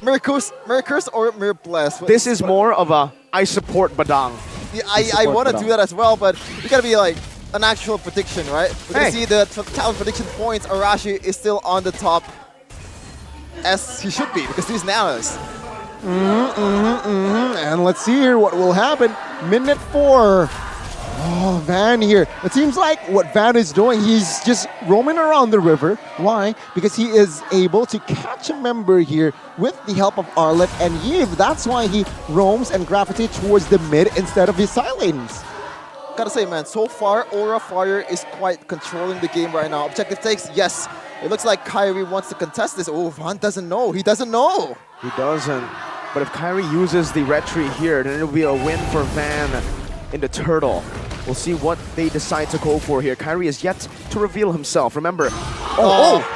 Miracles or Mirbless? This is more of a I support Badang. Yeah, I want to do that as well, but you gotta be like an actual prediction, right? We can see the talent prediction points. Arashi is still on the top as he should be because he's Nanas. And let's see here what will happen. Minute 4. Oh, Van here. It seems like what Van is doing, he's just roaming around the river. Why? Because he is able to catch a member here with the help of Arlet and Yiv. That's why he roams and gravitates towards the mid instead of his side lanes. Gotta say, man, so far, Aura Fire is quite controlling the game right now. Objective takes, yes. It looks like Kyrie wants to contest this. Oh, Van doesn't know. He doesn't know. He doesn't. But if Kyrie uses the retreat here, then it'll be a win for Van in the Turtle. We'll see what they decide to go for here. Kyrie is yet to reveal himself. Remember,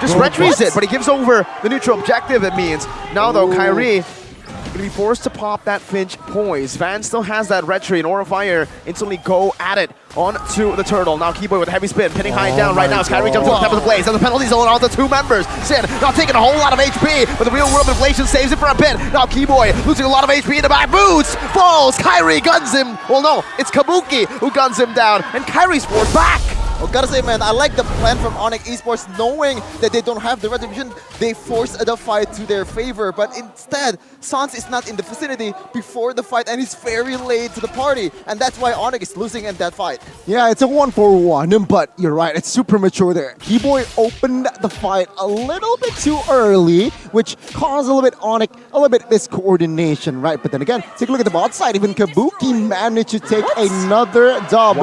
just retreats it, but he gives over the neutral objective, it means. Now, though, Kyrie going to be forced to pop that Finch poise. Van still has that retreat, and Aura Fire instantly go at it onto the Turtle. Now Keyboy with a heavy spin, pinning high down right now as Kyrie jumps to the top of the blaze. And the penalty zone on the 2 members. Sin not taking a whole lot of HP, but the real world inflation saves it for a bit. Now Keyboy losing a lot of HP in the back. Boots falls. Kyrie guns him. Well, no, it's Kabuki who guns him down, and Kyrie's forward back. Oh, gotta say, man, I like the plan from Onyx Esports, knowing that they don't have the retribution. They force the fight to their favor, but instead, Sans is not in the vicinity before the fight, and he's very late to the party, and that's why Onyx is losing in that fight. Yeah, it's a 1-for-1, but you're right, it's super mature there. Keyboy opened the fight a little bit too early, which caused a little bit Onyx, a little bit discoordination, right? But then again, take a look at the bot side. Even Kabuki managed to take another dub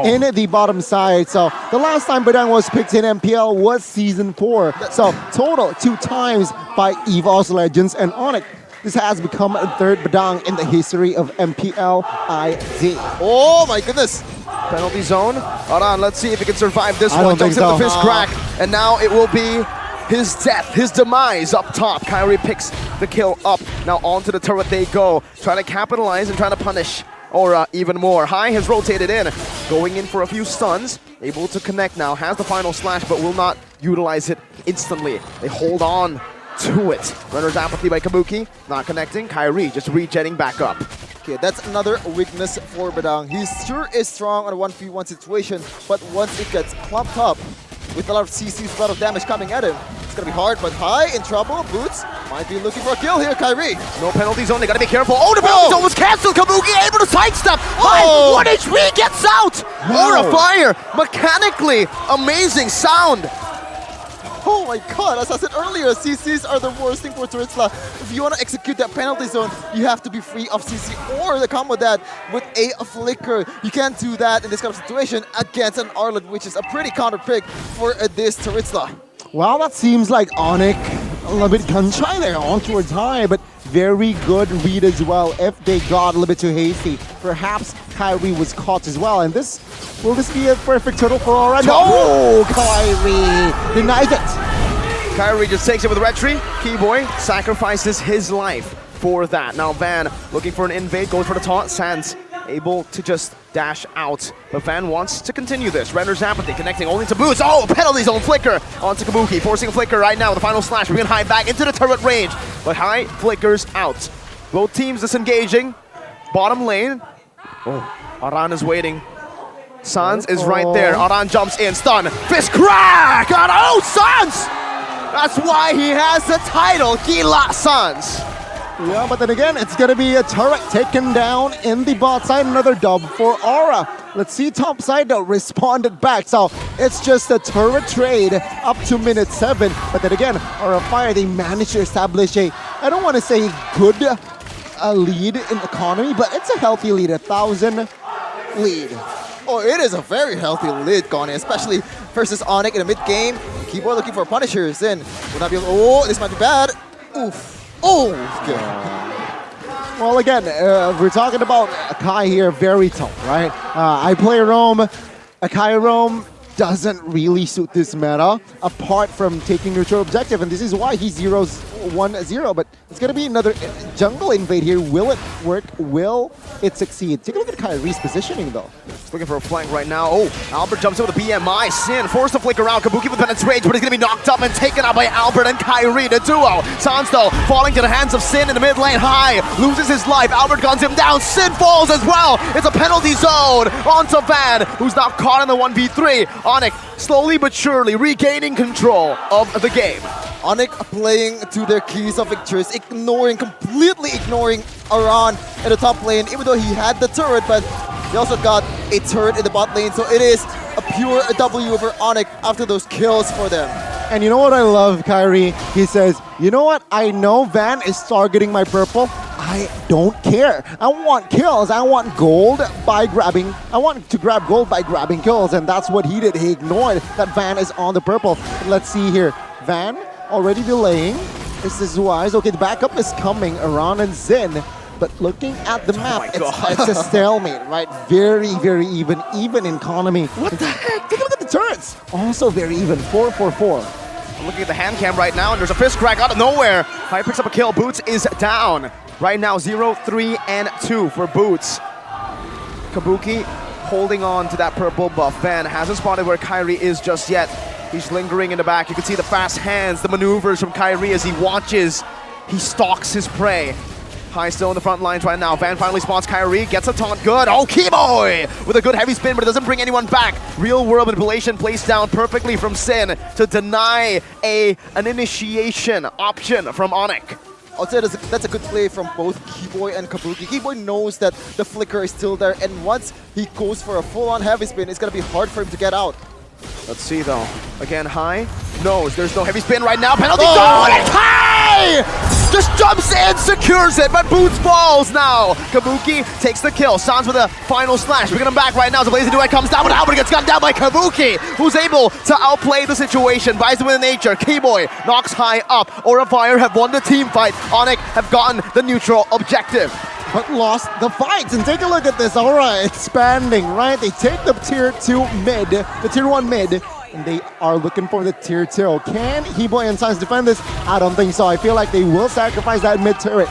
in the bottom side. So the last time Badang was picked in MPL was Season 4. So total 2 times by EVOS Legends and Onyx. This has become a 3rd Badang in the history of MPL ID. Oh my goodness. Penalty zone. Hold on, let's see if he can survive this I one. don't think Jumps in so. the fist crack, and now it will be his death, his demise up top. Kyrie picks the kill up. Now onto the turret they go, trying to capitalize and trying to punish Aura even more. High has rotated in, going in for a few stuns, able to connect now, has the final slash, but will not utilize it instantly. They hold on to it. Runner's apathy by Kabuki, not connecting. Kyrie just rejetting back up. Okay, that's another weakness for Badang. He sure is strong on a 1v1 situation, but once it gets clumped up with a lot of CCs, a lot of damage coming at him, it's gonna be hard, but High in trouble. Boots might be looking for a kill here, Kyrie. No penalty zone, they gotta be careful. Oh, the penalty zone was cancelled. Kabuki able to sidestep. High, 1 HP gets out. Aura Fire, mechanically amazing sound. Oh my god, as I said earlier, CCs are the worst thing for Turitsla. If you want to execute that penalty zone, you have to be free of CC or the combo that with a flicker. You can't do that in this kind of situation against an Arlet, which is a pretty counter pick for this Turitsla. Well, that seems like Onyx a little bit gun-shy there on towards High, but very good read as well. If they got a little bit too hasty, perhaps Kyrie was caught as well. And will this be a perfect turtle for Aura? No, Kyrie denies it. Kyrie just takes it with retreat. Keyboy sacrifices his life for that. Now Van looking for an invade, goes for the taunt. Sans able to just dash out, but Van wants to continue this. Render's apathy, connecting only to Boots. Oh, penalty zone flicker onto Kabuki, forcing a flicker right now with the final slash. We're gonna High back into the turret range, but High flickers out. Both teams disengaging. Bottom lane. Oh, Aran is waiting. Sans is right there. Aran jumps in, stun, fist crack! Oh, Sans! That's why he has the title, Gila Sans. Yeah, but then again, it's going to be a turret taken down in the bot side. Another dub for Aura. Let's see top side though responded back. So it's just a turret trade up to minute 7. But then again, Aura Fire, they managed to establish a, I don't want to say good lead in economy, but it's a healthy lead, 1,000 lead. Oh, it is a very healthy lead, Gone, especially versus Onyx in the mid-game. Keyboard looking for punishers in. Will not be able, oh, this might be bad. Oof. Oh, good. Well, again, we're talking about Akai here, very tough, right? I play Rome. Akai Rome doesn't really suit this meta, apart from taking neutral objective, and this is why he 0-1-0, but it's going to be another jungle invade here. Will it work? Will it succeed? Take a look at Kyrie's positioning, though. He's looking for a flank right now. Oh, Albert jumps over the BMI. Sin forced to flick around. Kabuki with Bennett's range, but he's going to be knocked up and taken out by Albert and Kyrie, the duo. Sansto falling to the hands of Sin in the mid lane. High loses his life. Albert guns him down. Sin falls as well. It's a penalty zone onto Van, who's now caught in the 1v3. Onyx slowly but surely regaining control of the game. Onyx playing to their keys of victories, completely ignoring Aran in the top lane, even though he had the turret, but he also got a turret in the bot lane, so it is a pure W over Onyx after those kills for them. And you know what I love, Kyrie? He says, you know what? I know Van is targeting my purple. I don't care. I want kills. I want gold by grabbing. I want to grab gold by grabbing kills, and that's what he did. He ignored that Van is on the purple. Let's see here. Van already delaying. This is wise. Okay, the backup is coming. Aran and Zin. But looking at the map, it's a stalemate, right? Very, very even in economy. What the heck? Take a look at the turrets. Also very even. 4-4-4. I'm looking at the hand cam right now, and there's a fist crack out of nowhere. High picks up a kill. Boots is down. Right now, 0-3-2 for Boots. Kabuki holding on to that purple buff. Van hasn't spotted where Kyrie is just yet. He's lingering in the back. You can see the fast hands, the maneuvers from Kyrie as he watches. He stalks his prey. High still in the front lines right now. Van finally spots Kyrie, gets a taunt good. Oh, Keyboy with a good heavy spin, but it doesn't bring anyone back. Real world manipulation placed down perfectly from Sin to deny an initiation option from Onyx. I'll say that's a good play from both Keyboy and Kabuki. Keyboy knows that the flicker is still there, and once he goes for a full-on heavy spin, it's going to be hard for him to get out. Let's see though. Again, High knows there's no heavy spin right now. Penalty zone, and High just jumps in, secures it, but Boots falls now. Kabuki takes the kill. Sans with a final slash. Bringing him back right now. The Blazing Duet comes down, but Albert gets gunned down by Kabuki, who's able to outplay the situation. Buys with nature. Keyboy knocks High up. Aura Fire have won the team fight. Onyx have gotten the neutral objective, but lost the fight. And take a look at this. Aura expanding, right? They take the tier 2 mid, the tier 1 mid, and they are looking for the tier 2. Can Keyboy and Science defend this? I don't think so. I feel like they will sacrifice that mid turret.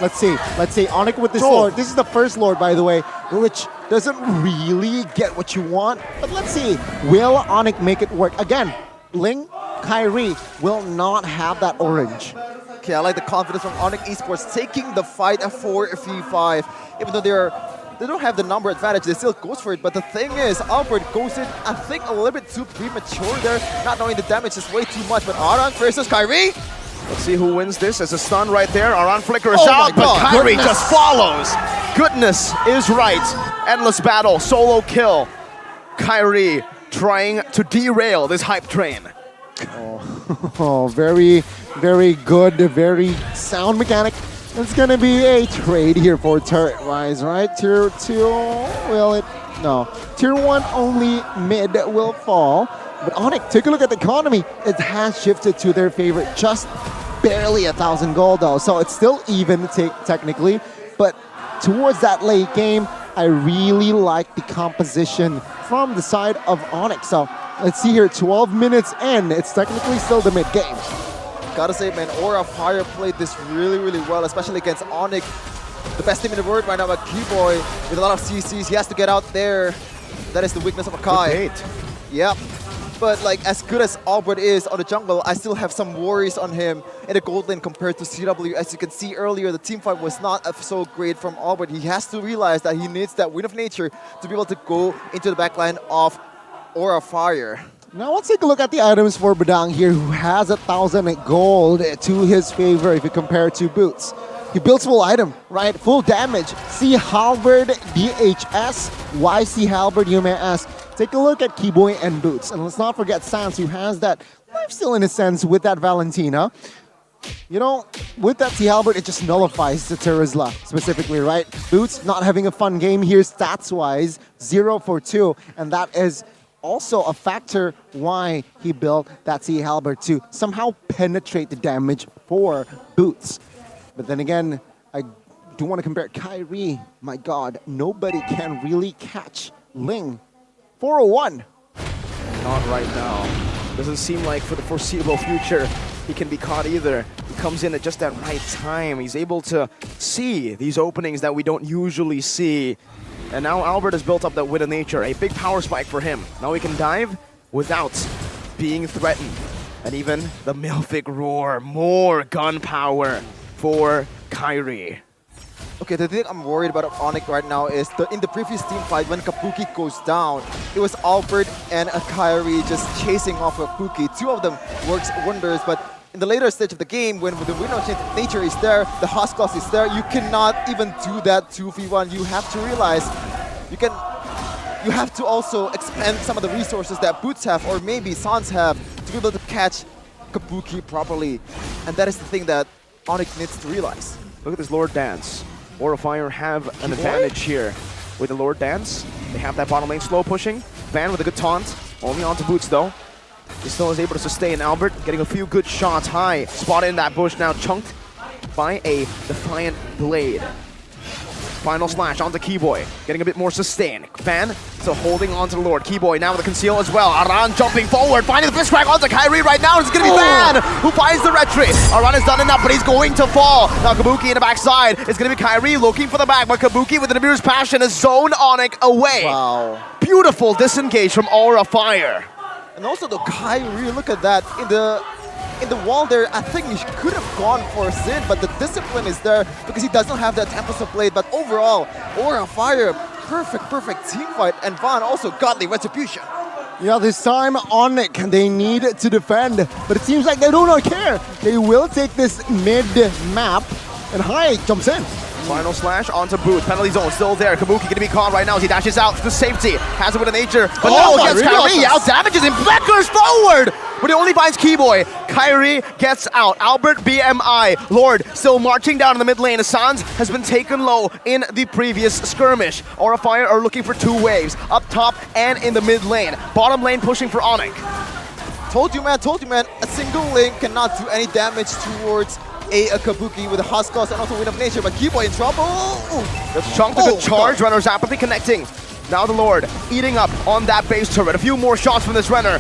Let's see. Onyx with this Lord. This is the first Lord, by the way, which doesn't really get what you want. But let's see. Will Onyx make it work? Again, Ling, Kyrie will not have that orange. Okay, I like the confidence from Onyx Esports taking the fight at 4v5. Even though they don't have the number advantage, they still goes for it. But the thing is, Albert goes in, I think, a little bit too premature there, not knowing the damage is way too much. But Aran versus Kyrie. Let's see who wins this. As a stun right there, Aran flicker is out, but Kyrie just follows. Goodness is right. Endless battle, solo kill. Kyrie trying to derail this hype train. Oh, very, very good, very sound mechanic. It's gonna be a trade here for turret rise, right? Tier 2, will it? No. Tier 1 only mid will fall. But Onyx, take a look at the economy. It has shifted to their favorite, just barely 1,000 gold though. So it's still even technically. But towards that late game, I really like the composition from the side of Onyx. So let's see here, 12 minutes in, it's technically still the mid game. Gotta say, man, Aura Fire played this really, really well, especially against Onyx. The best team in the world right now, but Keyboy with a lot of CCs, he has to get out there. That is the weakness of Akai. Yep. But like, as good as Albert is on the jungle, I still have some worries on him in the gold lane compared to CW. As you can see earlier, the team fight was not so great from Albert. He has to realize that he needs that Wind of Nature to be able to go into the backline of Aura Fire. Now let's take a look at the items for Badang here, who has 1,000 gold to his favor if you compare to Boots. He builds full item, right? Full damage. C Halberd DHS. Why C Halberd, you may ask? Take a look at Keyboy and Boots. And let's not forget Sans, who has that lifesteal in a sense with that Valentina. You know, with that C Halberd, it just nullifies the Terizla specifically, right? Boots not having a fun game here stats-wise, 0 for 2. And that is also a factor why he built that C Halberd to somehow penetrate the damage for Boots. But then again, I do want to compare Kyrie. My God, nobody can really catch Ling. 401. Not right now. Doesn't seem like for the foreseeable future he can be caught either. He comes in at just that right time. He's able to see these openings that we don't usually see. And now Albert has built up that wit of nature. A big power spike for him. Now he can dive without being threatened. And even the Milfic Roar. More gun power for Kyrie. Okay, the thing I'm worried about Onyx right now is in the previous team fight, when Kabuki goes down, it was Albert and Kyrie just chasing off Kabuki. Two of them works wonders, but in the later stage of the game, when the win of nature is there, the Hoskos is there, you cannot even do that 2v1. You have to realize you have to also expend some of the resources that Boots have or maybe Sans have to be able to catch Kabuki properly. And that is the thing that Onyx needs to realize. Look at this Lord Dance. Aura Fire have an advantage here with the Lord Dance. They have that bottom lane slow pushing. Van with a good taunt. Only onto Boots though. He still is able to sustain Albert, getting a few good shots high. Spotted in that bush now, chunked by a Defiant Blade. Final slash onto Keyboy, getting a bit more sustain. Van still holding onto the Lord. Keyboy now with a conceal as well. Aran jumping forward, finding the fist crack onto Kyrie right now. It's going to be Van who finds the retreat. Aran has done enough, but he's going to fall. Now Kabuki in the backside. It's going to be Kyrie looking for the back, but Kabuki with an abused passion has zoned Onyx away. Wow. Beautiful disengage from Aura Fire. And also the Kyrie, look at that. In the wall there, I think he could have gone for a Sin, but the discipline is there because he doesn't have that Tempest of Blade. But overall, Aura Fire, perfect team fight. And Van also godly retribution. Yeah, this time Onyx, they need to defend, but it seems like they do not care. They will take this mid-map, and Hayek jumps in. Final slash onto Booth. Penalty zone still there. Kabuki going to be caught right now as he dashes out to safety. Has it with a nature, but no, gets Kyrie out. Damages him. Blackers forward, but he only finds Keyboy. Kyrie gets out. Albert BMI. Lord still marching down in the mid lane. Sans has been taken low in the previous skirmish. Aura Fire are looking for two waves, up top and in the mid lane. Bottom lane pushing for Onyx. Told you, man. A single lane cannot do any damage towards a Kabuki with a Hoskos and also Wind of Nature, but Keyboy in trouble. That's chunked a good charge. Renner's apathy connecting. Now the Lord eating up on that base turret. A few more shots from this Renner.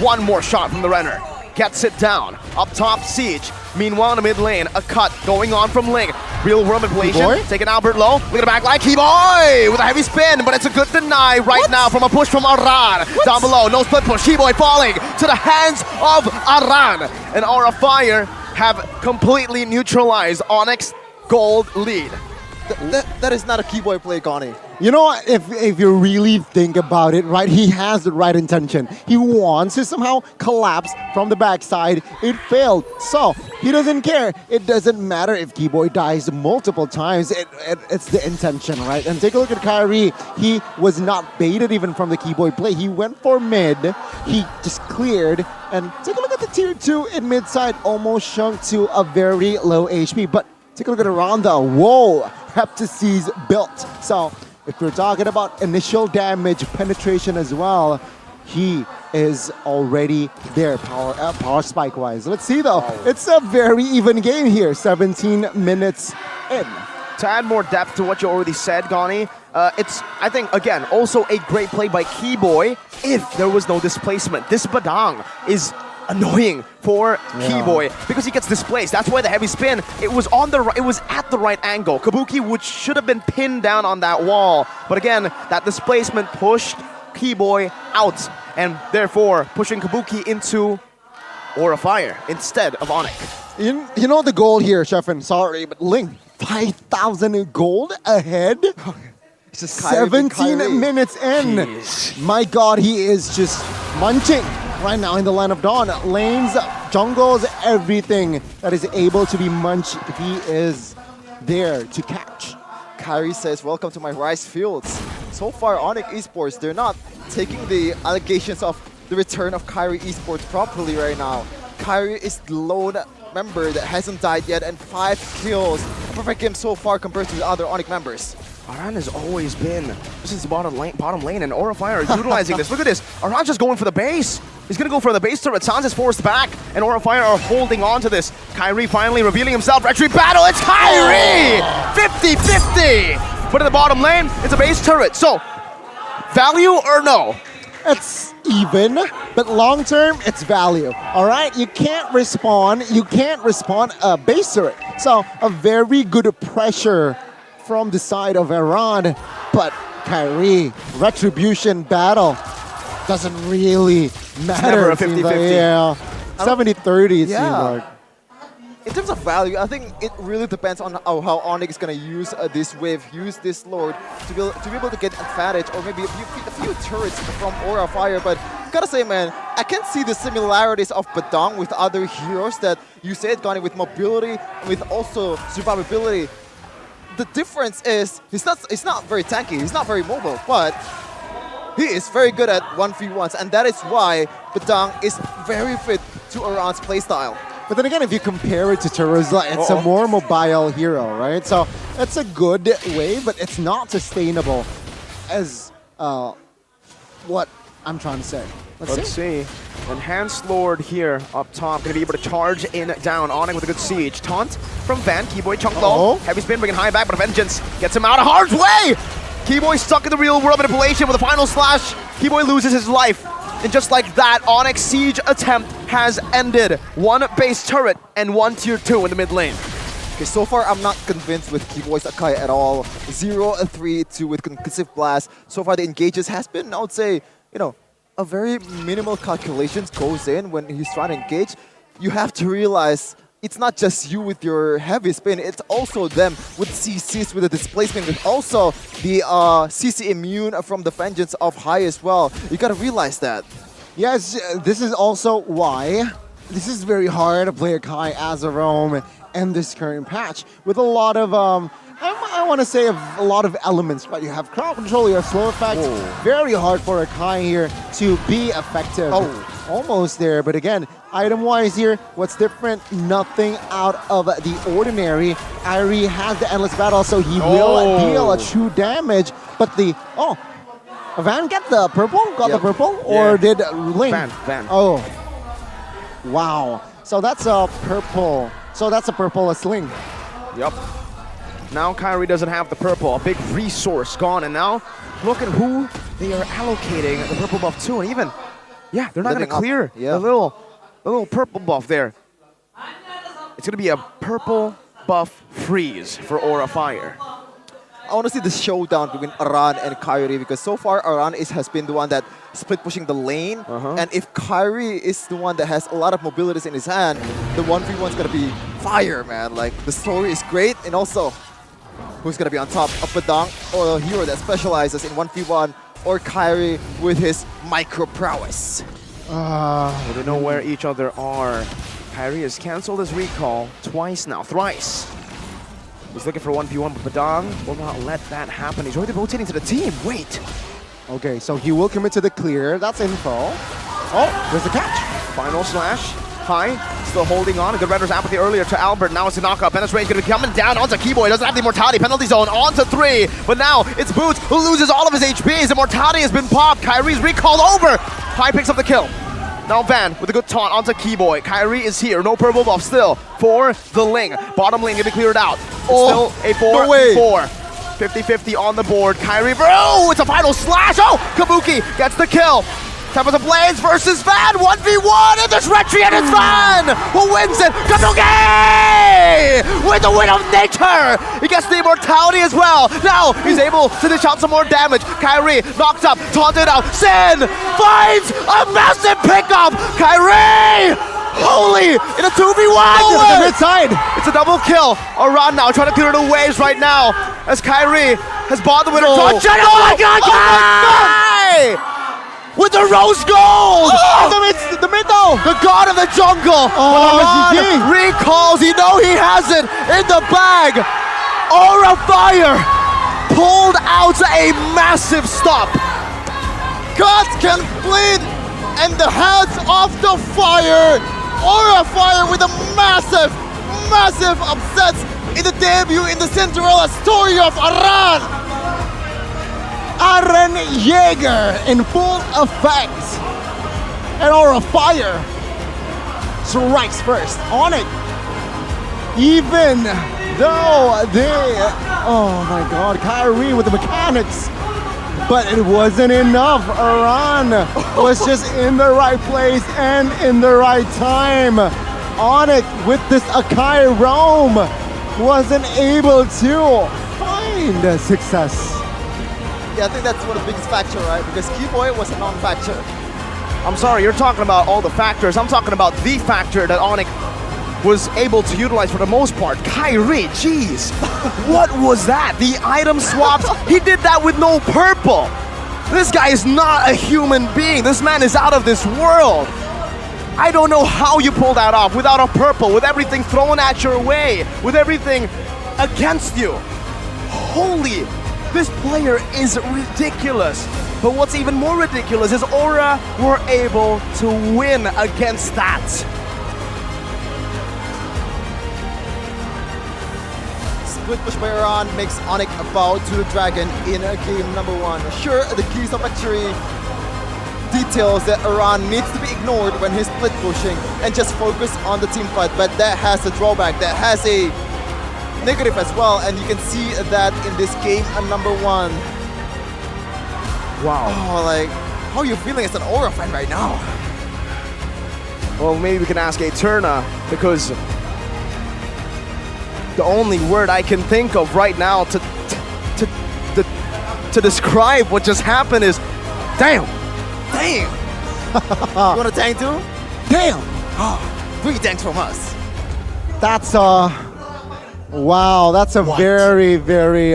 One more shot from the Renner. Gets it down. Up top, Siege. Meanwhile, in the mid lane, a cut going on from Ling. Real world manipulation. Taking Albert low. Look at the back line. Keyboy with a heavy spin, but it's a good deny right now from a push from Aran. Down below, no split push. Keyboy falling to the hands of Aran. And Aura Fire have completely neutralized Onyx gold lead. That is not a Keyboy play, Connie. You know what, if you really think about it, right, he has the right intention. He wants to somehow collapse from the backside. It failed, so he doesn't care. It doesn't matter if Keyboy dies multiple times. It's the intention, right? And take a look at Kyrie. He was not baited even from the Keyboy play. He went for mid. He just cleared. And take a look at the tier 2 in mid side. Almost shrunk to a very low HP. But take a look at Aranda. Whoa, Heptacy's built. So if we're talking about initial damage, penetration as well, he is already there, power spike wise. Let's see though, it's a very even game here, 17 minutes in. To add more depth to what you already said, Gani, it's, I think, again, also a great play by Keyboy if there was no displacement. This Badang is annoying for Keyboy because he gets displaced. That's why the heavy spin, it was on the right, it was at the right angle. Kabuki should have been pinned down on that wall, but again, that displacement pushed Keyboy out and therefore pushing Kabuki into Aura Fire instead of Onyx. You know the goal here, Sheffin, sorry, but Ling, 5,000 gold ahead. 17 minutes in. Jeez. My God, he is just munching right now in the Land of Dawn. Lanes, jungles, everything that is able to be munched, he is there to catch. Kyrie says, welcome to my rice fields. So far, Onyx Esports, they're not taking the allegations of the return of Kyrie Esports properly right now. Kyrie is the lone member that hasn't died yet and 5 kills. A perfect game so far compared to the other Onyx members. Aran has always been, this is the bottom lane, and Aura Fire are utilizing this. Look at this, Aran's just going for the base. He's going to go for the base turret. Sans is forced back, and Aura Fire are holding on to this. Kyrie finally revealing himself. Retreat battle, it's Kyrie! 50-50. But in the bottom lane, it's a base turret. So, value or no? It's even, but long term, it's value. All right, you can't respawn. You can't respawn a base turret. So a very good pressure from the side of Iran, but Kyrie, retribution battle doesn't really matter. Never a it seems 50-50. like. Yeah, 70-30 it seems like. In terms of value, I think it really depends on how Onyx is going to use this wave, use this Lord to be able to get advantage, or maybe a few turrets from Aura Fire. But gotta say, man, I can see the similarities of Badang with other heroes that you said, Gani, with mobility, with also survivability. The difference is he's not very tanky, he's not very mobile, but he is very good at 1v1s, and that is why Badang is very fit to Iran's playstyle. But then again, if you compare it to Teruzla, it's a more mobile hero, right? So it's a good way, but it's not sustainable as what I'm trying to say. Let's see. Enhanced Lord here up top, gonna be able to charge in down. Onyx with a good siege. Taunt from Van. Keyboy chunk low. Heavy spin bringing high back, but Vengeance gets him out of harm's way! Keyboy stuck in the real world manipulation with a final slash. Keyboy loses his life. And just like that, Onyx siege attempt has ended. One base turret and one tier 2 in the mid lane. Okay, so far I'm not convinced with Keyboy's Akai at all. 0-3-2 with Concussive Blast. So far the engages has been, I would say, you know, a very minimal calculations goes in when he's trying to engage. You have to realize it's not just you with your heavy spin, it's also them with CCs, with the displacement, with also the CC immune from the Vengeance of High as well. You gotta realize that. Yes, this is also why this is very hard to play Akai as a roam in this current patch with a lot of I want to say a lot of elements, right? You have crowd control, you have slow effects. Very hard for Akai here to be effective. Almost there, but again, item-wise here, what's different? Nothing out of the ordinary. Irie has the Endless Battle, so he will deal a true damage, but the... Van get the purple? Got the purple? Or did Link? Van. Oh. Wow. So that's a purple. So that's a purple as Link. Yup. Now Kyrie doesn't have the purple. A big resource gone, and now look at who they are allocating the purple buff to, and even, yeah, they're not going to clear the little purple buff there. It's going to be a purple buff freeze for Aura Fire. I want to see the showdown between Aran and Kyrie, because so far Aran has been the one that split pushing the lane, and if Kyrie is the one that has a lot of mobilities in his hand, the 1v1 is going to be fire, man. Like, the story is great, and also who's going to be on top of Badang, or a hero that specializes in 1v1, or Kyrie with his micro prowess. They know where each other are. Kyrie has canceled his recall twice now, thrice. He's looking for 1v1, but Badang will not let that happen. He's already rotating to the team. Wait. Okay, so he will commit to the clear. That's info. Oh, there's the catch. Final slash. High, still holding on. A good Render's apathy earlier to Albert. Now it's a knockup. Penetration going to be coming down onto Keyboy. Doesn't have the Immortality. Penalty zone onto 3. But now it's Boots who loses all of his HP. His Immortality has been popped. Kyrie's recalled over. High picks up the kill. Now Van with a good taunt onto Keyboy. Kyrie is here. No purple buff still for the Ling. Bottom lane going to be cleared out. It's still a 4v4. 50-50 on the board. Kyrie, oh, it's a final slash. Oh, Kabuki gets the kill. Tempest of Blades versus Van, 1v1, and there's Retri and it's Van who wins it. Kabuki with the win of nature. He gets the Immortality as well. Now he's able to dish out some more damage. Kyrie knocked up, taunted out. Sin finds a massive pickup. Kyrie, holy, in a 2v1. Mid side. It's a double kill. Aran now trying to clear the waves right now as Kyrie has bought the winner. Touch it. Oh my God, Kyrie! With the rose gold! Oh, the middle! The god of the jungle! GG. Recalls, you know he has it in the bag! Aura Fire pulled out a massive stop! Gods can bleed in the hands of the fire! Aura Fire with a massive upsets in the debut in the Cinderella story of Aran! Aren Jaeger in full effect. And Aura Fire strikes first on it. Even though oh my god, Kyrie with the mechanics. But it wasn't enough. Iran was just in the right place and in the right time. Onyx with this Akai roam wasn't able to find success. Yeah, I think that's one of the biggest factor, right? Because Keyboy was a non-factor. I'm sorry, you're talking about all the factors. I'm talking about the factor that Onyx was able to utilize for the most part. Kyrie, jeez. What was that? The item swaps? He did that with no purple. This guy is not a human being. This man is out of this world. I don't know how you pull that off without a purple, with everything thrown at your way, with everything against you. Holy, this player is ridiculous. But what's even more ridiculous is Aura were able to win against that. Split push by Iran makes Onyx a bow to the dragon in game number 1. Sure, the keys of victory details that Iran needs to be ignored when he's split pushing and just focus on the team fight, but that has a drawback, that has a negative as well, and you can see that in this game number 1. Wow. Oh, like, how are you feeling as an Aura fan right now? Well, maybe we can ask Eterna, because the only word I can think of right now to describe what just happened is, damn. Damn! You want a tank too? Damn! 3 tanks from us. That's wow, that's a very, very,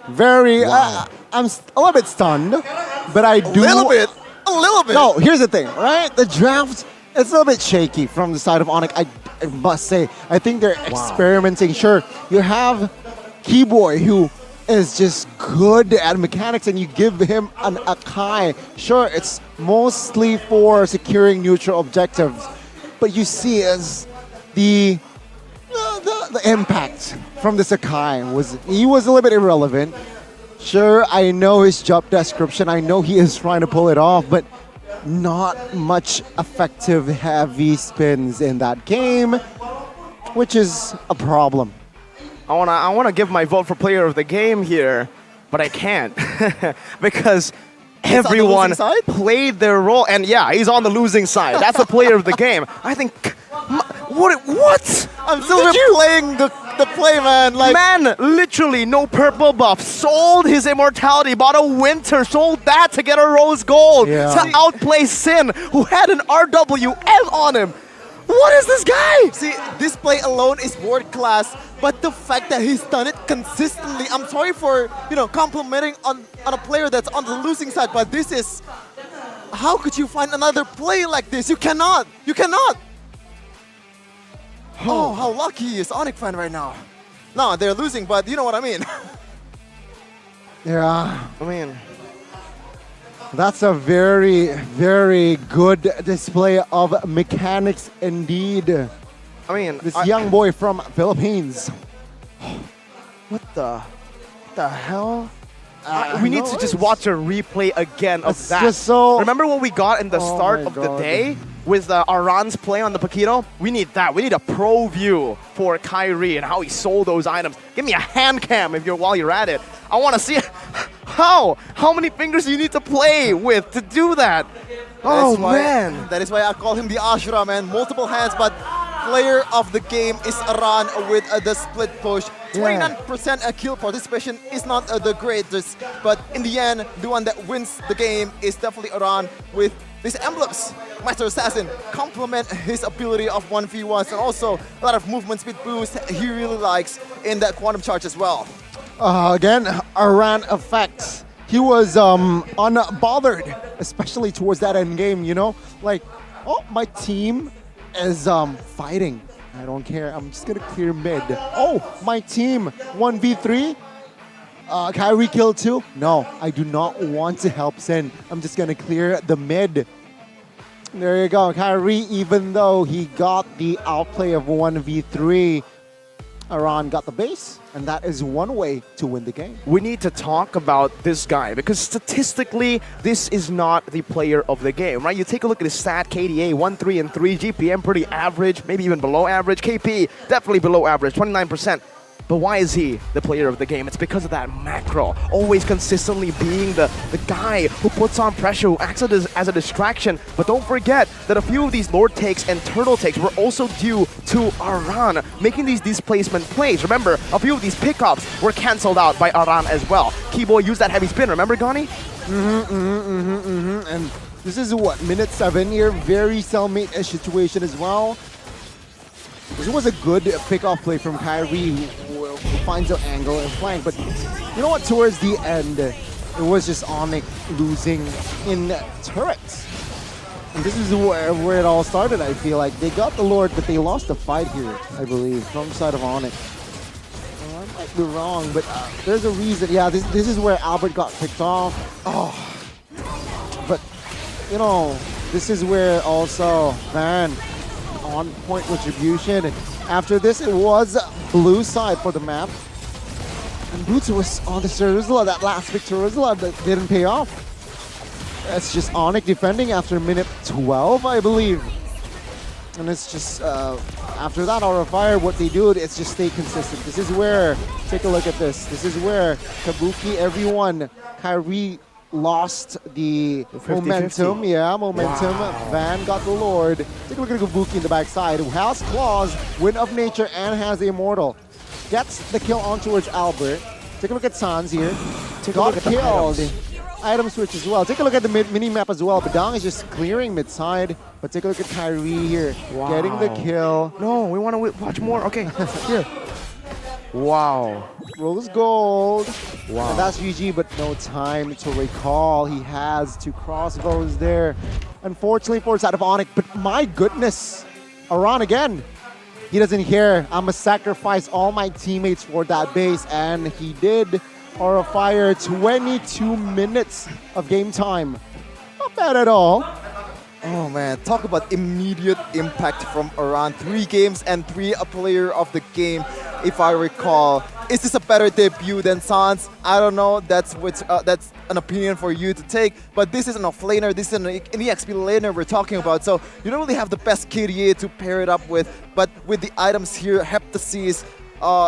very, I'm a little bit stunned, but I do. A little bit. No, here's the thing, right? The draft, it's a little bit shaky from the side of Onyx, I must say. I think they're experimenting. Sure, you have Keyboy, who is just good at mechanics, and you give him an Akai. Sure, it's mostly for securing neutral objectives, but you see as the impact from this Akai he was a little bit irrelevant. Sure, I know his job description, I know he is trying to pull it off, but not much effective heavy spins in that game, which is a problem. I wanna give my vote for player of the game here, but I can't because everyone played their role, and yeah, he's on the losing side. That's the player of the game. I think. What? I'm still playing the play, man. Like, man, literally no purple buff. Sold his immortality, bought a winter, sold that to get a rose gold to outplay Sin, who had an RWM on him. What is this guy? See, this play alone is world class, but the fact that he's done it consistently, I'm sorry for, complimenting on a player that's on the losing side, but this is, how could you find another play like this? You cannot. Oh, how lucky is Onyx fan right now? No, they're losing, but you know what I mean. Yeah. I mean, that's a very, very good display of mechanics indeed. I mean, this young boy from Philippines. What the hell? We need to just watch a replay again of that. Just so. Remember what we got in the start of the day with Aran's play on the Paquito? We need that. We need a pro view for Kyrie and how he sold those items. Give me a hand cam while you're at it. I want to see how many fingers do you need to play with to do that. Oh man, that is why I call him the Ashura, man. Multiple hands, but player of the game is Aran with the split push. 29% kill participation is not the greatest, but in the end, the one that wins the game is definitely Aran with these emblems. Master Assassin complement his ability of 1v1s and also a lot of movement speed boost he really likes in that quantum charge as well. Again, Aran effect. He was unbothered, especially towards that end game, Like, oh, my team is fighting. I don't care. I'm just going to clear mid. Oh, my team, 1v3. Kyrie kill 2. No, I do not want to help Sin. I'm just going to clear the mid. There you go. Kyrie, even though he got the outplay of 1v3, Aran got the base And that is one way to win the game. We need to talk about this guy because statistically, this is not the player of the game, right? You take a look at his stat, KDA 1-3 and 3, GPM pretty average, maybe even below average, KP definitely below average, 29%. But why is he the player of the game? It's because of that macro, always consistently being the guy who puts on pressure, who acts as a distraction. But don't forget that a few of these Lord takes and Turtle takes were also due to Aran making these displacement plays. Remember, a few of these pickups were cancelled out by Aran as well. Keyboy used that heavy spin, remember, Gani? And this is what, minute 7 here, very cellmate-ish situation as well. This was a good pick-off play from Kyrie, who finds an angle and flank. But you know what? Towards the end, it was just Onyx losing in turrets. And this is where it all started, I feel like. They got the Lord, but they lost the fight here, I believe, from the side of Onyx. Well, I might be wrong, but there's a reason. Yeah, this is where Albert got picked off. Oh. But, you know, this is where also Van on point retribution. And after this, it was blue side for the map. And Boots was on the Ceruzla, that last pick Ceruzla that didn't pay off. That's just Onyx defending after minute 12, I believe. And it's just, after that Aura of Fire, what they do is just stay consistent. This is where, take a look at this. This is where Kabuki, everyone, Kyrie lost the 50-50. momentum. Yeah, momentum. Wow. Van got the Lord. Take a look at Kabuki in the backside, who has Claws, Wind of Nature, and has the Immortal. Gets the kill on towards Albert. Take a look at Sans here. Got killed. Item switch as well. Take a look at the mini-map as well. Badang is just clearing mid-side. But take a look at Kyrie here. Wow. Getting the kill. No, we want to watch more. Okay, here. Wow. Rose gold. Wow. And that's GG, but no time to recall. He has 2 crossbows there. Unfortunately for side of Onyx, but my goodness. Aran again. He doesn't care. I'm gonna sacrifice all my teammates for that base, and he did. Aura Fire, 22 minutes of game time. Not bad at all. Oh man, talk about immediate impact from Aran. 3 games and 3 a player of the game, if I recall. Is this a better debut than Sans? I don't know. That's an opinion for you to take. But this is an offlaner. This is an EXP laner we're talking about. So you don't really have the best KDA to pair it up with. But with the items here, Heptasis,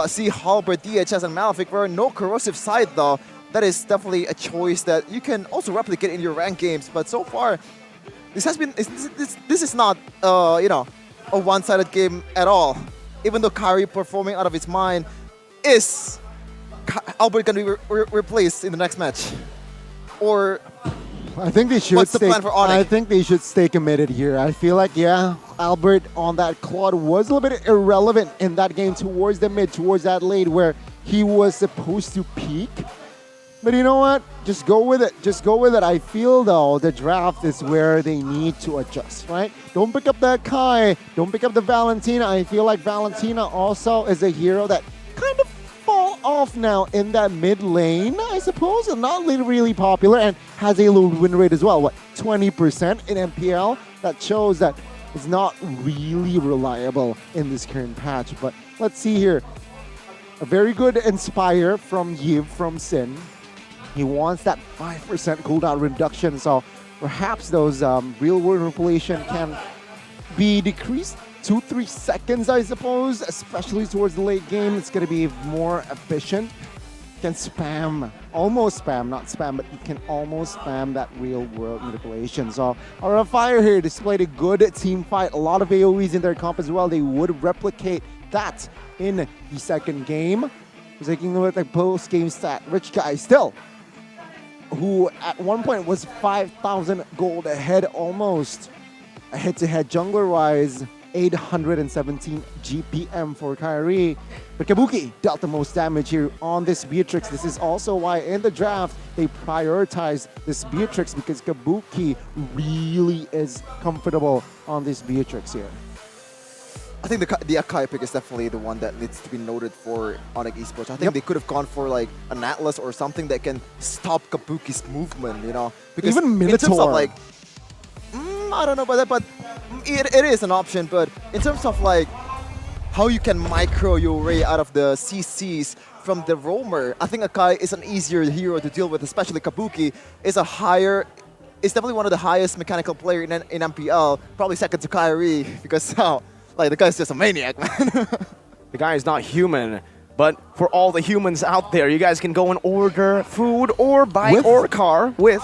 Sea Halberd, DHS, and Malefic, for no corrosive side though, that is definitely a choice that you can also replicate in your ranked games. But so far, this is not you know, a one-sided game at all. Even though Kyrie performing out of his mind, is Albert going to be replaced in the next match? Or I think they should. What's the plan for Onyx? I think they should stay committed here. I feel like, yeah, Albert on that Claude was a little bit irrelevant in that game towards the mid, towards that late where he was supposed to peak. But you know what? Just go with it. Just go with it. I feel, though, the draft is where they need to adjust, right? Don't pick up that Kai. Don't pick up the Valentina. I feel like Valentina also is a hero that kind of fall off now in that mid lane, I suppose. And not really popular and has a low win rate as well. What, 20% in MPL? That shows that it's not really reliable in this current patch. But let's see here. A very good Inspire from Yiv from Sin. He wants that 5% cooldown reduction, so perhaps those real-world manipulation can be decreased 2-3 seconds, I suppose, especially towards the late game. It's going to be more efficient. You can spam, almost spam, not spam, but you can almost spam that real-world manipulation. So Aura of Fire here displayed a good team fight. A lot of AoEs in their comp as well. They would replicate that in the second game. Taking a look at the post-game stat, Rich Guy still, who at one point was 5,000 gold ahead almost. A head-to-head jungler-wise, 817 GPM for Kyrie. But Kabuki dealt the most damage here on this Beatrix. This is also why in the draft, they prioritized this Beatrix because Kabuki really is comfortable on this Beatrix here. I think the Akai pick is definitely the one that needs to be noted for Onyx Esports. I think they could have gone for like an Atlas or something that can stop Kabuki's movement, you know? Because even Minotaur. In terms of like, I don't know about that, but it is an option. But in terms of like how you can micro your way out of the CCs from the roamer. I think Akai is an easier hero to deal with, especially Kabuki is is definitely one of the highest mechanical player in MPL, probably second to Kyrie, because like the guy's just a maniac, man. The guy is not human, but for all the humans out there, you guys can go and order food or bike or car with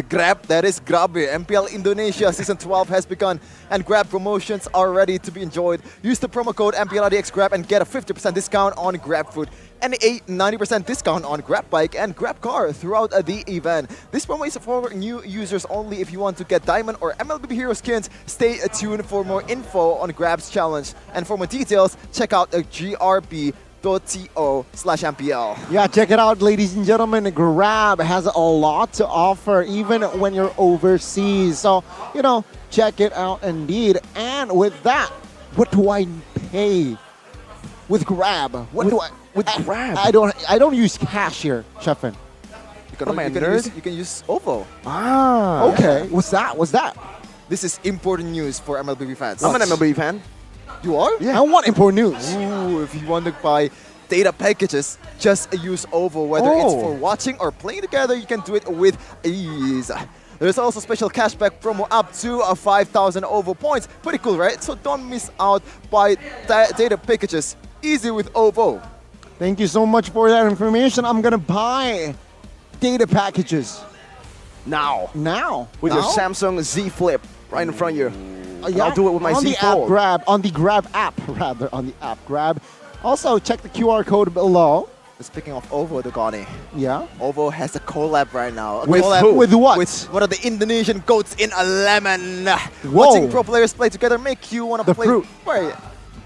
Grab. That is Grab. MPL Indonesia Season 12 has begun, and Grab promotions are ready to be enjoyed. Use the promo code MPL ID Grab and get a 50% discount on Grab food and a 90% discount on Grab bike and Grab car throughout the event. This promo is for new users only. If you want to get Diamond or MLBB Hero skins, stay tuned for more info on Grab's challenge. And for more details, check out grb.to/MPL. Yeah, check it out, ladies and gentlemen. Grab has a lot to offer, even when you're overseas. So, check it out indeed. And with that, what do I pay with Grab? What do I? With Grab? I don't use cash here, Chefin. You can use OVO. Ah. Okay. What's that? This is important news for MLBB fans. I'm an MLB fan. You are? Yeah. I want important news. Ooh, if you want to buy data packages, just use OVO. Whether it's for watching or playing together, you can do it with ease. There's also special cashback promo up to 5,000 OVO points. Pretty cool, right? So don't miss out by data packages. Easy with OVO. Thank you so much for that information. I'm gonna buy data packages. Now. With Now? your Samsung Z Flip right in front of you. Yeah, I'll do it with my on Z the Fold. app Grab, on the Grab app, rather, on the app Grab. Also, check the QR code below. Speaking of OVO, Dogani. Yeah? OVO has a collab right now. With collab who? With what? With one of the Indonesian goats in a lemon. Whoa. Watching pro players play together make you want to play. fruit.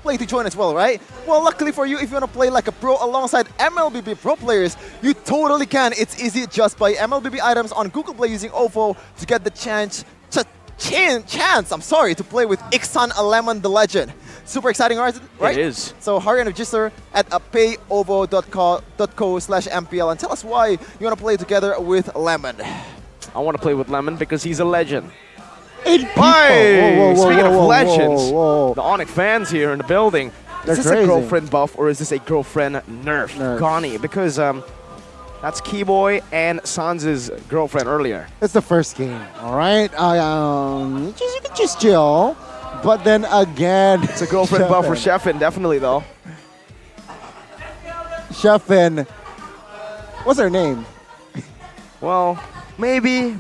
Play to join as well, right? Well, luckily for you, if you want to play like a pro alongside MLBB pro players, you totally can. It's easy. Just buy MLBB items on Google Play using OVO to get the chance to play with Iksan Lemon the Legend. Super exciting, right? It is. So hurry and register at payovo.co/MPL and tell us why you want to play together with Lemon. I want to play with Lemon because he's a legend. Speaking of legends, the Onyx fans here in the building. Is this crazy. a girlfriend buff or is this a girlfriend nerf? Gani, because that's Keyboy and Sanz's girlfriend earlier. It's the first game, all right? You can just chill. But then again, it's a girlfriend buff for Chefin, definitely though. Chefin, what's her name? Well, maybe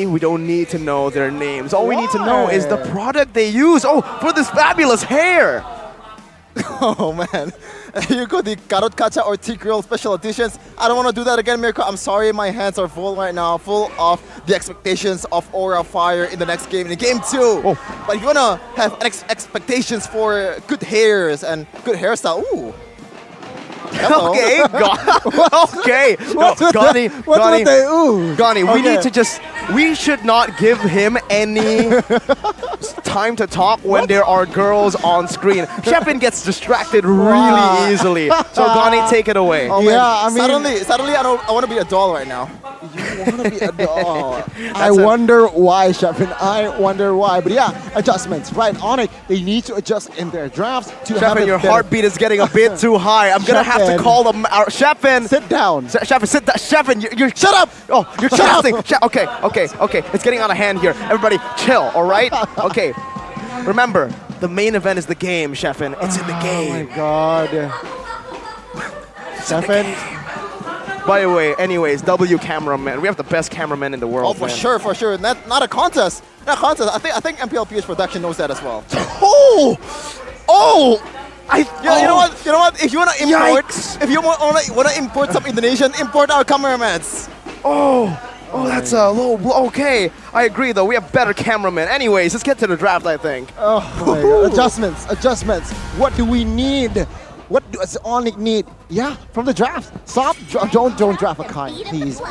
we don't need to know their names. All we need to know is the product they use. Oh, for this fabulous hair. Oh man, here you go, the Karot Kacha or T-Grill special editions. I don't want to do that again, Mirko. I'm sorry, my hands are full right now, full of the expectations of Aura Fire in the next game, in game 2. But if you want to have expectations for good hairs and good hairstyle, ooh. Hello. Okay, okay. Gani, we need to we should not give him any time to talk when there are girls on screen. Chefin gets distracted really easily. So Gani, take it away. Oh, yeah, I mean, suddenly I want to be a doll right now. You want to be a doll. I wonder why, Chefin. I wonder why. But yeah, adjustments, right? On it, they need to adjust in their drafts to have Chefin, your heartbeat is getting a bit too high. I'm gonna have to call them out. Chefin, sit down. Chefin, sit down. Chefin, you're shut up. Oh, you're casting. Okay. It's getting out of hand here. Everybody, chill. All right? Okay. Remember, the main event is the game, Chefin. It's in the game. Oh my God. Chefin. By the way, anyways, W cameraman. We have the best cameraman in the world. Oh, for sure. Not a contest. Not a contest. I think MPL PH Production knows that as well. Oh. You know what? If you want to import, some Indonesian, import our cameramans. Oh, that's a low blow. Okay, I agree though. We have better cameramen. Anyways, let's get to the draft, I think. Oh my God. Adjustments. What do we need? What does Onyx need? Yeah, from the draft. Stop. Don't draft a kind, please.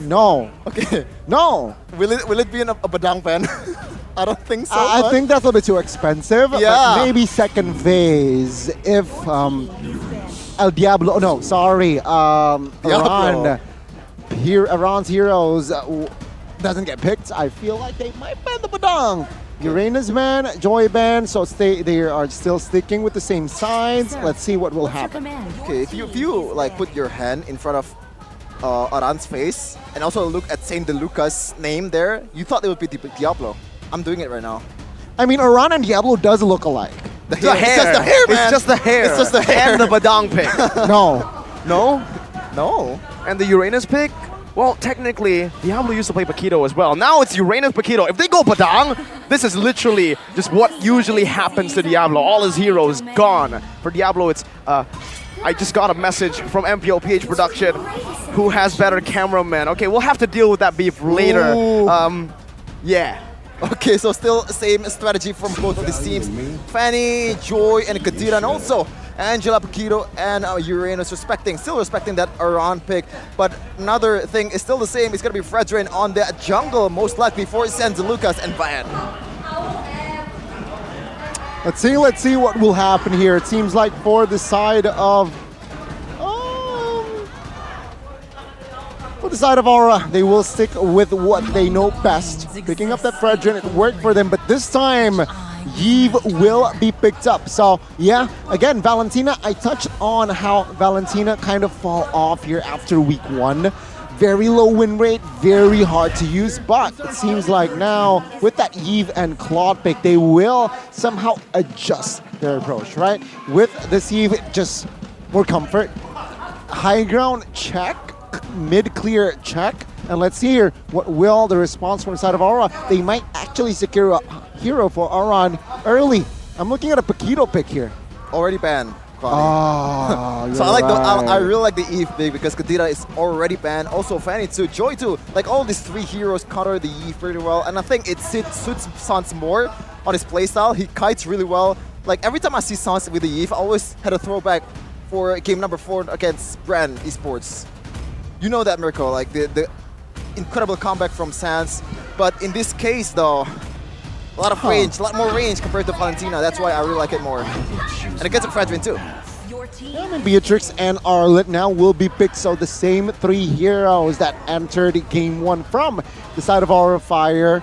No. Okay. No. Will it be a Badang pen? I don't think so. I think that's a bit too expensive. Yeah. But maybe second phase if El Diablo. No, sorry. Iran's heroes doesn't get picked. I feel like they might ban the Badang. Uranus ban, Joy ban, so they are still sticking with the same sides. Let's see what will happen. Okay, if you like put your hand in front of Aran's face and also look at Saint DeLuca's name there, you thought it would be Diablo. I'm doing it right now. I mean, Aran and Diablo does look alike. The hair. It's just the hair, man. It's just the hair. It's just the hair. And the Badang pick. No. No? No. And the Uranus pick? Well, technically, Diablo used to play Paquito as well. Now it's Uranus Paquito. If they go Badang, this is literally just what usually happens to Diablo. All his heroes gone. For Diablo, it's... I just got a message from MPL PH Production, who has better cameramen. Okay, we'll have to deal with that beef later. Yeah. Okay, so still same strategy from both of these teams. Fanny, Joy, and Kadira, and also Angela, Paquito, and Uranus still respecting that Aran pick. But another thing is still the same. It's going to be Fredrin on the jungle, most likely for San Lucas and Van. Let's see what will happen here. It seems like for the side of Aura, they will stick with what they know best. Picking up that Fredrin, it worked for them, but this time Yves will be picked up. So yeah, again, Valentina, I touched on how Valentina kind of fall off here after week 1. Very low win rate, very hard to use, but it seems like now with that Yves and Claude pick, they will somehow adjust their approach, right? With this Yves, just more comfort. High ground, check. Mid-clear, check. And let's see here, what will the response from the side of Aura? They might actually secure a hero for Aran early. I'm looking at a Paquito pick here. Already banned. Oh, so I really like the Eve pick because Kadira is already banned. Also Fanny too, Joy too. Like all these 3 heroes counter the Eve pretty well, and I think it suits Sans more on his playstyle. He kites really well. Like every time I see Sans with the Eve, I always had a throwback for game number 4 against Brand Esports. You know that, Mirko, like the incredible comeback from Sans. But in this case though, a lot of range, a lot more range compared to Valentina. That's why I really like it more. And it gets a Fredrin too. Yeah, and Beatrix and Arlet now will be picked. So the same 3 heroes that entered game 1 from the side of Aura Fire,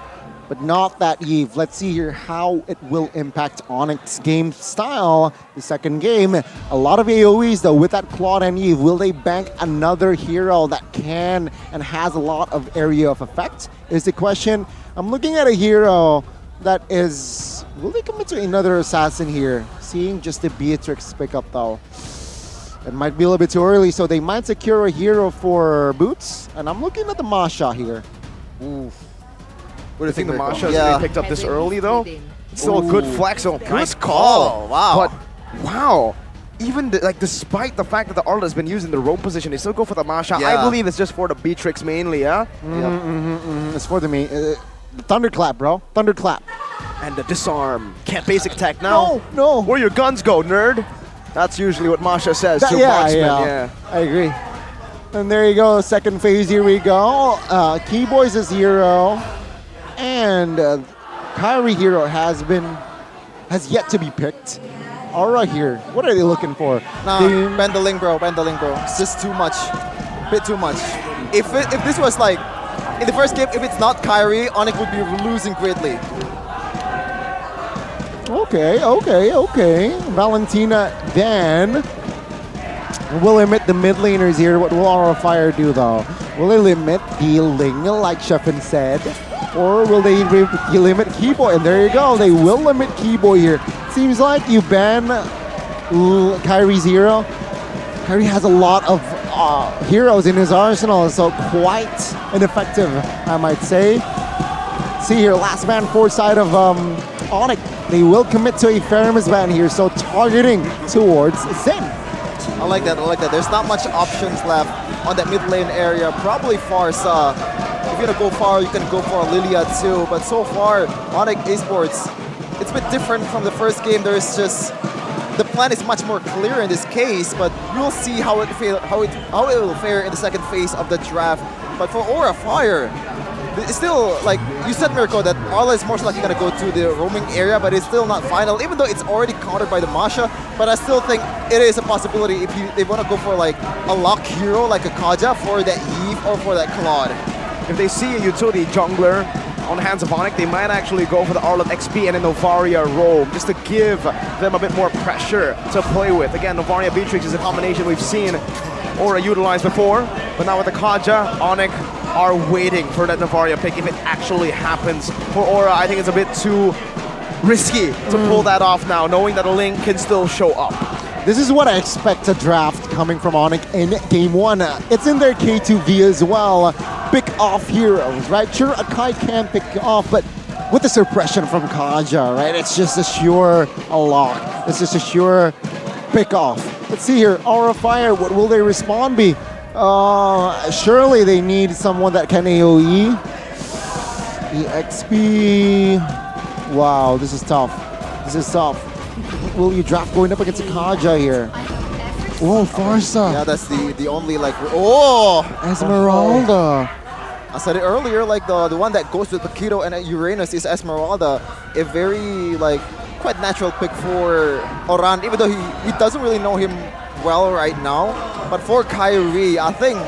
but not that Eve. Let's see here how it will impact Onyx game style. The second game, a lot of AoEs though with that Claude and Eve. Will they bank another hero that can and has a lot of area of effect? Is the question. I'm looking at a hero that is, will they commit to another assassin here? Seeing just the Beatrix pick up though. It might be a little bit too early, so they might secure a hero for Boots. And I'm looking at the Masha here. Oof. What do you think the Masha is going to be picked up this early though? It's still a good flex, so nice call. Wow. But wow. Even despite the fact that the Arla has been used in the roam position, they still go for the Masha. Yeah. I believe it's just for the Beatrix mainly, yeah? It's for the main. Thunderclap, bro. Thunderclap. And the disarm. Can't basic attack now. No. Where your guns go, nerd? That's usually what Masha says to yeah, marksmen. yeah, I agree. And there you go. Second phase, here we go. Keyboys is hero. And Kyrie hero has yet to be picked. Aura here. What are they looking for? Nah, bend the link, bro. Bend the link, bro. It's just too much. Bit too much. If this was like in the first game, if it's not Kyrie, Onyx would be losing greatly. Okay. Valentina then will limit the mid laners here. What will Aura Fire do though? Will they limit the Ling like Sheffin said? Or will they limit Keyboy? And there you go. They will limit Keyboy here. Seems like you ban Kyrie's hero. Kyrie has a lot of heroes in his arsenal, so quite ineffective, I might say. See here, last ban for side of Onyx. They will commit to a Feramis ban here, so targeting towards Zen. I like that. There's not much options left on that mid lane area. Probably Farsa. If you're gonna go far, you can go for Lilia too. But so far, Onyx Esports, it's a bit different from the first game. There's just the plan is much more clear in this case, but we'll see how it will fare in the second phase of the draft. But for Aura Fire, it's still, like you said, Mirko, that Arla is most likely going to go to the roaming area, but it's still not final, even though it's already countered by the Masha. But I still think it is a possibility if they want to go for like a lock hero, like a Kaja, for that Eve or for that Claude. If they see a utility jungler on the hands of Onyx, they might actually go for the Arlet XP and a Novaria role just to give them a bit more pressure to play with. Again, Novaria Beatrix is a combination we've seen Aura utilize before, but now with the Kaja, Onyx are waiting for that Novaria pick if it actually happens. For Aura, I think it's a bit too risky to pull that off now, knowing that a Ling can still show up. This is what I expect a draft coming from Onyx in Game 1. It's in their K2V as well. Pick off heroes, right? Sure, Akai can pick off, but with the suppression from Kaja, right? It's just a sure lock. It's just a sure pick off. Let's see here, Aura Fire, what will their respawn be? Surely they need someone that can AoE. EXP. Wow, this is tough. This is tough. Will you draft going up against a Kaja here? Oh, Farsa. Yeah, that's the only like. Oh, Esmeralda. I said it earlier, like the one that goes with Paquito and Uranus is Esmeralda. A very like quite natural pick for Oran, even though he doesn't really know him well right now. But for Kyrie, I think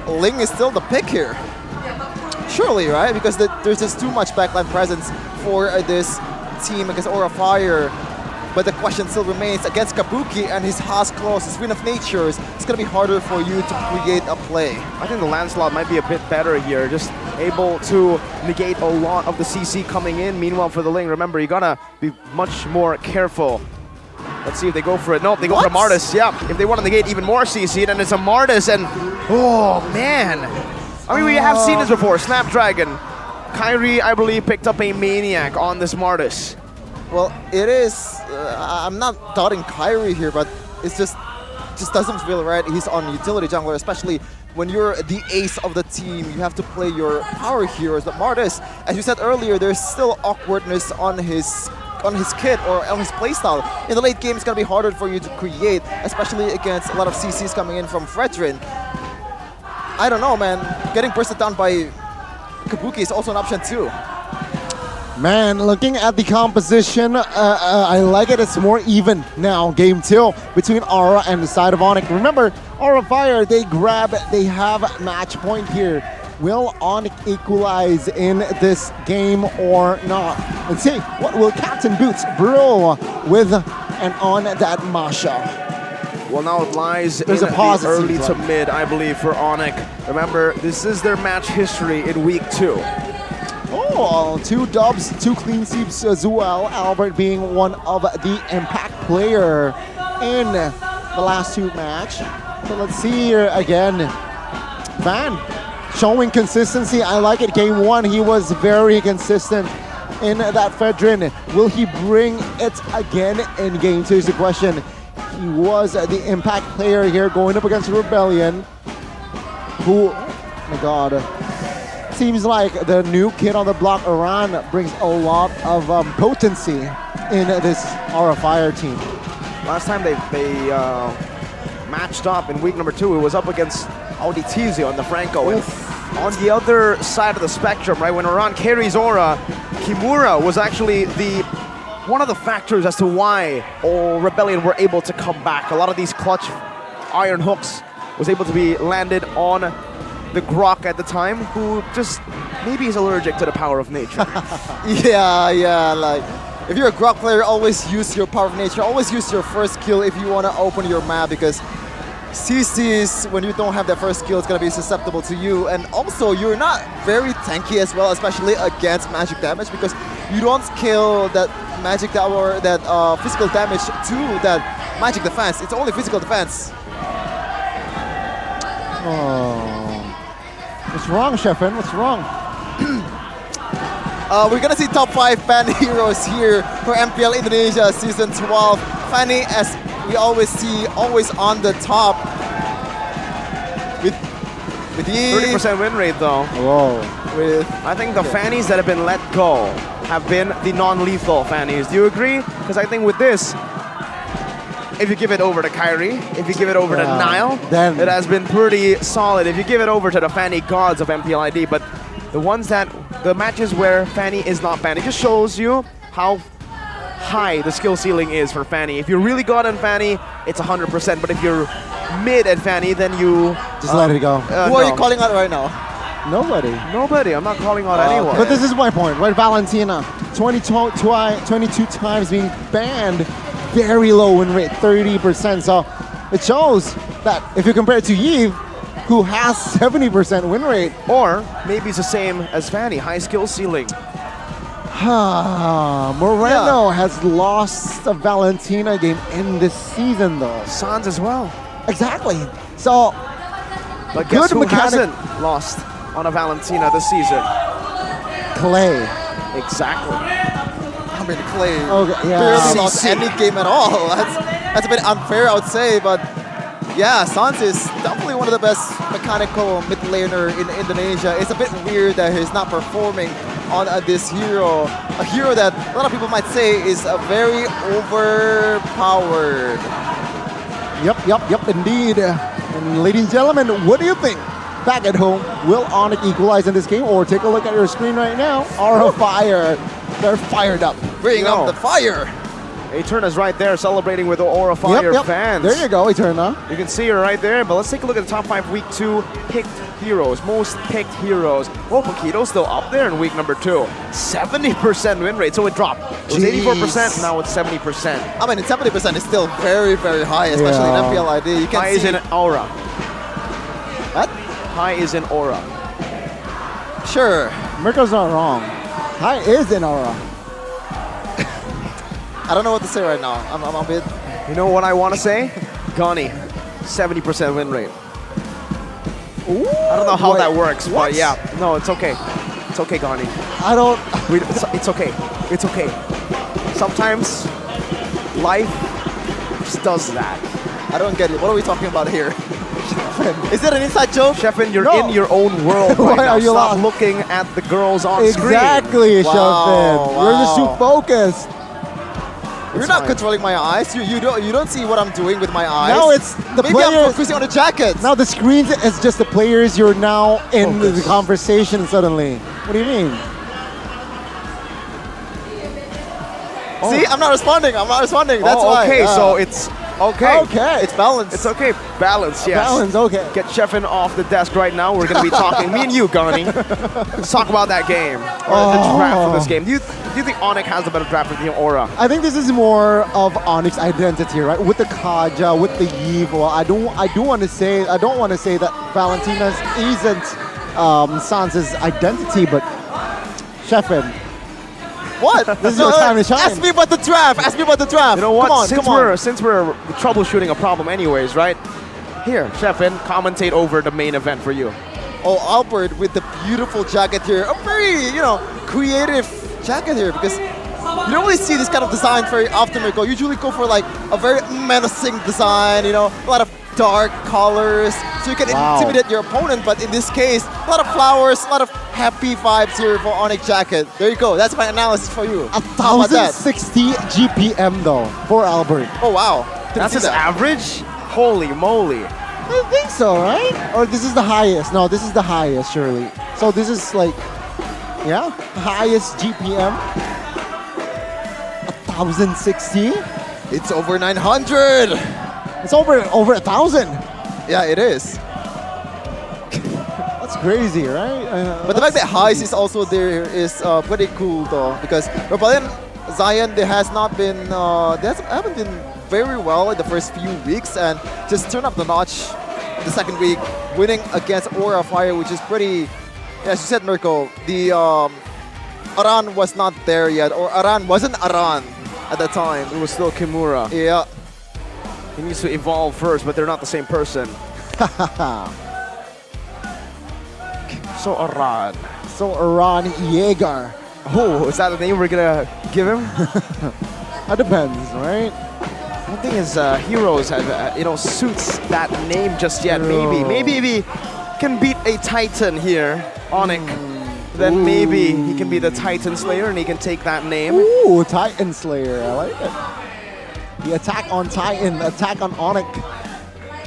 Ling is still the pick here. Surely, right? Because there's just too much backline presence for this team against Aura Fire. But the question still remains against Kabuki and his Haas Claws, his Wind of Natures. It's going to be harder for you to create a play. I think the Lancelot might be a bit better here, just able to negate a lot of the CC coming in. Meanwhile, for the Ling, remember, you gotta be much more careful. Let's see if they go for it. Nope, they go for a Martis. Yeah, if they want to negate even more CC, then it's a Martis, and oh man. I mean, we have seen this before. Snapdragon. Kyrie, I believe, picked up a Maniac on this Martis. Well, it is. I'm not doubting Kyrie here, but it's just doesn't feel right. He's on utility jungler, especially when you're the ace of the team. You have to play your power heroes. But Martis, as you said earlier, there's still awkwardness on his kit or on his playstyle. In the late game, it's gonna be harder for you to create, especially against a lot of CCs coming in from Fredrin. I don't know, man. Getting bursted down by Kabuki is also an option too. Man, looking at the composition, I like it. It's more even now, Game 2, between Aura and the side of Onyx. Remember, Aura Fire, they have match point here. Will Onyx equalize in this game or not? Let's see, what will Captain Boots brew with and on that Masha? Well, now it lies There's in a pause, the early seems to like. mid, I believe, for Onyx. Remember, this is their match history in week 2. Oh, 2 dubs, 2 clean sweeps as well. Albert being one of the impact player in the last 2 match. So let's see here again. Van showing consistency. I like it. Game 1, he was very consistent in that Fedrin. Will he bring it again in Game 2 is the question. He was the impact player here going up against Rebellion. Who, oh my god. Seems like the new kid on the block, Iran, brings a lot of potency in this Aura Fire team. Last time they matched up in week number 2, it was up against Auditizio on the Franco. And on the other side of the spectrum, right, when Iran carries Aura, Kimura was actually one of the factors as to why Rebellion were able to come back. A lot of these clutch iron hooks was able to be landed on the Grok at the time, who just maybe is allergic to the power of nature. Yeah, like if you're a Grok player, always use your power of nature. Always use your first skill if you want to open your map, because CCs, when you don't have that first skill, it's going to be susceptible to you. And also, you're not very tanky as well, especially against magic damage, because you don't scale that magic or that physical damage to that magic defense. It's only physical defense. Oh. What's wrong, Sheffin? What's wrong? We're gonna see top 5 fan heroes here for MPL Indonesia Season 12. Fanny, as we always see, always on the top. With the 30% win rate though. Whoa. I think the Fannies that have been let go have been the non-lethal Fannies. Do you agree? Because I think with this, if you give it over to Kyrie, if you give it over to Nile, then it has been pretty solid. If you give it over to the Fanny gods of MPL ID, but the matches where Fanny is not banned, it just shows you how high the skill ceiling is for Fanny. If you're really good on Fanny, it's 100%, but if you're mid at Fanny, then you... Just let it go. Who are you calling out right now? Nobody. Nobody. I'm not calling out anyone. But this is my point, right? Valentina, 22 times being banned, very low win rate, 30%. So it shows that if you compare it to Yves, who has 70% win rate. Or maybe it's the same as Vanny, high skill ceiling. Moreno has lost a Valentina game in this season, though. Sans as well. Exactly. So, but guess who mechanic. hasn't lost on a Valentina this season? Clay. Exactly. I mean, Clay yeah. barely lost any game at all. That's a bit unfair, I would say, but yeah, Sans is definitely one of the best mechanical mid laner in Indonesia. It's a bit weird that he's not performing on this hero, a hero that a lot of people might say is very overpowered. Yep, indeed. And ladies and gentlemen, what do you think? Back at home, will Onyx equalize in this game? Or take a look at your screen right now. Aura Fire, they're fired up. Bring up the fire. Eterna's right there celebrating with the Aura Fire fans. There you go, Eterna. You can see her right there, but let's take a look at the top 5 week 2 picked heroes, most picked heroes. Well, Paquito's still up there in week number 2. 70% win rate, so it dropped. It was 84%, now it's 70%. I mean, 70% is still very, very high, especially in MPL ID. You can High is in Aura. What? High is in Aura. Sure. Mirko's not wrong. High is in Aura. I don't know what to say right now. I'm a bit... You know what I want to say? Gani, 70% win rate. Ooh, I don't know how that works, what? but yeah. No, it's okay. It's okay, Gani. I don't... It's okay. It's okay. Sometimes life just does that. I don't get it. What are we talking about here? Is it an inside joke? Sheffin, you're in your own world right Why now. are you Stop lost? looking at the girls on screen. Exactly, Wow, Sheffin. You're just too focused. You're not controlling my eyes. You don't see what I'm doing with my eyes. Now it's the Maybe players. I'm focusing on the jackets. Now the screens is just the players. You're now in the conversation suddenly. What do you mean? See, I'm not responding. I'm not responding. That's why. Okay, so it's okay. Okay. It's balanced. It's okay. Balance, yes. Balance, okay. Get Sheffin off the desk right now. We're going to be talking, me and you, Gani. Let's talk about that game. Or the draft for this game. Do you think Onyx has a better draft than the Aura? I think this is more of Onyx identity, right? With the Kaja, with the Yves. Well, I don't want to say that Valentina's isn't Sans's identity, but Sheffin. What? This is your time to shine. Ask me about the draft. Ask me about the draft. You know what? Come on. Since we're troubleshooting a problem anyways, right? Here, Sheffin, commentate over the main event for you. Oh, Albert with the beautiful jacket here. A very, creative jacket here because you don't really see this kind of design very often, Mirko. Usually go for like a very menacing design, a lot of dark colors so you can intimidate your opponent, but in this case, a lot of flowers, a lot of happy vibes here for Onyx jacket. There you go. That's my analysis for you. 1,060 GPM though for Albert. Oh wow. That's his average? Holy moly. I think so, right? Or this is the highest. No, this is the highest, surely. So this is like, highest GPM. 1,060? It's over 900. It's over 1,000. Yeah, it is. That's crazy, right? But the fact that Heist is also there is pretty cool though, because Rebellion Zion they haven't been very well in the first few weeks and just turned up the notch the second week, winning against Aura Fire, which is pretty. As you said, Mirko, the Aran was not there yet, or Aran wasn't Aran at that time. It was still Kimura. Yeah. He needs to evolve first, but they're not the same person. So Aran. Jaeger. Oh, is that the name we're gonna give him? That depends, right? One thing is, heroes have suits that name just yet. Maybe if he can beat a Titan here, Onyx, then maybe he can be the Titan Slayer and he can take that name. Ooh, Titan Slayer, I like it. The attack on Titan, attack on Onyx.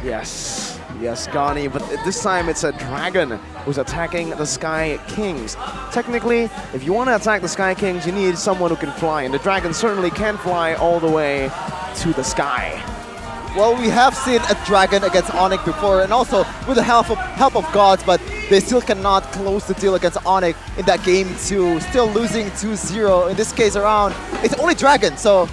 Yes, Gani, but this time it's a dragon who's attacking the Sky Kings. Technically, if you want to attack the Sky Kings, you need someone who can fly, and the dragon certainly can fly all the way to the sky. Well, we have seen a dragon against Onyx before, and also with the help of gods, but they still cannot close the deal against Onyx in that game 2. Still losing 2-0. In this case around, it's only Dragon, so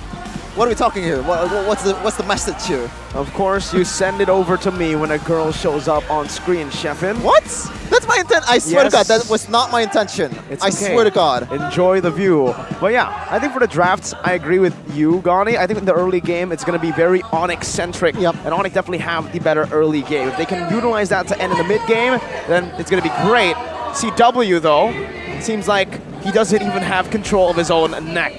what are we talking here? What's the message here? Of course, you send it over to me when a girl shows up on screen, Sheffin. What? That's my intent. I swear to God, Yes. that was not my intention. It's I okay. swear to God. Enjoy the view. But yeah, I think for the drafts, I agree with you, Gani. I think in the early game, it's going to be very Onyx-centric. Yep. And Onyx definitely have the better early game. If they can utilize that to end in the mid game, then it's going to be great. CW, though, seems like he doesn't even have control of his own neck.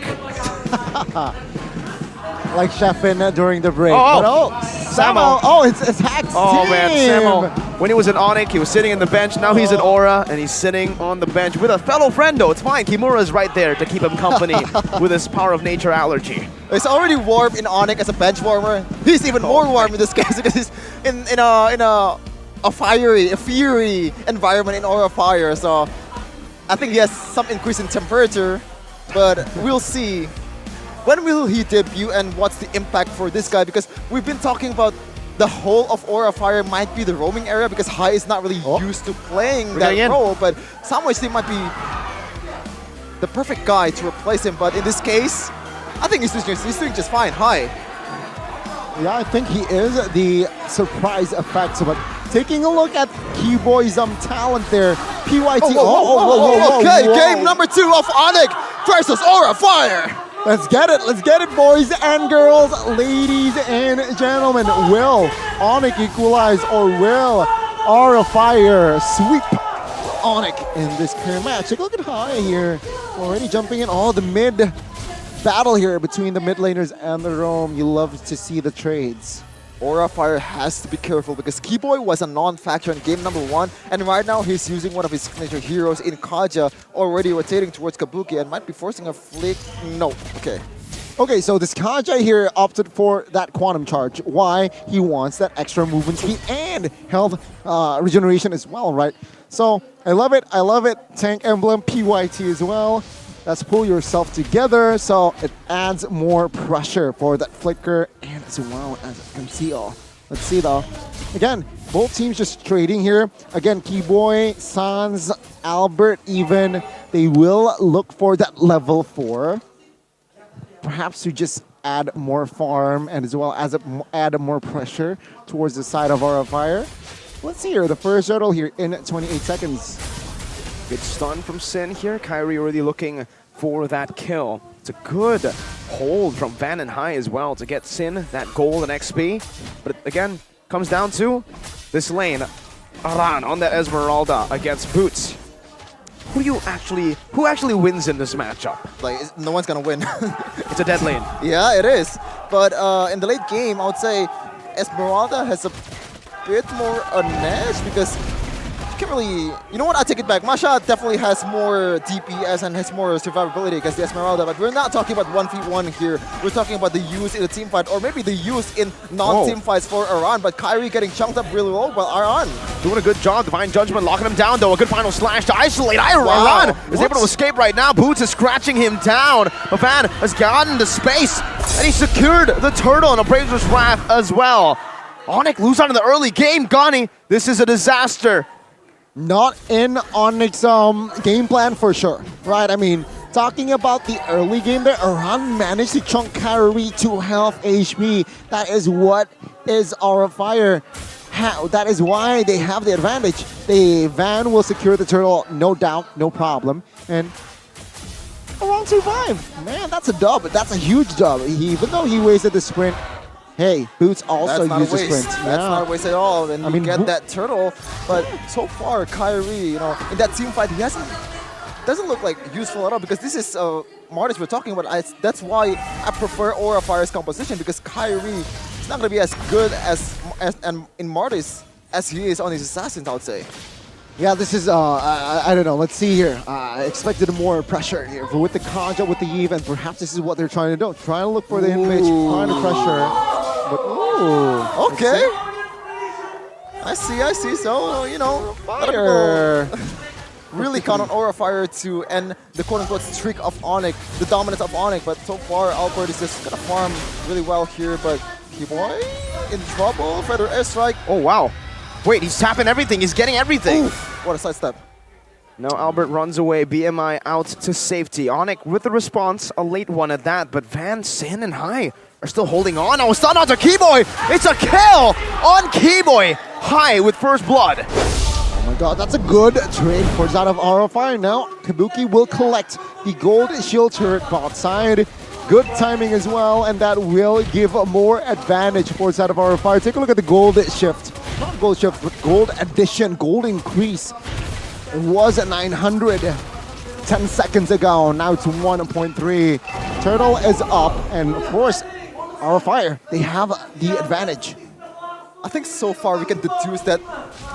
Like Sheffin during the break. Oh, But Samo. Oh, it's Hack's Oh team. man, Samo. When he was in Onyx, he was sitting in the bench. Now he's in Aura, and he's sitting on the bench with a fellow friendo. It's fine. Kimura is right there to keep him company with his power of nature allergy. It's already warm in Onyx as a bench warmer. He's even more warm in this case because he's in a fiery environment in Aura Fire. So I think he has some increase in temperature, but we'll see. When will he debut and what's the impact for this guy? Because we've been talking about the whole of Aura Fire might be the roaming area because Hai is not really used to playing that role, but Samuel Steve might be the perfect guy to replace him. But in this case, I think he's doing just fine. Hai. Yeah, I think he is the surprise effects. But taking a look at Keyboy's talent there, PYT. Okay, game number 2 of Onyx versus Aura Fire. Let's get it, boys and girls, ladies and gentlemen. Will Onyx equalize or will Aura Fire sweep Onyx in this current match? Take a look at Hai here, already jumping in all the mid battle here between the mid laners and the roam. You love to see the trades. Aura Fire has to be careful because Keyboy was a non-factor in game number 1, and right now he's using one of his signature heroes in Kaja, already rotating towards Kabuki and might be forcing a flick. No. Okay, so this Kaja here opted for that Quantum Charge. Why? He wants that extra movement speed and health regeneration as well, right? So I love it. Tank Emblem, PYT as well. Let's pull yourself together so it adds more pressure for that flicker and as well as conceal. Let's see though. Again, both teams just trading here. Again, Keyboy, Sans, Albert even, they will look for that level 4. Perhaps to just add more farm and as well as add more pressure towards the side of Aura Fire. Let's see here, the first hurdle here in 28 seconds. Good stun from Sin here. Kyrie already looking for that kill. It's a good hold from Van and Hai as well to get Sin that gold and XP. But again, comes down to this lane. Aran on the Esmeralda against Boots. Who actually wins in this matchup? Like, no one's gonna win. It's a dead lane. Yeah, it is. But in the late game, I would say Esmeralda has a bit more an edge because you can't really... You know what? I take it back. Masha definitely has more DPS and has more survivability against the Esmeralda, but we're not talking about 1v1 here. We're talking about the use in a team fight, or maybe the use in non-team fights for Aran, but Kyrie getting chunked up really low while Aran doing a good job. Divine Judgment locking him down, though. A good final slash to isolate. Aran is able to escape right now. Boots is scratching him down. But Van has gotten the space, and he secured the turtle and Appraiser's Wrath as well. Onyx lose out in the early game. Gani, this is a disaster. Not in Onyx game plan for sure, right? I mean, talking about the early game there, Aran managed to chunk Kyrie to health HP. That is what is Aura Fire. That is why they have the advantage. The Van will secure the turtle, no doubt, no problem. And Aran survived. Man, that's a dub. That's a huge dub. Even though he wasted the sprint, hey, Boots also used the sprint. That's not a waste at all. And you get that turtle. But so far, Kyrie, you know, in that team fight, he doesn't look like useful at all because this is Martis we're talking about. That's why I prefer Aura Fire's composition because Kyrie is not going to be as good as in Martis as he is on his Assassins, I would say. Yeah, this is, I don't know, let's see here. I expected more pressure here with the Kaja, with the Eve, and perhaps this is what they're trying to do. Trying to look for the hit pitch, trying to pressure. But, ooh. Okay. I see. So, you know, Fire. Really count on Aura Fire to end the quote-unquote streak of Onyx, the dominance of Onyx. But so far, Albert is just gonna farm really well here. But Keyboy in trouble. Feather airstrike. Oh, wow. Wait, he's tapping everything. He's getting everything. Oof. What a sidestep. Now Albert runs away, BMI out to safety. Onyx with the response, a late one at that, but Van, Sin, and Hai are still holding on. Oh, stun onto Keyboy! It's a kill on Keyboy! Hai with first blood. Oh my god, that's a good trade for out of RFI. Now Kabuki will collect the gold shield turret bot side. Good timing as well, and that will give more advantage for out of RFI. Take a look at the gold shift. Not gold shift, but gold addition, gold increase. It was at 900 10 seconds ago. Now it's 1.3. Turtle is up, and of course, RFI, they have the advantage. I think so far we can deduce that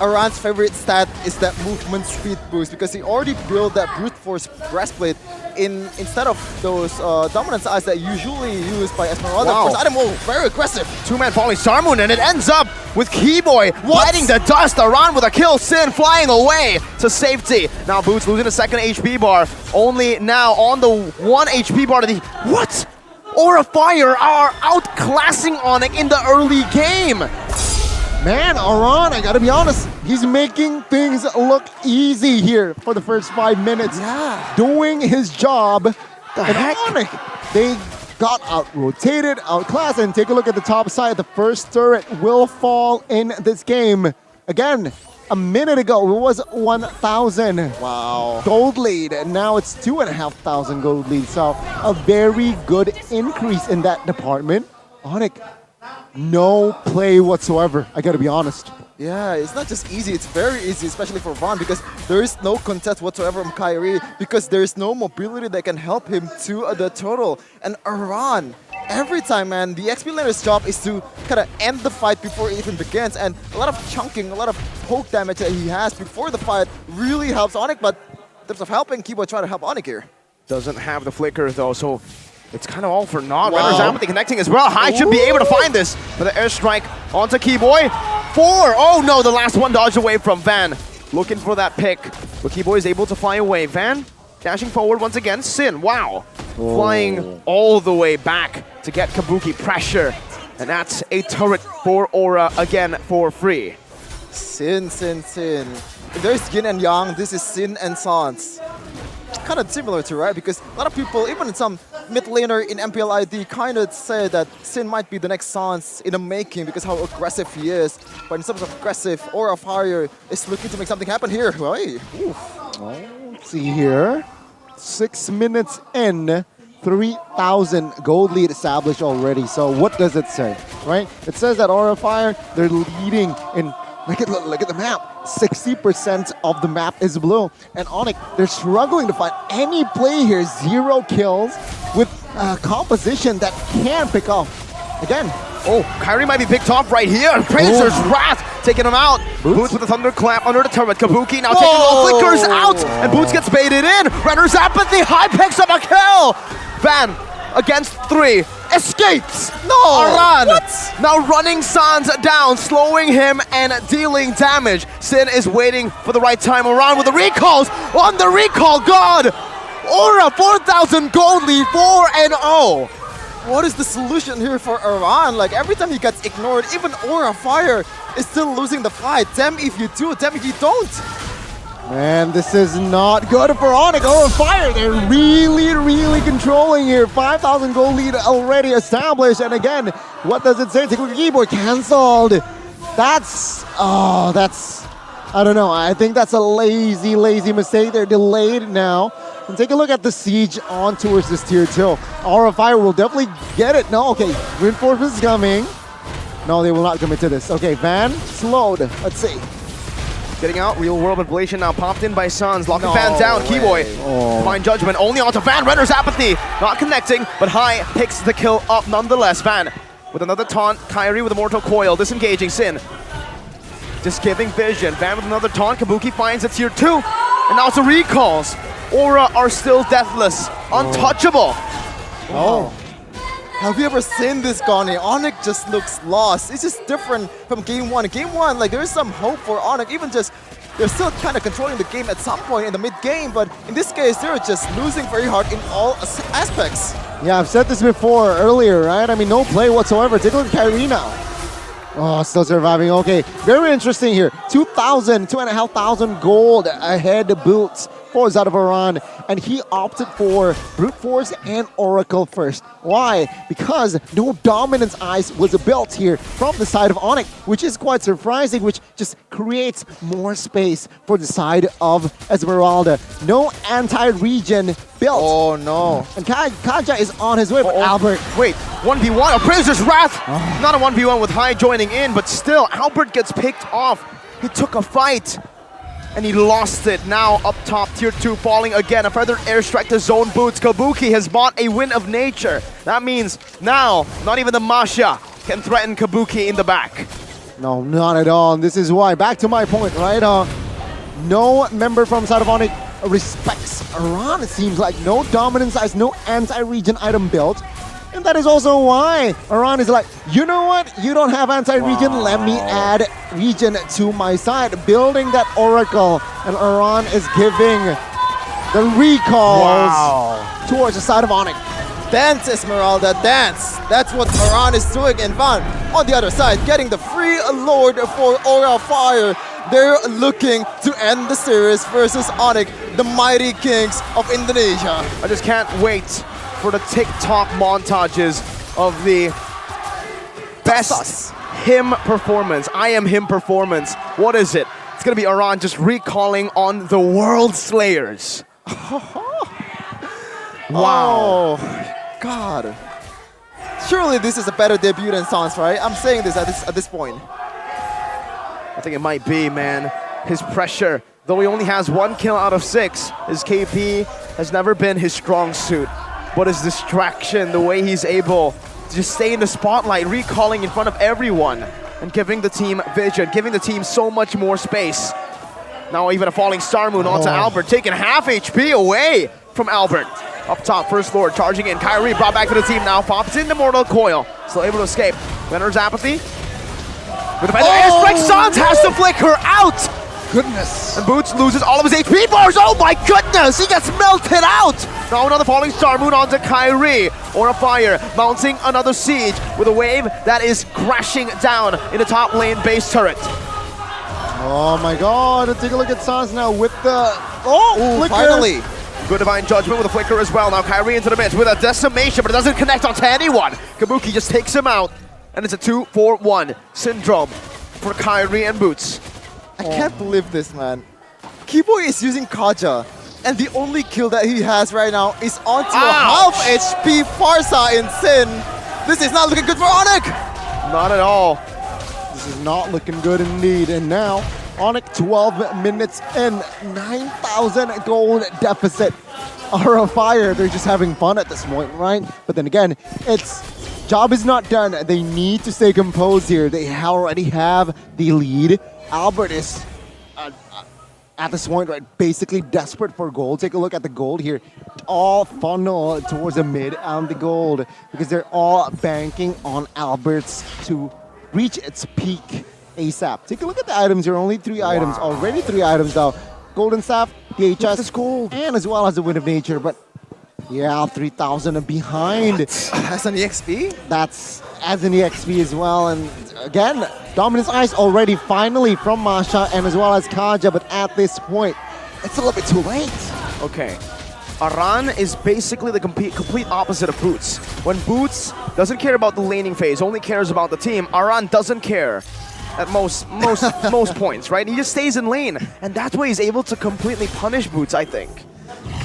Aran's favorite stat is that movement speed boost because he already built that brute force breastplate instead of those dominance eyes that usually used by Esmeralda. Wow. Of course, Adamo, very aggressive. Two-man falling Sarmoon, and it ends up with Keyboy biting the dust. Aran with a kill, Sin flying away to safety. Now Boots losing a second HP bar, only now on the 1 HP bar to the... What? Aura Fire are outclassing Onyx in the early game. Man, Aran, I gotta be honest, he's making things look easy here for the first 5 minutes. Yeah. Doing his job. The and heck? Onyx, they got out-rotated, outclassed, and take a look at the top side. The first turret will fall in this game. Again, a minute ago, it was 1,000. Wow. Gold lead, and now it's 2,500 gold lead. So a very good increase in that department. Onyx, no play whatsoever, I gotta be honest. Yeah, it's not just easy, it's very easy, especially for Van, because there is no contest whatsoever from Kyrie, because there is no mobility that can help him to the turtle. And Aran, every time, man, the XP laner's job is to kind of end the fight before it even begins, and a lot of chunking, a lot of poke damage that he has before the fight really helps Onyx, but in terms of helping, Keyboy try to help Onyx here. Doesn't have the flicker though, so it's kind of all for naught. Wow. Renner's Apathy connecting as well. Hai should be able to find this. But the airstrike onto Keyboy. 4! Oh no, the last one dodged away from Van. Looking for that pick. But Keyboy is able to fly away. Van dashing forward once again. Sin, wow. Flying all the way back to get Kabuki pressure. And that's a turret for Aura again for free. Sin. If there's yin and yang, this is Sin and Sans. Kind of similar to, right? Because a lot of people, even some mid laner in MPL ID, kind of say that Sin might be the next Sans in the making because how aggressive he is. But in terms of aggressive, Aura Fire is looking to make something happen here. Hey. Let's see here. 6 minutes in, 3,000 gold lead established already. So what does it say, right? It says that Aura Fire, they're leading in. Look at the map. 60% of the map is blue. And Onyx, they're struggling to find any play here. 0 kills with a composition that can pick off. Again. Oh, Kyrie might be picked off right here. Razor's Wrath taking him out. Boots with a thunderclap under the turret. Kabuki now taking all flickers out. And Boots gets baited in. Renner's Apathy. Hai picks up a kill. Van against 3. Escapes! No! Aran! What? Now running Sans down, slowing him and dealing damage. Sin is waiting for the right time. Aran with the recalls! On the recall, God! Aura, 4,000 gold lead, 4-0. What is the solution here for Aran? Like, every time he gets ignored, even Aura Fire is still losing the fight. Damn if you do, damn if you don't. Man, this is not good for Onyx. Aura Fire, they're really controlling here. 5,000 gold lead already established. And again, what does it say? Take a look at Keyboard, cancelled. That's, I don't know. I think that's a lazy mistake. They're delayed now. And take a look at the siege on towards this tier 2. Aura Fire will definitely get it. No, okay, reinforcements coming. No, they will not commit to this. Okay, Van, slowed. Let's see. Getting out, real world ablation now popped in by Sans, locking Van down. Keyboy, Divine Judgment only onto Van. Renner's Apathy, not connecting, but Hai picks the kill up nonetheless. Van with another taunt, Kyrie with a Mortal Coil, disengaging Sin. Just giving vision. Van with another taunt, Kabuki finds a tier 2, and now it's a recalls. Aura are still deathless, untouchable. Oh. Have you ever seen this, Goni? Onyx just looks lost. It's just different from game 1. Game 1, like, there is some hope for Onyx. Even just, they're still kind of controlling the game at some point in the mid-game, but in this case, they're just losing very hard in all aspects. Yeah, I've said this before earlier, right? I mean, no play whatsoever. Take a look at Kyrie now. Oh, still surviving. Okay, very interesting here. 2,500 gold ahead boots for Side of Iran, and he opted for Brute Force and Oracle first. Why? Because no Dominance Ice was built here from the side of Onyx, which is quite surprising, which just creates more space for the side of Esmeralda. No anti-regen built. Oh no. And Kaja is on his way, but Albert. Wait, 1v1, Appraiser's Wrath! Not a 1v1 with High joining in, but still, Albert gets picked off. He took a fight. And he lost it. Now up top, tier 2 falling again. A feathered airstrike to zone boots. Kabuki has bought a win of nature. That means now, not even the Masha can threaten Kabuki in the back. No, not at all. And this is why, back to my point, right? No member from Side of Onyx respects Iran. It seems like no dominance ice, no anti-region item built. And that is also why Iran is like, you know what? You don't have anti-region. Wow. Let me add region to my side. Building that Oracle. And Iran is giving the recalls towards the side of Onyx. Dance, Esmeralda, dance. That's what Iran is doing. And Van, on the other side, getting the free Lord for Aura Fire. They're looking to end the series versus Onyx, the mighty kings of Indonesia. I just can't wait for the TikTok montages of the best him performance. I am him performance. What is it? It's gonna be Iran just recalling on the World Slayers. Wow. Oh, God. Surely this is a better debut than Sans, right? I'm saying this at this point. I think it might be, man. His pressure, though he only has 1 kill out of 6, his KP has never been his strong suit. But his distraction, the way he's able to just stay in the spotlight, recalling in front of everyone, and giving the team vision, giving the team so much more space. Now even a falling Star Moon onto Albert, taking half HP away from Albert. Up top, First Lord charging in. Kyrie brought back to the team now, pops in the Mortal Coil. Still able to escape. Renner's Apathy. With the airstrike, Sans has to flicker out! Goodness. And Boots loses all of his HP bars. Oh my goodness, he gets melted out. Now another falling Star Moon onto Kyrie. Aura Fire mounting another siege with a wave that is crashing down in the top lane base turret. Oh my God, take a look at Sans now with the, flicker. Finally. Good Divine Judgment with a flicker as well. Now Kyrie into the mist with a decimation, but it doesn't connect onto anyone. Kabuki just takes him out. And it's a 2-4-1 syndrome for Kyrie and Boots. I can't believe this, man. Kiboy is using Kaja, and the only kill that he has right now is onto a half HP Farsa in Sin. This is not looking good for Onyx. Not at all. This is not looking good indeed. And now, Onyx 12 minutes in, 9,000 gold deficit. Aura Fire, they're just having fun at this point, right? But then again, job is not done. They need to stay composed here. They already have the lead. Albert is at this point, right, basically desperate for gold. Take a look at the gold here. All funnel towards the mid and the gold because they're all banking on Albert's to reach its peak ASAP. Take a look at the items here. Only 3 items. Already 3 items now. Golden Staff, DHS, gold, and as well as the Wind of Nature. But yeah, 3,000 behind. As an EXP? That's as an EXP as well. And again, Dominance Ice already finally from Masha and as well as Kaja. But at this point, it's a little bit too late. Okay. Aran is basically the complete opposite of Boots. When Boots doesn't care about the laning phase, only cares about the team, Aran doesn't care at most points, right? He just stays in lane. And that's why he's able to completely punish Boots, I think.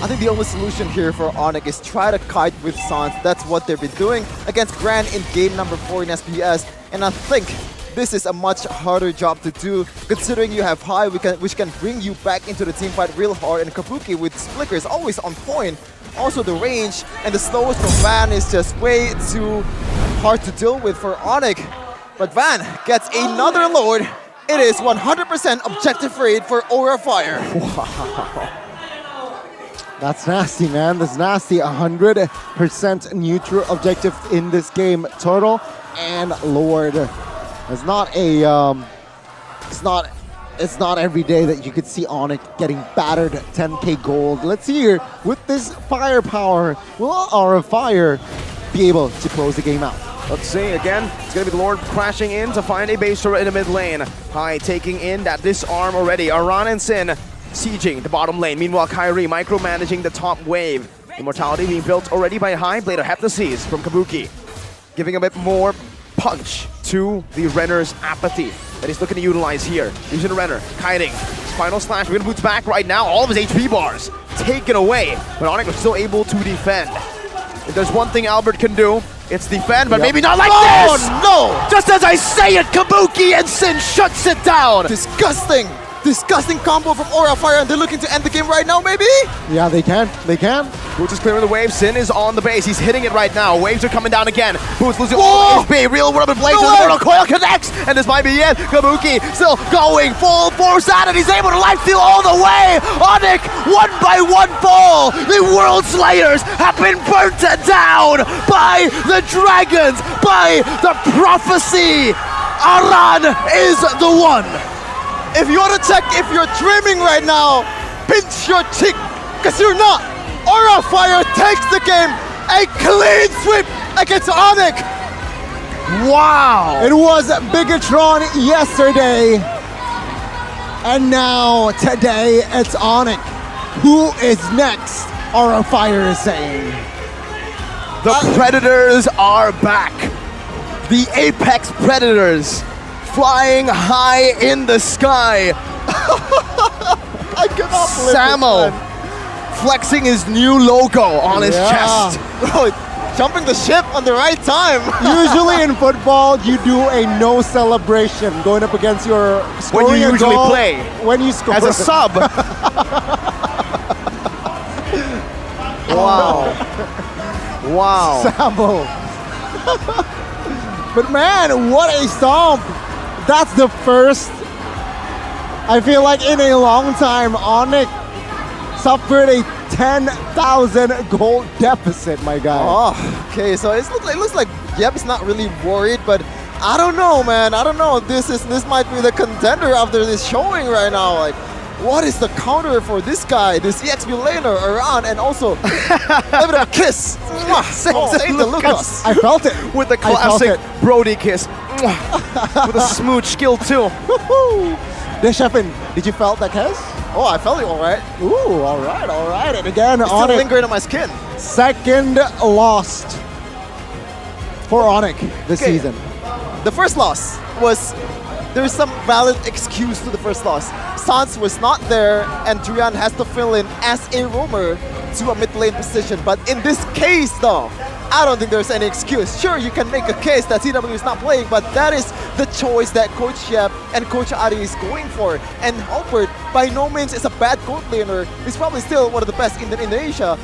I think the only solution here for Onyx is try to kite with Sans. That's what they've been doing against Grand in game number 4 in SPS. And I think this is a much harder job to do, considering you have High, which can bring you back into the team fight real hard. And Kabuki with Splicker is always on point. Also the range and the slowest from Van is just way too hard to deal with for Onyx. But Van gets another Lord. It is 100% objective rate for Aura Fire. Wow. That's nasty, man. That's nasty. 100% neutral objective in this game. Total and Lord. It's not a it's not every day that you could see Onyx getting battered 10k gold. Let's see here. With this firepower, will Aura Fire be able to close the game out? Let's see, again, it's going to be the Lord crashing in to find a base turret in the mid lane. Hai taking in that disarm already. Aran and Sin sieging the bottom lane. Meanwhile, Kyrie micromanaging the top wave. Immortality being built already by Hai. Blade of Heptases from Kabuki. Giving a bit more punch to the Renner's apathy that he's looking to utilize here. Using the Renner, kiting. Final slash, we're gonna boots back right now. All of his HP bars taken away, but Onyx was still able to defend. If there's one thing Albert can do, it's defend, but maybe not like this! Oh no! Just as I say it, Kabuki and Sin shuts it down! Disgusting! Disgusting combo from Aura Fire, and they're looking to end the game right now, maybe? Yeah, they can. They can. Boots is clearing the wave. Sin is on the base. He's hitting it right now. Waves are coming down again. Boots losing all HP. Real World of Blades. The Mortal Coil connects, and this might be it. Kabuki still going full force at it. He's able to life steal all the way. Onyx, one by one fall. The World Slayers have been burnt down by the dragons, by the prophecy. Aran is the one. If you want to check if you're dreaming right now, pinch your cheek, because you're not. Aura Fire takes the game, a clean sweep against Onyx. Wow! It was Bigatron yesterday, and now today it's Onyx. Who is next? Aura Fire is saying. The Predators are back. The Apex Predators. Flying high in the sky. I cannot believe Samo flexing his new logo on his chest. Bro, jumping the ship on the right time. Usually in football, you do a no celebration going up against your scoring when you usually goal play when you score as a sub. Wow. Wow. Samo. But man, what a stomp. That's the first, I feel like in a long time, Onyx suffered a 10,000 gold deficit, my guy. Oh, okay, so it looks like Yep is not really worried, but I don't know, man. I don't know. This might be the contender after this showing right now. Like, what is the counter for this guy, this EXP laner, Aran, and also a bit of a kiss. Saint Lucas. I felt it. With the classic Brody kiss. With a smooch skill too. Deshefin, did you felt that kiss? Oh, I felt it all right. Ooh, all right. And again, it's still lingering on my skin. Second lost for Onyx this season. The first loss was, there's some valid excuse to the first loss. Sans was not there, and Drian has to fill in as a roamer to a mid lane position. But in this case, though, I don't think there's any excuse. Sure, you can make a case that CW is not playing, but that is the choice that Coach Yep and Coach Ari is going for. And Albert, by no means is a bad gold laner. He's probably still one of the best in Indonesia.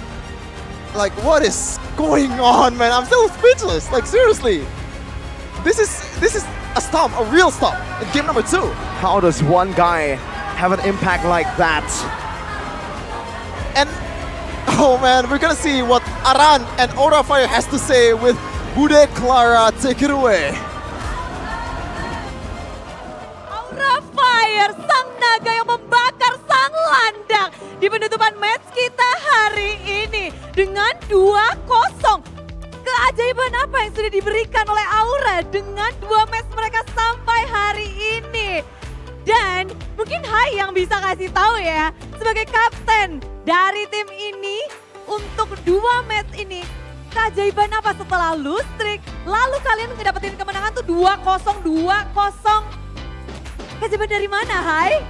Like, what is going on, man? I'm still speechless. Like, seriously. This is a stomp, a real stomp in game number 2. How does one guy have an impact like that? And oh man, we're gonna see what Aran and Aura Fire has to say with Bude Clara. Take it away. Aura Fire, sang naga yang membakar sang landak di penutupan match kita hari ini dengan 2-0. Keajaiban apa yang sudah diberikan oleh Aura dengan 2 match mereka sampai hari ini? Dan mungkin Hai yang bisa kasih tahu ya, sebagai kapten dari tim ini untuk 2 match ini, keajaiban apa setelah lose streak, lalu kalian ngedapetin kemenangan tuh 2-0, 2-0. Keajaiban dari mana, Hai?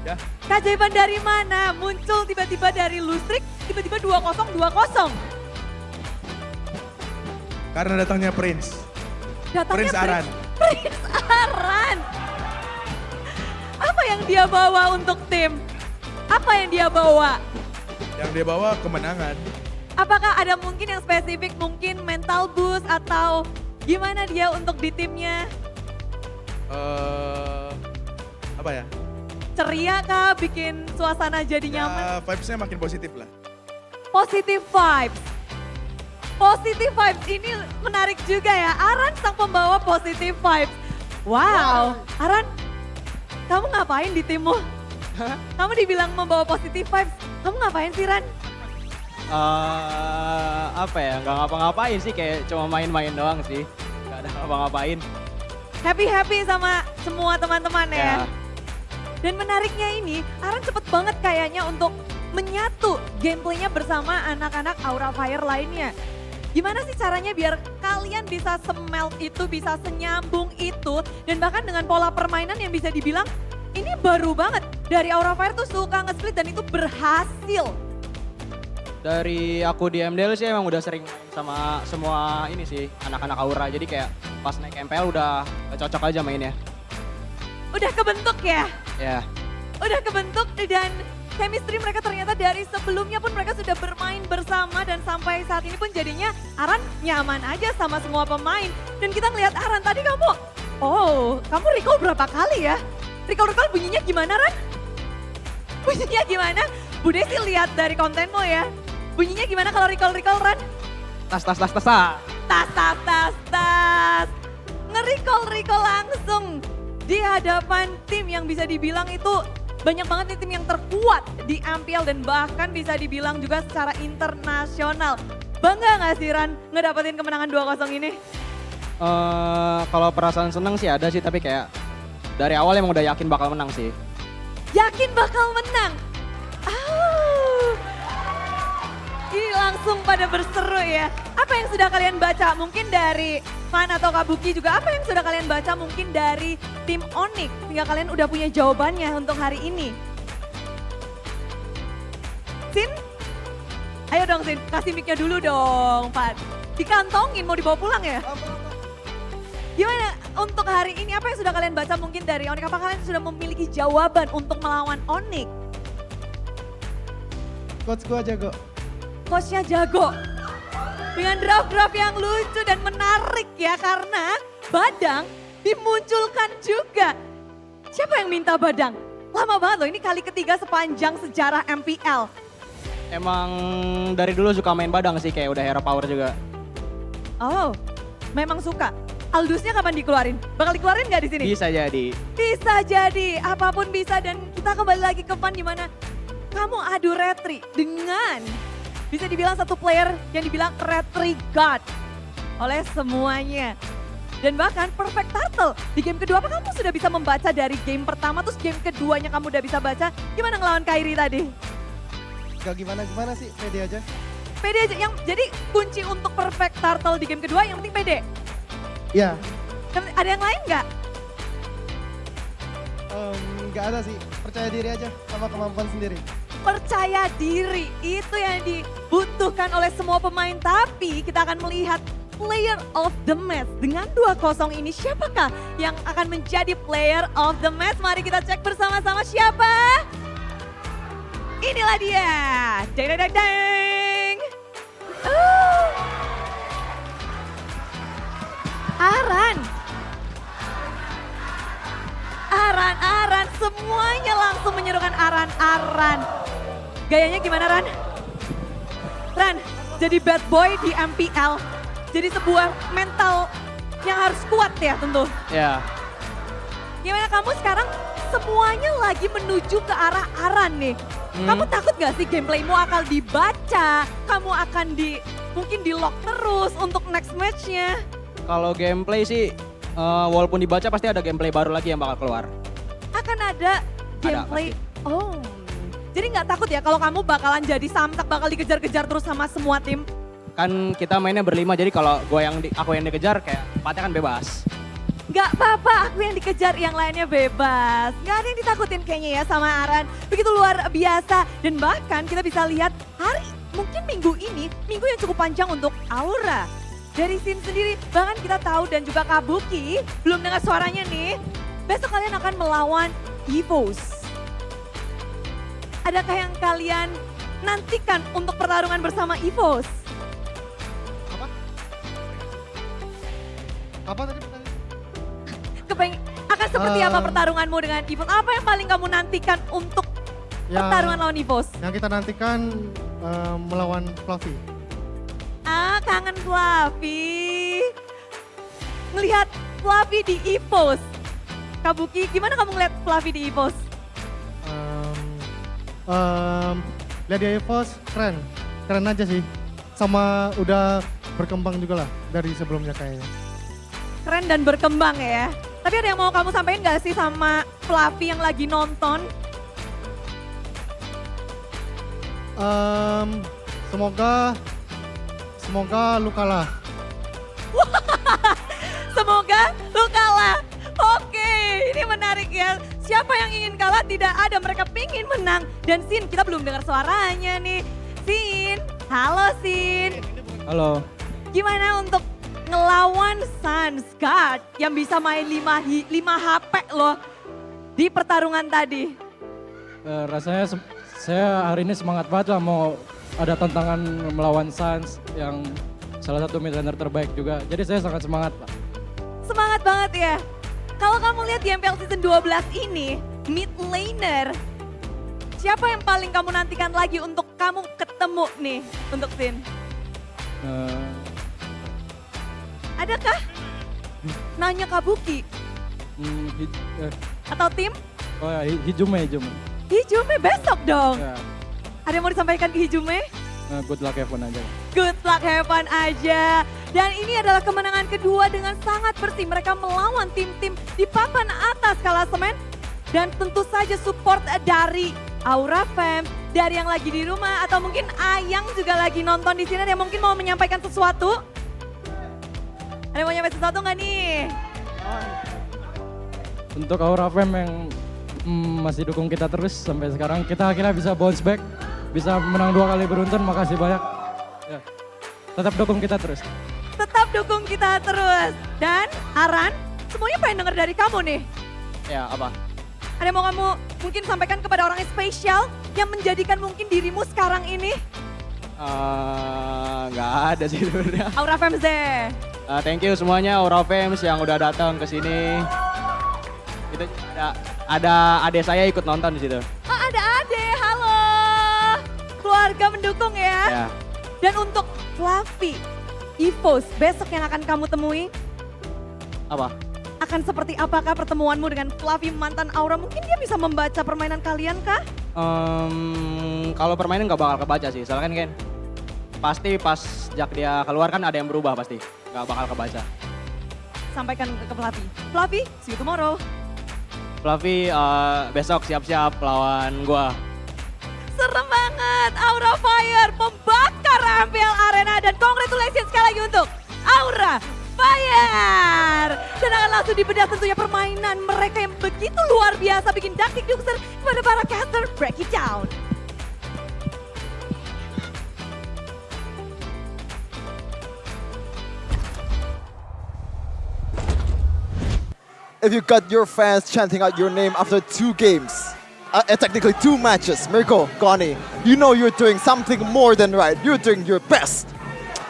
Ya. Keajaiban dari mana? Muncul tiba-tiba dari lose streak, tiba-tiba 2-0, 2-0. Karena datangnya Prince. Prince Aran. Prince Aran. Apa yang dia bawa untuk tim? Apa yang dia bawa? Yang dia bawa kemenangan. Apakah ada mungkin yang spesifik, mungkin mental boost atau gimana dia untuk di timnya? Apa ya? Ceria kah, bikin suasana jadi nyaman? Vibes-nya makin positif lah. Positive vibes. Positive vibes ini menarik juga ya. Aran sang pembawa positive vibes. Wow. Aran, kamu ngapain di timmu? Kamu dibilang membawa positive vibes. Kamu ngapain sih, Ran? Apa ya, nggak ngapa-ngapain sih, kayak cuma main-main doang sih. Nggak ada ngapa-ngapain. Happy sama semua teman-teman ya. Dan menariknya ini, Aran cepet banget kayaknya untuk menyatu gameplaynya bersama anak-anak Aura Fire lainnya. Gimana sih caranya biar kalian bisa semelt itu, bisa senyambung itu, dan bahkan dengan pola permainan yang bisa dibilang ini baru banget. Dari Aura Fire tuh suka nge-split dan itu berhasil. Dari aku di MDL sih emang udah sering main sama semua ini sih, anak-anak Aura. Jadi kayak pas naik MPL udah cocok aja mainnya. Udah kebentuk ya? Ya. Udah kebentuk dan chemistry mereka ternyata dari sebelumnya pun mereka sudah bermain bersama dan sampai saat ini pun jadinya Aran nyaman aja sama semua pemain. Dan kita ngelihat Aran tadi kamu recall berapa kali ya? Recall bunyinya gimana Ran? Bunyinya gimana? Bu Desi lihat dari kontenmu ya. Bunyinya gimana kalau recall Ran? Tas. Nge-recall langsung di hadapan tim yang bisa dibilang itu banyak banget nih tim yang terkuat di MPL dan bahkan bisa dibilang juga secara internasional. Bangga gak sih Ran ngedapetin kemenangan 2-0 ini? Kalau perasaan seneng sih ada sih, tapi kayak dari awal emang udah yakin bakal menang sih. Yakin bakal menang? Ini langsung pada berseru ya. Apa yang sudah kalian baca? Mungkin dari Fan atau Kabuki juga, apa yang sudah kalian baca mungkin dari tim Onyx? Sehingga kalian udah punya jawabannya untuk hari ini. Sin? Ayo dong Sin, kasih mic-nya dulu dong Fan. Dikantongin, mau dibawa pulang ya? Gimana untuk hari ini, apa yang sudah kalian baca mungkin dari Onyx? Apa kalian sudah memiliki jawaban untuk melawan Onyx? Coach gua jago. Coachnya jago. Dengan draft-draft yang lucu dan menarik ya, karena Badang dimunculkan juga. Siapa yang minta Badang? Lama banget loh, ini kali ketiga sepanjang sejarah MPL. Emang dari dulu suka main Badang sih, kayak udah hero power juga. Oh, memang suka. Aldusnya kapan dikeluarin? Bakal dikeluarin nggak di sini? Bisa jadi. Bisa jadi, apapun bisa. Dan kita kembali lagi ke Fan di mana kamu adu retri dengan bisa dibilang satu player yang dibilang retri god oleh semuanya. Dan bahkan perfect turtle di game kedua, apa kamu sudah bisa membaca dari game pertama terus game keduanya kamu udah bisa baca? Gimana ngelawan Kairi tadi? Gak gimana sih, pede aja. Pede aja, jadi kunci untuk perfect turtle di game kedua yang penting pede? Iya. Ada yang lain nggak? Nggak ada sih, percaya diri aja sama kemampuan sendiri. Percaya diri, itu yang dibutuhkan oleh semua pemain. Tapi kita akan melihat player of the match. Dengan 2-0 ini siapakah yang akan menjadi player of the match? Mari kita cek bersama-sama siapa. Inilah dia. Deng deng deng deng. Aran, semuanya langsung menyerukan Aran. Gayanya gimana Ran? Ran, jadi bad boy di MPL, jadi sebuah mental yang harus kuat ya tentu. Ya. Gimana kamu sekarang semuanya lagi menuju ke arah Aran nih. Kamu takut gak sih gameplaymu akan dibaca, kamu akan mungkin di lock terus untuk next matchnya? Kalau gameplay sih, walaupun dibaca pasti ada gameplay baru lagi yang bakal keluar. Akan ada gameplay. Oh, jadi nggak takut ya kalau kamu bakalan jadi samsak, bakal dikejar-kejar terus sama semua tim? Kan kita mainnya berlima, jadi kalau aku yang dikejar kayak empatnya kan bebas. Gak apa-apa, aku yang dikejar, yang lainnya bebas. Gak ada yang ditakutin kayaknya ya sama Aran. Begitu luar biasa. Dan bahkan kita bisa lihat mungkin minggu ini, minggu yang cukup panjang untuk Aura. Dari Sin sendiri, bahkan kita tahu dan juga Kabuki, belum dengar suaranya nih. Besok kalian akan melawan EVOS. Adakah yang kalian nantikan untuk pertarungan bersama EVOS? Apa tadi pertanyaan? Akan seperti apa pertarunganmu dengan EVOS? Apa yang paling kamu nantikan untuk pertarungan lawan EVOS? Yang kita nantikan melawan Fluffy. Kangen Fluffy. Melihat Fluffy di EVOS. Kabuki, gimana kamu ngeliat Fluffy di EVOS? Lihat di EVOS, keren. keren aja sih. Sama udah berkembang juga lah dari sebelumnya kayaknya. Keren dan berkembang ya. Tapi ada yang mau kamu sampaikan gak sih sama Fluffy yang lagi nonton? Semoga lu kalah. Semoga lu kalah. Oke, ini menarik ya. Siapa yang ingin kalah? Tidak ada, mereka pingin menang. Dan Sin, kita belum dengar suaranya nih. Sin, halo Sin. Halo. Gimana untuk ngelawan Sunsguard yang bisa main 5 HP loh di pertarungan tadi? Rasanya saya hari ini semangat banget lah mau ada tantangan melawan Suns yang salah satu mid laner terbaik juga. Jadi saya sangat semangat Pak. Semangat banget ya. Kalau kamu lihat di MPL Season 12 ini, mid laner, siapa yang paling kamu nantikan lagi untuk kamu ketemu nih untuk Sin? Adakah? Nanya Kabuki? Atau tim? Oh ya, Hijume. Hijume besok dong. Ya. Ada yang mau disampaikan ke Hijume? Good luck have fun aja. Good luck have fun aja. Dan ini adalah kemenangan kedua dengan sangat bersih. Mereka melawan tim-tim di papan atas klasemen. Dan tentu saja support dari Aura Fam, dari yang lagi di rumah atau mungkin Ayang juga lagi nonton di sini. Ada yang mungkin mau menyampaikan sesuatu? Ada yang mau menyampaikan sesuatu nggak nih? Untuk Aura Fam yang masih dukung kita terus sampai sekarang, kita akhirnya bisa bounce back, bisa menang 2 kali beruntun, makasih banyak. Ya. Tetap dukung kita terus. Tetap dukung kita terus. Dan Aran, semuanya pengen denger dari kamu nih. Ya, apa? Ada yang mau kamu mungkin sampaikan kepada orang yang spesial yang menjadikan mungkin dirimu sekarang ini? Nggak ada sih sebenarnya. Aura Fams deh. Thank you semuanya Aura Fams yang udah datang ke sini. Itu ada adik saya ikut nonton di situ. Oh, ada Ade, halo. Keluarga mendukung ya. Ya. Dan untuk Fluffy, Evos besok yang akan kamu temui, Apa? akan seperti apakah pertemuanmu dengan Fluffy mantan Aura? Mungkin dia bisa membaca permainan kalian kah? Kalau permainan nggak bakal kebaca sih, soalnya kan pasti pas sejak dia keluar kan ada yang berubah pasti, nggak bakal kebaca. Sampaikan ke Fluffy. Fluffy, see you tomorrow. Fluffy besok siap-siap lawan gua. Serem banget, Aura Fire membakar MPL Arena dan congratulations sekali lagi untuk Aura Fire. Dan akan langsung dibedah tentunya permainan mereka yang begitu luar biasa bikin dakdikdukser kepada para caster. Break it down. If you got your fans chanting out your name after 2 games, technically 2 matches, Mirko, Goni, you know you're doing something more than right. You're doing your best.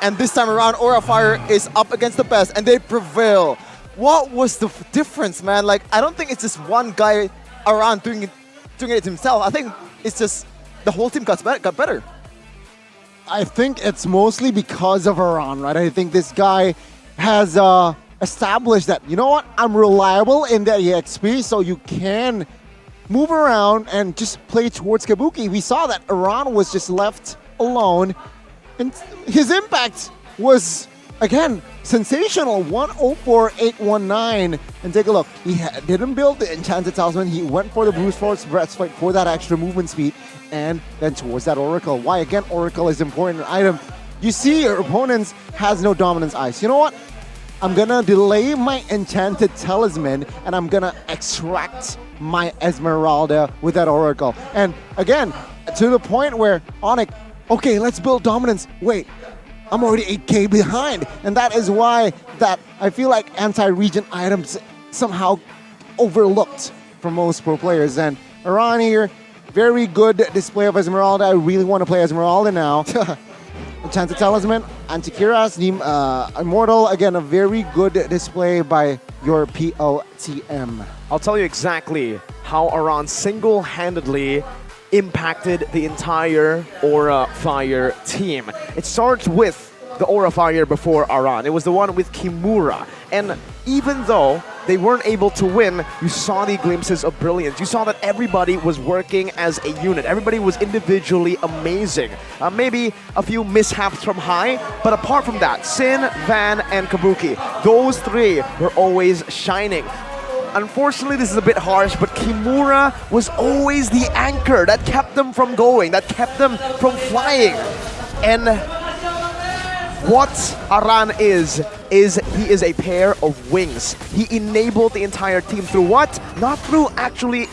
And this time around, Aura Fire is up against the best and they prevail. What was the difference, man? Like, I don't think it's just one guy around doing it himself. I think it's just the whole team got better. I think it's mostly because of Iran, right? I think this guy has established that, you know what, I'm reliable in that EXP, so you can move around and just play towards Kabuki. We saw that Iran was just left alone, and his impact was, again, sensational. 104,819. And take a look, he didn't build the Enchanted Talisman, he went for the Bruce Force Breastplate for that extra movement speed, and then towards that Oracle. Why, again, Oracle is an important item. You see your opponents has no dominance ice. You know what? I'm gonna delay my Enchanted Talisman and I'm gonna extract my Esmeralda with that Oracle. And again, to the point where Onyx, okay, let's build dominance. Wait, I'm already 8k behind. And that is why that I feel like anti-region items somehow overlooked for most pro players. And Iran here, very good display of Esmeralda. I really want to play Esmeralda now. Enchanted Talisman, Antikiras, Immortal. Again, a very good display by your PLTM. I'll tell you exactly how Aran single-handedly impacted the entire Aura Fire team. It starts with the Aura Fire before Aran. It was the one with Kimura. And even though they weren't able to win, you saw the glimpses of brilliance. You saw that everybody was working as a unit. Everybody was individually amazing. Maybe a few mishaps from High, but apart from that, Sin, Van, and Kabuki, those three were always shining. Unfortunately, this is a bit harsh, but Kimura was always the anchor that kept them from going, that kept them from flying. And what Aran is he is a pair of wings. He enabled the entire team through what? Not through actually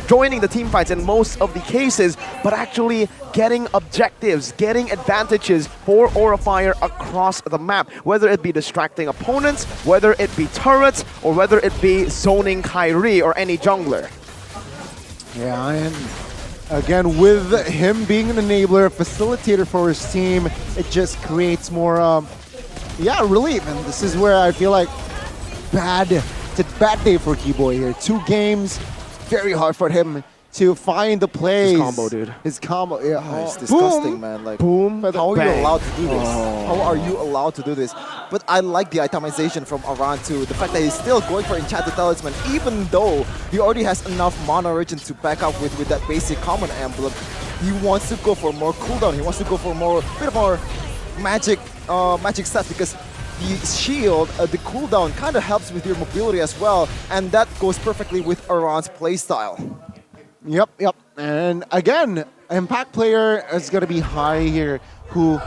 joining the team fights in most of the cases, but actually getting objectives, getting advantages for Aura Fire across the map. Whether it be distracting opponents, whether it be turrets, or whether it be zoning Kyrie or any jungler. Yeah, and again, with him being an enabler, facilitator for his team, it just creates more, relief. And this is where I feel like it's a bad day for Keyboy here. 2 games, very hard for him to find the plays. His combo, dude. His combo, yeah. Oh, it's disgusting, boom, man. Like, boom, how are you bang. allowed to do this? Oh. How are you allowed to do this? But I like the itemization from Aran too. The fact that he's still going for Enchanted Talisman, even though he already has enough Mana Regen to back up with that basic common emblem. He wants to go for more cooldown. He wants to go for bit more magic stats, because the shield, the cooldown kind of helps with your mobility as well, and that goes perfectly with Aran's playstyle. Yep. And again, impact player is going to be High here, who,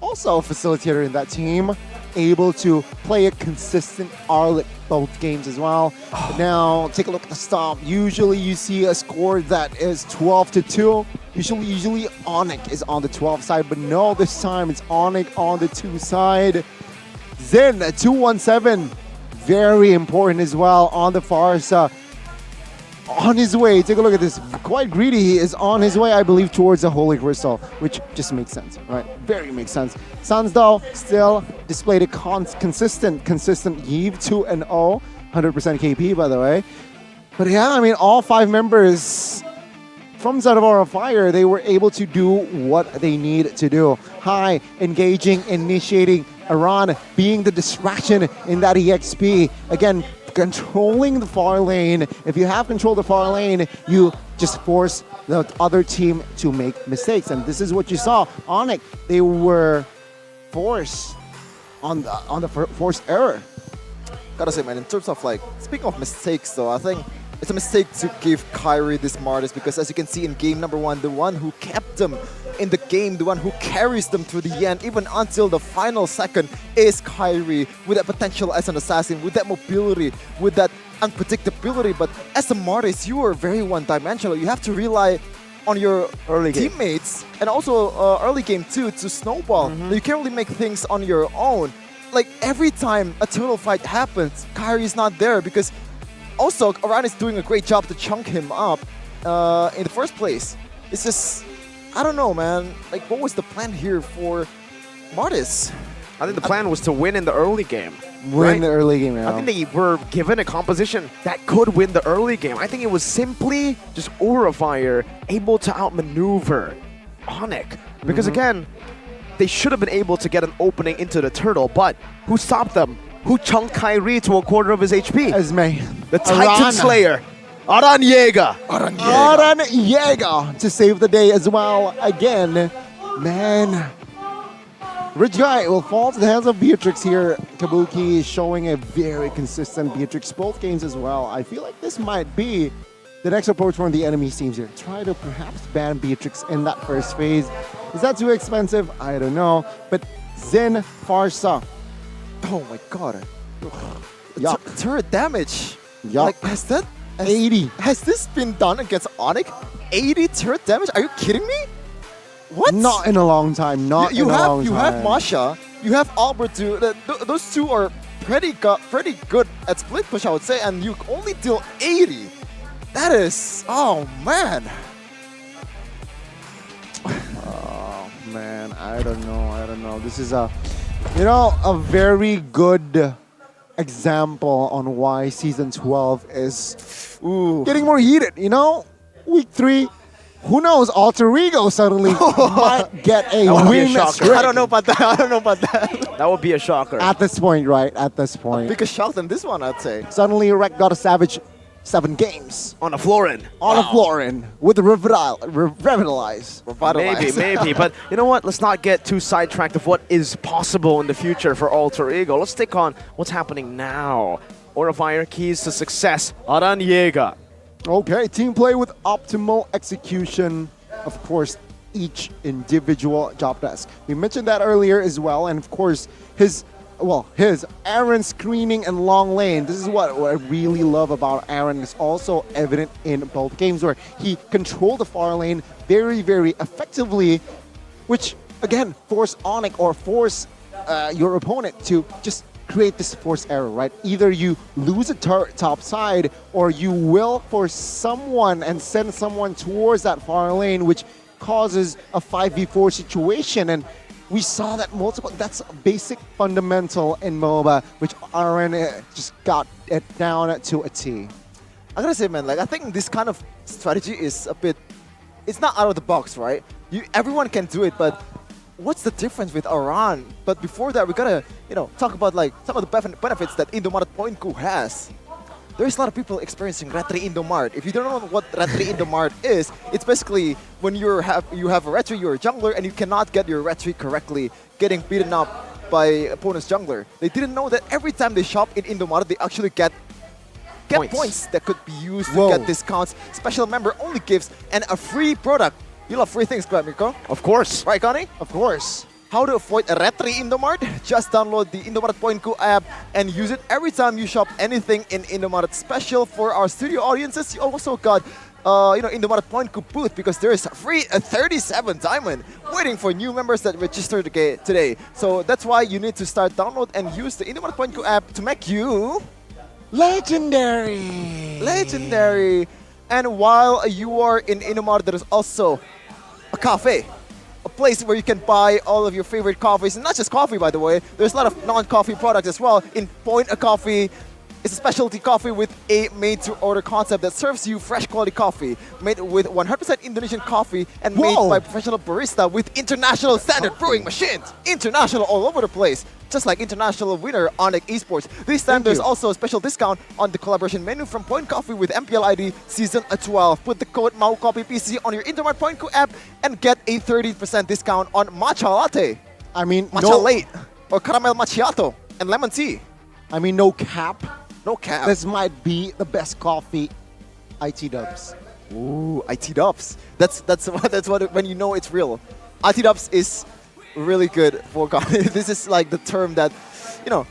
also a facilitator in that team, able to play a consistent Arlet both games as well. Now, take a look at the stop. Usually you see a score that is 12-2. Usually Onyx is on the 12 side, but no, this time it's Onyx on the 2 side. Zen, 2-1-7, very important as well on the Farsa. On his way, take a look at this, quite greedy. He is on his way, I believe, towards the Holy Crystal, which just makes sense, right? Very makes sense. Suns, though, still displayed a consistent Eve, 2-0, 100% KP, by the way. But yeah, I mean, all 5 members from Son of Aura Fire, they were able to do what they need to do. High, engaging, initiating, Aran being the distraction in that EXP. Again, controlling the far lane. If you have control of the far lane, you just force the other team to make mistakes. And this is what you saw. Onyx, they were forced on the forced error. Gotta say, man, in terms of speaking of mistakes though, I think it's a mistake to give Kyrie this Martis, because as you can see in game number 1, the one who kept them in the game, the one who carries them through the end, even until the final second, is Kyrie, with that potential as an assassin, with that mobility, with that unpredictability. But as a Martis, you are very one-dimensional. You have to rely on your teammates and also early game too to snowball. You can't really make things on your own. Like every time a turtle fight happens, Kyrie's not there, because also Aran is doing a great job to chunk him up in the first place. It's just, I don't know, man. Like, what was the plan here for Martis? I think the plan was to win in the early game. Win the early game, yeah. I think they were given a composition that could win the early game. I think it was simply just Aura Fire able to outmaneuver Onyx. Because again, they should have been able to get an opening into the turtle, but who stopped them? Who chunked Kyrie to a quarter of his HP? Esme. The Titan Slayer. Aran Yeager. Aran Yeager to save the day as well. Again, man. Rich Guy will fall to the hands of Beatrix here. Kabuki is showing a very consistent Beatrix both games as well. I feel like this might be the next approach from the enemy teams here. Try to perhaps ban Beatrix in that first phase. Is that too expensive? I don't know. But Zen Farsa. Oh my god. Turret damage. Yup. Like, has that 80. Has this been done against Onyx? 80 turret damage? Are you kidding me? What? Not in a long time. Not in a long time. You have Masha. You have Albert too. Those two are pretty good at split push, I would say, and you only deal 80. That is, oh man. Oh man, I don't know. This is a very good example on why Season 12 is getting more heated, Week 3, Who knows? Alter Ego suddenly might get a That would be a win shocker. streak. I don't know about that. I don't know about that. That would be a shocker. At this point, right? At this point. Bigger shock than this one, I'd say. Suddenly, Rek got a savage 7 games. On a Florin. On a Florin. With the Revitalize. Maybe. But you know what? Let's not get too sidetracked of what is possible in the future for Alter Ego. Let's take on what's happening now. Aura Fire keys to success. Aran Yeager. Okay, team play with optimal execution. Of course, each individual job task. We mentioned that earlier as well. And of course, his Aaron screening and long lane. This is what I really love about Aaron. Is also evident in both games where he controlled the far lane very, very effectively, which again force Onyx or force your opponent to just create this force error, right? Either you lose a turret top side or you will force someone and send someone towards that far lane, which causes a 5v4 situation. And we saw that multiple, that's a basic fundamental in MOBA, which Aaron just got it down to a T. I gotta say, man, like I think this kind of strategy is a bit, it's not out of the box, right? Everyone can do it, but what's the difference with Aran? But before that, we gotta, talk about like some of the benefits that Indomaret Point Coup has. There's a lot of people experiencing Retri Indomart. If you don't know what Retri Indomart is, it's basically when you have a Retri, you're a jungler, and you cannot get your Retri correctly, getting beaten up by opponent's jungler. They didn't know that every time they shop in Indomart, they actually get points that could be used to get discounts, special member only gifts, and a free product. You love free things, correct, Mirko? Of course. Right, Connie? Of course. How to avoid a Retri Indomart? Just download the Indomaret Point Coup app and use it every time you shop anything in Indomaret. Special for our studio audiences, you also got Indomaret Point Coup booth because there is a free 37 diamond waiting for new members that register today. So that's why you need to start download and use the Indomaret Point Coup app to make you legendary. And while you are in Indomaret, there is also a cafe. A place where you can buy all of your favorite coffees, and not just coffee, by the way. There's a lot of non-coffee products as well. In Point a Coffee, it's a specialty coffee with a made-to-order concept that serves you fresh quality coffee, made with 100% Indonesian coffee and made by professional barista with international standard brewing machines. International all over the place, just like international winner Onyx Esports. This time there's also a special discount on the collaboration menu from Point Coffee with MPL ID Season 12. Put the code MAUCOPYPC on your Indomaret Point Coup app and get a 30% discount on matcha latte. I mean, matcha late or caramel macchiato and lemon tea. I mean, no cap. No cap. This might be the best coffee. IT dubs. Ooh, IT dubs. That's what when you know it's real. IT dubs is really good for Gane. This is like the term that,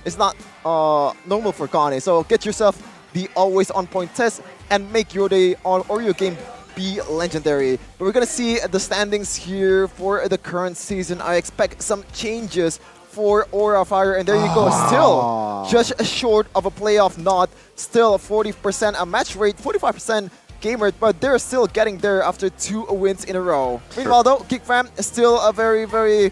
it's not normal for Gane. So get yourself the always on point test and make your day or your game be legendary. But we're gonna see the standings here for the current season. I expect some changes for Aura Fire, and there you go. Still just short of a playoff nod. Still 40% a match rate, 45% gamer, but they're still getting there after 2 wins in a row. Meanwhile, though, Geek Fam is still a very, very.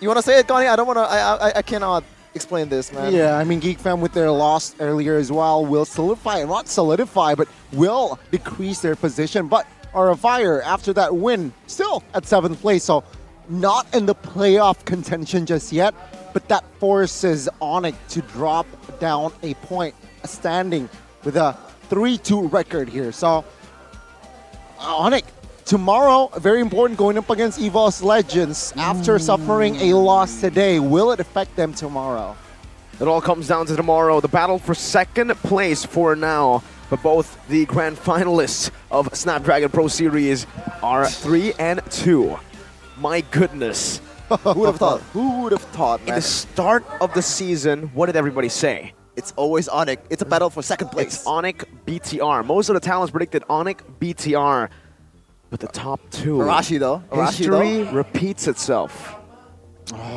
You wanna say it, Connie? I don't wanna. I cannot explain this, man. Yeah, I mean, Geek Fam with their loss earlier as well will not solidify, but will decrease their position. But Aura Fire, after that win, still at 7th place. So not in the playoff contention just yet, but that forces Onyx to drop down a point, standing with a 3-2 record here. So Onyx, tomorrow, very important, going up against EVOS Legends after suffering a loss today. Will it affect them tomorrow? It all comes down to tomorrow. The battle for 2nd place for now. But both the grand finalists of Snapdragon Pro Series are 3-2. My goodness. Who would have thought? Who would have thought, man? In the start of the season, what did everybody say? It's always Onyx. It's a battle for 2nd place. It's Onyx BTR. Most of the talents predicted Onyx BTR. But the top 2. Arashi, though. History repeats itself.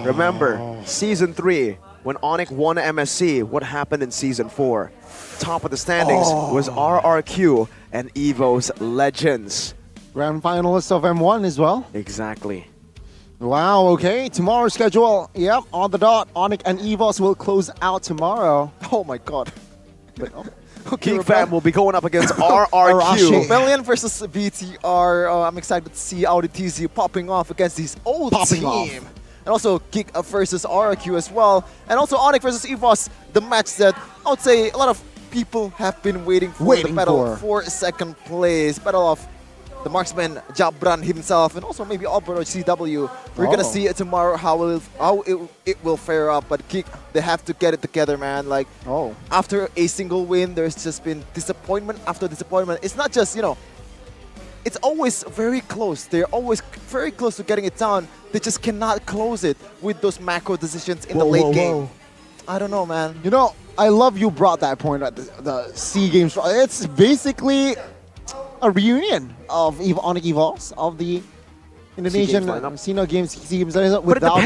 Remember, Season 3, when Onyx won MSC, what happened in Season 4? Top of the standings was RRQ and EVO's Legends. Grand finalists of M1 as well. Exactly. Wow, okay. Tomorrow's schedule, yep, on the dot. Onyx and EVOS will close out tomorrow. Oh my god. Geek Fam will be going up against RRQ. Rebellion versus BTR. I'm excited to see Audi TZ popping off against his old team. And also Geek versus RRQ as well. And also Onyx versus EVOS, the match that I would say a lot of people have been waiting for. The battle for second place. Battle of the marksman Jabran himself, and also maybe Albert or CW. We're gonna see it tomorrow how it will fare up. But Geek, they have to get it together, man. Like after a single win, there's just been disappointment after disappointment. It's not just, you know, it's always very close. They're always very close to getting it down. They just cannot close it with those macro decisions in the late game. I don't know, man. You know, I love you brought that point at the SEA Games. It's basically a reunion of Onyx EVOS of the Indonesian SEA Games without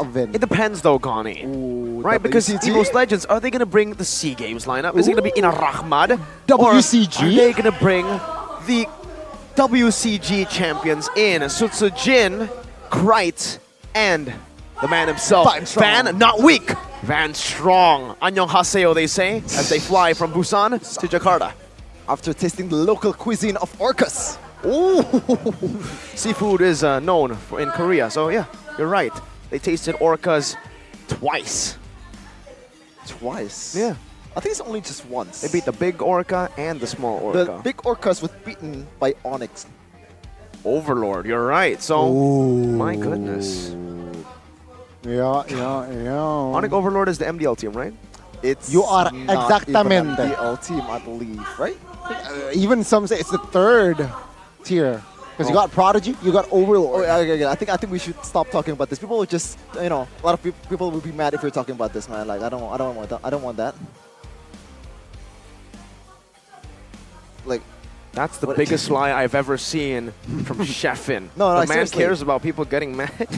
Vin. It depends though, Gani. Right, because EVOS Legends, are they going to bring the SEA Games lineup? Is it going to be Ina Rahmad? WCG? Or are they going to bring the WCG champions in Sutsujin, Krite, and the man himself, Van, not weak, Van Strong. Annyeonghaseyo, they say, as they fly from Busan to Jakarta. After tasting the local cuisine of orcas. Ooh, seafood is known in Korea, so yeah, you're right. They tasted orcas twice. Twice? Yeah. I think it's only just once. They beat the big orca and the small orca. The big orcas was beaten by Onyx. Overlord, you're right. So, my goodness. Yeah. Onyx Overlord is the MDL team, right? It's you are not exactamente even MPL team, I believe, right? Even some say it's the third tier. Because you got Prodigy, you got Overlord. Okay. I think we should stop talking about this. People will just, you know, a lot of people will be mad if we're talking about this, man. Like I don't want that. I don't want that. Like, that's the biggest lie I've ever seen from Sheffin. No, the man seriously. cares about people getting mad.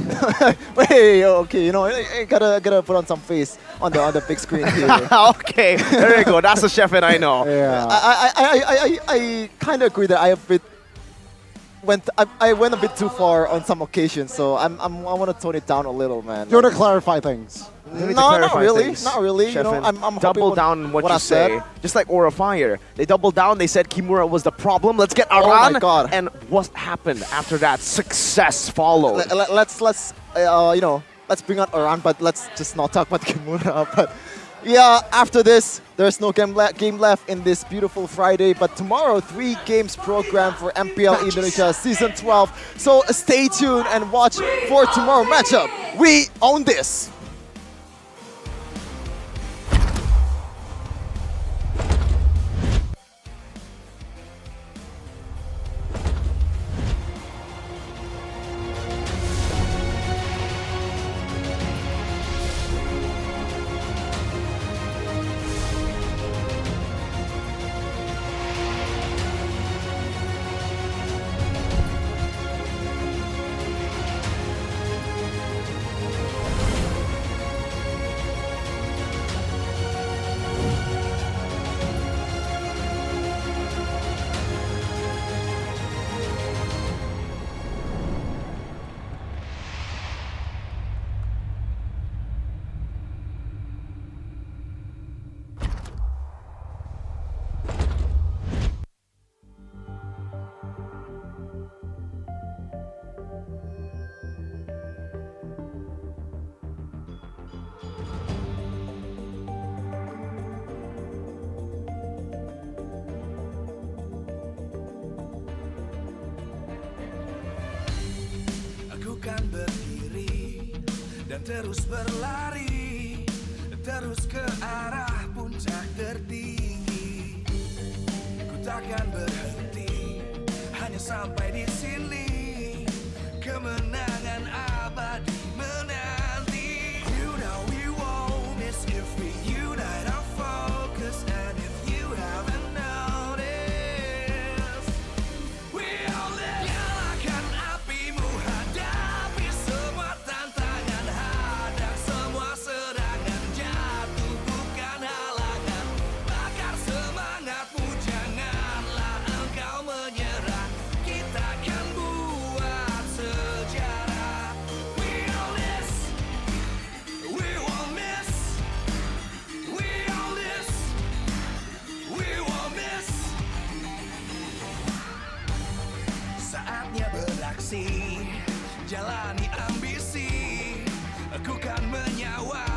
Wait, okay, you know, I gotta put on some face on the big screen here. Okay, there you go. That's the Sheffin I know. Yeah. I kind of agree that I went a bit too far on some occasions, so I want to tone it down a little, man. You want to clarify things? No, not really. Not really. You know, I'm double down on what you say. Just like Aura Fire. They doubled down. They said Kimura was the problem. Let's get Aran. Oh my God. And what happened after that? Success followed. Let's you know, let's bring out Aran, but let's just not talk about Kimura. But yeah, after this, there's no game left in this beautiful Friday. But tomorrow, 3 games program for MPL Indonesia Season 12. So stay tuned and watch for tomorrow matchup. We own this. Kan berdiri dan terus berlari, terus ke arah puncak tertinggi. Ku takkan berhenti, hanya sampai di sini. Kemenangan abadi menanti. You know we won't miss if we unite our focus. And if you haven't noticed, we only nyalakan apimu. Hadapi semua tantangan, hadang semua serangan. Jatuh bukan halangan, bakar semangatmu. Janganlah engkau menyerah, kita akan buat sejarah. gengsi, jalani ambisi, aku kan menyawa